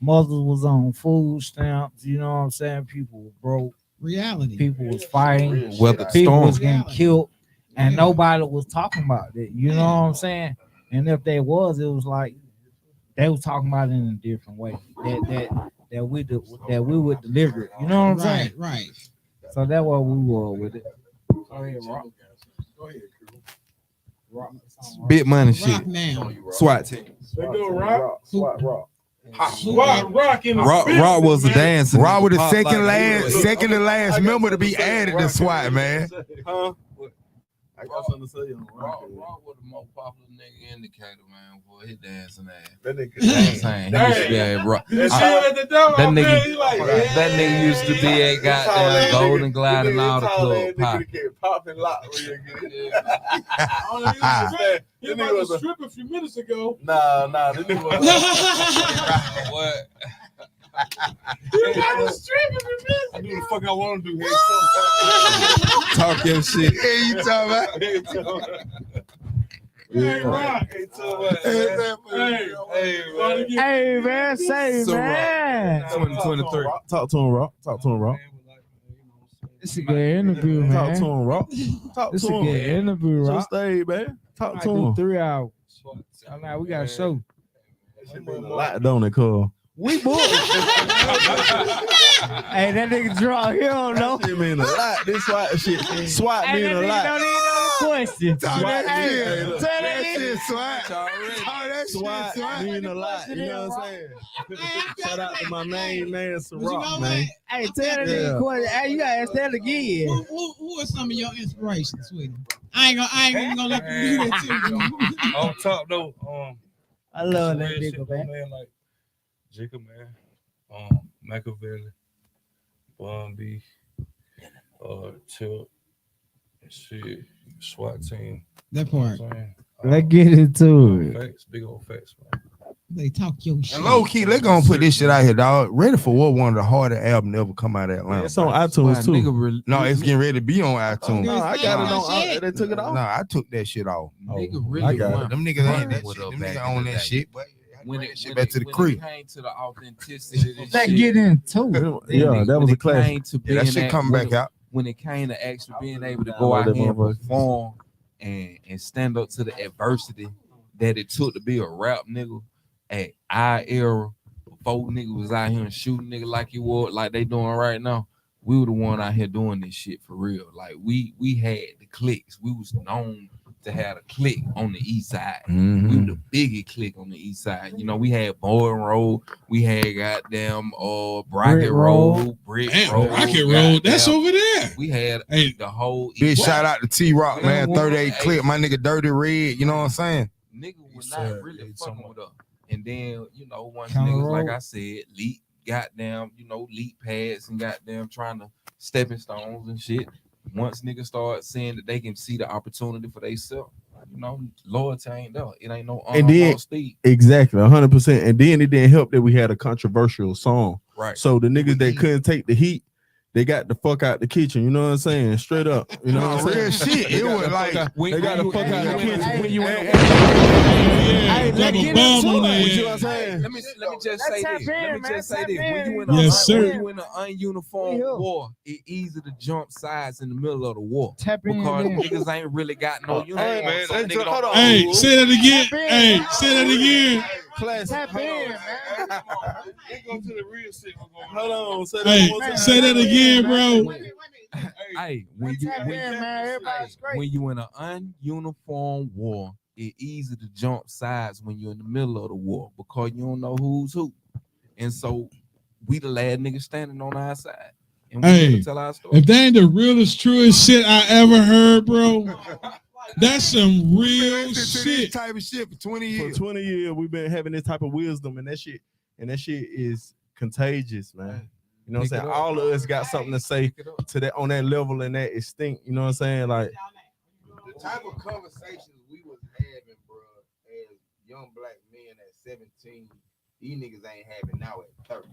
Mothers was on food stamps. You know what I'm saying? People were broke. Reality. People was fighting. Weathered People storm. was getting killed. And nobody was talking about it. You know what I'm saying? And if they was, it was like they was talking about it in a different way. That we would deliver it. You know what I'm saying? Right. So that's what we were with it. Go ahead, Rock. Go ahead, Rock. Big money shit. Rock now. SWAT team. They go Rock. Rock. Rock was a dancer. Rock was the second to last member to be added to SWAT, man. Huh? I got something to say on Rock was the most popular nigga in Decatur, man. Boy, he dancing ass. That nigga dancing. He used to be at Rock. That nigga used to be at goddamn Golden Glide and all the club pop. Popping lock real good. He was a strip a few minutes ago. Nah, this nigga was what? He was a strip a few minutes. I do the fuck I want to do here. Talk your shit. Yeah, you talking about? Hey, Rock. Hey, man, say, man. 2023. Talk to him, Rock. Talk to him, Rock. It's a good interview, man. Talk to him, Rock. Talk It's to a him. good interview, So Rock. stay, man. Talk to I do him. 3 hours. Now we got a show. A lot, don't it, cuz? We booked. Hey, that nigga draw. He don't know. It mean a lot. This SWAT shit. SWAT mean a lot. Don't even know the question. Talk that shit. look. Talk that shit, SWAT. Talk that SWAT shit, mean a lot. You know what I'm saying? Shout out to my main man, Ciroc, man. Hey, tell that nigga question. Hey, you gotta ask that again. Who are some of your inspirations, sweetie? I ain't even gonna let you do that to you. On top though, I love that real nigga, shit, man. Like Jacob, man, Machiavelli, Bun B, Tilt, and shit, SWAT team. That part. Let's get into it. Facts, big old facts, man. They talk your shit. And low key, let's go and put this shit out here, dog. Ready for War, one of the hardest albums to ever come out of Atlanta. It's on iTunes too. No, it's getting ready to be on iTunes. No, I got it on. They took it off. No, I took that shit off. Nigga I really got went Them niggas ain't that with shit. up Them back niggas in own the that day. shit, but When that it shit back to the when crib. it came to the authenticity of this Let's shit, get into it. Yeah, that was a classic. came to Yeah, that being shit coming back out. When it came to actually being able to go out here and perform and stand up to the adversity that it took to be a rap nigga at our era, before niggas was out here and shooting nigga like you would, like they doing right now. We were the one out here doing this shit for real. Like we had the clicks. We was known to have a click on the east side. Mhm. We were the biggest click on the east side. You know, we had Bowen Road, we had goddamn Bracket Road, Brick Road. Rocket Road. That's goddamn- over there. We had Hey, the whole Big east shout side. out to T-Rock, man. Yeah, 38 hey. clip. My nigga Dirty Red. You know what I'm saying? Nigga was not really fucking with us. And then, you know, once Counter niggas, like road. I said, leak goddamn, you know, leak pads and goddamn trying to stepping stones and shit. Once niggas start saying that they can see the opportunity for themselves, you know, loyalty ain't there. It ain't no And then Steve. exactly 100%. And then it didn't help that we had a controversial song. Right. So the niggas that couldn't take the heat, they got the fuck out the kitchen. You know what I'm saying? Straight up. You know what I'm saying? Real shit. It was like they got the fuck out the kitchen. When you went Hey, Drop a bomb on that. you know what I'm saying? Let me just say this. Let me just say this. When you in Yes, sir. when you in an ununiformed war, it's easy to jump sides in the middle of the war because niggas ain't really got no uniform. man, So nigga hold on. Hey, say that again. Hey, say that again. Classic. Let's go to the real shit. Hold on. Hey, say that again, bro. Hey, when you in an ununiformed war, it's easy to jump sides when you're in the middle of the war because you don't know who's who. And so we the last niggas standing on our side. And we Hey, tell our story. if that ain't the realest, truest shit I ever heard, bro, that's some real shit. Type of shit for 20 years. For 20 years, we've been having this type of wisdom, and that shit is contagious, man. You know what I'm saying? All of us got something to say to that on that level and that extinct. You know what I'm saying? Like The type of conversations we was having, bro, as young black men at 17, these niggas ain't having now at 30.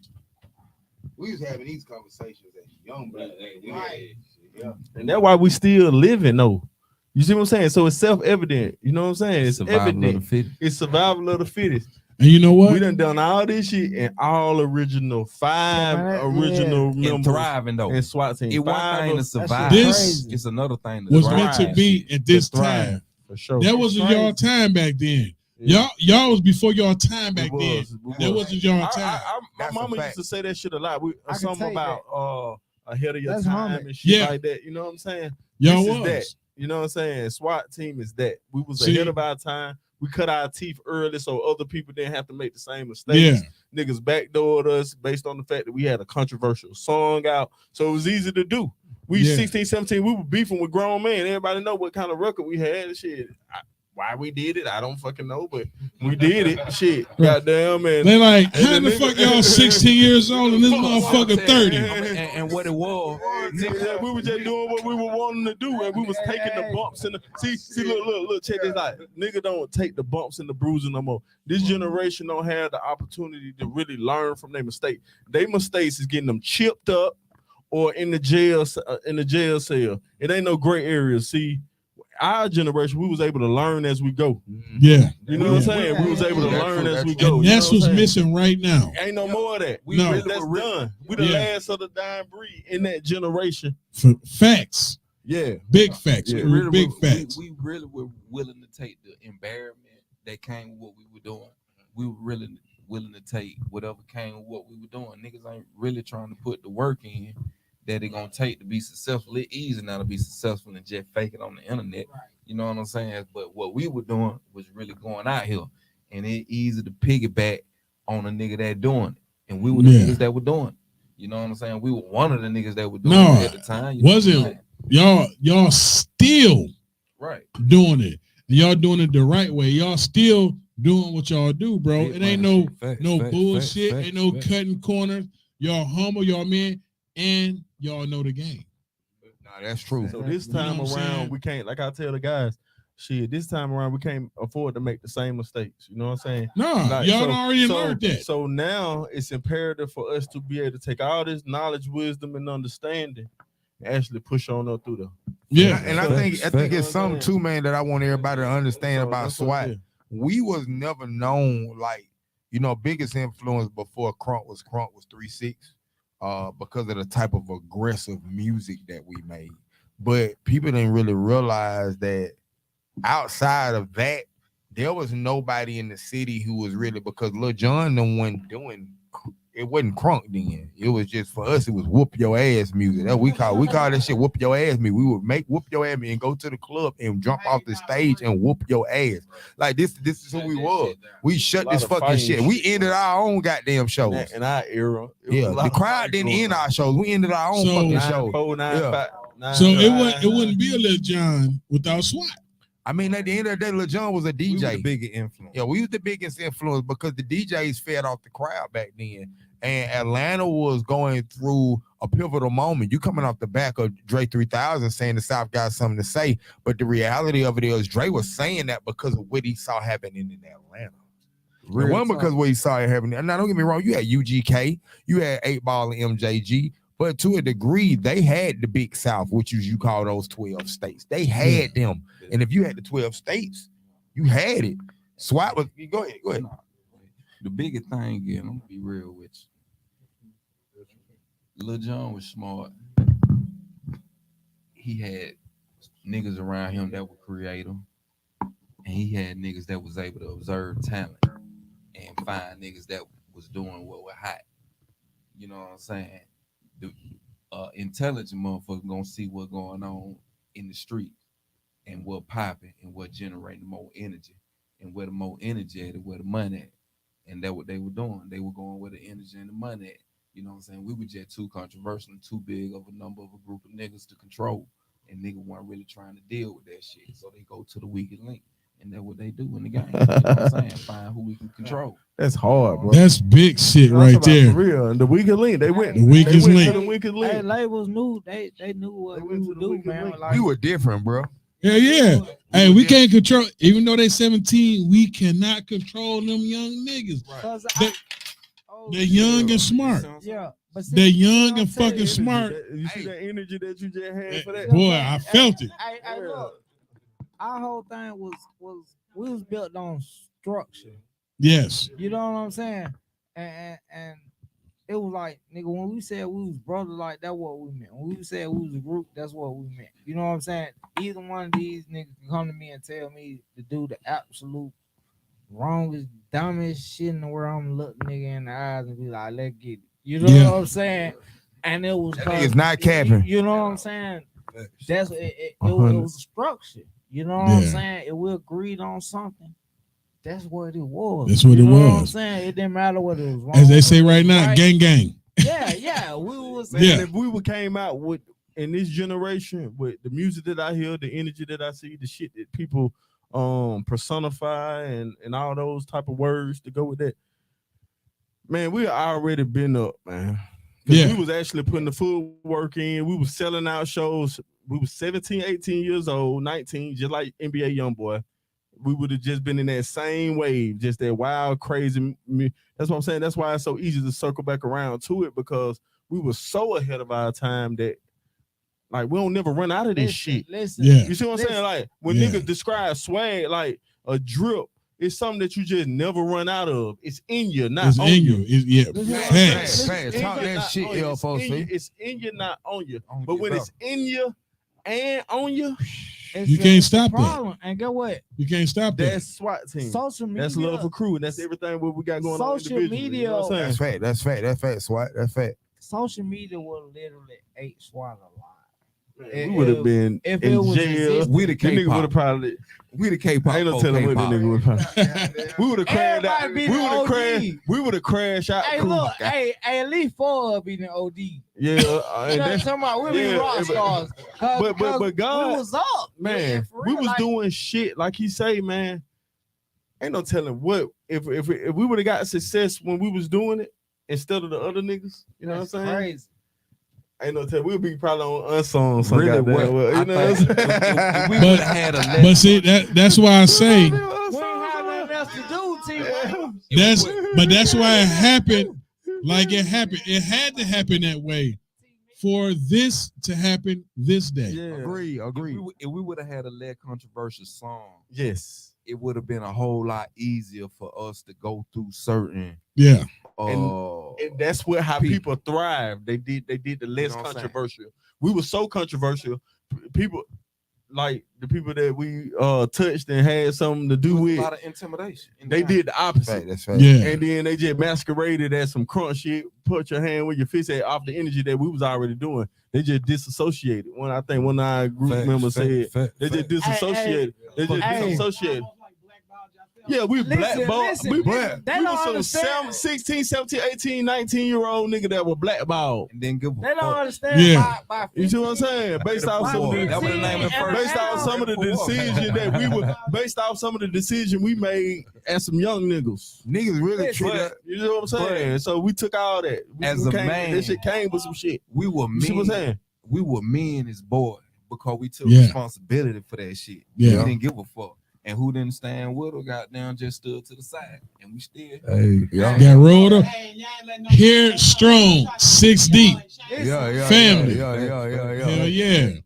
We was having these conversations as young black men. Right. Yeah. And that's why we still living, though. You see what I'm saying? So it's self-evident. You know what I'm saying? It's evident. It's survival of the fittest. And you know what? We done all this shit and all original, five original members. And thriving, though. And SWAT team. It's one thing to survive. This it's another thing to was thrive. meant to be at this time. For sure. That wasn't y'all time back then. Y'all was before y'all time back then. That wasn't y'all time. My mama used to say that shit a lot. Something about ahead of your That's time homie. and shit Yeah. like that. You know what I'm saying? Y'all This is was. that. You know what I'm saying? SWAT team is that. We was See? ahead of our time. We cut our teeth early so other people didn't have to make the same mistakes. Niggas backdoored us based on the fact that we had a controversial song out. So it was easy to do. We 16, 17, we were beefing with grown men. Everybody know what kind of record we had and shit. Why we did it, I don't fucking know, but we did it. Shit. Goddamn, man. They like, how the fuck y'all 16 years old and this motherfucker 30? And what it was, nigga, we were just doing what we were wanting to do, and we was taking the bumps and the look, check this out. Nigga don't take the bumps and the bruising no more. This generation don't have the opportunity to really learn from their mistake. Their mistakes is getting them chipped up or in the jail cell. It ain't no gray area. See, our generation, we was able to learn as we go. Yeah. You know what I'm saying? We was able to learn as we go. And that's what's missing right now. Ain't no more of that. That's done. We the last of the dying breed in that generation. Facts. Yeah. Big facts. Yeah. Big facts. We really were willing to take the embarrassment that came with what we were doing. We were really willing to take whatever came with what we were doing. Niggas ain't really trying to put the work in that they're gonna take to be successful. It's easy now to be successful and just fake it on the internet. You know what I'm saying? But what we were doing was really going out here, and it's easy to piggyback on a nigga that doing it. And we were the niggas that were doing it. You know what I'm saying? We were one of the niggas that were doing it at the time. Wasn't y'all still doing it? And y'all doing it the right way. Y'all still doing what y'all do, bro. It ain't no bullshit. Ain't no cutting corners. Y'all humble, y'all men, and y'all know the game. Nah, that's true. So this time around, we can't, like I tell the guys, shit, this time around, we can't afford to make the same mistakes. You know what I'm saying? No, y'all already learned that. So now it's imperative for us to be able to take all this knowledge, wisdom, and understanding and actually push on up through the And I think it's something too, man, that I want everybody to understand about SWAT. We was never known like, biggest influence before CRUNK was 3-6. Because of the type of aggressive music that we made. But people didn't really realize that outside of that, there was nobody in the city who was really, because Lil Jon wasn't doing, it wasn't CRUNK then. It was just, for us, it was whoop your ass music. That we call that shit whoop your ass music. We would make whoop your ass music and go to the club and jump off the stage and whoop your ass. Like this is who we was. We shut this fucking shit. We ended our own goddamn shows. In our era. Yeah, the crowd didn't end our shows. We ended our own fucking shows. So it wouldn't be a Lil Jon without SWAT. I mean, at the end of the day, Lil Jon was a DJ. We were the biggest influence. Yeah, we was the biggest influence because the DJs fed off the crowd back then. And Atlanta was going through a pivotal moment. You coming off the back of Dre 3000 saying the South got something to say. But the reality of it is Dre was saying that because of what he saw happening in Atlanta. It wasn't because what he saw happening. Now, don't get me wrong, you had UGK, you had 8 Ball and MJG, But to a degree, they had the Big South, which you call those 12 states. They had them. And if you had the 12 states, you had it. SWAT was, go ahead. The biggest thing, again, I'm gonna be real with you. Lil Jon was smart. He had niggas around him that were creative, and he had niggas that was able to observe talent and find niggas that was doing what was hot. You know what I'm saying? The intelligent motherfucker gonna see what's going on in the street and what popping and what generating more energy, and where the more energy at, where the money at. And that's what they were doing. They were going where the energy and the money at. You know what I'm saying? We were just too controversial and too big of a number of a group of niggas to control. And niggas weren't really trying to deal with that shit. So they go to the weakest link. And that's what they do in the game. You know what I'm saying? Find who we can control. That's hard, bro. That's big shit right there. For real. And the weakest link, they went. The weakest link. To the weakest link. Hey, labels knew they knew what we would do, man. Like, We were different, bro. Yeah. Hey, we can't control, even though they 17, we cannot control them young niggas. They're young and smart. Yeah. But They're young and fucking smart. You see that energy that you just had for that? Boy, I felt it. Hey, look, our whole thing was we was built on structure. Yes. You know what I'm saying? And it was like, nigga, when we said we was brothers, like, that's what we meant. When we said we was a group, that's what we meant. You know what I'm saying? Either one of these niggas can come to me and tell me to do the absolute wrongest, dumbest shit in the world. I'm gonna look nigga in the eyes and be like, let's get it. You know what I'm saying? And it was It's not capping. You know what I'm saying? That's it was a structure. You know what I'm saying? If we agreed on something, that's what it was. That's what you it know What I'm was. saying? It didn't matter what it was wrong. As they say right now, right. gang gang. Yeah. We was Man, if we came out with in this generation with the music that I hear, the energy that I see, the shit that people personify and all those type of words to go with that, man, we already been up, man. We was actually putting the full work in. We was selling out shows. We was 17, 18 years old, 19, just like NBA Youngboy. We would have just been in that same wave, just that wild, crazy. That's what I'm saying. That's why it's so easy to circle back around to it, because we were so ahead of our time that, like, we don't never run out of this shit. You see what I'm saying? Like, when niggas describe swag like a drip, it's something that you just never run out of. It's in you, not on you. Fast. Talk that shit, LFOC. It's in you, not on you. But when it's in you and on you, you can't stop that. And get what? You can't stop that. That's Swatteam. Social media. That's love for crew, and that's everything what we got going on. Social media. You know what I'm saying? That's fact. SWAT. That's fact. Social media would literally ate SWAT alive. We would have been if in it was jail. We the K-pop. K-pop. Would have probably. We the K-pop. Ain't no telling what the nigga would have. We would have crashed out. We would have crashed out. Hey, look, at least 4 of be in OD. Yeah, that's talking about we be rock stars. But God, we was up, man. We was doing shit like he say, man. Ain't no telling what if we would have got success when we was doing it instead of the other niggas. You know what I'm saying? Crazy. Ain't no tell. We'll be probably on unsung. Really, you know what I'm saying? We would have had a. But see, that's why I say. We ain't have nothing else to do, T. That's why it happened like it happened. It had to happen that way for this to happen this day. Yeah. Agree. If we would have had a less controversial song, yes, it would have been a whole lot easier for us to go through certain. Yeah. And that's what how people thrive. They did the less controversial. We were so controversial. People like the people that we touched and had something to do with. A lot of intimidation. They did the opposite. That's right. Yeah. And then they just masqueraded as some crunk shit. Put your hand where your fist at off the energy that we was already doing. They just disassociated. One of our group members said they just disassociated. They just disassociated. Yeah, we blackballed. We was some 16, 17, 18, 19-year-old nigga that were blackballed. And then give a They don't fuck. understand by You see what I'm saying? Based off some of the decision that we were based off some of the decision we made as some young niggas. Niggas really treated. You know what I'm saying? So we took all that. As a man, this shit came with some shit. We were You see what I'm men. saying? We were men as boys because we took Yeah. responsibility for that shit. Yeah. We didn't give a fuck. And who didn't stand with her, goddamn, just stood to the side. And we still. Hey, Got rolled up. Here strong, 6 deep. Yeah. family. Yeah. Hell yeah.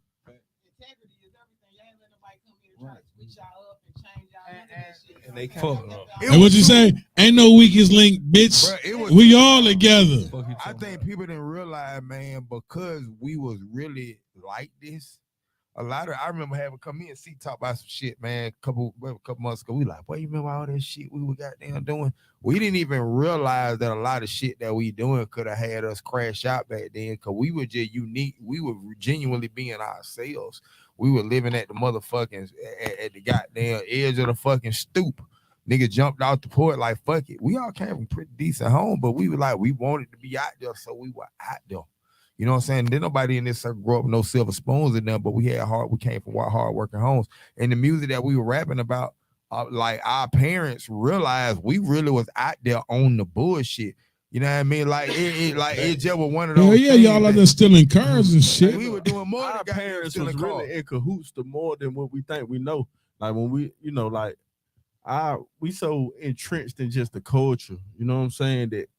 And they Fuck. And what you say? Ain't no weakest link, bitch. Bruh, We all together. I think people didn't realize, man, because we was really like this. A lot of I remember having come in and see talk about some shit, man. Couple months ago, we like, boy, you remember all that shit we were goddamn doing? We didn't even realize that a lot of shit that we doing could have had us crash out back then, because we were just unique. We were genuinely being ourselves. We were living at the motherfucking at the goddamn edge of the fucking stoop. Nigga jumped out the port like, fuck it. We all came from pretty decent home, but we were like, we wanted to be out there, so we were out there. You know what I'm saying? Then nobody in this circle grew up with no silver spoons in them, but we came from hard working homes. And the music that we were rapping about, like our parents realized we really was out there on the bullshit. You know what I mean? Like it just was one of those. Hell yeah, y'all out there stealing cars and shit. We were doing more. Our parents was really in cahoots to more than what we think we know. Like when we, you know, like we so entrenched in just the culture. You know what I'm saying? That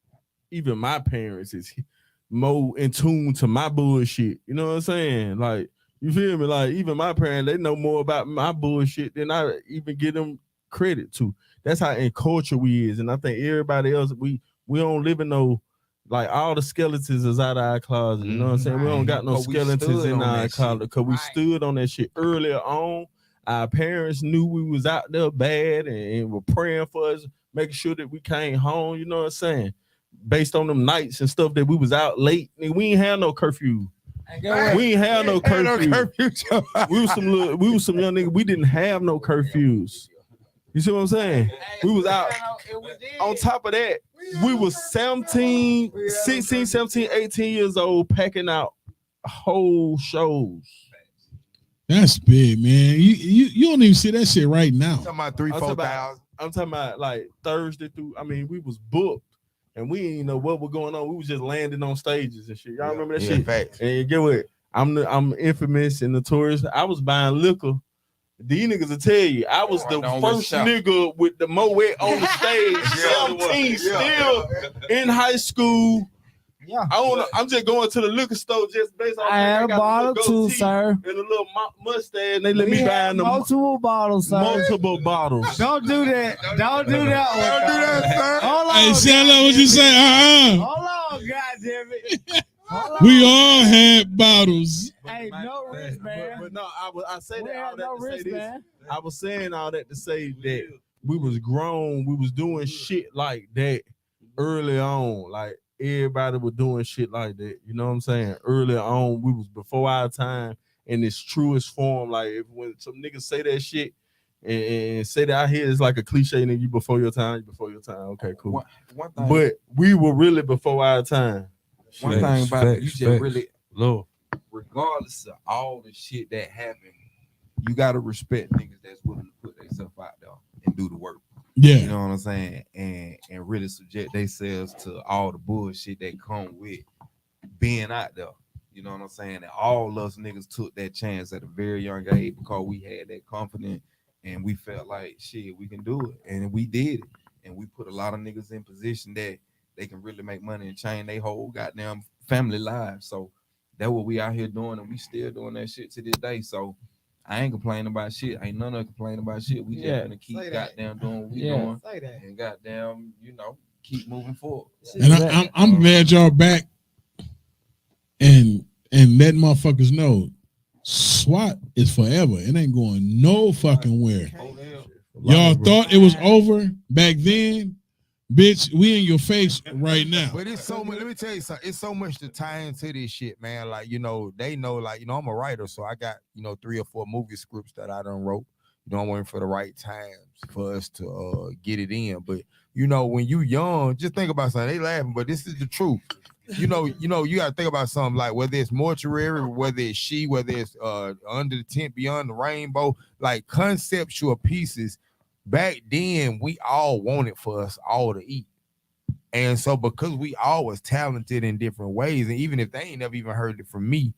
even my parents is more in tune to my bullshit. You know what I'm saying? Like, you feel me? Like, even my parents, they know more about my bullshit than I even give them credit to. That's how in culture we is. And I think everybody else, we don't live in no, like, all the skeletons is out of our closet. You know what I'm saying? We don't got no skeletons in our closet because we stood on that shit earlier on. Our parents knew we was out there bad and were praying for us, making sure that we came home. You know what I'm saying? Based on them nights and stuff that we was out late, and we ain't have no curfew. We ain't have no curfew. We was some young niggas. We didn't have no curfews. You see what I'm saying? We was out. On top of that, we was 16, 17, 18 years old, packing out whole shows. That's big, man. You don't even see that shit right now. I'm talking about 3,000-4,000. I'm talking about like Thursday through. I mean, we was booked. And we didn't know what was going on. We was just landing on stages and shit. Y'all remember that shit? Facts. And get what? I'm infamous and notorious. I was buying liquor. These niggas will tell you, I was the first nigga with the Moet on the stage. 17, still in high school. Yeah. I'm just going to the liquor store just based on. I had a bottle too, sir. And a little mustache. And they let me buy them multiple bottles, sir. Multiple bottles. Don't do that. Don't do that one. Don't do that, sir. Hold on. Hey, Shallow, what you say? Hold on, goddammit. We all had bottles. Hey, no risk, man. But no, I say that all that no to risk, say this. man. I was saying all that to say that we was grown. We was doing shit like that early on. Like, everybody was doing shit like that. You know what I'm saying? Early on, we was before our time in its truest form. Like, when some niggas say that shit and say that out here, it's like a cliche, nigga, you before your time, Okay, cool. One thing, but we were really before our time. One thing about it, you just really, Lord, regardless of all the shit that happened, you gotta respect niggas that's willing to put themselves out there and do the work. Yeah, you know what I'm saying, and really subject themselves to all the bullshit that come with being out there. You know what I'm saying? And all us niggas took that chance at a very young age because we had that confidence and we felt like shit, we can do it, and we did it, and we put a lot of niggas in position that they can really make money and change their whole goddamn family lives. So that's what we out here doing, and we still doing that shit to this day. So I ain't complaining about shit. Ain't none of us complaining about shit. We just gonna keep goddamn doing what we doing, and goddamn, you know, keep moving forward. And I'm glad y'all back and letting motherfuckers know SWAT is forever. It ain't going no fucking where. Y'all thought it was over back then. Bitch, we in your face right now. But it's so much. Let me tell you something. It's so much to tie into this shit, man. Like, you know, they know, like, you know, I'm a writer, so I got, you know, 3 or 4 movie scripts that I done wrote. You know, I'm waiting for the right times for us to get it in. But you know, when you young, just think about something. They laughing, but this is the truth. You know, you gotta think about something like whether it's mortuary, whether it's she, whether it's under the tent beyond the rainbow, like conceptual pieces. Back then, we all wanted for us all to eat. And so because we all was talented in different ways, and even if they ain't never even heard it from me,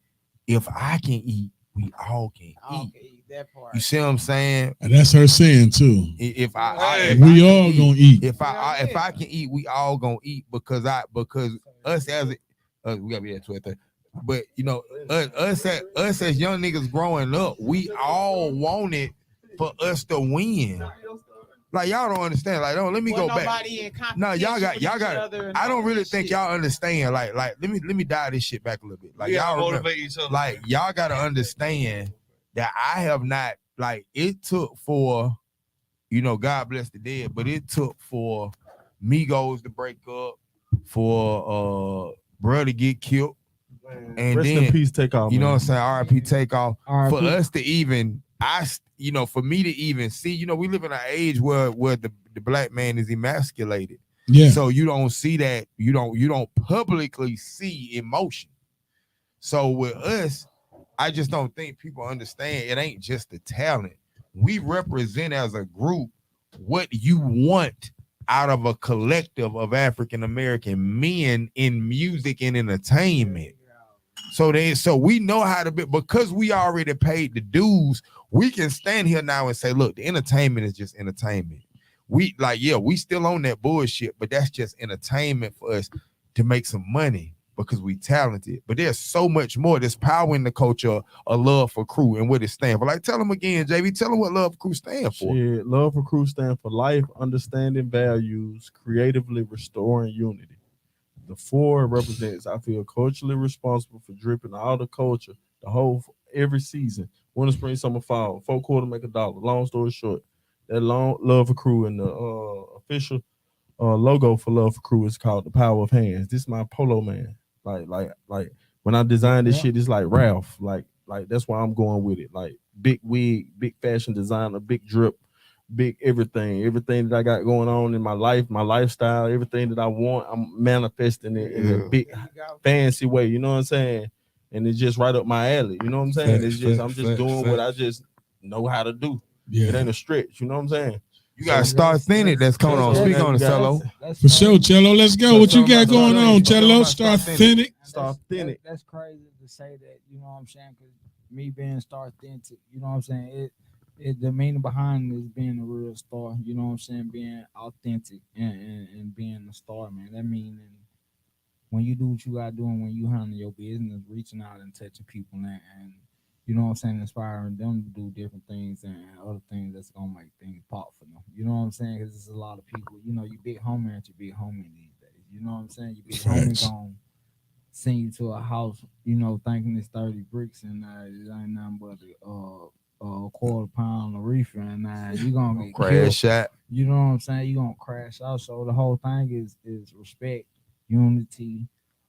if I can eat, we all can eat. That part. You see what I'm saying? And that's her saying too. If we I all gonna eat. If I can eat, we all gonna eat because us as we gotta be at 12:30. But you know, us as young niggas growing up, we all wanted for us to win. Like y'all don't understand. Like, let me go back. No, y'all got. I don't really think y'all understand. Like, let me dial this shit back a little bit. Like y'all motivate each other. Like y'all gotta understand that I have not. Like it took for, you know, God bless the dead, but it took for Migos to break up, for brother to get killed, and Rest then in peace, Takeoff. You know man. what I'm saying? R.I.P. Takeoff. R.I.P. For us to even, you know, for me to even see, you know, we live in an age where the black man is emasculated. Yeah. So you don't see that, you don't publicly see emotion. So with us, I just don't think people understand it ain't just the talent. We represent as a group what you want out of a collective of African American men in music and entertainment. So we know how to be, because we already paid the dues. We can stand here now and say, look, the entertainment is just entertainment. We we still on that bullshit, but that's just entertainment for us to make some money because we talented. But there's so much more. There's power in the culture of love for crew and what it stands for. Like, tell them again, JV, tell them what love for crew stand for. Shit, love for crew stand for life, understanding values, creatively restoring unity. The 4 represents, I feel, culturally responsible for dripping all the culture, every season. Winter, spring, summer, fall. 4 quarter make $1. Long story short, that love for crew and the official logo for love for crew is called the Power of Hands. This is my polo man. Like when I designed this shit, it's like Ralph. Like that's why I'm going with it. Like big wig, big fashion designer, big drip, big everything that I got going on in my life, my lifestyle, everything that I want, I'm manifesting it in a big fancy way, you know what I'm saying? And it's just right up my alley, you know what I'm saying? I'm just doing what I just know how to do. It ain't a stretch, you know what I'm saying? You got Star Authentic that's coming on. Speak on it, Cello. For sure, Cello. Let's go. What you got going on, Cello? Star Authentic. Star Authentic. That's crazy to say that, you know what I'm saying? Because me being Star Authentic, you know what I'm saying? The meaning behind it is being a real star, you know what I'm saying? Being authentic and being a star, man. That means when you do what you got to do and when you handle your business, reaching out and touching people and you know what I'm saying, inspiring them to do different things and other things that's gonna make things pop for them. You know what I'm saying? Because there's a lot of people, you know, you big homie at your big homie these days. You know what I'm saying? You big homie gonna send you to a house, you know, thinking it's 30 bricks and it ain't nothing but a quarter pound of reefer and you gonna get crash killed. out. You know what I'm saying? You gonna crash out. So the whole thing is respect, unity,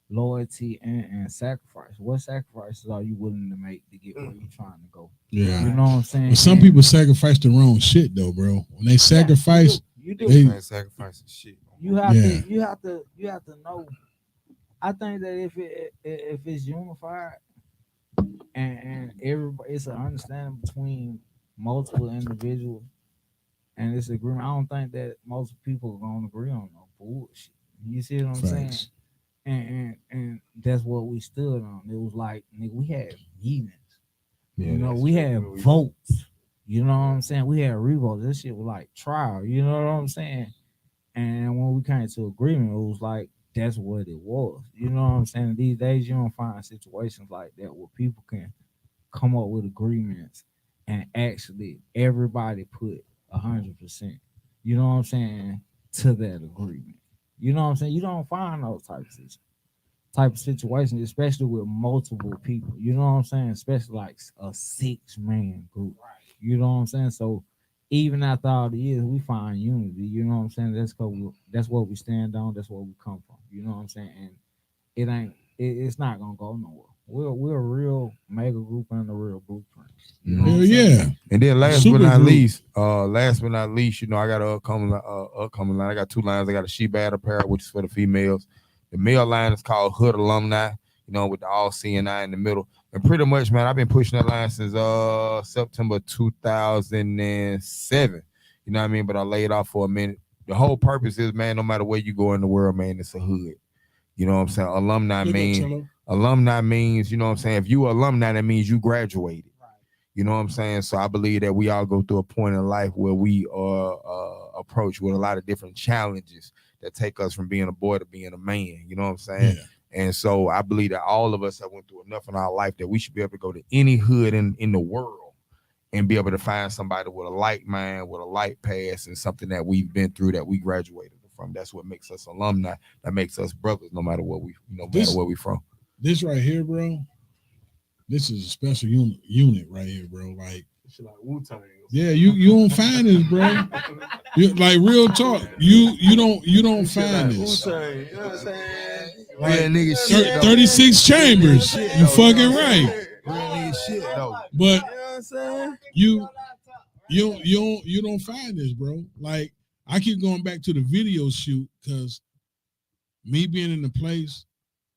loyalty, and sacrifice. What sacrifices are you willing to make to get where you're trying to go? Yeah. You know what I'm saying? But some people sacrifice the wrong shit though, bro. When they sacrifice, you do. They sacrifice shit. You have to know. I think that if it's unified and everybody, it's an understanding between multiple individuals and it's agreement. I don't think that most people are gonna agree on no bullshit. You see what I'm saying? And that's what we stood on. It was like, nigga, we had meetings. You know, we had votes. You know what I'm saying? We had revotes. This shit was like trial. You know what I'm saying? And when we came to agreement, it was like, that's what it was. You know what I'm saying? These days, you don't find situations like that where people can come up with agreements and actually everybody put 100%, you know what I'm saying, to that agreement. You know what I'm saying? You don't find those type of situations, especially with multiple people. You know what I'm saying? Especially like a 6-man group. You know what I'm saying? So even after all the years, we find unity. You know what I'm saying? That's what we stand on. That's where we come from. You know what I'm saying? And it's not gonna go nowhere. We're a real mega group and a real blueprint. You know yeah. And then last Super but not group. least, you know, I got an upcoming line. I got 2 lines. I got a she bad apparel, which is for the females. The male line is called Hood Alumni, you know, with the all CNI in the middle. And pretty much, man, I've been pushing that line since September 2007. You know what I mean? But I laid off for a minute. The whole purpose is, man, no matter where you go in the world, man, it's a hood. You know what I'm saying? Alumni means, you know what I'm saying? If you alumni, that means you graduated. You know what I'm saying? So I believe that we all go through a point in life where we are approached with a lot of different challenges that take us from being a boy to being a man. You know what I'm saying? And so I believe that all of us have went through enough in our life that we should be able to go to any hood in the world and be able to find somebody with a like mind, with a like past, and something that we've been through, that we graduated from. That's what makes us alumni. That makes us brothers, no matter what we, no matter where we from. This right here, bro. This is a special unit right here, bro. Like, yeah, you don't find this, bro. Like real talk, you don't find this. You know what I'm saying? Like, yeah, nigga, shit, 36 chambers. You fucking right. Real nigga shit though. But You know what I'm saying? you don't find this, bro. Like, I keep going back to the video shoot because me being in the place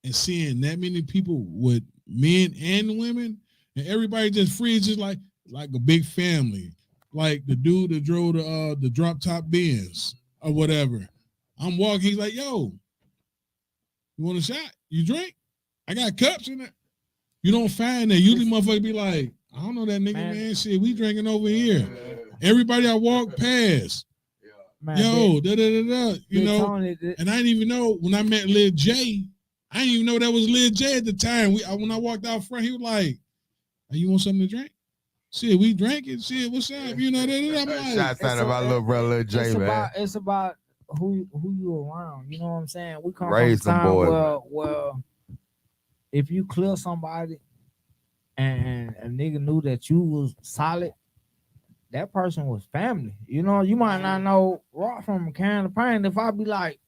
and seeing that many people with men and women, and everybody just free, it's just like a big family. Like the dude that drove the drop top Benz or whatever. I'm walking, he's like, yo, you want a shot? You drink? I got cups in it. You don't find that. Usually motherfuckers be like, I don't know that nigga, man. Shit, we drinking over here. Everybody I walk past. Man, yo, you know, and I didn't even know when I met Lil J. I didn't even know that was Lil J at the time. When I walked out front, he was like, hey, you want something to drink? Shit, we drinking. Shit, what's up? You know, I'm like, shots out of my little brother Lil J, man. It's about who you around. You know what I'm saying? We come Raise from a them time boys. where if you clear somebody and a nigga knew that you was solid, that person was family. You know, you might not know Rock from Can of Pain. If I be like,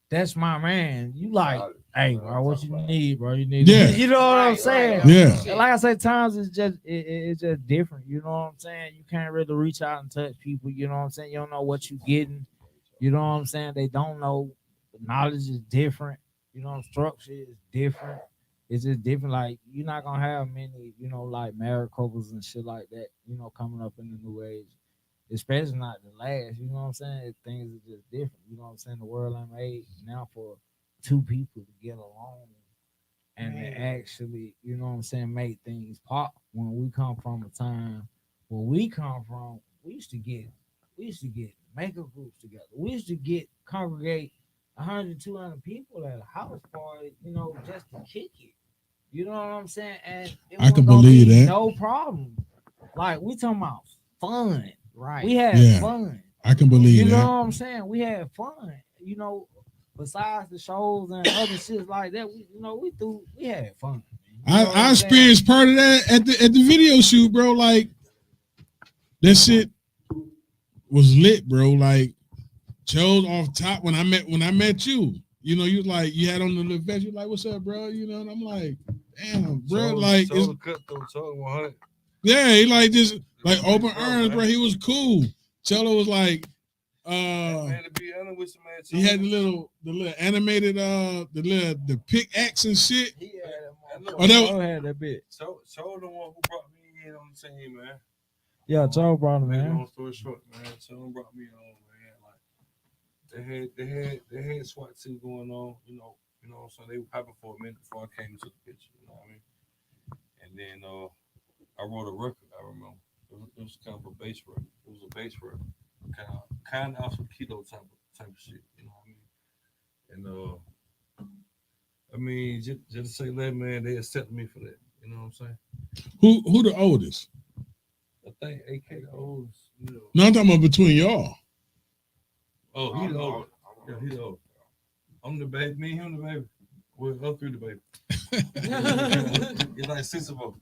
that's my man, you like, hey, bro, what you need, bro? You need, yeah. You know what I'm saying? Yeah. And like I said, times it's just different. You know what I'm saying? You can't really reach out and touch people. You know what I'm saying? You don't know what you getting. You know what I'm saying? They don't know. The knowledge is different. You know, structure is different. It's just different. Like, you're not gonna have many, you know, like married couples and shit like that, you know, coming up in the new age. Especially not the last, you know what I'm saying? Things are just different. You know what I'm saying? The world ain't made now for two people to get along and to actually, you know what I'm saying, make things pop. When we come from a time where we come from, we used to get makeup groups together. We used to congregate 100, 200 people at a house party, you know, just to kick it. You know what I'm saying? And I can believe that. No problem. Like, we talking about fun. Right. We had fun. I can believe You that. know what I'm saying? We had fun. You know, besides the shows and other shit like that, we had fun. I experienced part of that at the video shoot, bro. Like, that shit was lit, bro. Like, chose off top when I met you. You know, you was like, you had on the little vest. You like, what's up, bro? You know, and I'm like, damn, bro. Like, it's, yeah, he like just like open arms, bro. He was cool. Cello was like, man, to be honest with you, man, he had the little animated the pickaxe and shit. Oh, that had that bit. So the one who brought me in on the team, man. Yeah, Joe brought him, man. Long story short, man, Joe brought me on, man. Like, they had Swatteam going on, you know. So they were popping for a minute before I came into the picture, you know what I mean? And then I wrote a record. I remember it was kind of a bass record. It was a bass record, kind of also keto type of shit, you know what I mean? And I mean, just to say that, man, they accepted me for that. You know what I'm saying? Who the oldest? I think AK the oldest. You know. No, I'm talking about between y'all. Oh, he's the oldest. Yeah, he's the oldest. I'm the baby. Me and him the baby. We're all through the baby. It's like 6 of them.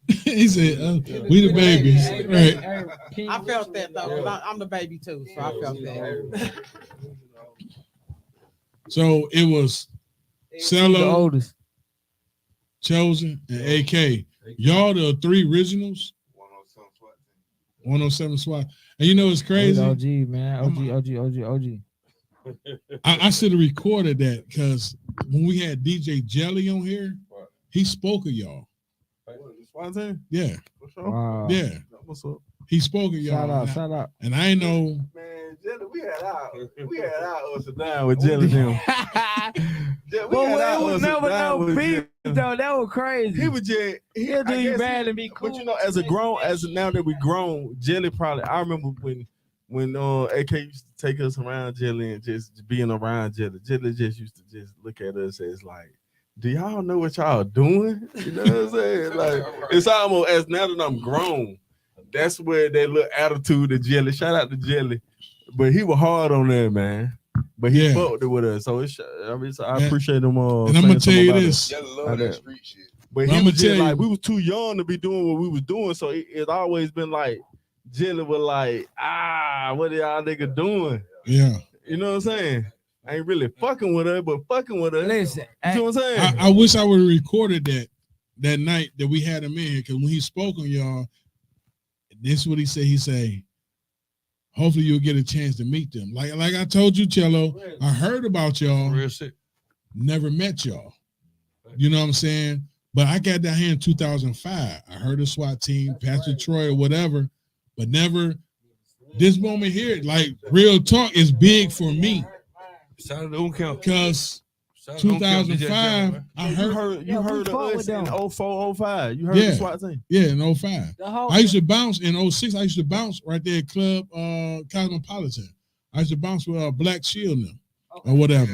He said, "We the babies." Right. I felt that though. I'm the baby too, so I felt that. So it was Cello, the oldest, Chosen, and AK. Y'all the 3 originals. 107 SWAT. And you know it's crazy. OG, man. OG. I should have recorded that because when we had DJ Jelly on here, he spoke of y'all. Swatteam? Yeah. Wow. Yeah. What's up? He spoke of y'all. Shout out. And I know. Man, Jelly, we had our ups and downs with Jelly them. But it was never no beef though. That was crazy. He was just he'll do you bad and be cool. But you know, now that we grown, Jelly probably. I remember when AK used to take us around Jelly and just being around Jelly. Jelly just used to just look at us as like do y'all know what y'all doing? You know what I'm saying? Like, it's almost as now that I'm grown, that's where that little attitude of Jelly. Shout out to Jelly, but he was hard on there, man. But he fucked it with us, so it's. I mean, so I appreciate him. And I'm gonna tell you this. But he was just like, we was too young to be doing what we was doing, so it's always been like, Jelly was like, what are y'all nigga doing? Yeah. You know what I'm saying? I ain't really fucking with her, but fucking with her. Listen, you know what I'm saying? I wish I would have recorded that night that we had him in here, because when he spoke on y'all, this is what he said. He say, hopefully you'll get a chance to meet them. Like I told you, Cello, I heard about y'all, never met y'all. You know what I'm saying? But I got down here in 2005. I heard of Swatteam, Pastor Troy or whatever, but never this moment here. Like, real talk is big for me. Because 2005, I heard you heard of us in 04, 05. You heard the SWAT team? Yeah, in 05. I used to bounce in 06. I used to bounce right there at Club Cosmopolitan. I used to bounce with Black Shield now, or whatever.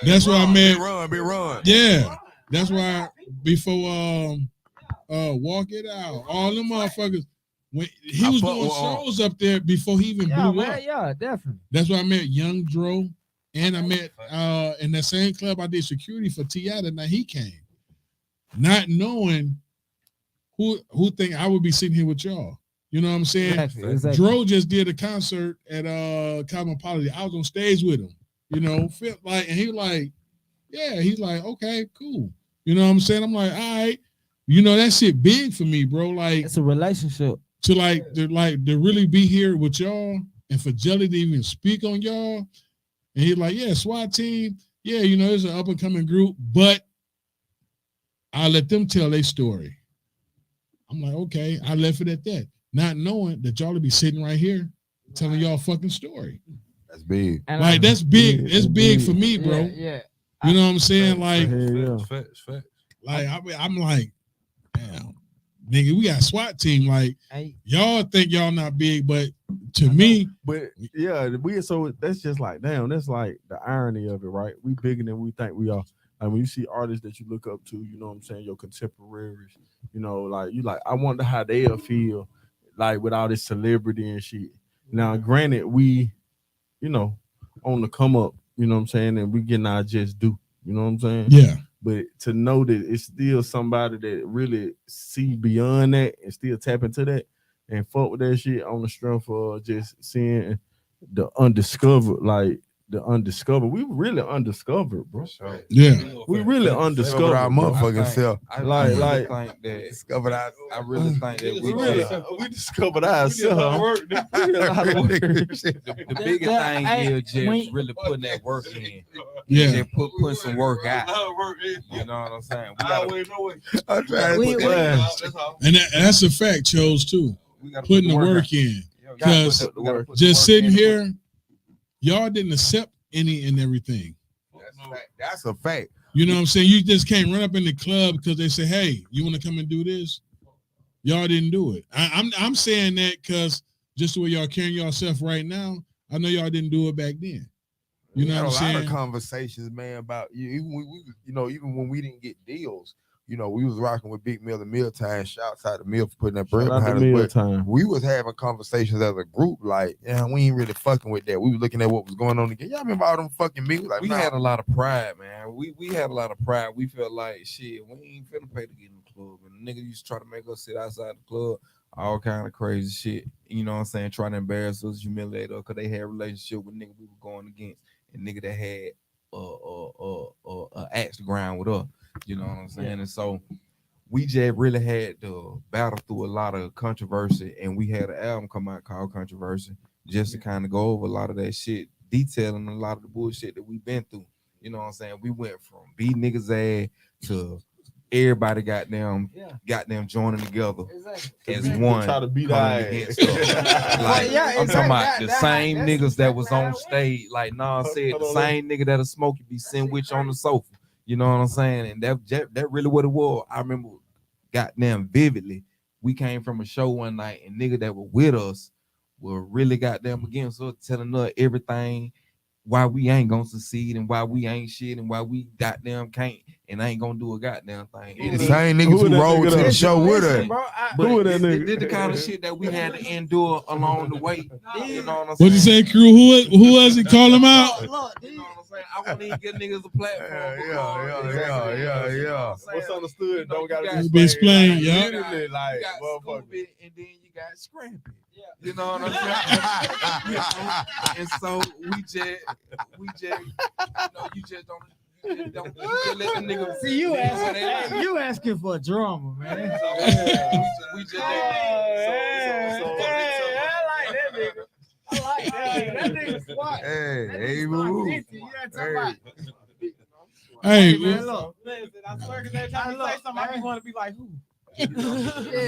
That's why I met. Big run. Yeah, that's why before Walk It Out, all them motherfuckers. When he was doing shows up there before he even blew up. Yeah, definitely. That's why I met Young Dro, and I met in that same club I did security for T.I. the night he came, not knowing who think I would be sitting here with y'all. You know what I'm saying? Exactly. Dro just did a concert at Cosmopolitan. I was on stage with him. You know, felt like, and he was like, yeah, he's like, okay, cool. You know what I'm saying? I'm like, all right. You know, that shit big for me, bro. Like, it's a relationship. To really be here with y'all, and for Jelly to even speak on y'all. And he's like, yeah, Swatteam, yeah, you know, it's an up and coming group, but I let them tell their story. I'm like, okay, I left it at that, not knowing that y'all would be sitting right here telling y'all fucking story. That's big. Like, that's big. It's big for me, bro. Yeah. You know what I'm saying? Like, Facts. like I'm like, damn, nigga, we got a SWAT team. Like, y'all think y'all not big, but to me, but yeah, so that's just like, damn, that's like the irony of it, right? We bigger than we think we are. Like, when you see artists that you look up to, you know what I'm saying, your contemporaries, you know, like, you like, I wonder how they'll feel like with all this celebrity and shit. Now, granted, we, you know, on the come up, you know what I'm saying, and we getting our just due, you know what I'm saying? Yeah. But to know that it's still somebody that really see beyond that and still tap into that and fuck with that shit on the strength of just seeing the undiscovered, like the undiscovered. We really undiscovered, bro. Yeah, we really undiscovered our motherfucking self. I really think that discovered. I really think that we discovered ourselves. The biggest thing is just really putting that work in. Yeah, just putting some work out. You know what I'm saying? And that's a fact, Chose too. Putting the work in, because just sitting here, y'all didn't accept any and everything. That's a fact. You know what I'm saying? You just can't run up in the club because they say, hey, you want to come and do this? Y'all didn't do it. I'm saying that because just the way y'all carrying yourself right now, I know y'all didn't do it back then. You know what I'm saying? A lot of conversations, man, about you. Even when we didn't get deals, you know, we was rocking with Big Mill and Mealtime. Shouts out to Mill for putting that bread behind us. But we was having conversations as a group, like, yeah, we ain't really fucking with that. We was looking at what was going on again. Y'all remember all them fucking meals? Like, we had a lot of pride, man. We had a lot of pride. We felt like, shit, we ain't finna pay to get in the club. And the nigga used to try to make us sit outside the club, all kind of crazy shit. You know what I'm saying? Trying to embarrass us, humiliate us, because they had a relationship with nigga we were going against. And nigga that had axe to grind with us. You know what I'm saying? And so we just really had to battle through a lot of controversy, and we had an album come out called Controversy, just to kind of go over a lot of that shit, detailing a lot of the bullshit that we've been through. You know what I'm saying? We went from beat niggas ass to everybody goddamn joining together as one. Try to beat our against like, I'm talking about the same niggas that was on stage, like Nas said, the same nigga that'll smoke you be sitting with you on the sofa. You know what I'm saying? And that really what it was. I remember goddamn vividly. We came from a show one night, and nigga that were with us were really goddamn against us, telling us everything why we ain't gonna succeed and why we ain't shit and why we goddamn can't and ain't gonna do a goddamn thing. The same niggas who rolled to the show with us. But this the kind of shit that we had to endure along the way. You know what I'm saying? What you say, crew? Who was he? Call him out. You know what I'm saying? I want to give niggas a platform. Yeah. What's understood don't gotta Be explained, yeah. Literally, like, You got motherfucker. stupid and then you got scrappy. You know what I'm saying? And so we just, you know, you just don't let the niggas See, you be where they asking, like. you asking for drama, man. We just I like that nigga. I like that nigga. That nigga swat. Hey, boo. You gotta talk about. Hey, Man, look, listen, I swear, because every time you say something, I want to be like, who?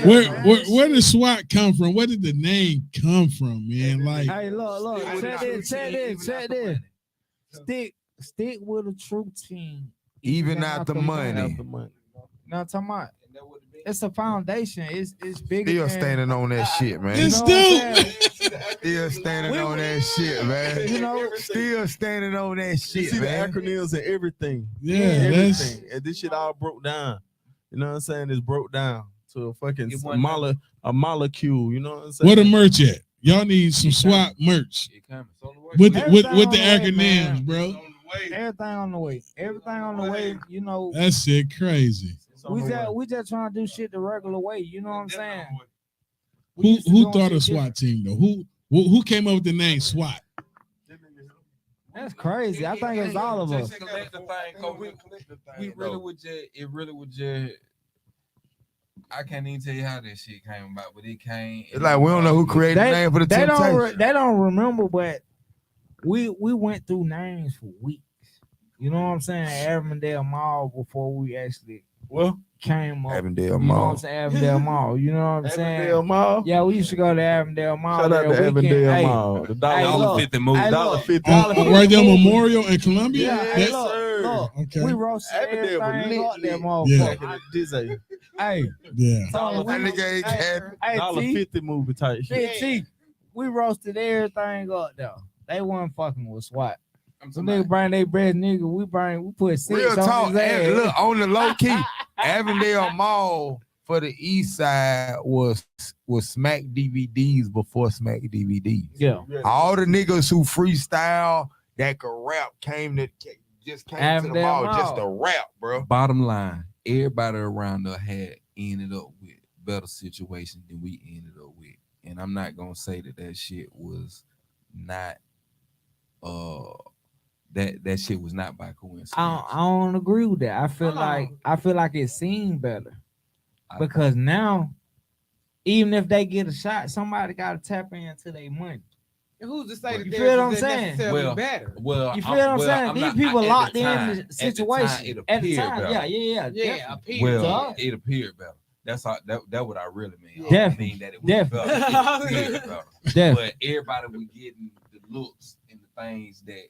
where did SWAT come from? Where did the name come from, man? Like, Hey, look, check this. Stick with a true team. Even out the money. Now talking about it's a foundation. It's bigger. Still than, standing on that shit, man. it's Still standing on that shit, man. You know, Still standing on that You shit, see man. the acronyms and everything. Yeah, everything. And this shit all broke down. You know what I'm saying? It's broke down to a fucking molecule. You know what I'm saying? where the merch at? Y'all need some SWAT merch with the acronyms, bro. Everything on the way. Everything on the way. You know, That's it, crazy. we just trying to do shit the regular way. You know what I'm saying? Who thought of SWAT team though? Who came up with the name SWAT? That's crazy. I think it's all of us. Just collect the thing, 'cause we really would just, it really would just. I can't even tell you how that shit came about, but it came. It's like we don't know who created the name for the Temptations. They don't remember, but we went through names for weeks. You know what I'm saying? Avondale Mall before we actually came up. Avondale You know what Mall. I'm saying? Avondale Mall. You know what I'm saying? Avondale Mall? Yeah, we used to go to Avondale Mall. Shout out to Avondale Mall. The $1.50 move. $1.50. Right there, Memorial in Columbia. Yeah, Yes, sir. Look, Okay. we roasted Avondale everything up there, Yeah. motherfucker. Hey, Yeah. so That nigga ain't capping. $1.50 movie type shit. T, we roasted everything up there. They weren't fucking with SWAT. Some nigga bring their bread, nigga. We put six Real on talk. his ass. Look, on the low key, Avondale Mall for the east side was Smack DVDs before Smack DVDs. Yeah. All the niggas who freestyle that could rap came to the Avondale mall Mall. just to rap, bro. Bottom line, everybody around us had ended up with better situations than we ended up with, and I'm not gonna say that shit was not that shit was not by coincidence. I don't agree with that. I feel like it seemed better because now, even if they get a shot, somebody got to tap into their money. Who's to say that You theirs feel what I'm is saying? necessarily better? Well, You feel what I'm saying? These people locked in the situation It at the appeared time. better. Yeah. Well, it appeared better. That's how that what I really mean. I don't Definitely. mean that it was better. It appeared better. Definitely. But everybody was getting the looks and the things that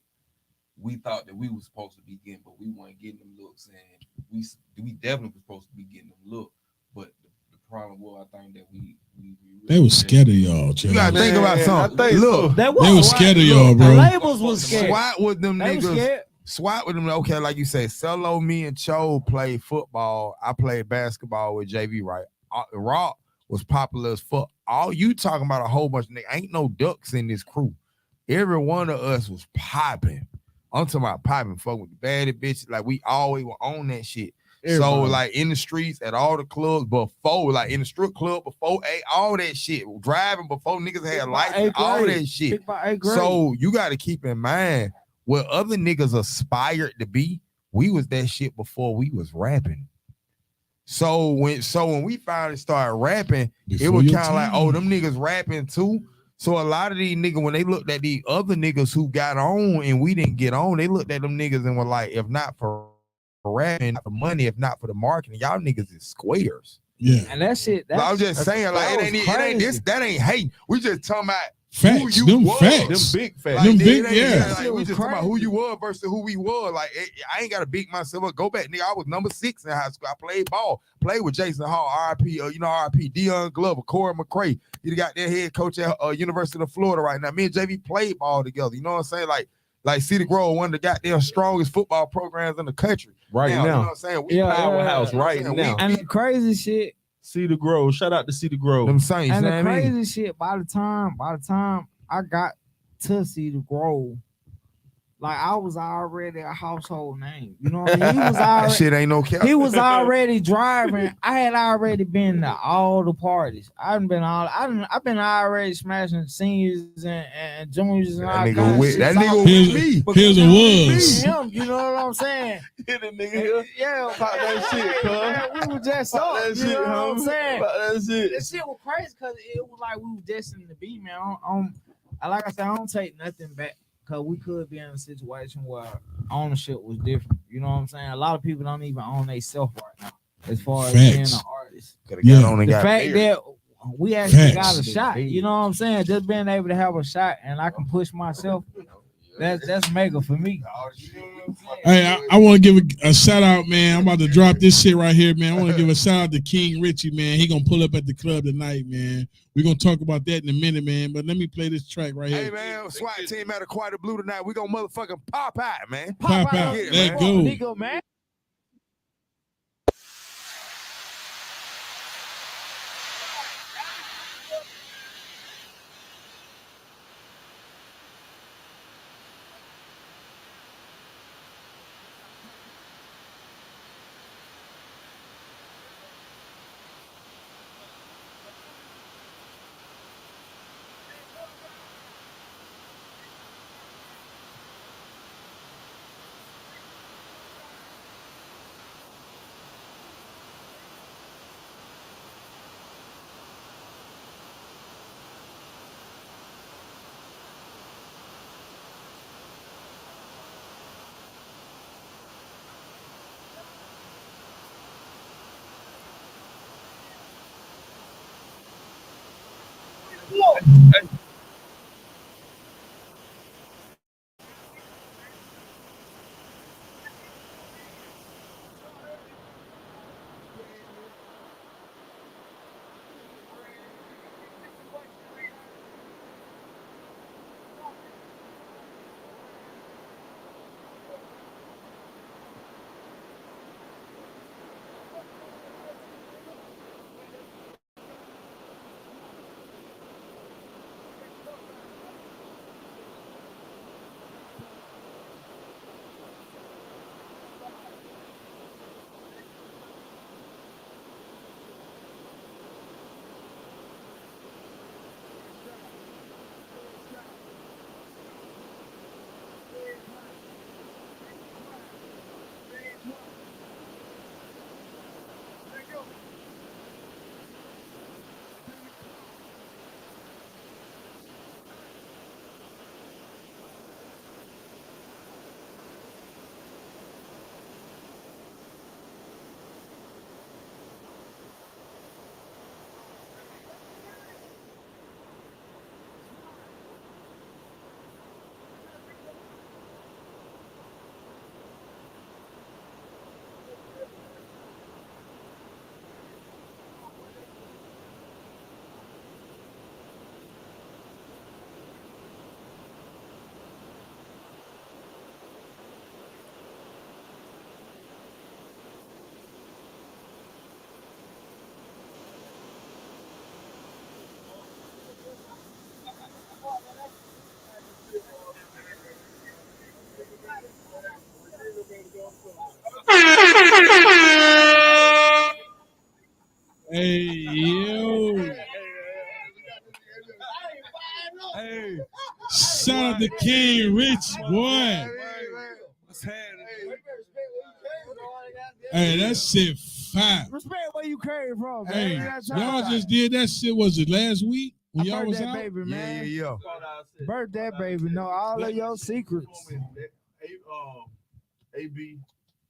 we thought that we were supposed to be getting, but we weren't getting them looks, and we definitely were supposed to be getting them looks. But the problem was, I think that we They was scared of y'all, You Chad. gotta think about something. Look, They was scared of y'all, bro. The labels was scared. SWAT with them They was niggas. scared. SWAT with them. Okay, like you said, Cello, me and Cho played football. I played basketball with JV. Right, Rock was popular as fuck. All you talking about a whole bunch of niggas. Ain't no ducks in this crew. Every one of us was popping. I'm talking about popping, fuck with the baddie bitches. Like we always were on that shit. Everybody. So like in the streets, at all the clubs before, like in the strip club before, all that shit. Driving before niggas had lights, all that shit. So you got to keep in mind what other niggas aspired to be. We was that shit before we was rapping. So when we finally started rapping, it Before was your kind of like, time. oh, them niggas rapping too. So a lot of these niggas, when they looked at these other niggas who got on and we didn't get on, they looked at them niggas and were like, if not for rapping, not for money, if not for the marketing, y'all niggas is squares. Yeah. And that shit. I'm just saying, like it ain't this, that ain't hating. We just talking about who Facts. you Them was. facts. Them big facts. Like, Them it big, ain't- yeah. like, we just talking about who you were versus who we were. Like I ain't gotta beat myself up. Go back, nigga. I was number 6 in high school. I played ball, played with Jason Hall, RIP, RIP, Deion Glover, Corey McCray. He got their head coach at University of Florida right now. Me and JV played ball together. You know what I'm saying? Like Like Cedar Grove, one of the goddamn strongest football programs in the country. Right now. You know what I'm saying? We Powerhouse right saying, now. And the crazy shit, Cedar Grove. Shout out to Cedar Grove. Them Saints, and you the know what I crazy mean? shit, by the time I got to Cedar Grove, like I was already a household name. You know what I mean? He was That already, shit ain't no cap. he was already driving. I had already been to all the parties. I've been already smashing seniors and juniors and all That nigga kinds of with shit. that So- nigga with me. Here's a was. him, you know what I'm saying? Hit that nigga here. Yeah, Pop that shit, cuz. man, we were just Pop up. that You shit, know what I'm homie. saying? Pop that shit. That shit was crazy because it was like we were destined to be, man. Like I said, I don't take nothing back because we could be in a situation where ownership was different. You know what I'm saying? A lot of people don't even own themselves right now, as far as being an Facts. artist. Yeah. The fact that we actually got a shot, you know what I'm saying? Just being able to have a shot and I can push myself, that's mega for me. Hey, I want to give a shout out, man. I'm about to drop this shit right here, man. I want to give a shout out to King Richie, man. He gonna pull up at the club tonight, man. We're gonna talk about that in a minute, man. But let me play this track right here. Hey man, SWAT team at Aquatic Blue tonight. We gonna motherfucking pop out, man. Pop out. Yeah, Let man. go. Nigga, man. Hey, yo. Hey. Shout out to King Rich, boy. Hey, that shit fire. Respect where you came from, man. Hey, That's y'all right. just did that shit, was it last week when y'all was Birthday out? baby, man. Yeah. Birthday baby, know all of your secrets. AB,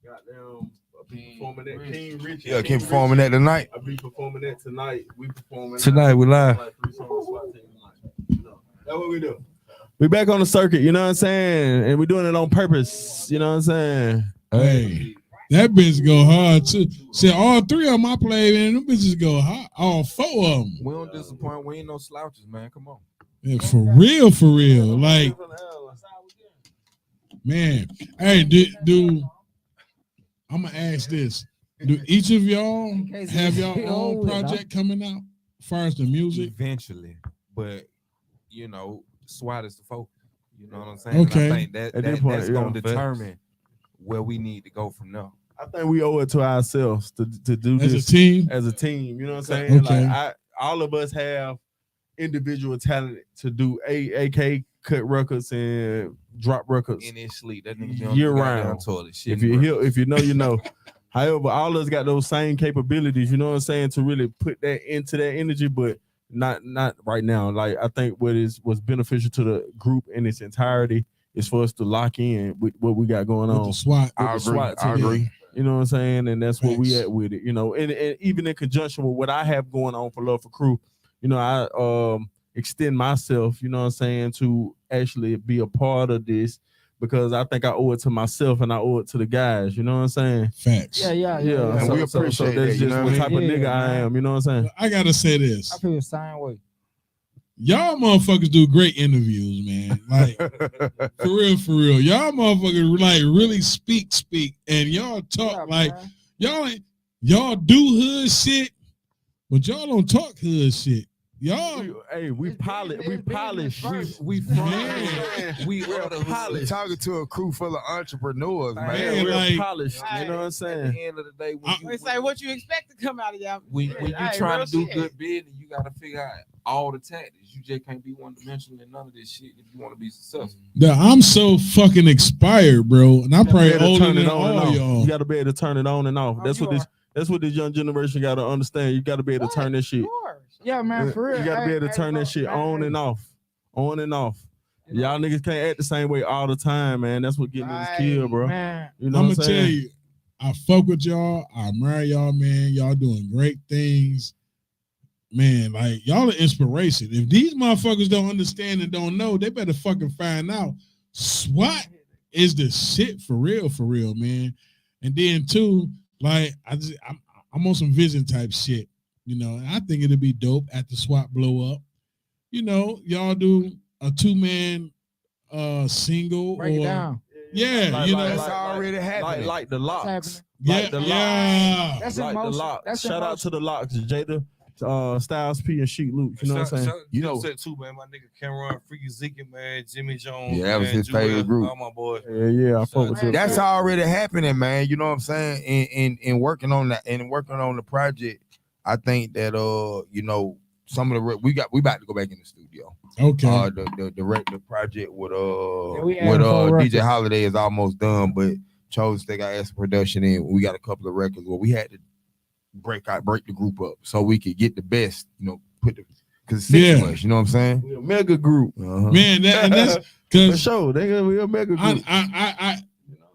goddamn, I be performing that King Richie. Yeah, keep performing that tonight. I be performing that tonight. We performing Tonight we live. Like 3 songs SWAT team tonight. That's what we do. We back on the circuit, you know what I'm saying? And we doing it on purpose, you know what I'm saying? Hey, that bitch go hard too. See, all three of them I played, man, them bitches go hard. All four of them. We don't disappoint. We ain't no slouches, man. Come on. Yeah, for real, for real. Like, Man, hey, do I'm gonna ask this: do each of y'all have your own project coming out, as far as the music? Eventually, but you know, SWAT is the focus. You know what I'm saying? Okay. And I think At this point, that's gonna yeah, determine where we need to go from there. I think we owe it to ourselves to do As a this team? As a team, you know what I'm saying? Okay. Like all of us have individual talent to do AK cut records and drop records In his sleep, that nigga be on year the goddamn round. toilet. Shit If you know, you know. However, all of us got those same capabilities, you know what I'm saying, to really put that into that energy, but not right now. Like I think what's beneficial to the group in its entirety is for us to lock in with what we got going on. The SWAT. With I the agree. SWAT I team. agree. You know what I'm saying? And that's where we Thanks. at with it, you know. And even in conjunction with what I have going on for Love for Crew, you know, I extend myself, you know what I'm saying, to actually be a part of this because I think I owe it to myself and I owe it to the guys, you know what I'm saying? Facts. Yeah. And we appreciate that's that, you just know what what I type mean? of nigga I man. am, you know what I'm saying? I gotta say this: I feel the same way. y'all motherfuckers do great interviews, man. Like for real. Y'all motherfuckers like really speak, and y'all talk like y'all do hood shit, but y'all don't talk hood shit. Y'all, we polish, we polish, we We're talking to a crew full of entrepreneurs, man. man, we're like- polished. You know what I'm At saying? the end of the day, We say what you expect to come out of y'all. when you Hey, trying real to do shit. good business, you got to figure out all the tactics. You just can't be one dimensional in none of this shit if you want to be successful. I'm so fucking expired, bro, and I'm You gotta probably be able to older turn it than on and all off. y'all. You got to be able to turn it on and off. That's you what this young generation got to understand. You got to be able to turn that shit. Yeah, man, for real. You got to be able to Hey, turn that look, shit man, on hey. and off, on and off. Y'all niggas can't act the same way all the time, man. That's what getting niggas killed, bro. Man, You know I'm what gonna I'm tell saying? you, I fuck with y'all. I admire y'all, man. Y'all doing great things, man. Like y'all are inspiration. If these motherfuckers don't understand and don't know, they better fucking find out. SWAT is the shit for real, man. And then too, like I'm on some vision type shit, you know. And I think it'd be dope after SWAT blow up. You know, y'all do a 2-man single break it or down. yeah, you know, that's already happening. Like the locks. yeah, Like the locks. yeah. That's Like the emotion. locks. That's Shout out emotion. to the locks, Jada, Styles P and Sheik Luke. You know what I'm saying? You know, too, man. My nigga Cameron, Freaky Zeke, man, Jimmy Jones. Yeah, that was man, his favorite Jewel, group. All my boys. Yeah, I fuck with them. That's already happening, man. You know what I'm saying? In working on that and working on the project, I think that you know, some of the we about to go back in the studio. Okay. The project with we added 4 DJ records. Holiday is almost done, but chose they got extra production in. We got a couple of records where we had to break the group up so we could get the best, you know, because it's Yeah. too much, you know what I'm saying? We're a mega group. Man, that's For because sure. We're a mega group. I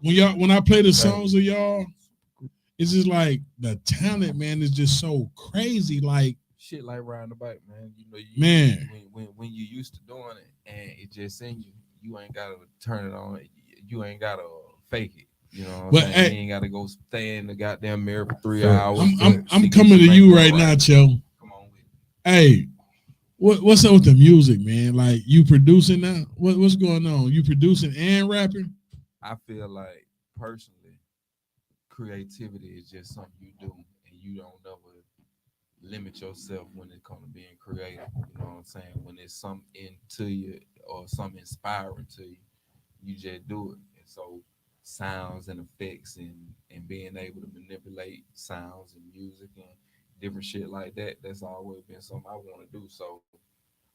when I play the songs of y'all, it's just like the talent, man, is just so crazy. Like Shit like riding the bike, man. You know, Man. when you used to doing it and it just in you, you ain't gotta turn it on. You ain't gotta fake it. You know what I'm But, saying? hey, You ain't gotta go stay in the goddamn mirror for 3 hours. I'm coming to you right now, Cho. Come on with it. Hey, what's up with the music, man? Like you producing now? What's going on? You producing and rapping? I feel like personally, creativity is just something you do, and you don't ever limit yourself when it comes to being creative. You know what I'm saying? When it's something into you or something inspiring to you, you just do it. And so sounds and effects and being able to manipulate sounds and music and different shit like that, that's always been something I want to do. So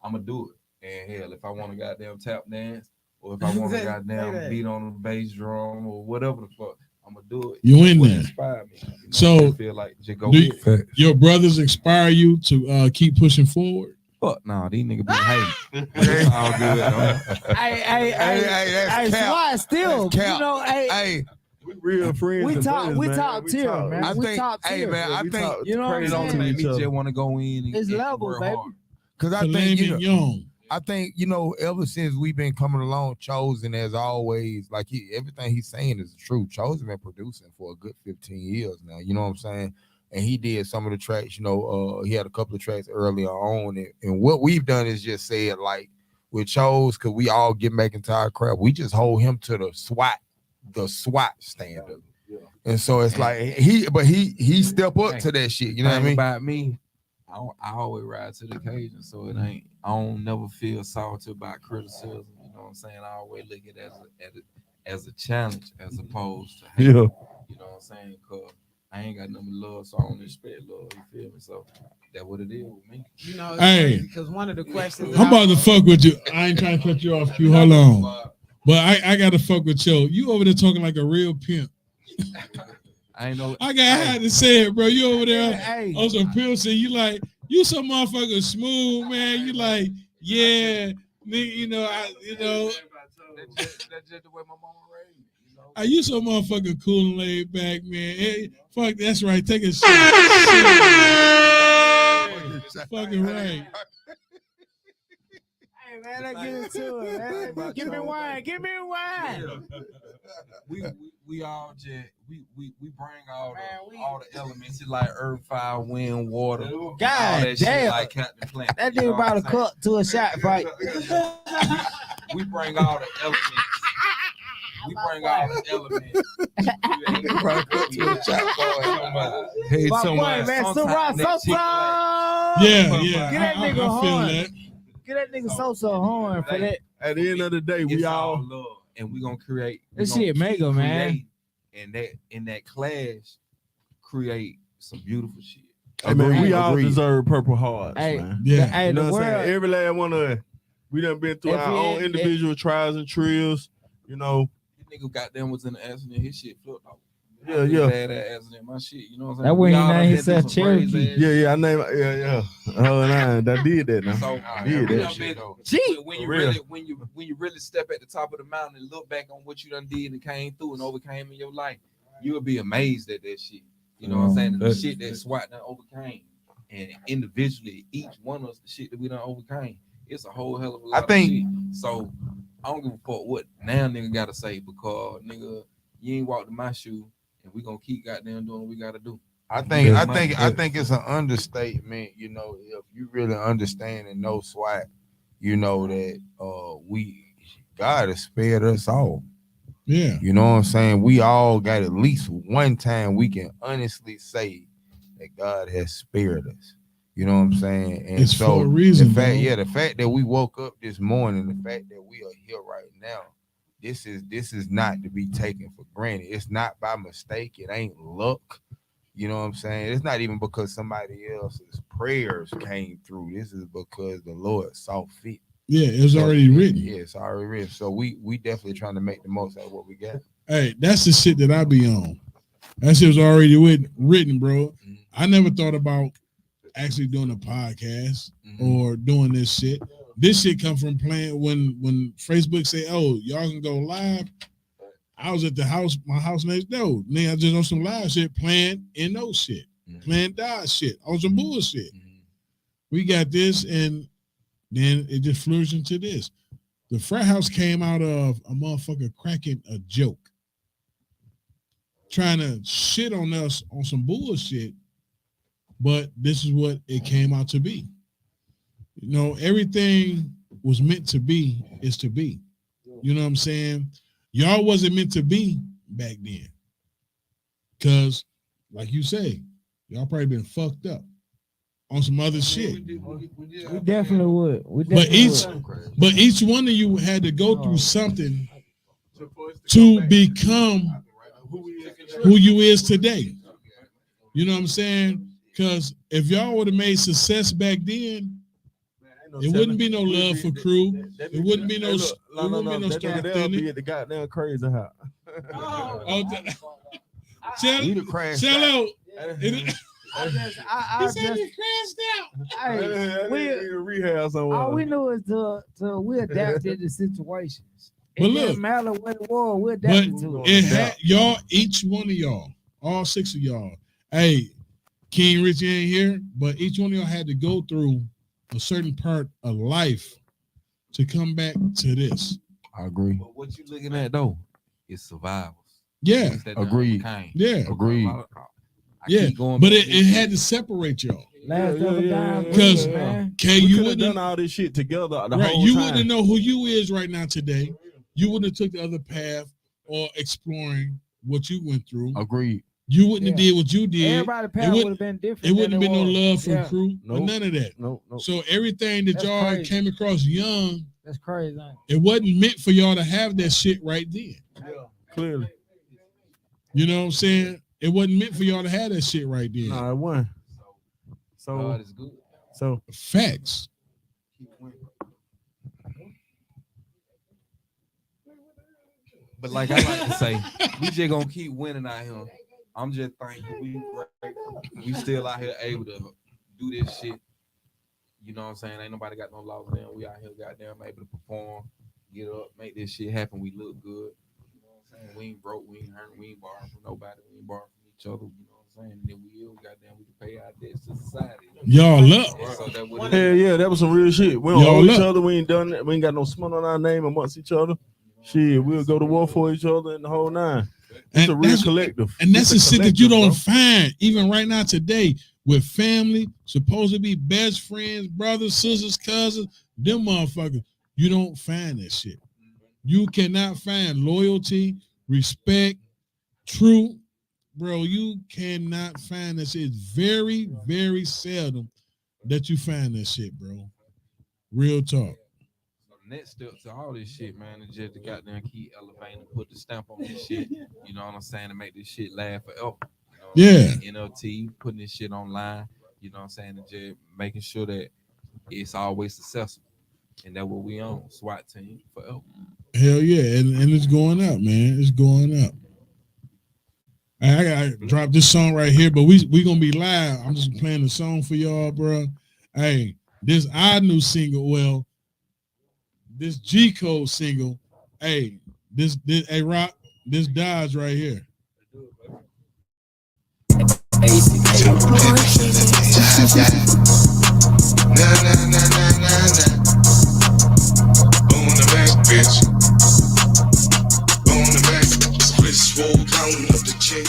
I'm gonna do it. And hell, if I want to goddamn tap dance or if I want to Say goddamn that. beat on the bass drum or whatever the fuck, I'm gonna do it. You That's in what there. inspired me. You know, So, I feel like just go do with it. your brothers inspire you to keep pushing forward? Fuck no, these niggas be hating. It's all good though. Hey, that's cap. SWAT still, That's cap. you know, Hey, We real friends. we and talk, brothers, we man. talk tier, man. I We think- talk hey, tier. man, I We think- talk You know what I'm crazy It don't to saying? make each me other. just want to go in and It's and level, work baby. hard. because I Filet think mignon. I think, you know, ever since we've been coming along, Chosen as always, like everything he's saying is true. Chosen been producing for a good 15 years now. You know what I'm saying? And he did some of the tracks, you know, he had a couple of tracks earlier on. And what we've done is just said, like, with Chose, because we all get back into our craft. We just hold him to the SWAT standard. And so it's like he step up to that shit. You know what I mean? About me, I always ride to the occasion, so it ain't. I don't never feel salty about criticism. You know what I'm saying? I always look at it as a challenge, as opposed to hate. Yeah. You know what I'm saying? Cause I ain't got nothing love, so I don't expect love. You feel me? So that's what it is with me. You know, Hey, because one of the questions I'm about to fuck with you. I ain't trying to cut you off, Q. Hold on. But I got to fuck with you over there talking like a real pimp. I ain't know. I had to say it, bro. You over there on some pimp shit. You some motherfucker smooth, man. You like, yeah, nigga, That's just the way my mama raised me. You know? Are you so motherfucking cool and laid back, man? Hey, fuck, that's right. Take a shit. Fucking right. Hey man, let's get into it, man. Give me wine. Give me wine. We all just we bring all the elements. It's like earth, fire, wind, water. God that damn. shit like Captain Planet. That nigga about to cut to a shot fight. We bring all the elements. We bring all the elements. Hey, my someone, boy, man, Yeah. Get that nigga I feel horn. that. Get that nigga Sosa horn for that. At the end of the day, we all love, and we gonna create. This shit mega, man. And in that clash, create some beautiful shit. Hey man, we all deserve Purple Hearts, Hey, man. Yeah. Hey, You know the what I'm saying? world. Every last one of us, we done been through our own individual trials and trials. You know. This nigga goddamn was in the accident. His shit flipped off. Yeah. Bad accident. My shit. You know what I'm saying? That when he named himself Cherokee. Yeah. I named. Yeah. Oh, nah, I did that now. So did we that done shit. been- when you For real. really when you really step at the top of the mountain and look back on what you done did and came through and overcame in your life, you will be amazed at that shit. You know what I'm saying? The shit that SWAT done overcame, and individually each one of us, the shit that we done overcame, it's a whole hell of a lot of shit. So I don't give a fuck what now nigga gotta say, because nigga, you ain't walked in my shoe, and we gonna keep goddamn doing what we gotta do. I think it's an understatement, you know, if you really understand and know SWAT, you know that God has spared us all. Yeah. You know what I'm saying? We all got at least one time we can honestly say that God has spared us. You know what I'm saying? And It's for a reason, the fact that we woke up this morning, the fact that we are here right now, this is not to be taken for granted. It's not by mistake. It ain't luck. You know what I'm saying? It's not even because somebody else's prayers came through. This is because the Lord saw fit. Yeah, it was already written. Yeah, it's already written. So we definitely trying to make the most out of what we got. Hey, that's the shit that I be on. That shit was already written, bro. I never thought about actually doing a podcast or doing this shit. This shit come from playing when Facebook say, "Oh, y'all can go live." I was at my house next door. Nigga, I just on some live shit, playing NO shit, playing die shit, on some bullshit. We got this, and then it just flourished into this. The Fraathouse came out of a motherfucker cracking a joke, trying to shit on us on some bullshit, but this is what it came out to be. You know, everything was meant to be is to be. You know what I'm saying? Y'all wasn't meant to be back then. Because, like you say, y'all probably been fucked up on some other shit. We definitely would. But each one of you had to go through something to become who you is today. You know what I'm saying? Because if y'all would have made success back then, it wouldn't be no love for crew. It wouldn't be no stuff They'll in be it. at the goddamn crazy house. Chill out. I just hey, we rehab somewhere. all we know is to we adapted to situations. It But look, doesn't matter what it was, we But adapted to it had y'all, each one of y'all, all 6 of y'all. Hey, King Richie ain't here, but each one of y'all had to go through a certain part of life to come back to this. I agree. But what you looking at though is survivals. Yeah, agreed. Yeah, agreed. Yeah, but it had to separate y'all. Last ever dying Because breed, man. K, We you could have wouldn't done all this shit together the right, whole you time. wouldn't know who you is right now today. You wouldn't have took the other path or exploring what you went through. Agreed. You wouldn't have did what you did. Everybody's path would have been different. It wouldn't have been no was. love from Yeah. crew or Nope. none of that. Nope. So everything that That's y'all crazy. came across young, That's crazy. it wasn't meant for y'all to have that shit right then. Clearly. You know what I'm saying? It wasn't meant for y'all to have that shit right then. Nah, it wasn't. So God is good. So Facts. But like I like to say, we just gonna keep winning out here. I'm just thankful we still out here able to do this shit. You know what I'm saying? Ain't nobody got no laws down. We out here goddamn able to perform, get up, make this shit happen. We look good. You know what I'm saying? We ain't broke, we ain't hurt, we ain't borrowing from nobody, we ain't borrowing from each other. You know what I'm saying? And then we goddamn, we can pay our debts to society. Y'all up. And so that what it hell is. yeah, that was some real shit. We don't Y'all owe each up. other. We ain't done that. We ain't got no smut on our name amongst each other. Shit, we'll go to war for each other and the whole nine. It's a real collective. And that's It's the shit that you don't collective, find even right now today with family, supposed to be best friends, brothers, sisters, cousins, them motherfuckers. You don't find that shit. You cannot find loyalty, respect, truth. Bro, you cannot find that shit. It's very, very seldom that you find that shit, bro. Real talk. So the next step to all this shit, man, is just to goddamn keep elevating, put the stamp on this shit. You know what I'm saying? To make this shit last forever. You know what I'm saying? NLT, putting this shit online. You know what I'm saying? And just making sure that it's always successful. And that's what we on. SWAT team forever. Hell yeah, and it's going up, man. It's going up. I gotta drop this song right here, but we gonna be live. I'm just playing the song for y'all, bro. Hey, this our new single, well, this G Code single. Hey, this hey Rock, this Dodge right here. On the back, bitch. On the back, wrist roll down up the check.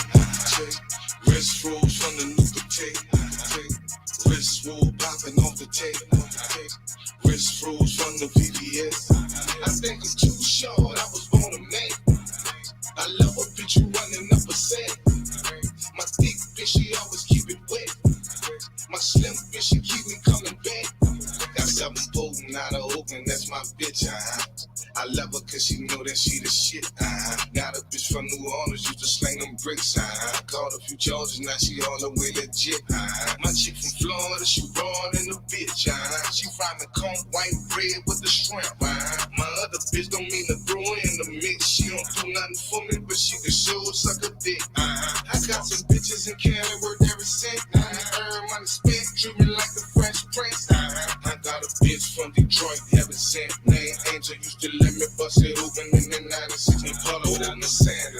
Wrist rolls from the new tape. Wrist roll popping off the tape. Wrist rolls from the VVS. I think I'm too short. I was born to make. I love a bitch who running up a set. My thick bitch, she always keep it wet. My slim bitch, she keep me coming back. Got something potent out of Oakland, that's my bitch, I love her cause she know that she the shit, Got a bitch from New Orleans, used to slang them bricks, Caught a few charges, now she all the way legit, My chick from Florida, she raw in the bitch, She frying the corn white bread with the shrimp, My other bitch don't mean to throw her in the mix. She don't do nothing for me, but she can show suck a dick, I got some bitches in Canada worth every cent, Earn money spent, treat me like the Fresh Prince, I got a bitch from Detroit, heaven sent, name Angel, used to let me bust it open in the 96 and Polo in the sand.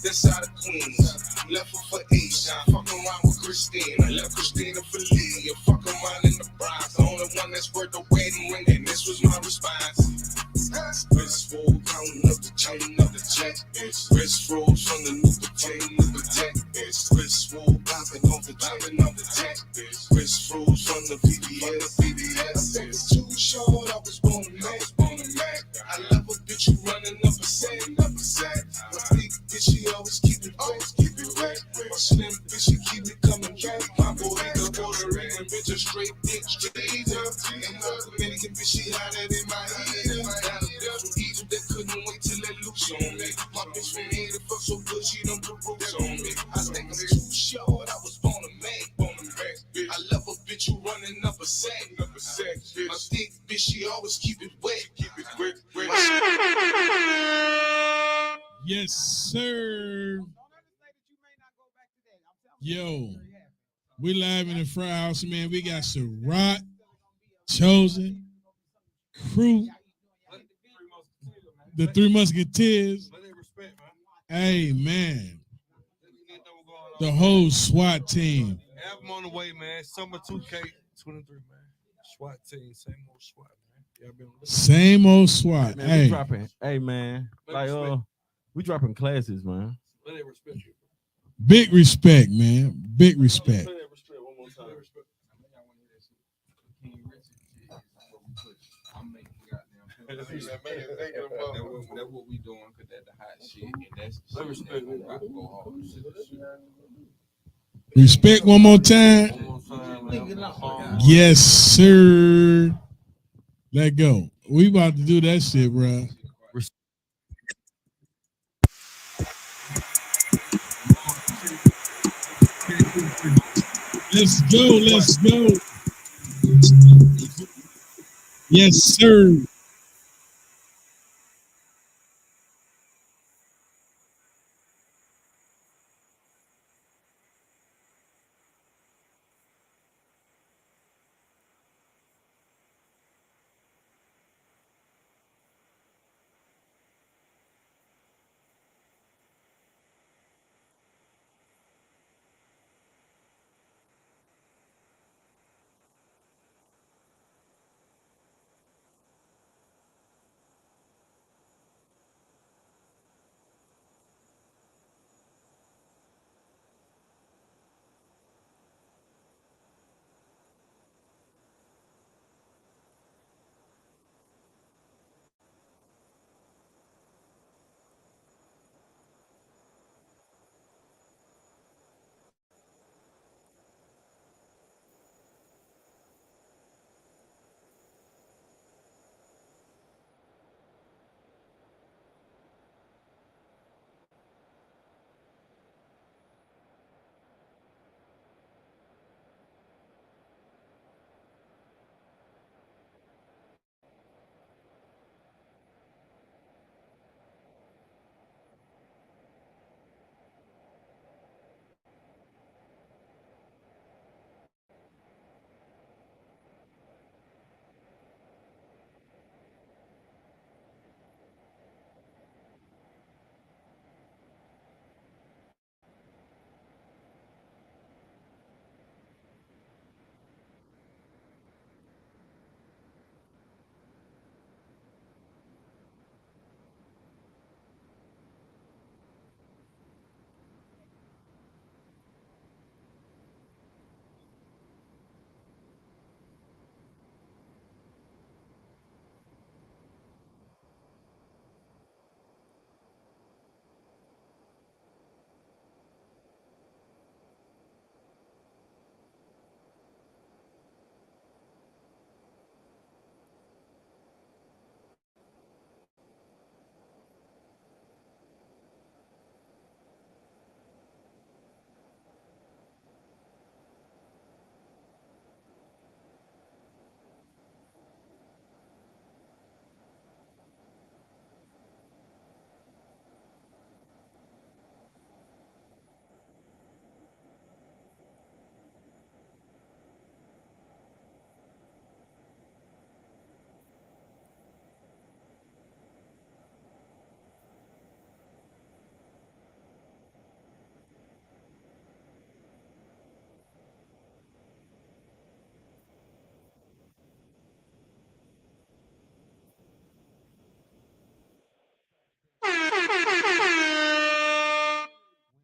This out of Queens, left her for East, fuck around with Christine, I left Christina for Lee, fuck around in the Bronx, the only one that's worth the wedding ring, and this was my response. Wrist roll, counting up the check, bitch. Wrist rolls from the new tech, bitch. Wrist roll, popping off the check, bitch. Wrist rolls from the VVS, I was too short, I was born to Mac. I love a bitch who running up a set. My big bitch, she always keep it wet. My slim bitch, she keep it coming back. My boy, the Puerto Rican bitch, a straight dick, and the Dominican bitch, she hotter than my heater. From Egypt, they couldn't wait till they loose on me. My bitch from here, the fuck so good, she done put roots on me. I think I'm too short, I was born to make. I love a bitch who running up a sack. My thick bitch, she always keep it wet. Yes, sir. Yo, we live in the Fraathouse, man. We got Fraat, Chosen, Crew, the Three Musketeers. Hey, man. The whole SWAT team. Album on the way, man. Summer 2K23, man. SWAT team, same old SWAT, man. Y'all been Same old SWAT. Man, hey. we dropping. Hey, man. Like, we dropping classes, man. Let it respect you. Big respect, man. Big respect. That's what we doing, cause that's the hot shit, and that's the shit that we about to go hard. Respect one more time. Yes, sir. Let go. We about to do that shit, bro. Let's go. Let's go. Yes, sir.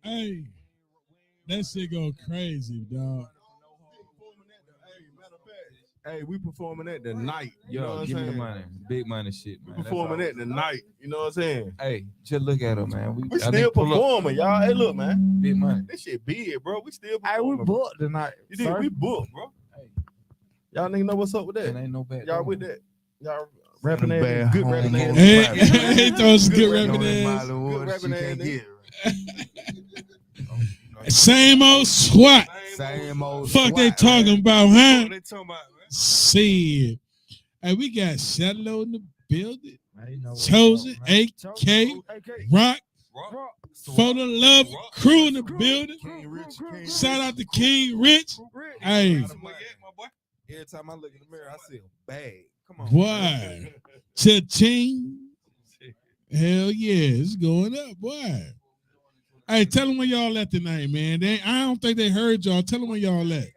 Hey, that shit go crazy, dog. Hey, we performing at the night. You know Yo, what I'm give me the saying? money. Big money shit, We man. performing at the night. You know what I'm saying? Hey, just look at her, man. We I still think pull up. performing, y'all. Hey, look, man. Big money. This shit big, bro. We still Hey, performing. we booked tonight. You did. We booked, bro. Y'all niggas know what's up with that. And ain't no bad. Y'all with that? Y'all rapping Them that? bad Good home rapping boys. that. He throws good rapping Good ass. rapping She can't ass. get Same old SWAT. Same old Fuck they SWAT, talking man. about, huh? What they talking about, man? See. Hey, we got Shallow in the building. know what's Chosen, up, man. AK, Rock, For the Love Crew in the building. Shout out to King Rich. Hey, Every time I look in the mirror, I see a bag. Come on. boy. Cha-ching. Hell yeah, it's going up, boy. Hey, tell them where y'all at tonight, man. I don't think they heard y'all. Tell them where y'all at.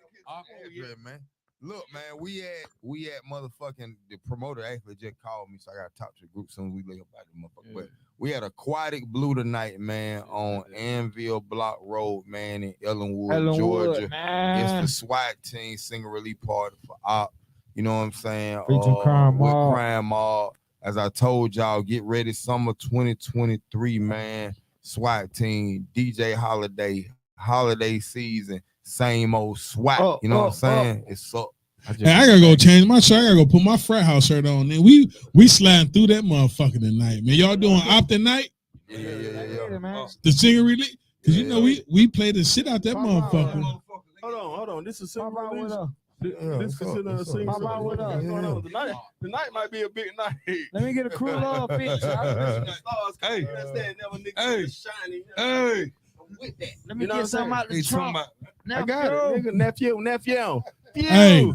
Man. Look, man, we at motherfucking, the promoter actually just called me, so I gotta talk to the group soon as we lay up out the motherfucker. But we had Aquatic Blue tonight, man, on Anvil Block Road, man, in Ellenwood, Georgia. It's the Swatteam singer relief party for Op. You know what I'm saying? Featuring Crime with Mob. Crime Mob. as I told y'all, get ready summer 2023, man. Swatteam, DJ holiday season, same old SWAT. You know what I'm saying? It's up. I gotta go change my shirt. I gotta go put my Fraathouse shirt on. And we sliding through that motherfucker tonight, man. Y'all doing opt night? Yeah. The singer release? Cause you know we played the shit out that motherfucker. Hold on. This is single release. This considered a single release. Tonight might be a big night. Let me get a crew love picture. Hey. Let me get something out the trunk. I got it, nigga. Nephew. Hey,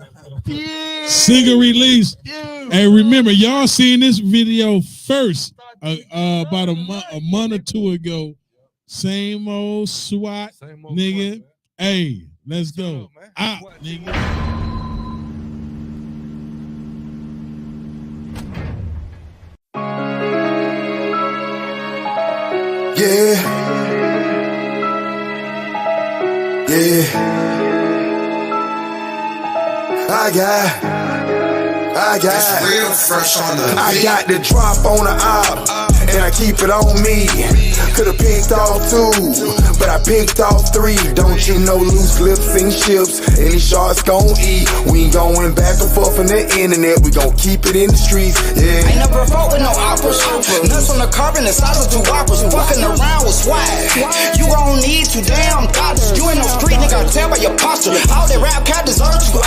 single release. Hey, remember, y'all seen this video first about a month or two ago. Same old SWAT, nigga. Hey, let's go. Out, nigga. Yeah. I got real fresh on the beat. I got the drop on the op, and I keep it on me. Could've picked off 2, but I picked off 3. Don't you know loose lips and chips, any sharks gon' eat. We ain't going back and forth on the internet, we gon' keep it in the streets, yeah. Ain't never fought with no operas. Nuts on the carbon inside of 2 whoppers. Fucking around with swag. You gon' need 2 damn dollars. You ain't no street nigga, I tell by your posture. All that rap cat deserves you.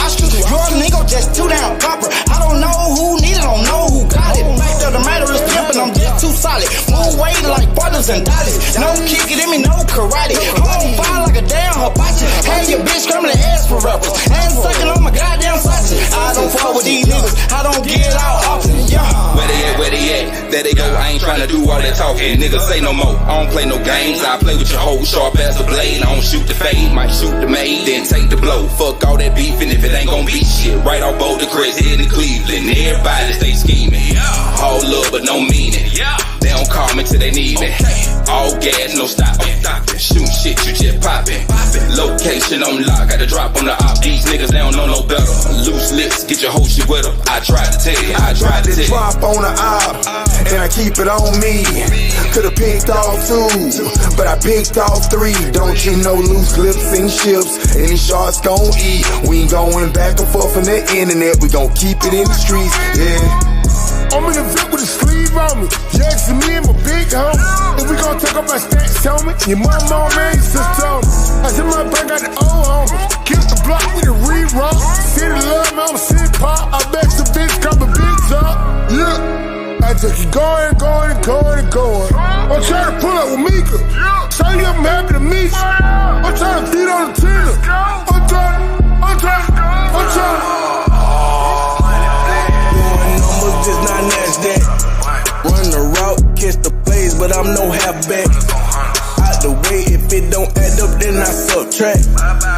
Your nigga just too damn proper. I don't know who need it, don't know who got it. Fact of the matter is pimpin', I'm just too solid. Move weight like brothers and dollies. No kick it in me, no karate. Home fire like a damn hibachi. Hey, your bitch coming to ask for rappers. And sucking on my goddamn sausage. I don't fuck with these niggas, I don't get out often, yeah. Where they at? There they go, I ain't tryna do all that talking. Niggas say no more, I don't play no games. I play with your hoe, sharp as a blade. I don't shoot the fade, might shoot the maid, then take the blow. Fuck all that beef, and if it ain't gon' be shit, right off Boulder Crest, here in Cleveland. Everybody stay scheming, all love but no meaning. They don't call me till they need me. All gas, no stopping. Shoot shit, you just popping. Location on lock, got to drop on the op. These niggas, they don't know no better. Loose lips, get your whole shit with them. I tried to tell you, I tried to tell you. Drop on the op, and I keep it on me. Could've picked off 2, but I picked off 3. Don't you know loose lips and chips, any sharks gon' eat. We ain't going back and forth on the internet, we gon' keep it in the streets, yeah. I'm in the VIP with a sleeve on me. Jackson, me and my big homie. And we gon' take up my stacks on me. Your mama, man, your sister on me. I said my bank got the old homie. Kill the block with a re-roll. City love, man, I'm city pop. I bet some bitch come a big top. Yeah. I just keep going. I'm trying to pull up with Mika. Show you I'm happy to meet you. I'm trying to feed on the Tina. I'm trying. Just not NASDAQ. Run the route, catch the plays, but I'm no halfback. Out the way, if it don't add up, then I subtract.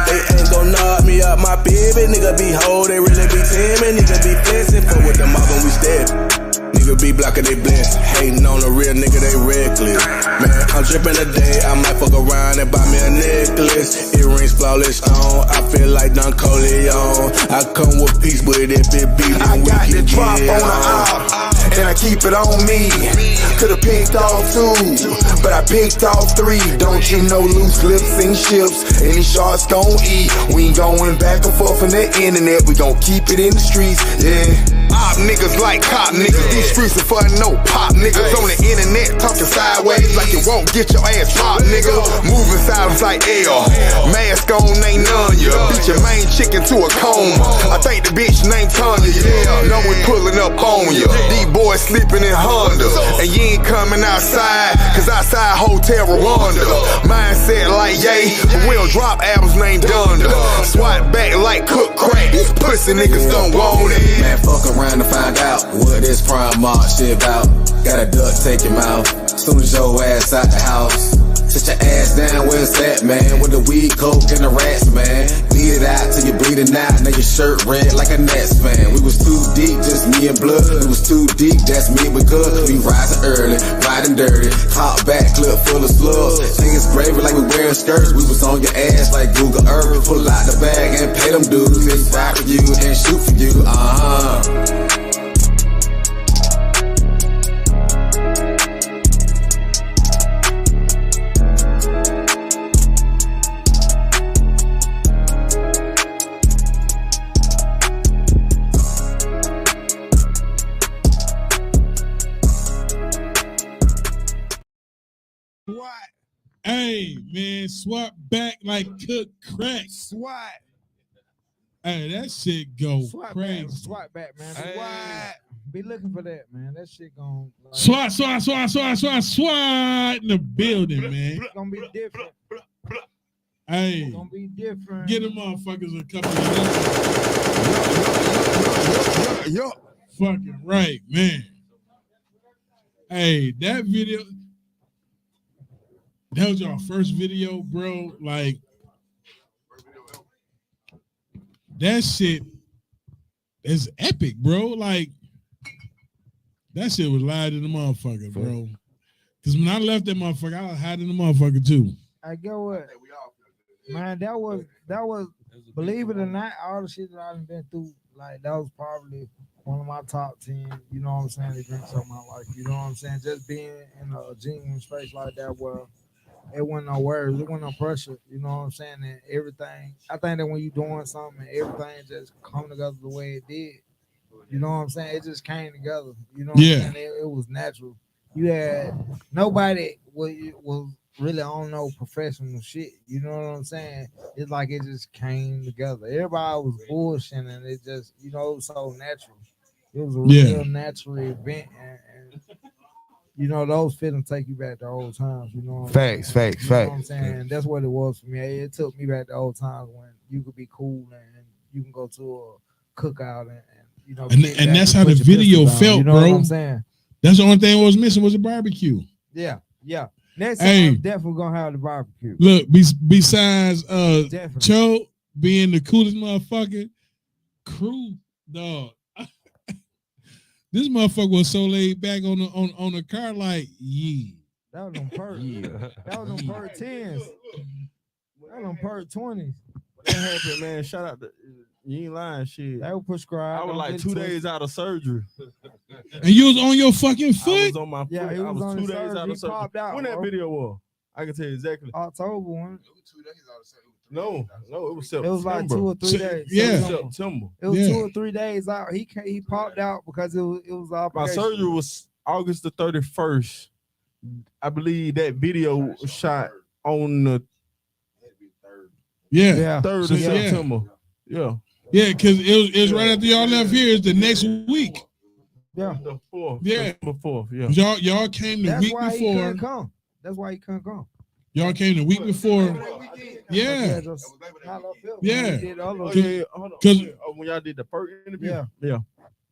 They ain't gon' knock me out my baby. Nigga be hoe, they really be teaming. Nigga be flexing, fuck with them all when we step. Nigga be blocking they bless. Hating on a real nigga, they reckless. Man, I'm dripping today, I might fuck around and buy me a necklace. Earrings flawless on, I feel like Don Corleone. I come with peace, but if it be, then I we got the can drop get on the op, and I keep it on me. Could've picked off 2, but I picked off 3. Don't you know loose lips and chips, any sharks gon' eat. We ain't going back and forth on the internet, we gon' keep it in the streets, yeah. Op niggas like cop niggas. These streets are for no pop niggas. On the internet talking sideways like you won't get your ass dropped, nigga. Moving silence like L. Mask on, ain't none ya. Beat your main chicken to a coma. I think the bitch named Tanya, yeah. Know we pulling up on ya. These boys sleeping in Hondas, and you ain't coming outside, cause outside Hotel Rwanda. Mindset like yay, but we don't drop albums named Dunder. SWAT back like cook crack. These pussy niggas don't want it. Man, fuck around to find out what this prime mark shit about. Got a duck, take him out. Soon as your ass out the house. Sit your ass down, where's that, man? With the weed, coke, and the rats, man. Bleed it out till you bleeding out. Now your shirt red like a Nets fan. We was too deep, just me and blood. It was too deep, that's me with good. We rising early, riding dirty. Hop back, clip full of slugs. Niggas braver like we wearing skirts. We was on your ass like Google Earth. Pull out the bag and pay them dudes. It's ride for you and shoot for you, Hey, man, swap back like cook crack. SWAT. Hey, that shit go crazy. Swat back, man. SWAT. Be looking for that, man. That shit gonna Swat in the building, man. It's gonna be different. Hey, It's gonna be different. get them motherfuckers a couple of Yo. fucking right, man. Hey, that video, that was your first video, bro. Like, that shit is epic, bro. Like, that shit was live to the motherfucker, bro. Because when I left that motherfucker, I was hiding the motherfucker too. I get what, man. That was. Believe it or not, all the shit that I've been through, like that was probably one of my top 10. You know what I'm saying? Events of my life. You know what I'm saying? Just being in a genuine space like that, where it wasn't no words, it wasn't no pressure. You know what I'm saying? And everything. I think that when you doing something, everything just come together the way it did. You know what I'm saying? It just came together. You know what I'm saying? It was natural. You had nobody was really on no professional shit. You know what I'm saying? It's like it just came together. Everybody was bullshitting and it just, you know, it was so natural. It was a real natural event and you know, those feelings take you back to old times, you know. Facts. You know what I'm saying? That's what it was for me. It took me back to old times when you could be cool and you can go to a cookout and you know. And that's how the video felt, you know bro. What I'm saying? That's the only thing I was missing was a barbecue. Yeah. Next time I'm definitely gonna have the barbecue. Look, besides Cho being the coolest motherfucker, crew dog. This motherfucker was so laid back on the car, like, That was them perk. That was them perk 10s. That was them perk 20s. That happened, man. Shout out to you ain't lying, shit. They were prescribed. I was like 2 days out of surgery. And you was on your fucking foot? I was on my foot. Yeah, I was 2 days out of surgery. Popped out, when that video was, I can tell you exactly. October one. No, it was September. It was like 2 or 3 days. Yeah, September. It was 2 or 3 days out. He popped out because it was my surgery was August the 31st. I believe that video was shot on the 3rd of September. Yeah, because it was right after y'all left here. It's the next week. Yeah. The 4th. Yeah. The 4th, yeah. Y'all came the week before. He couldn't come. That's why he couldn't come. Y'all came the week before. Yeah. Yeah. Because when y'all did the first interview. Yeah.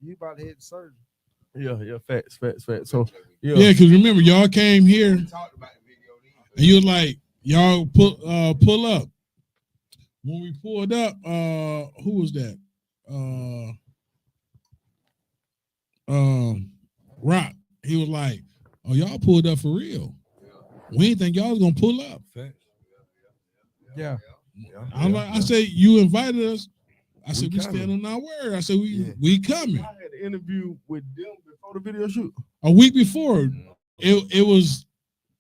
You about to hit the surgery. Yeah. Facts. So yeah, because remember, y'all came here and you was like, y'all pull up. When we pulled up, who was that? Rock. He was like, "Oh, y'all pulled up for real. We didn't think y'all was gonna pull up." Yeah. I said, "You invited us." I said, "We stand on our word." I said, "We coming." I had an interview with them before the video shoot. A week before, it was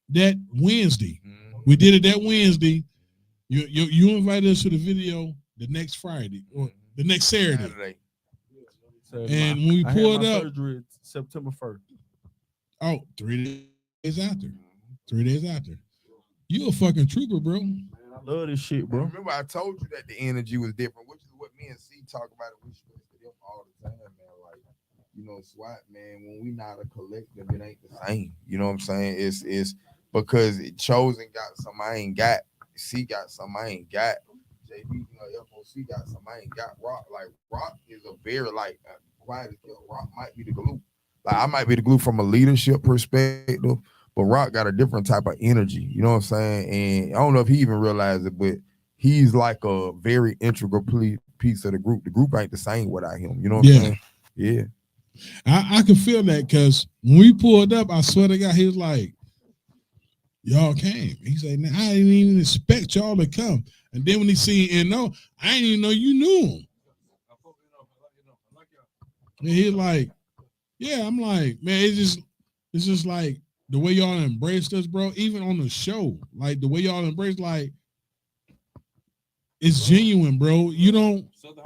that Wednesday. We did it that Wednesday. You invited us to the video the next Friday or the next Saturday. So and when we pulled up, surgery September 1st. Oh, 3 days after. 3 days after. You a fucking trooper, bro. I love this shit, bro. Remember, I told you that the energy was different, which is what me and C talk about it. We stress to them all the time, man. Like, you know, SWAT, man, when we not a collective, it ain't the same. You know what I'm saying? It's because Chosen got some I ain't got. C got some I ain't got. JB, you know, FOC got some I ain't got. Rock, like, Rock is a very, like, quiet as hell. Rock might be the glue. Like, I might be the glue from a leadership perspective, but Rock got a different type of energy. You know what I'm saying? And I don't know if he even realized it, but he's like a very integral piece of the group. The group ain't the same without him. You know what I'm saying? Yeah. I can feel that because when we pulled up, I swear to God, he was like, y'all came. He said, "Nah, I didn't even expect y'all to come." And then when he see NO, I didn't even know you knew him. And he's like, yeah, I'm like, man, it's just like the way y'all embraced us, bro. Even on the show, like the way y'all embraced, like it's genuine, bro. You don't, Southern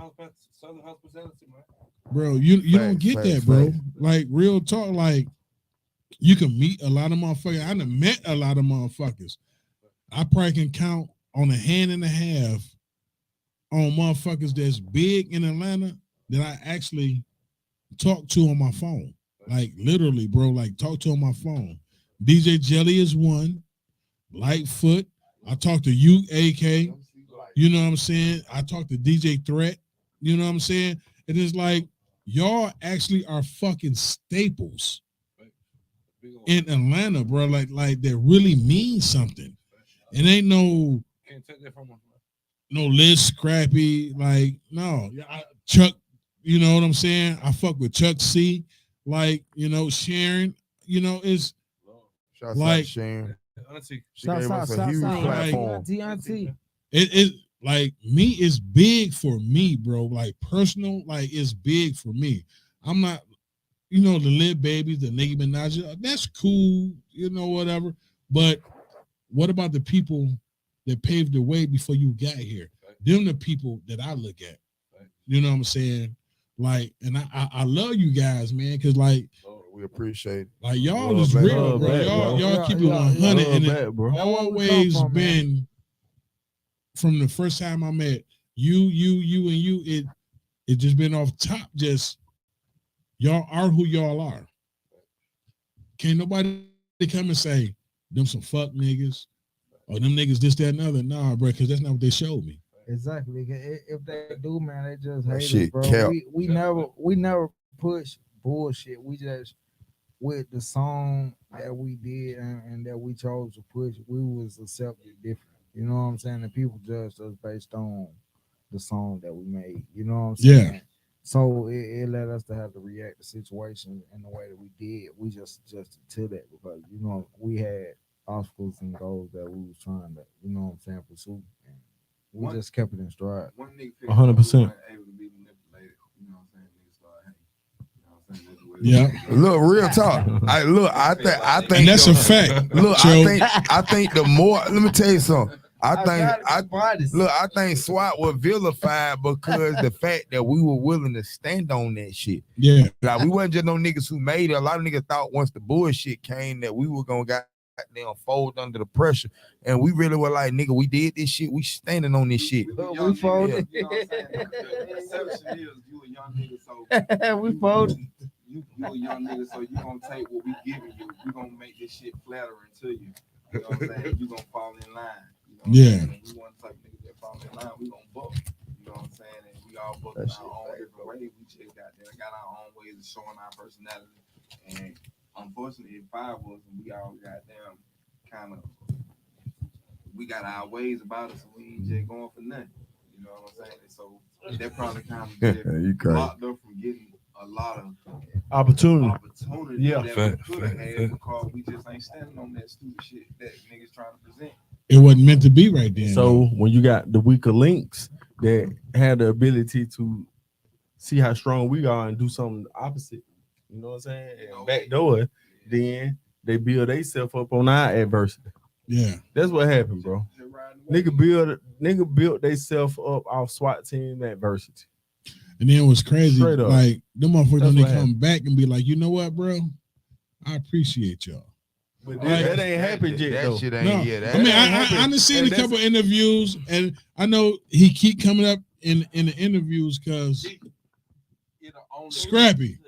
hospitality, man. bro. You don't get that, bro. Like real talk, like you can meet a lot of motherfuckers. I done met a lot of motherfuckers, I probably can count on a hand and a half on motherfuckers that's big in Atlanta that I actually talk to on my phone. Like literally, bro, like talk to on my phone. DJ Jelly is one. Lightfoot. I talk to you, AK. You know what I'm saying? I talk to DJ Threat. You know what I'm saying? And it's like, y'all actually are fucking staples in Atlanta, bro. Like that really means something. It ain't no Can't take that from us. no Liz Scrappy. Like, no. Chuck, you know what I'm saying? I fuck with Chuck C. Like, you know, Sharon, you know, it's Shouts like out Sharon. Auntie. She gave us a huge platform. it like me is big for me, bro. Like personal, like it's big for me. I'm not, you know, the Lil Babies, the Nicki Minaj, that's cool, you know, whatever. But what about the people that paved the way before you got here? Them the people that I look at. You know what I'm saying? Like, and I love you guys, man, because like we appreciate it. Like y'all Love is back. real, Love bro. back, Y'all keep it Love 100, and back, it bro. always from, been from the first time I met you, and you. It just been off top. Just y'all are who y'all are. Can't nobody come and say them some fuck niggas or them niggas this, that, and other. Nah, bro, because that's not what they showed me. Exactly. If they do, man, they just hate us, shit bro. cap. We never push bullshit. We just with the song that we did and that we chose to push, we was accepted different. You know what I'm saying? And people judged us based on the song that we made. You know what I'm saying? Yeah. So it led us to have to react to situations in the way that we did. We just adjusted to that because you know we had obstacles and goals that we was trying to, you know what I'm saying, pursue. And we just kept it in stride. 100%. Yeah. Look, real talk. I think And that's a fact. Look, Joe. I think the more, let me tell you something. I think SWAT was vilified because the fact that we were willing to stand on that shit. Yeah. Like we wasn't just no niggas who made it. A lot of niggas thought once the bullshit came that we were gonna goddamn fold under the pressure. And we really were like, nigga, we did this shit. We standing on this shit. We folded. You know what I'm saying? The perception is you a young nigga, so we folded. You a young nigga, so you gonna take what we giving you. We gonna make this shit flattering to you. You know what I'm saying? You gonna fall in line. You know what Yeah. I'm saying? And we want the type of niggas that fall in line. We gonna buck. You know what I'm saying? And we all buck in our own different ways. We just got our own ways of showing our personality. And unfortunately, if five was, and we all goddamn kind of, we got our ways about us, and we ain't just going for nothing. You know what I'm saying? And so that probably kind of You crazy. locked up from getting a lot of Opportunity. Yeah, Yeah. that we could have had because we just ain't standing on that stupid shit that niggas trying to present. It wasn't meant to be right then. So when you got the weaker links that had the ability to see how strong we are and do something opposite, you know what I'm saying? And backdoor, then they build themselves up on our adversity. Yeah. That's what happened, bro. Nigga built themselves up off SWAT team adversity. And then it was crazy. Straight up. Like them motherfuckers when they what come happened. back and be like, you know what, bro? I appreciate y'all. But that ain't happened yet, though. That shit No, ain't yet. I mean, I done seen a couple interviews, and I know he keep coming up in the interviews because Scrappy,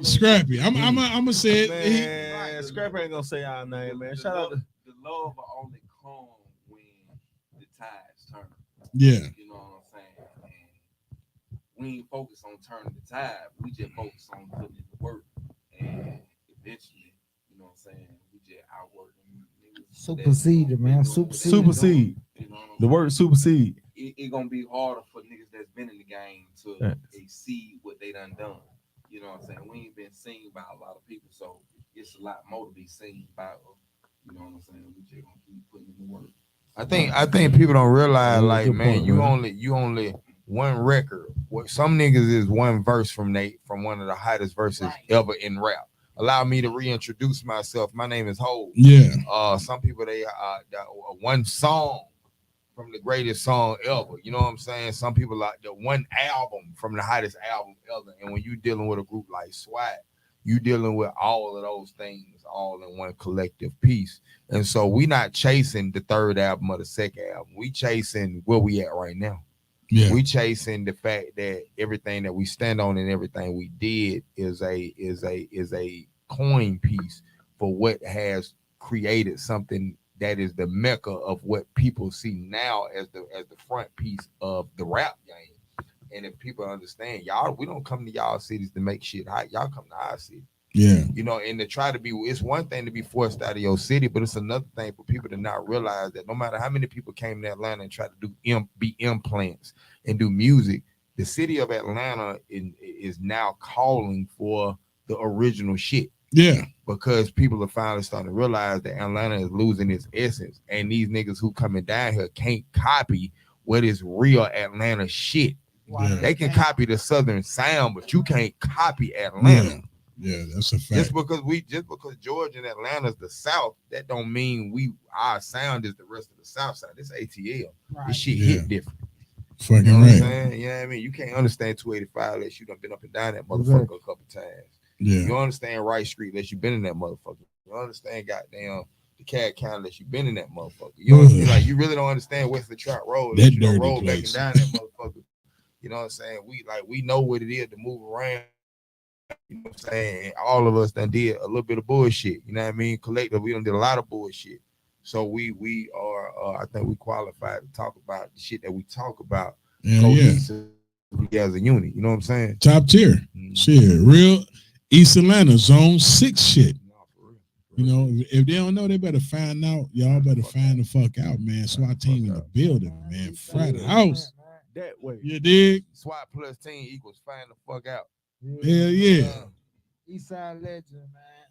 Scrappy. I'm gonna say it. Man, Scrappy ain't gonna say our name, man. Shout out to The love will only come when the tides turn. Yeah. You know what I'm saying? And we ain't focused on turning the tide. We just focus on putting in the work. And eventually, you know what I'm saying, we just outwork them niggas. Supersede, man. supersede. The word supersede. It gonna be harder for niggas that's been in the game to exceed what they done. You know what I'm saying? We ain't been seen by a lot of people, so it's a lot more to be seen by us. You know what I'm saying? We just gonna keep putting in the work. I think people don't realize, like, good man, point, you only one record. What some niggas is one verse from one of the hottest verses ever in rap. Allow me to reintroduce myself. My name is Hov. Yeah. Some people they one song from the greatest song ever. You know what I'm saying? Some people like the one album from the hottest album ever. And when you dealing with a group like SWAT, you dealing with all of those things all in one collective piece. And so we not chasing the third album or the second album. We chasing where we at right now. Yeah. We chasing the fact that everything that we stand on and everything we did is a coin piece for what has created something that is the mecca of what people see now as the front piece of the rap game. And if people understand, y'all, we don't come to y'all cities to make shit hot. Y'all come to our city. Yeah. You know, and to try to be, it's one thing to be forced out of your city, but it's another thing for people to not realize that no matter how many people came to Atlanta and try to be implants and do music, the city of Atlanta is now calling for the original shit. Yeah. Because people are finally starting to realize that Atlanta is losing its essence. And these niggas who coming down here can't copy what is real Atlanta shit. Yeah. They can copy the Southern sound, but you can't copy Atlanta. Yeah, that's a fact. Just because Georgia and Atlanta is the South, that don't mean our sound is the rest of the South side. This ATL. Right. This shit hit different. Fucking you know right. What I'm saying? You know what I mean? You can't understand 285 unless you done been up and down that motherfucker a couple times. Yeah. You understand Wright Street unless you been in that motherfucker. You understand goddamn the Cad County unless you been in that motherfucker. You know, like you really don't understand Wesley Trout Road. That you dirty roll place. back and down that motherfucker. You know what I'm saying? We know what it is to move around. You know what I'm saying? All of us done did a little bit of bullshit. You know what I mean? Collectively, we done did a lot of bullshit. So we are I think we qualified to talk about the shit that we talk about. Yeah. As a unit. You know what I'm saying? Top tier. Shit. Real East Atlanta Zone 6 shit. You know, if they don't know, they better find out. Y'all better find the fuck out, man. Swatteam in the building, man. Fraathouse. That way. You dig? SWAT plus team equals find the fuck out. Hell yeah. Eastside Legend, man.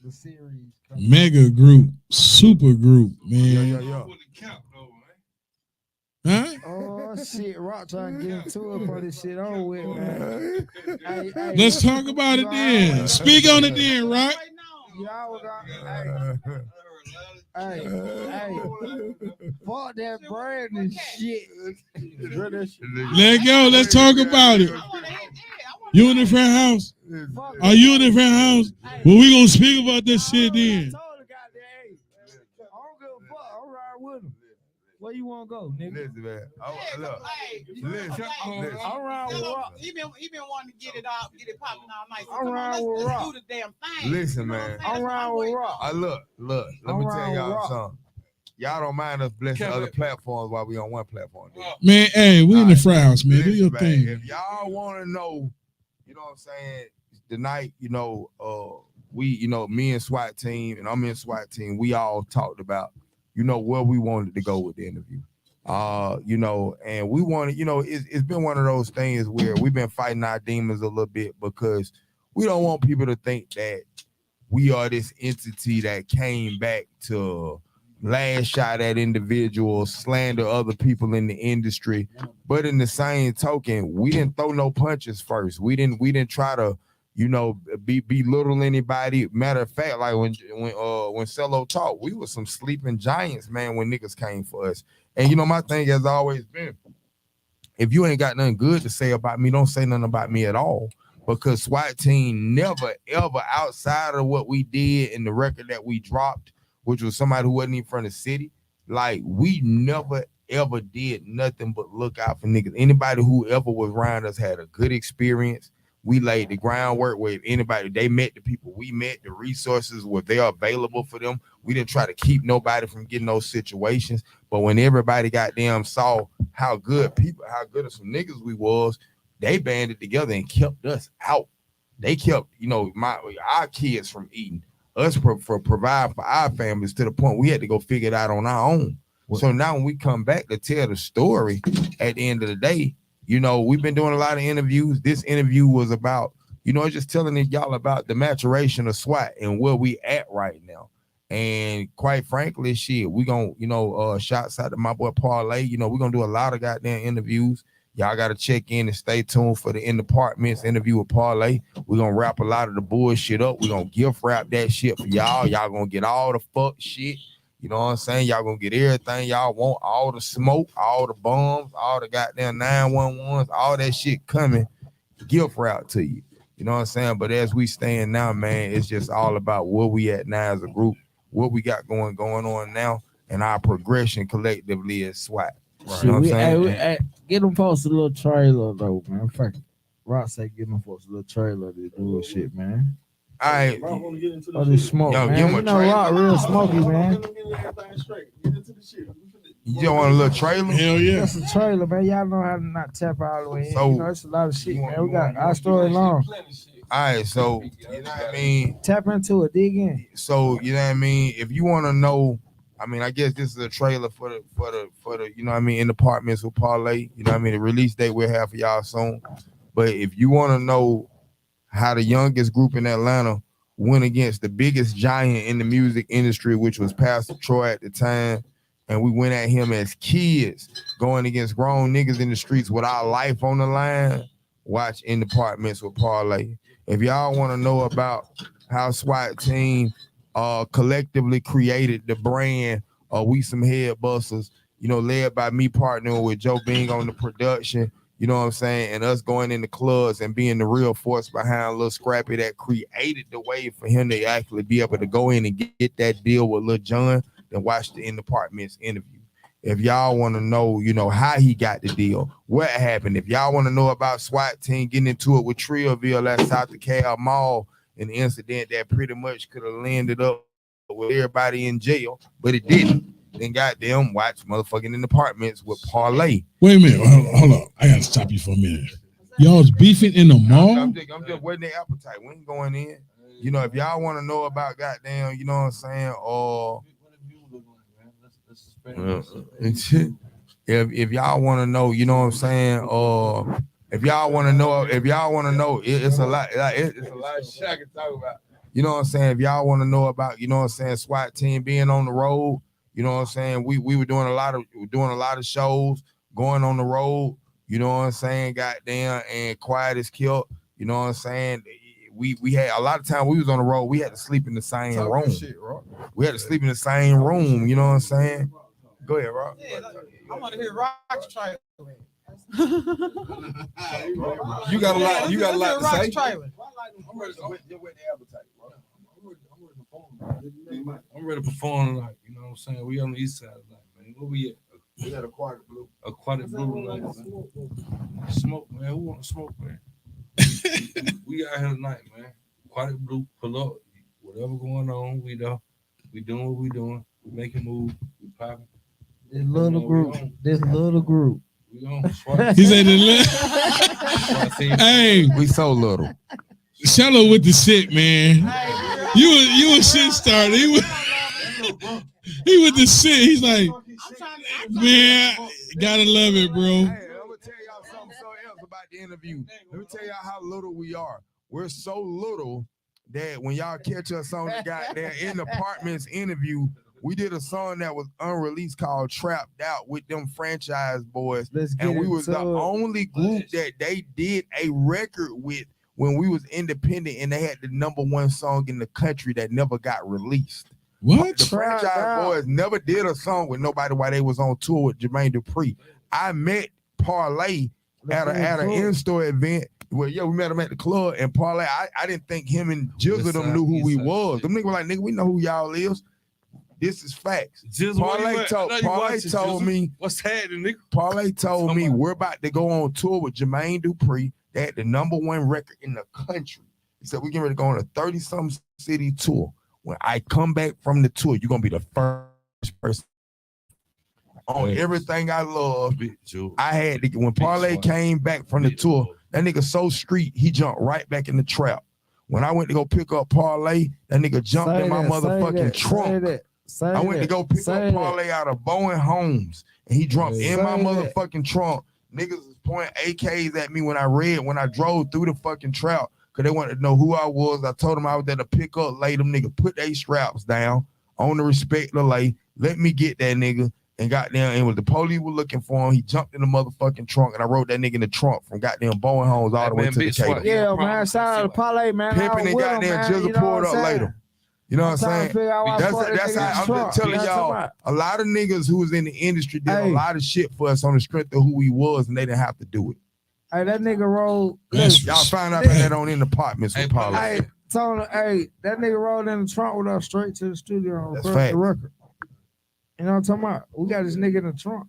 The series. Mega group, super group, man. Huh? Oh shit, Rock trying to get into it for this shit on with, man. Hey, let's talk about it then. Speak on it then, Rock. Y'all hey, fuck that brand and shit. Let go. Let's talk about it. You in the Fraathouse? Are you in the Fraathouse? Well, we gonna speak about this shit then. Where you want to go, nigga? Listen, man. Listen. I'm around with Rock. He been wanting to get it popping all night. So I'm around with Rock. Do the damn thing. Listen, man. I'm around with Rock. Look. Let me tell y'all something. Y'all don't mind us blessing other platforms while we on one platform. Man, hey, we in the Fraathouse, man. Do your thing. If y'all want to know, you know what I'm saying, tonight, you know, me and Swatteam, and I'm in Swatteam, we all talked about, you know, where we wanted to go with the interview. You know, and we wanted, you know, it's been one of those things where we've been fighting our demons a little bit because we don't want people to think that we are this entity that came back to last shot at individuals, slander other people in the industry. But in the same token, we didn't throw no punches first. We didn't try to, you know, belittle anybody. Matter of fact, like when Cello talked, we were some sleeping giants, man, when niggas came for us. And you know, my thing has always been, if you ain't got nothing good to say about me, don't say nothing about me at all. Because Swatteam never, ever, outside of what we did in the record that we dropped, which was somebody who wasn't even from the city, like we never, ever did nothing but look out for niggas. Anybody who ever was around us had a good experience. We laid the groundwork with anybody. They met the people we met. The resources were there available for them. We didn't try to keep nobody from getting those situations. But when everybody goddamn saw how good of some niggas we was, they banded together and kept us out. They kept, you know, our kids from eating, us for provide for our families to the point we had to go figure it out on our own. So now when we come back to tell the story, at the end of the day, you know, we've been doing a lot of interviews. This interview was about, you know, just telling y'all about the maturation of SWAT and where we at right now. And quite frankly, shit, we gonna, you know, shouts out to my boy Parlay. You know, we're gonna do a lot of goddamn interviews. Y'all gotta check in and stay tuned for the In Departments interview with Parlay. We're gonna wrap a lot of the bullshit up. We're gonna gift wrap that shit for y'all. Y'all gonna get all the fuck shit. You know what I'm saying? Y'all gonna get everything y'all want, all the smoke, all the bombs, all the goddamn 911s, all that shit coming, gift wrap to you. You know what I'm saying? But as we stand now, man, it's just all about where we at now as a group, what we got going on now, and our progression collectively as SWAT. Shit, You know what I'm saying? hey, get them folks a little trailer though, man. Fuck it. Rock say give them folks a little trailer to do shit, man. All right. Oh, this smoke, Yo, man. give him a You know trailer. Rock real smoky, man. You want a little trailer? Hell yeah. That's a trailer, man. Y'all know how to not tap all the way in. So, you know, it's a lot of shit, man. We got our story long. All right, so you know what I mean? Tap into it, dig in. So you know what I mean? If you want to know, I mean, I guess this is a trailer for the you know what I mean, in apartments with Parlay. You know what I mean? The release date we'll have for y'all soon. But if you want to know how the youngest group in Atlanta went against the biggest giant in the music industry, which was Pastor Troy at the time, and we went at him as kids going against grown niggas in the streets with our life on the line, watch In Apartments with Parlay. If y'all want to know about how Swatteam collectively created the brand We Some Head Busters, you know, led by me partnering with Joe Bing on the production, you know what I'm saying, and us going in the clubs and being the real force behind Lil Scrappy that created the way for him to actually be able to go in and get that deal with Lil Jon, then watch the In Apartments interview. If y'all want to know, you know, how he got the deal, what happened, if y'all want to know about Swatteam getting into it with Trillville at South DeKalb Mall, an incident that pretty much could have landed up with everybody in jail, but it didn't, then goddamn watch motherfucking In Apartments with Parlay. Wait a minute. Hold on. I got to stop you for a minute. Y'all's beefing in the mall? I'm just waiting their appetite. We ain't going in. You know, if y'all want to know about goddamn, you know what I'm saying, or if y'all want to know, you know what I'm saying, or if y'all want to know, it's a lot, it's a lot of shit I can talk about. You know what I'm saying? If y'all want to know about, you know what I'm saying, Swatteam being on the road, you know what I'm saying, we were doing a lot of shows, going on the road, you know what I'm saying, goddamn, and quiet as killed, you know what I'm saying. We had a lot of time we was on the road, we had to sleep in the same room. We had to sleep in the same room, you know what I'm saying. Go ahead, Rock. Yeah, I want to hear Rock's trailer. You got a lot to say. I'm ready to perform tonight. You know what I'm saying? We on the east side tonight, man. Where we at? We got Aquatic Blue. Aquatic Blue tonight, man. Smoke, man. Who want to smoke, man? We out here tonight, man. Aquatic Blue, pull up. Whatever going on, we know. We doing what we doing. We making moves. We popping. This little group. We on He said hey, we so little. Shallow with the shit, man. You a shit starter. He with the shit. He's like, man, gotta love it, bro. Hey, I'm gonna tell y'all something so else about the interview. Let me tell y'all how little we are. We're so little that when y'all catch us on the goddamn In Apartments interview, we did a song that was unreleased called Trapped Out with them franchise boys. And we was the only group that they did a record with when we was independent, and they had the #1 song in the country that never got released. What? The franchise boys never did a song with nobody while they was on tour with Jermaine Dupri. I met Parlay at an in-store event. Well, yeah, we met him at the club, and Parlay, I didn't think him and Jizzle them knew who he was. Them niggas were like, nigga, we know who y'all is. This is facts. Parlay told me, what's happening, nigga? Parlay told me we're about to go on tour with Jermaine Dupri. They had the #1 record in the country. He said, we're getting ready to go on a 30-some city tour. When I come back from the tour, you're going to be the first person on everything I love. I had to, when Parlay came back from the tour, that nigga so street, he jumped right back in the trap. When I went to go pick up Parlay, that nigga jumped in my motherfucking trunk. I went to go pick up Parlay out of Bowen Homes, and he jumped in my motherfucking trunk. Niggas was pointing AKs at me when I drove through the fucking trap, because they wanted to know who I was. I told them I was there to pick up lay. Them nigga put their straps down on the respect the lay. Let me get that nigga, and goddamn, and was the police were looking for him. He jumped in the motherfucking trunk, and I rode that nigga in the trunk from goddamn Bowen Homes all the way to the Cape. Yeah, man, shout out to Parlay, man. Pimping and goddamn Jizzle pulled up later. You know what I'm saying? That's how I'm just telling y'all. A lot of niggas who was in the industry did a lot of shit for us on the strength of who we was, and they didn't have to do it. Hey, that nigga rolled. Y'all find out about that on In Apartments with Paula. Hey, Tony, hey, that nigga rolled in the trunk with us straight to the studio and That's recorded the fact. record. You know what I'm talking about? We got this nigga in the trunk.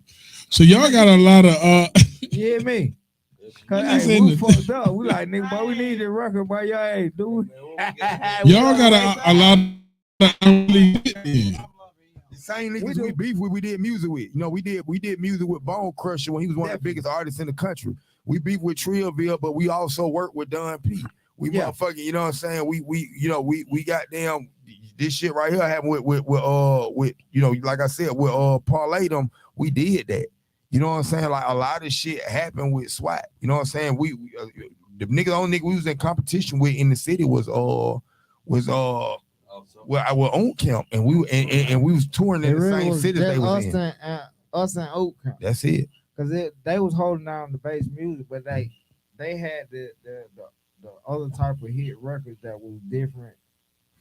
So y'all got a lot of You hear me? Cause Niggas hey, in we the- fucked up. We like, nigga, boy, we need this record, boy. Y'all ain't do it. y'all got a lot of unreleased shit then. The same niggas we beef with, we did music with. You know, we did music with Bone Crusher when he was one of the biggest artists in the country. We beef with Trillville, but we also work with Don P. We motherfucking, you know what I'm saying? We goddamn this shit right here happened with you know, like I said, with Parlay them, we did that. You know what I'm saying? Like a lot of shit happened with SWAT. You know what I'm saying? We the only nigga we was in competition with in the city was on camp, and we was touring in the same city they was in. Us and Oak Camp. That's it. Cause they was holding down the bass music, but they had the other type of hit records that was different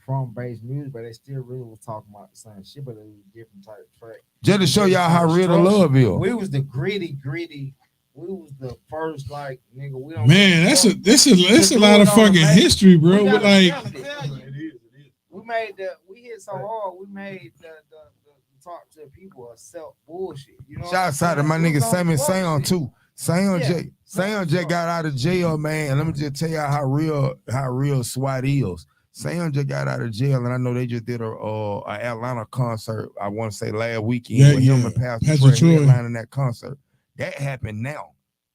from bass music, but they still really was talking about the same shit, but it was a different type of track. Just to show y'all how real the love is. We was the gritty. We was the first, like, nigga, we don't. Man, that's a lot of fucking history, bro. With like, we hit so hard, we made the talk to people self bullshit. You know. Shouts out to my nigga Sammy Sound too. Sound J got out of jail, man. And let me just tell y'all how real SWAT is. Sound J got out of jail, and I know they just did a Atlanta concert. I want to say last weekend with him and Pastor Troy headlining that concert. That happened now.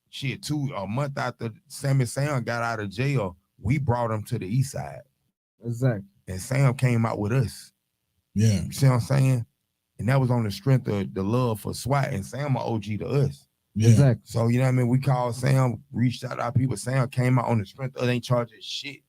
Shit, a month after Sammy Sound got out of jail, we brought him to the east side. Exactly. And Sam came out with us. Yeah. You see what I'm saying? And that was on the strength of the love for SWAT, and Sam an OG to us. Yeah. Exactly. So, you know what I mean? We called Sam, reached out to our people. Sam came out on the strength of, they ain't charging shit.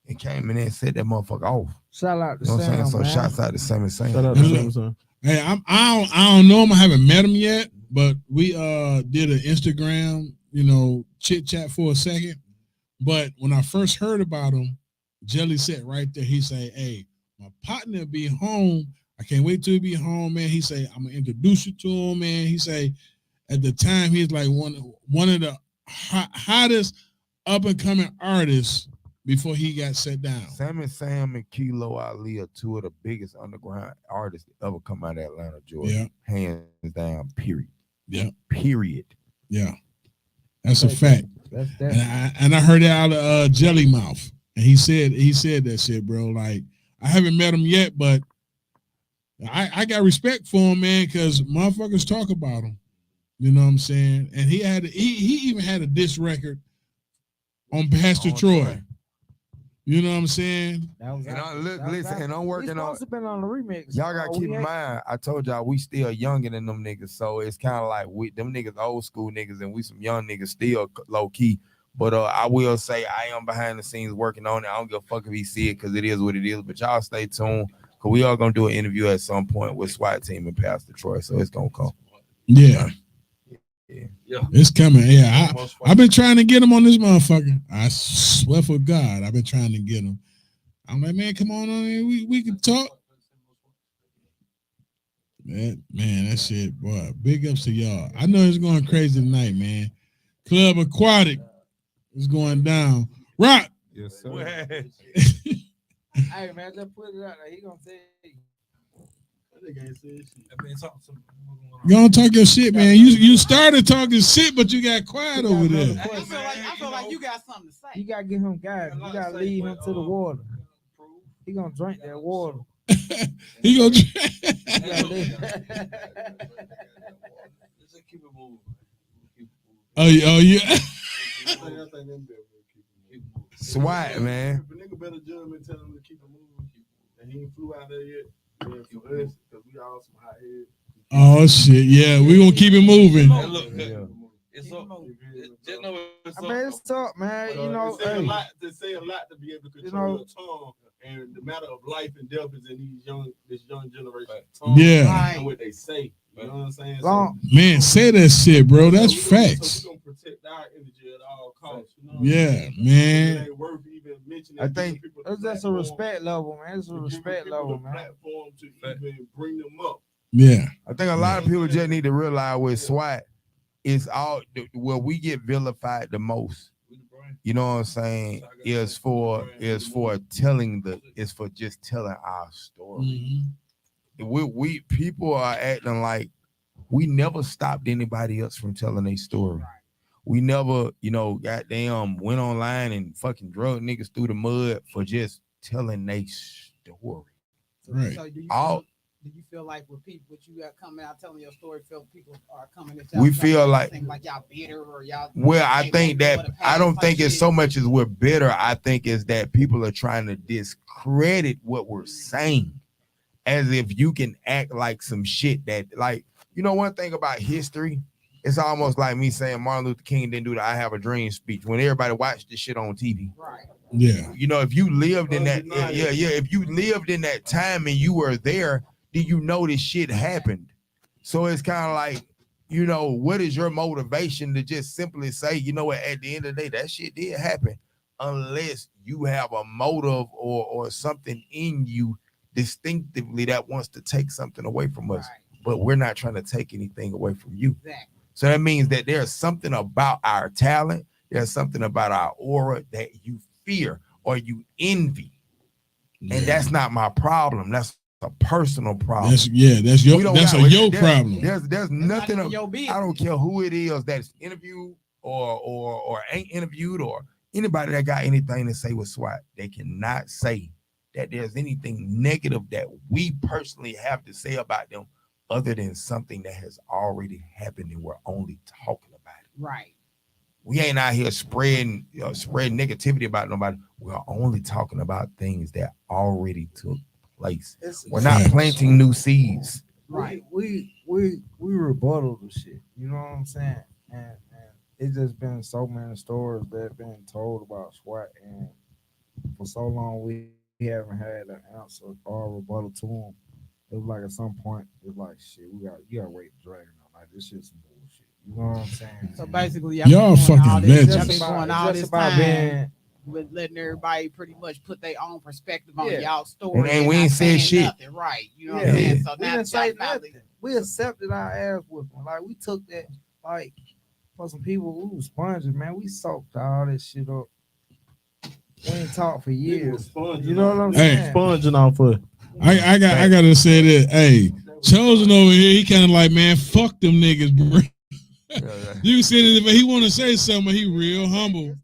And came in there and set that motherfucker off. Shout out to You know what I'm saying? Sam, So man. shouts out to Sam and Sam. Shout out to Sam. hey, I don't know him. I haven't met him yet, but we did an Instagram, you know, chit chat for a second. But when I first heard about him, Jelly said right there, he said, "Hey, my partner be home. I can't wait till he be home, man." He said, "I'm gonna introduce you to him, man." He said, at the time, he's like one of the hottest up and coming artists before he got set down. Sam and Kilo Ali are two of the biggest underground artists that ever come out of Atlanta, Georgia. Yeah. Hands down, period. Yeah. Period. Yeah. That's a fact. And I heard that out of Jelly mouth. And he said that shit, bro. Like, I haven't met him yet, but I got respect for him, man, because motherfuckers talk about him. You know what I'm saying? And he even had a diss record on Pastor Troy. You know what I'm saying? Listen, and I'm working on. Supposed to been on the remix. Y'all gotta keep in mind. I told y'all we still younger than them niggas, so it's kind of like them niggas old school niggas, and we some young niggas still low key. But I will say I am behind the scenes working on it. I don't give a fuck if he see it because it is what it is. But y'all stay tuned because we are gonna do an interview at some point with Swatteam and Pastor Troy, so it's gonna come. Yeah. It's coming. Yeah, I've been trying to get him on this motherfucker. I swear for God, I've been trying to get him. I'm like, man, come on here. We can talk. Man, that shit, boy. Big ups to y'all. I know it's going crazy tonight, man. Club Aquatic is going down. Rock. Yes, sir. Hey, man, just put it out there. He gonna say. You don't talk your shit, man. You started talking shit, but you got quiet over there. I feel like you got something to say. You gotta get him guided. You gotta lead him to the water. He gonna drink that water. He gonna drink. Oh yeah. SWAT, man. If a nigga better judge me, tell him to keep it moving, and he ain't flew out there yet. For us, because we all some hot heads. Oh shit, yeah, we gonna keep it moving. Hey, look, it's up. Just know it's I mean, it's tough, man. You know, they say a lot to be able to control your tongue, and the matter of life and death is in this young generation. Tongue, Yeah. and what they say. You know what I'm saying? Man, say that shit, bro. That's facts. So we gonna protect our energy at all costs. You know Yeah, man. It ain't worth even mentioning. I think it's just a respect level, man. It's a respect level, man. Platform to even bring them up. Yeah. I think a lot of people just need to realize with SWAT, it's all where we get vilified the most. You know what I'm saying? Is for just telling our story. We people are acting like we never stopped anybody else from telling their story. We never, goddamn went online and fucking drug niggas through the mud for just telling their story. Right. So do you feel like with you got coming out telling your story, people are coming at y'all? We feel like y'all bitter or y'all. Well, I think that I don't think it's so much as we're bitter. I think it's that people are trying to discredit what we're saying, as if you can act like some shit that, like, one thing about history, it's almost like me saying Martin Luther King didn't do the "I Have a Dream" speech when everybody watched this shit on TV. Right. Yeah. If you lived in that, if you lived in that time and you were there, do you know this shit happened? So it's kind of like, what is your motivation to just simply say, at the end of the day, that shit did happen, unless you have a motive or something in you distinctively that wants to take something away from us. Right. But we're not trying to take anything away from you. Exactly. So that means that there's something about our talent, there's something about our aura that you fear or you envy. Yeah. And that's not my problem. That's a personal problem. That's your problem. There's nothing. I don't care who it is that's interviewed or ain't interviewed or anybody that got anything to say with SWAT. They cannot say that there's anything negative that we personally have to say about them, other than something that has already happened and we're only talking about it. Right. We ain't out here spreading negativity about nobody. We're only talking about things that already took place. We're not planting new seeds. Right. We rebuttal the shit. You know what I'm saying? And it's just been so many stories that have been told about SWAT, and for so long we haven't had an answer or rebuttal to them. It was like at some point, it's like, shit, you gotta wait the dragon on. Like, this shit's some bullshit. You know what I'm saying? So basically, y'all fucking legends. Y'all been going all this time with letting everybody pretty much put their own perspective on y'all story. And we ain't said shit. Nothing, right? You know what I'm saying? So we didn't say nothing. We accepted our ass whooping. Like, we took that, like, for some people who was sponges, man, we soaked all this shit up. We ain't talked for years. You know what I'm saying? Sponging off of. I gotta say that. Hey, Chosen over here, he kind of like, man, fuck them niggas, bro. You can see that if he want to say something, he real humble.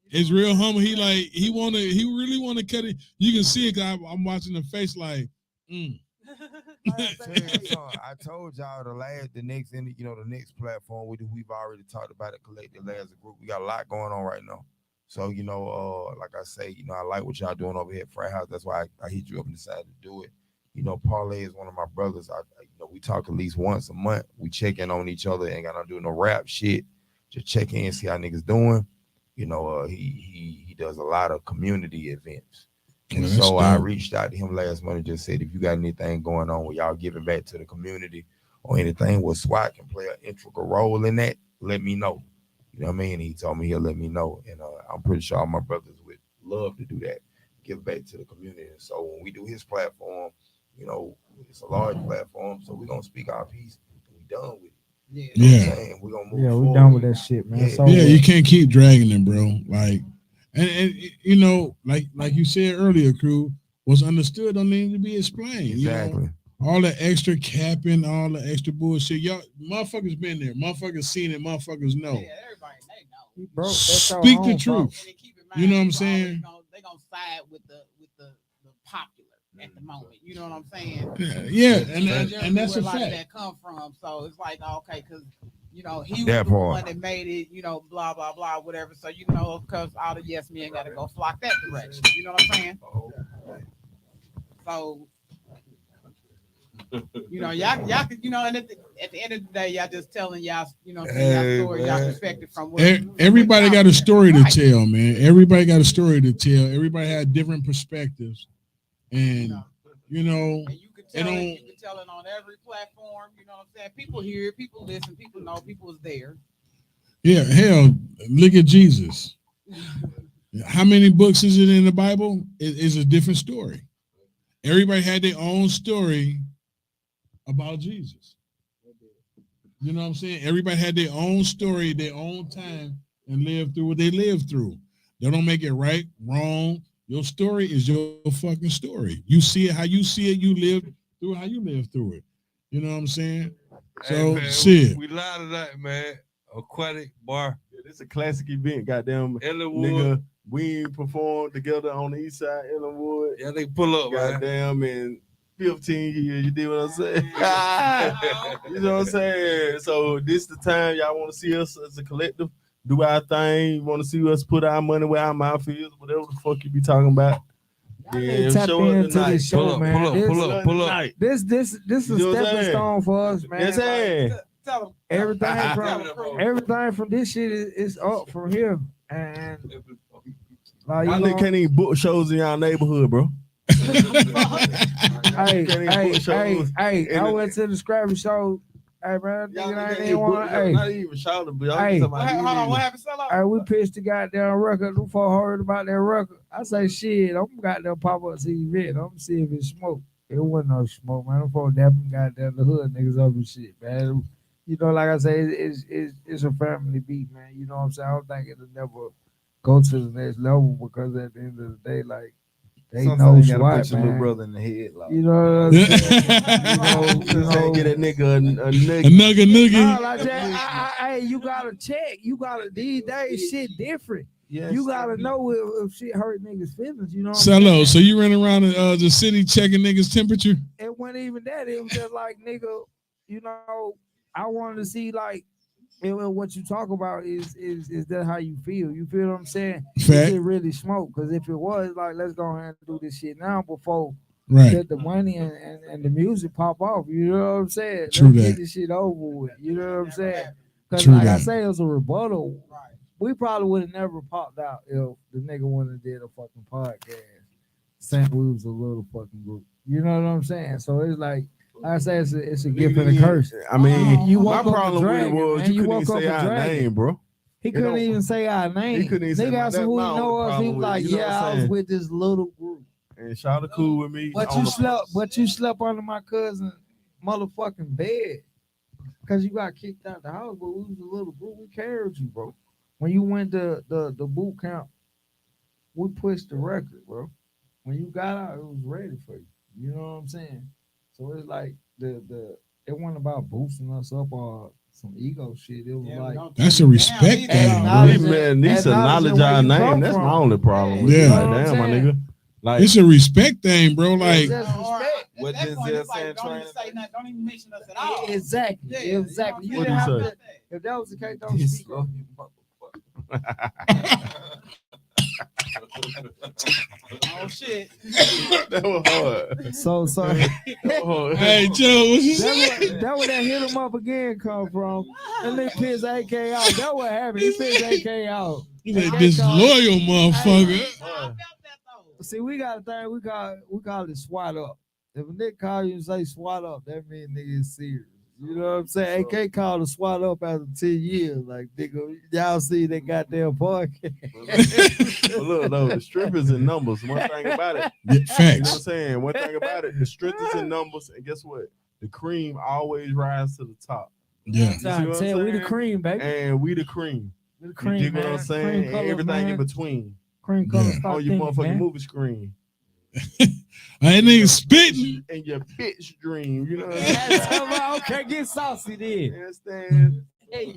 It's real humble. He really want to cut it. You can see it. I'm watching the face like. I told y'all the next platform we've already talked about it collectively as a group. We got a lot going on right now. So, like I say, I like what y'all doing over here at Fraathouse. That's why I hit you up and decided to do it. Parlay is one of my brothers. We talk at least once a month. We check in on each other. Ain't got to do no rap shit. Just check in, see how niggas doing. He does a lot of community events. And so I reached out to him last month and just said, if you got anything going on where y'all giving back to the community or anything where SWAT can play an integral role in that, let me know. You know what I mean? He told me he'll let me know. And I'm pretty sure all my brothers would love to do that, give back to the community. And so when we do his platform, it's a large platform, so we're going to speak our piece and we done with it. Yeah. We're going to move forward. We're done with that shit, man. Yeah, you can't keep dragging them, bro. Like, and like you said earlier, crew, what's understood don't need to be explained. Exactly. All the extra capping, all the extra bullshit. Y'all, motherfuckers been there. Motherfuckers seen it. Motherfuckers know. Yeah, everybody, they know. Bro, speak the truth. You know what I'm saying? They gonna side with the popular at the moment. You know what I'm saying? Yeah, and that's where a lot of fact. that come from. So it's like, okay, because he was the one that made it. Blah blah blah, whatever. So because all the yes men got to go flock that direction. You know what I'm saying? So. Y'all could, and at the end of the day, y'all just telling y'all, y'all story, y'all perspective from where everybody got a story to tell, man. Everybody got a story to tell. Everybody had different perspectives, and you can tell it on every platform. You know what I'm saying? People hear it, people listen, people know, people is there. Yeah, hell, look at Jesus. How many books is it in the Bible? It's a different story. Everybody had their own story about Jesus. You know what I'm saying? Everybody had their own story, their own time, and lived through what they lived through. They don't make it right, wrong. Your story is your fucking story. You see it how you see it. You live through how you live through it. You know what I'm saying? So Hey, man, shit. we live tonight, man. Aquatic bar. It's a classic event, goddamn. Ellenwood. Nigga, we performed together on the east side, Ellenwood. Yeah, they pull up, man. Goddamn, in 15 years, you did what I'm saying? You know what I'm saying? So this is the time y'all want to see us as a collective do our thing. You want to see us put our money where our mouth is, whatever the fuck you be talking about. Yeah, Tap show up into tonight. the show, man. Pull up. This is a You know what I'm stepping saying? stone for us, man. Yes, sir. Everything from this shit is up from here, and like, Y'all niggas can't even book shows in y'all neighborhood, bro. hey, I went to the Scrappy show. Hey, man, nigga, I ain't want. Hey, not even shouting, but y'all hey, talking about what happened, Solo? Hey, we pitched the goddamn record. Before I heard about that record, I say, shit, I'm goddamn pop up see event. I'm see if it's smoke. It wasn't no smoke, man. I'm for dapping goddamn the hood niggas up and shit, man. You know, like I say, it's a family beat, man. You know what I'm saying? I don't think it'll never go to the next level because at the end of the day, like, they know you gotta SWAT, put your man. little brother in the head, like. You know what I'm saying? You know, get that nigga a nugget. A nugget. No, like that, hey, you gotta check. You gotta, these days, shit different. Yes. You gotta know if shit hurt niggas' feelings, you know what I'm Solo, saying? so you run around the city checking niggas' temperature? It wasn't even that. It was just like, nigga, you know, I wanted to see, like, what you talk about is that how you feel? You feel what I'm saying? Is it really smoke? Because if it was, like, let's go ahead and do this shit now before let the money and the music pop off. You know what I'm saying? True let's that. get this shit over with. You know what I'm saying? Because True like I that. say, it was a rebuttal. We probably would have never popped out if the nigga wouldn't have did a fucking podcast saying we was a little fucking group. You know what I'm saying? So it's like I say, it's a gift and a curse. I mean, you my woke up problem a with it dragon, was man. you couldn't woke even up say a our dragon. name, bro. He couldn't even say our name. He couldn't even say nigga my- asked him that's who my he know only us. He problem was with it, like, you know what yeah, I'm I was saying? with this little group. And Shawty cool with me. But you slept under my cousin motherfucking bed because you got kicked out the house. But we was a little group. We carried you, bro. When you went to the boot camp, we pushed the record, bro. When you got out, it was ready for you. You know what I'm saying? So it's like it wasn't about boosting us up or some ego shit. It was like That's a respect thing, bro. Man, needs to acknowledge our name. That's my only problem with it. Yeah. Like, damn, my nigga. Like, It's a respect thing, bro. Like, what Denzel saying, Don't even say nothing. Don't even mention us at all. Exactly. Yeah, Exactly. You What didn't do you have say? to. If that was the case, don't speak up. Oh shit. That was hard. So hey Joe, what you say? That where that hit him up again come from. And they pissed AK out. That what happened. He pissed AK out. You that disloyal motherfucker. See, we got a thing. We call it SWAT up. If a nigga call you and say SWAT up, that means nigga is serious. You know what I'm saying? AK called the SWAT up after 10 years. Like, nigga, y'all see that goddamn podcast. But look, though, the strength is in numbers. One thing about it. Yeah, You know facts. what I'm saying? One thing about it, the strength is in numbers. And guess what? The cream always rise to the top. Yeah. You see what I'm We saying? the cream, baby. And we the cream. We the cream, You dig what man. I'm saying? Cream And colors, everything man. in between. Cream color Yeah. stop On your thinking, motherfucking man. movie screen. That nigga spitting. And your bitch dream. You know what I'm saying? Okay, get saucy then. You understand?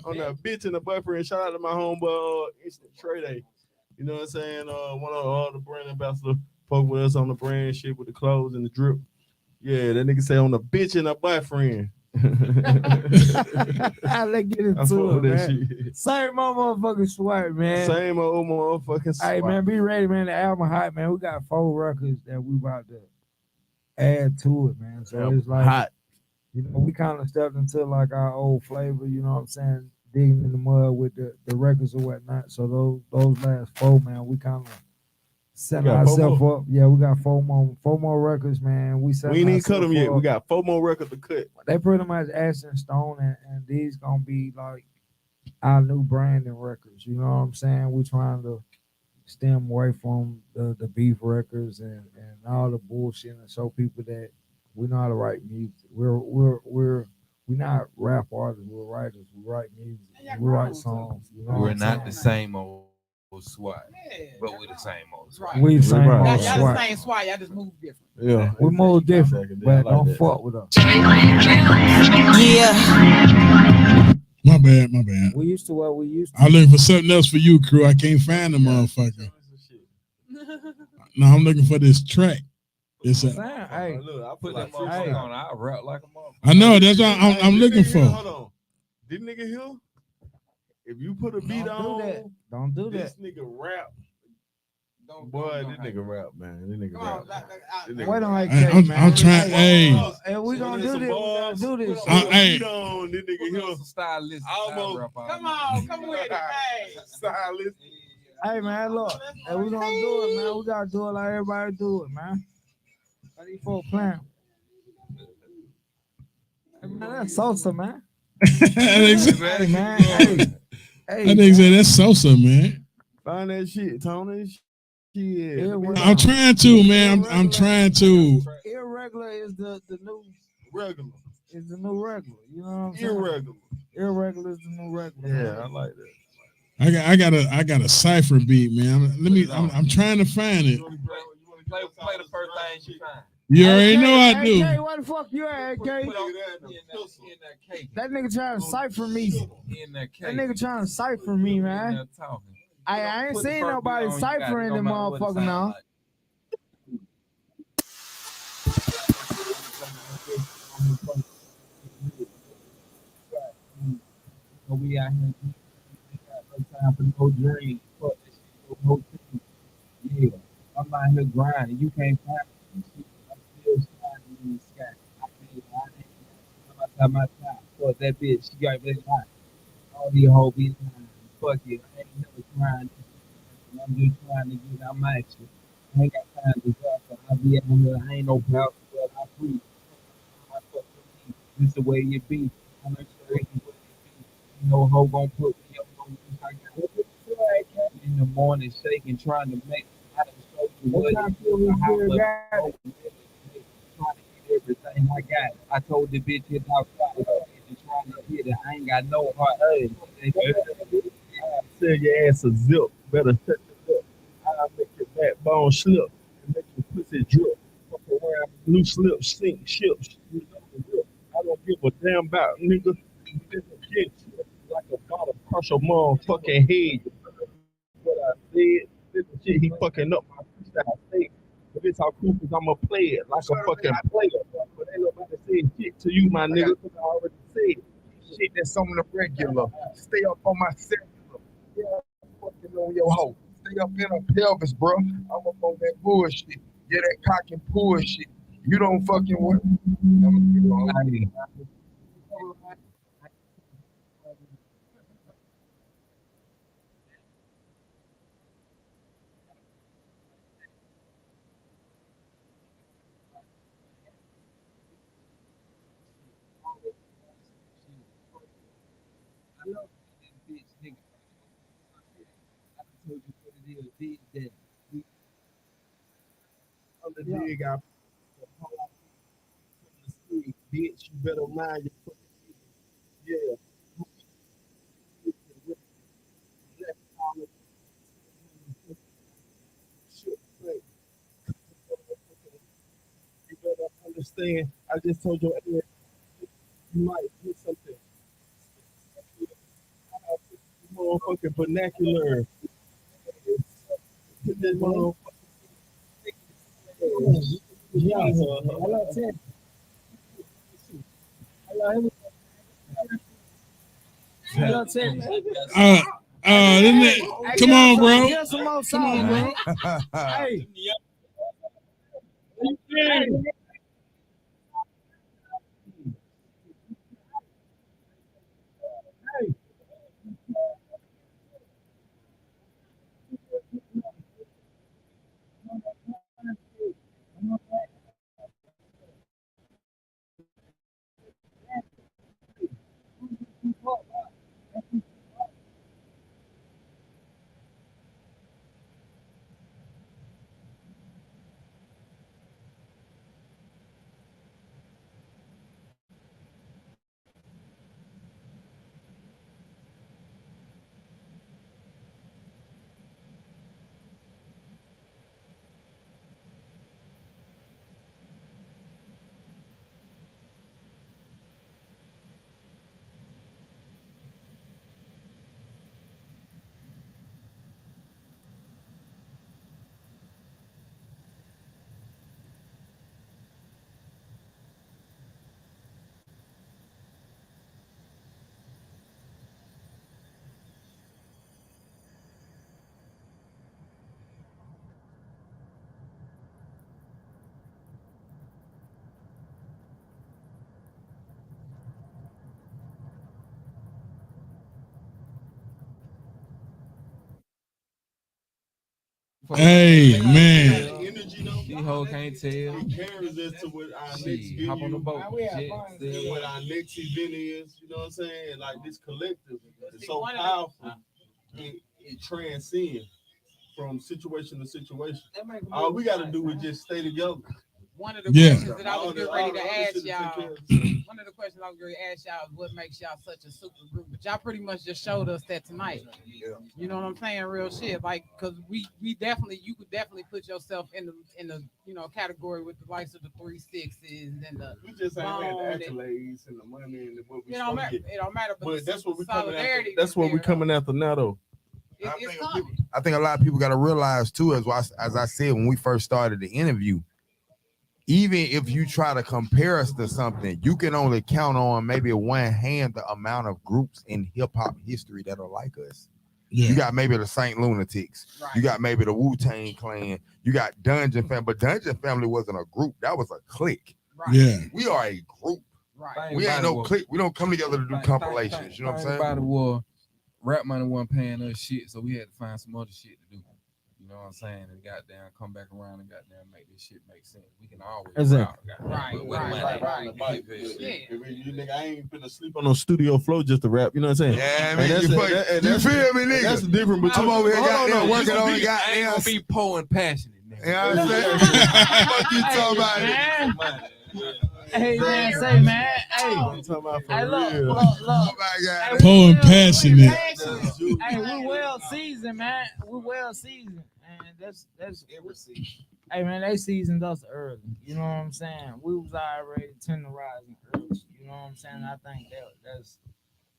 On that bitch and the boyfriend. Shout out to my homeboy, Instant Trade Day. You know what I'm saying? One of all the brand ambassadors fuck with us on the brand shit with the clothes and the drip. Yeah, that nigga say on the bitch and a boyfriend. Let's get I fuck into it, with that man. shit. Same old motherfucking SWAT, man. Same old motherfucking Hey, swap. man, be ready, man. The album hot, man. We got 4 records that we about to add to it, man. So it's like, hot. you know, we kind of stepped into like our old flavor, you know what I'm saying? Digging in the mud with the records or whatnot. So those last 4, man, we kind of set We got 4 ourselves more. up. Yeah, we got 4 more records, man. We We ain't even cut them yet. up. We got 4 more records to cut. They pretty much ash and stone, and these gonna be like our new branding records. You know what I'm saying? We trying to stem away from the beef records and all the bullshit and show people that we know how to write music. We're We not rap artists. We're writers. We write music. We write songs. You know We're what I'm not the saying? same old SWAT, but we're the same old SWAT. We the same Y'all old the SWAT. same SWAT. Y'all just move different. Yeah, We move different, but don't fuck with us. Yeah. My bad, my bad. We used to what we used to. I'm looking for something else for you, crew. I can't find the motherfucker. No, I'm looking for this track. It's a, Hey, Look, I put that motherfucker on. I rap like a motherfucker. I know that's what I'm looking for. Hold on. This nigga here, if you put a beat on, don't do this that. nigga rap. Boy, this nigga rap, man. This nigga rap. Wait on AK, man. I'm trying. Hey, And we gonna do this. We gonna do this. hey, Beat on, this nigga here. Stylist. Almost. Come on, come with it. Hey. Stylist. Hey man, look, and we gonna do it, man. We gotta do it like everybody do it, man. How these folks playing? Hey man, that's Sosa, man. Hey man, hey, I think say that's Sosa, man. Find that shit, Tony. Shit. I'm trying to, man. I'm trying to. Irregular is the new regular. Is the new regular. You know what I'm saying? Irregular. Irregular is the new regular. Yeah, I like that. I got a cipher beat, man. I'm trying to find it. Play the first thing you find. You already know I do. AK, what the fuck you at, AK? That nigga trying to cipher me. That nigga trying to cipher me, man. I ain't seen nobody ciphering the motherfucker now. We out here, no time for no dream. Fuck this shit, no team. Yeah, I'm out here grinding. You can't find me. I'm still shining in the sky. I'm outside my time. Fuck that bitch. She got me hot. All these hoes be lying. Fuck it. I ain't never trying. I'm just trying to get out my action. I ain't got time to drop. I be out here. I ain't no power, but I free. I fuck with me. This the way it be. I'm not sure no hoe gon' put me up no I got in the morning shaking, trying to make I done show you what trying to get everything I got. I told the bitch it's outside. Just trying to get it. I ain't got no heart. Tell your ass a zip. Better set it up. I'll make your backbone slip and make your pussy drip. Fuck around, new slips, sink ships. You know the drip. I don't give a damn about nigga. Like a bottle, crush your motherfucking head. What I said, this the shit he fucking up my freestyle state. But this how cool cause I'ma play it like a fucking player. But ain't nobody saying shit to you, my nigga, cause I already said shit that's on the regular. Stay up on my cellular. Yeah, fucking on your hoe. Stay up in a pelvis, bro. I'm up on that bullshit. Yeah, that cock and pull shit. You don't fucking want. I love this bitch, nigga. I told you what it is, bitch, that we On the dig out from the street, bitch. You better mind your fucking business. You better understand. I just told you you might get something. Motherfucking vernacular. Put that motherfucking. Hello, Ted. Hello, Ted. Come on, bro. Get some more song, bro. Hey. Hey, man. These hoes can't tell. It carries us to what our next Shit, hop on the boat. Shit, and what our next event is. You know what I'm saying? Like this collective is so powerful. It transcends from situation to situation. All we got to do is just stay together. One of the questions that I was getting ready to ask y'all, one of the questions I was going to ask y'all is what makes y'all such a super group? But y'all pretty much just showed us that tonight. You know what I'm saying? Real shit. Like, because we definitely, you could definitely put yourself in the you know, category with the likes of the 360s and the. We just ain't had the accolades and the money and what we. It don't matter. But that's what we coming after. solidarity. That's what we coming after now, though. I think a lot of people got to realize too, as I said when we first started the interview, even if you try to compare us to something, you can only count on maybe one hand the amount of groups in hip hop history that are like us. Yeah. You got maybe the Saint Lunatics, right. You got maybe the Wu-Tang Clan, you got Dungeon Family, but Dungeon Family wasn't a group, that was a clique. Right. Yeah, we are a group. Right. We ain't no clique. We don't come together to do compilations. You know what I'm saying? Everybody was rap money wasn't paying us shit, so we had to find some other shit to do. You know what I'm saying? And goddamn come back around and goddamn make this shit make sense. We can always Right. If you nigga, I ain't finna sleep on no studio floor just to rap. You know what I'm saying? Yeah, man. You feel me, nigga? That's the difference between. I'm over here goddamn working on the goddamn. I ain't gonna be poor and passionate. Nigga. You know what I'm saying? Fuck you talking about it. Hey man, say man, hey, look. Poor and passionate. Hey, we well seasoned, man. We well seasoned, and that's every season. Hey man, they seasoned us early. You know what I'm saying? We was already tenderizing early. You know what I'm saying? I think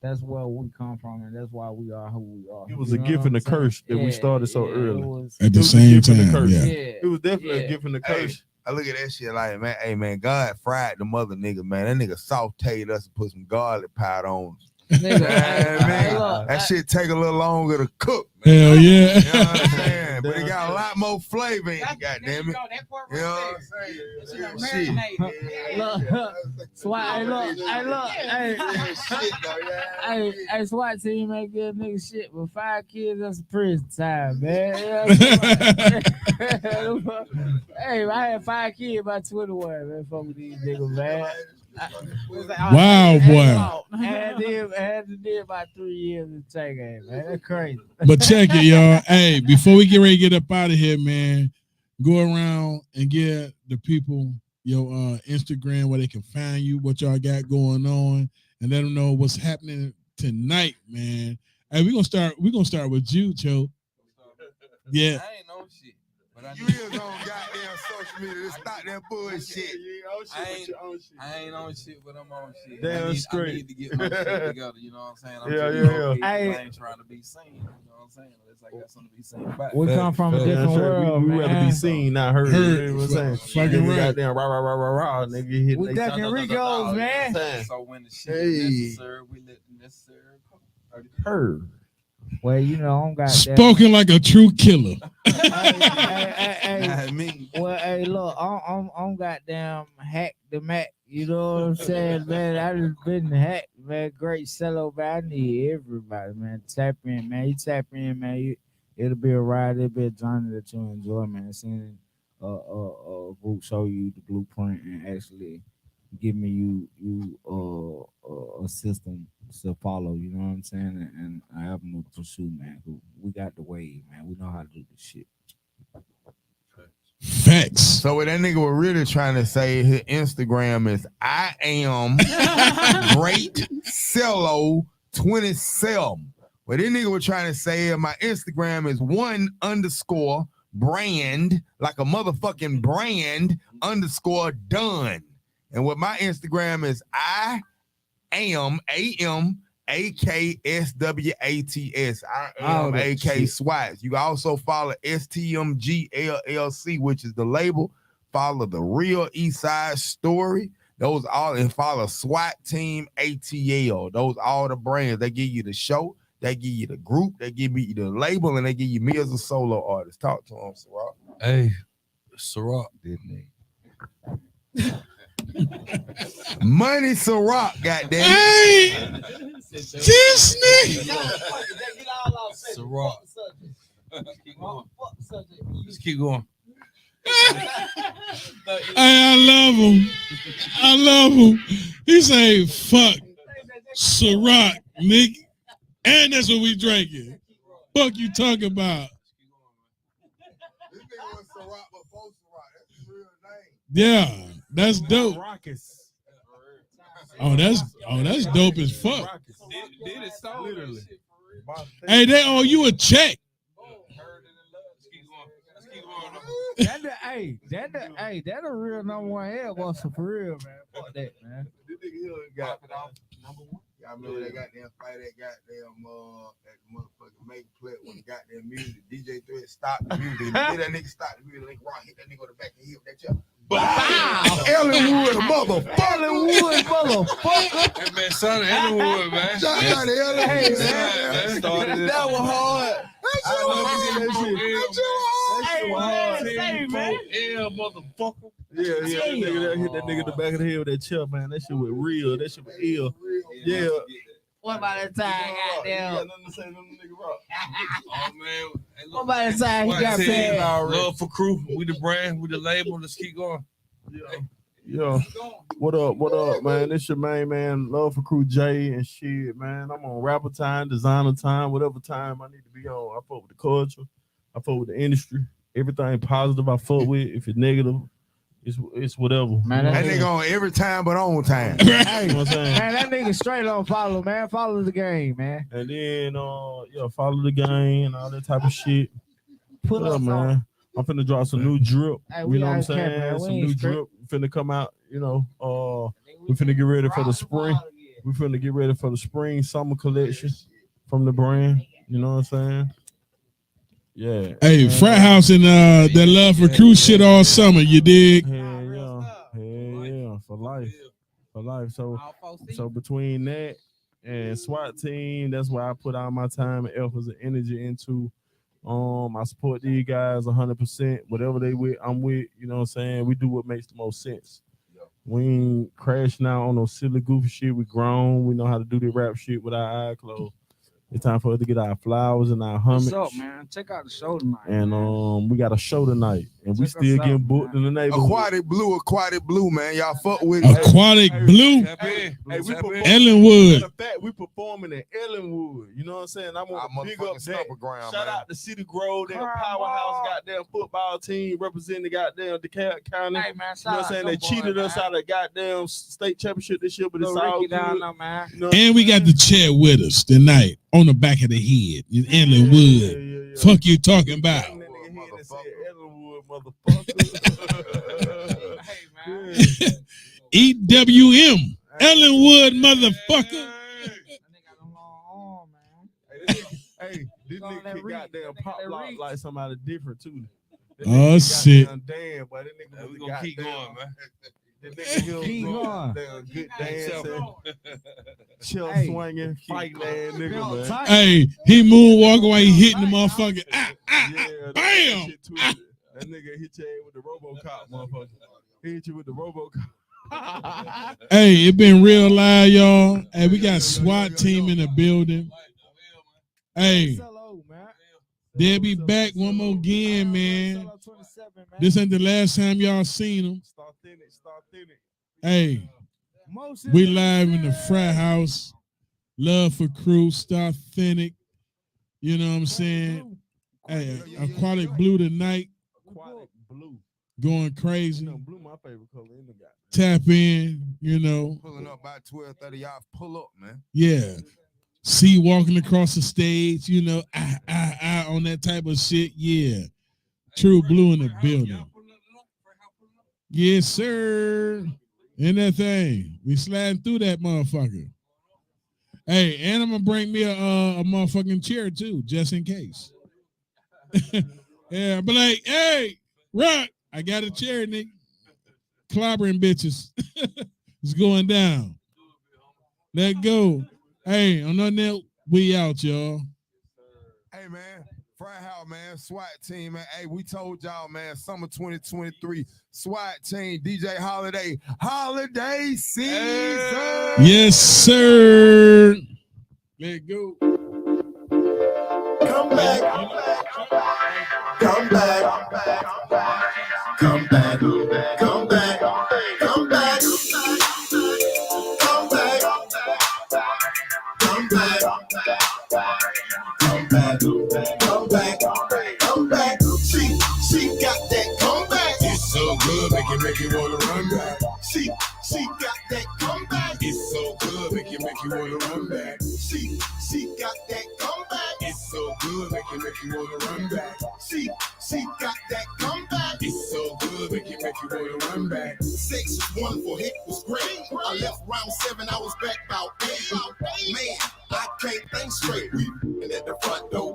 that's where we come from, and that's why we are who we are. It was a gift and a curse that we started so early. At the same time, it was definitely a gift and a curse. I look at that shit like, man, hey, man, God fried the mother nigga, man. That nigga sauteed us and put some garlic powder on us. Nigga, man, that shit take a little longer to cook. Hell yeah. You know what I'm saying? But it got a lot more flavor in it, goddamn it. You know what I'm saying? Shit. Hey, SWAT team ain't good nigga shit, but 5 kids, that's a prison time, man. Hey, I had 5 kids by 21, man. Fuck with these niggas, man. Wow, boy. I had to do about 3 years in Tank, man. That's crazy. But check it, y'all. Hey, before we get ready to get up out of here, man, go around and give the people your Instagram where they can find you, what y'all got going on, and let them know what's happening tonight, man. Hey, we're gonna start with you, Cho. Yeah. I ain't no shit. But You is on goddamn social media to stop that bullshit. I ain't on shit, but I'm on shit. Damn straight. I need to get my shit together, you know what I'm saying? I ain't trying to be seen, you know what I'm saying? Unless I got something to be seen about. We come from a different world, we man. rather be seen, not heard. You know what I'm saying? Fucking right. Goddamn rah, nigga. Hit we ducking Ricos, man. So when the shit is necessary, we let the necessary come. Heard. Well, you know, I'm got spoken like a true killer. Well, hey, look, I'm goddamn hack the Mac. You know what I'm saying, man? I just been hacked, man. Great cello, man. I need everybody, man. Tap in, man. You tap in, man. It'll be a ride. It'll be a journey that you enjoy, man. Seeing a group show you the blueprint and actually giving you a system to follow, you know what I'm saying, and I have no pursue, man. We got the wave, man. We know how to do this shit. Facts. So what that nigga was really trying to say, his Instagram is I am great cello 27. What this nigga was trying to say, my Instagram is _brand, like a motherfucking brand _ and what my Instagram is I am AKSWATS. I am AK Swats. You also follow STMG LLC, which is the label. Follow the Real Eastside Story. Those all, and follow Swatteam ATL. Those all the brands. They give you the show, they give you the group, they give you the label, and they give you me as a solo artist. Talk to him, Ciroc. Hey, Ciroc, didn't he? Money Ciroc, goddamn. Hey, this nigga. Ciroc. Let's keep going. Hey, I love him. I love him. He say, fuck Ciroc, nigga. And that's what we drinking. Fuck you talking about? Yeah, that's dope. Oh, that's dope as fuck. Did it stole literally. Hey, they owe you a check. That a real #1 head bustle for real, man. Fuck that, man. This nigga here got number one. Y'all remember that goddamn fight that goddamn at the motherfucking make play when the goddamn music DJ Thread stopped the music. Did that nigga stop the music? Like Rock hit that nigga on the back of the head with that jump. Ellenwood, motherfucker. Hey man, son, Ellenwood, man. Shout out to Ellenwood, man. That was hard. Yeah, motherfucker. Yeah, that nigga that hit that nigga in the back of the head with that chip, man. That shit was real. That shit was ill. Yeah. What about the time, goddamn? Oh man. What about the time he got paid already? Love for crew. We the brand. We the label. Let's keep going. Yeah. What up, man? This your main man, Love for Crew J and shit, man. I'm on rapper time, designer time, whatever time I need to be on. I fuck with the culture. I fuck with the industry. Everything positive I fuck with. If it's negative, it's whatever. Man, that nigga on every time but on time. Hey, you know what I'm saying? Man, that nigga straight on follow, man. Follow the game, man. And then follow the game and all that type of shit. Put up, man. I'm finna drop some new drip. Hey, you know what I'm saying? Some new drip finna come out. You know, we finna get ready for the spring. We finna get ready for the spring summer collection from the brand. You know what I'm saying? Yeah. Hey, Fraathouse and that Love for Crew shit all summer. You dig? Hell yeah, for life. So between that and Swatteam, that's why I put all my time and efforts and energy into. I support these guys 100%. Whatever they with, I'm with. You know what I'm saying? We do what makes the most sense. We ain't crashing out on no silly goofy shit. We grown. We know how to do the rap shit with our eyes closed. It's time for us to get our flowers and our homage. What's up, man? Check out the show tonight. And we got a show tonight, and we still getting booked in the neighborhood. Aquatic Blue, man. Y'all fuck with Aquatic Blue. Hey, we Ellenwood. We performing in Ellenwood. You know what I'm saying? I want to big up that. Shout out to City Grove, their powerhouse goddamn football team representing the goddamn DeKalb County. Hey, man, you know what I'm saying? They cheated us out of goddamn state championship this year, but it's all good. And we got the chair with us tonight on the back of the head in Ellenwood. Yeah. Fuck you talking about? EWM, Ellenwood, motherfucker. Hey, this nigga goddamn pop lock like somebody different too. Oh shit! Damn, but that nigga we gonna keep going, man. That nigga here good dancing, chill swinging, fighting ass nigga, man. Hey, he moonwalking while he hitting the motherfucker. Bam! That nigga hit you with the RoboCop, motherfucker. He hit you with the RoboCop. Hey, it been real live, y'all. Hey, we got Swatteam in the building. Hey, they'll be back one more again, man. This ain't the last time y'all seen them. Hey, we live in the Fraathouse. Love for Crew, Authentic. You know what I'm saying? Hey, Aquatic Blue tonight. Aquatic Blue. Going crazy. Blue my favorite color in the guy. Tap in, you know. Pulling up by 12:30, y'all pull up, man. Yeah. See walking across the stage, you know, on that type of shit. Yeah. True Blue in the building. Yes, sir. In that thing. We sliding through that motherfucker. Hey, and I'm gonna bring me a motherfucking chair too, just in case. Yeah, but like, hey, Rock, I got a chair, nigga. Clobbering bitches. It's going down. Let go. Hey, on that note, we out, y'all. Hey, man. Fraathouse, man. Swatteam, man. Hey, we told y'all, man, summer 2023. Swatteam, DJ Holiday season. Yes, sir. Let go. Come back. come back, come back, come back, come back, come back, come back, come back, come back, come back, come back. She got that comeback. It's so good, make you wanna run back. She got that comeback. It's so good, make you wanna run back. She got that comeback. It's so good, make you wanna run back. She got that comeback. It's so good, make you wanna run back. Sex was wonderful, heck was great. I left round 7, I was back about 8. Man, I can't think straight. We at the front door.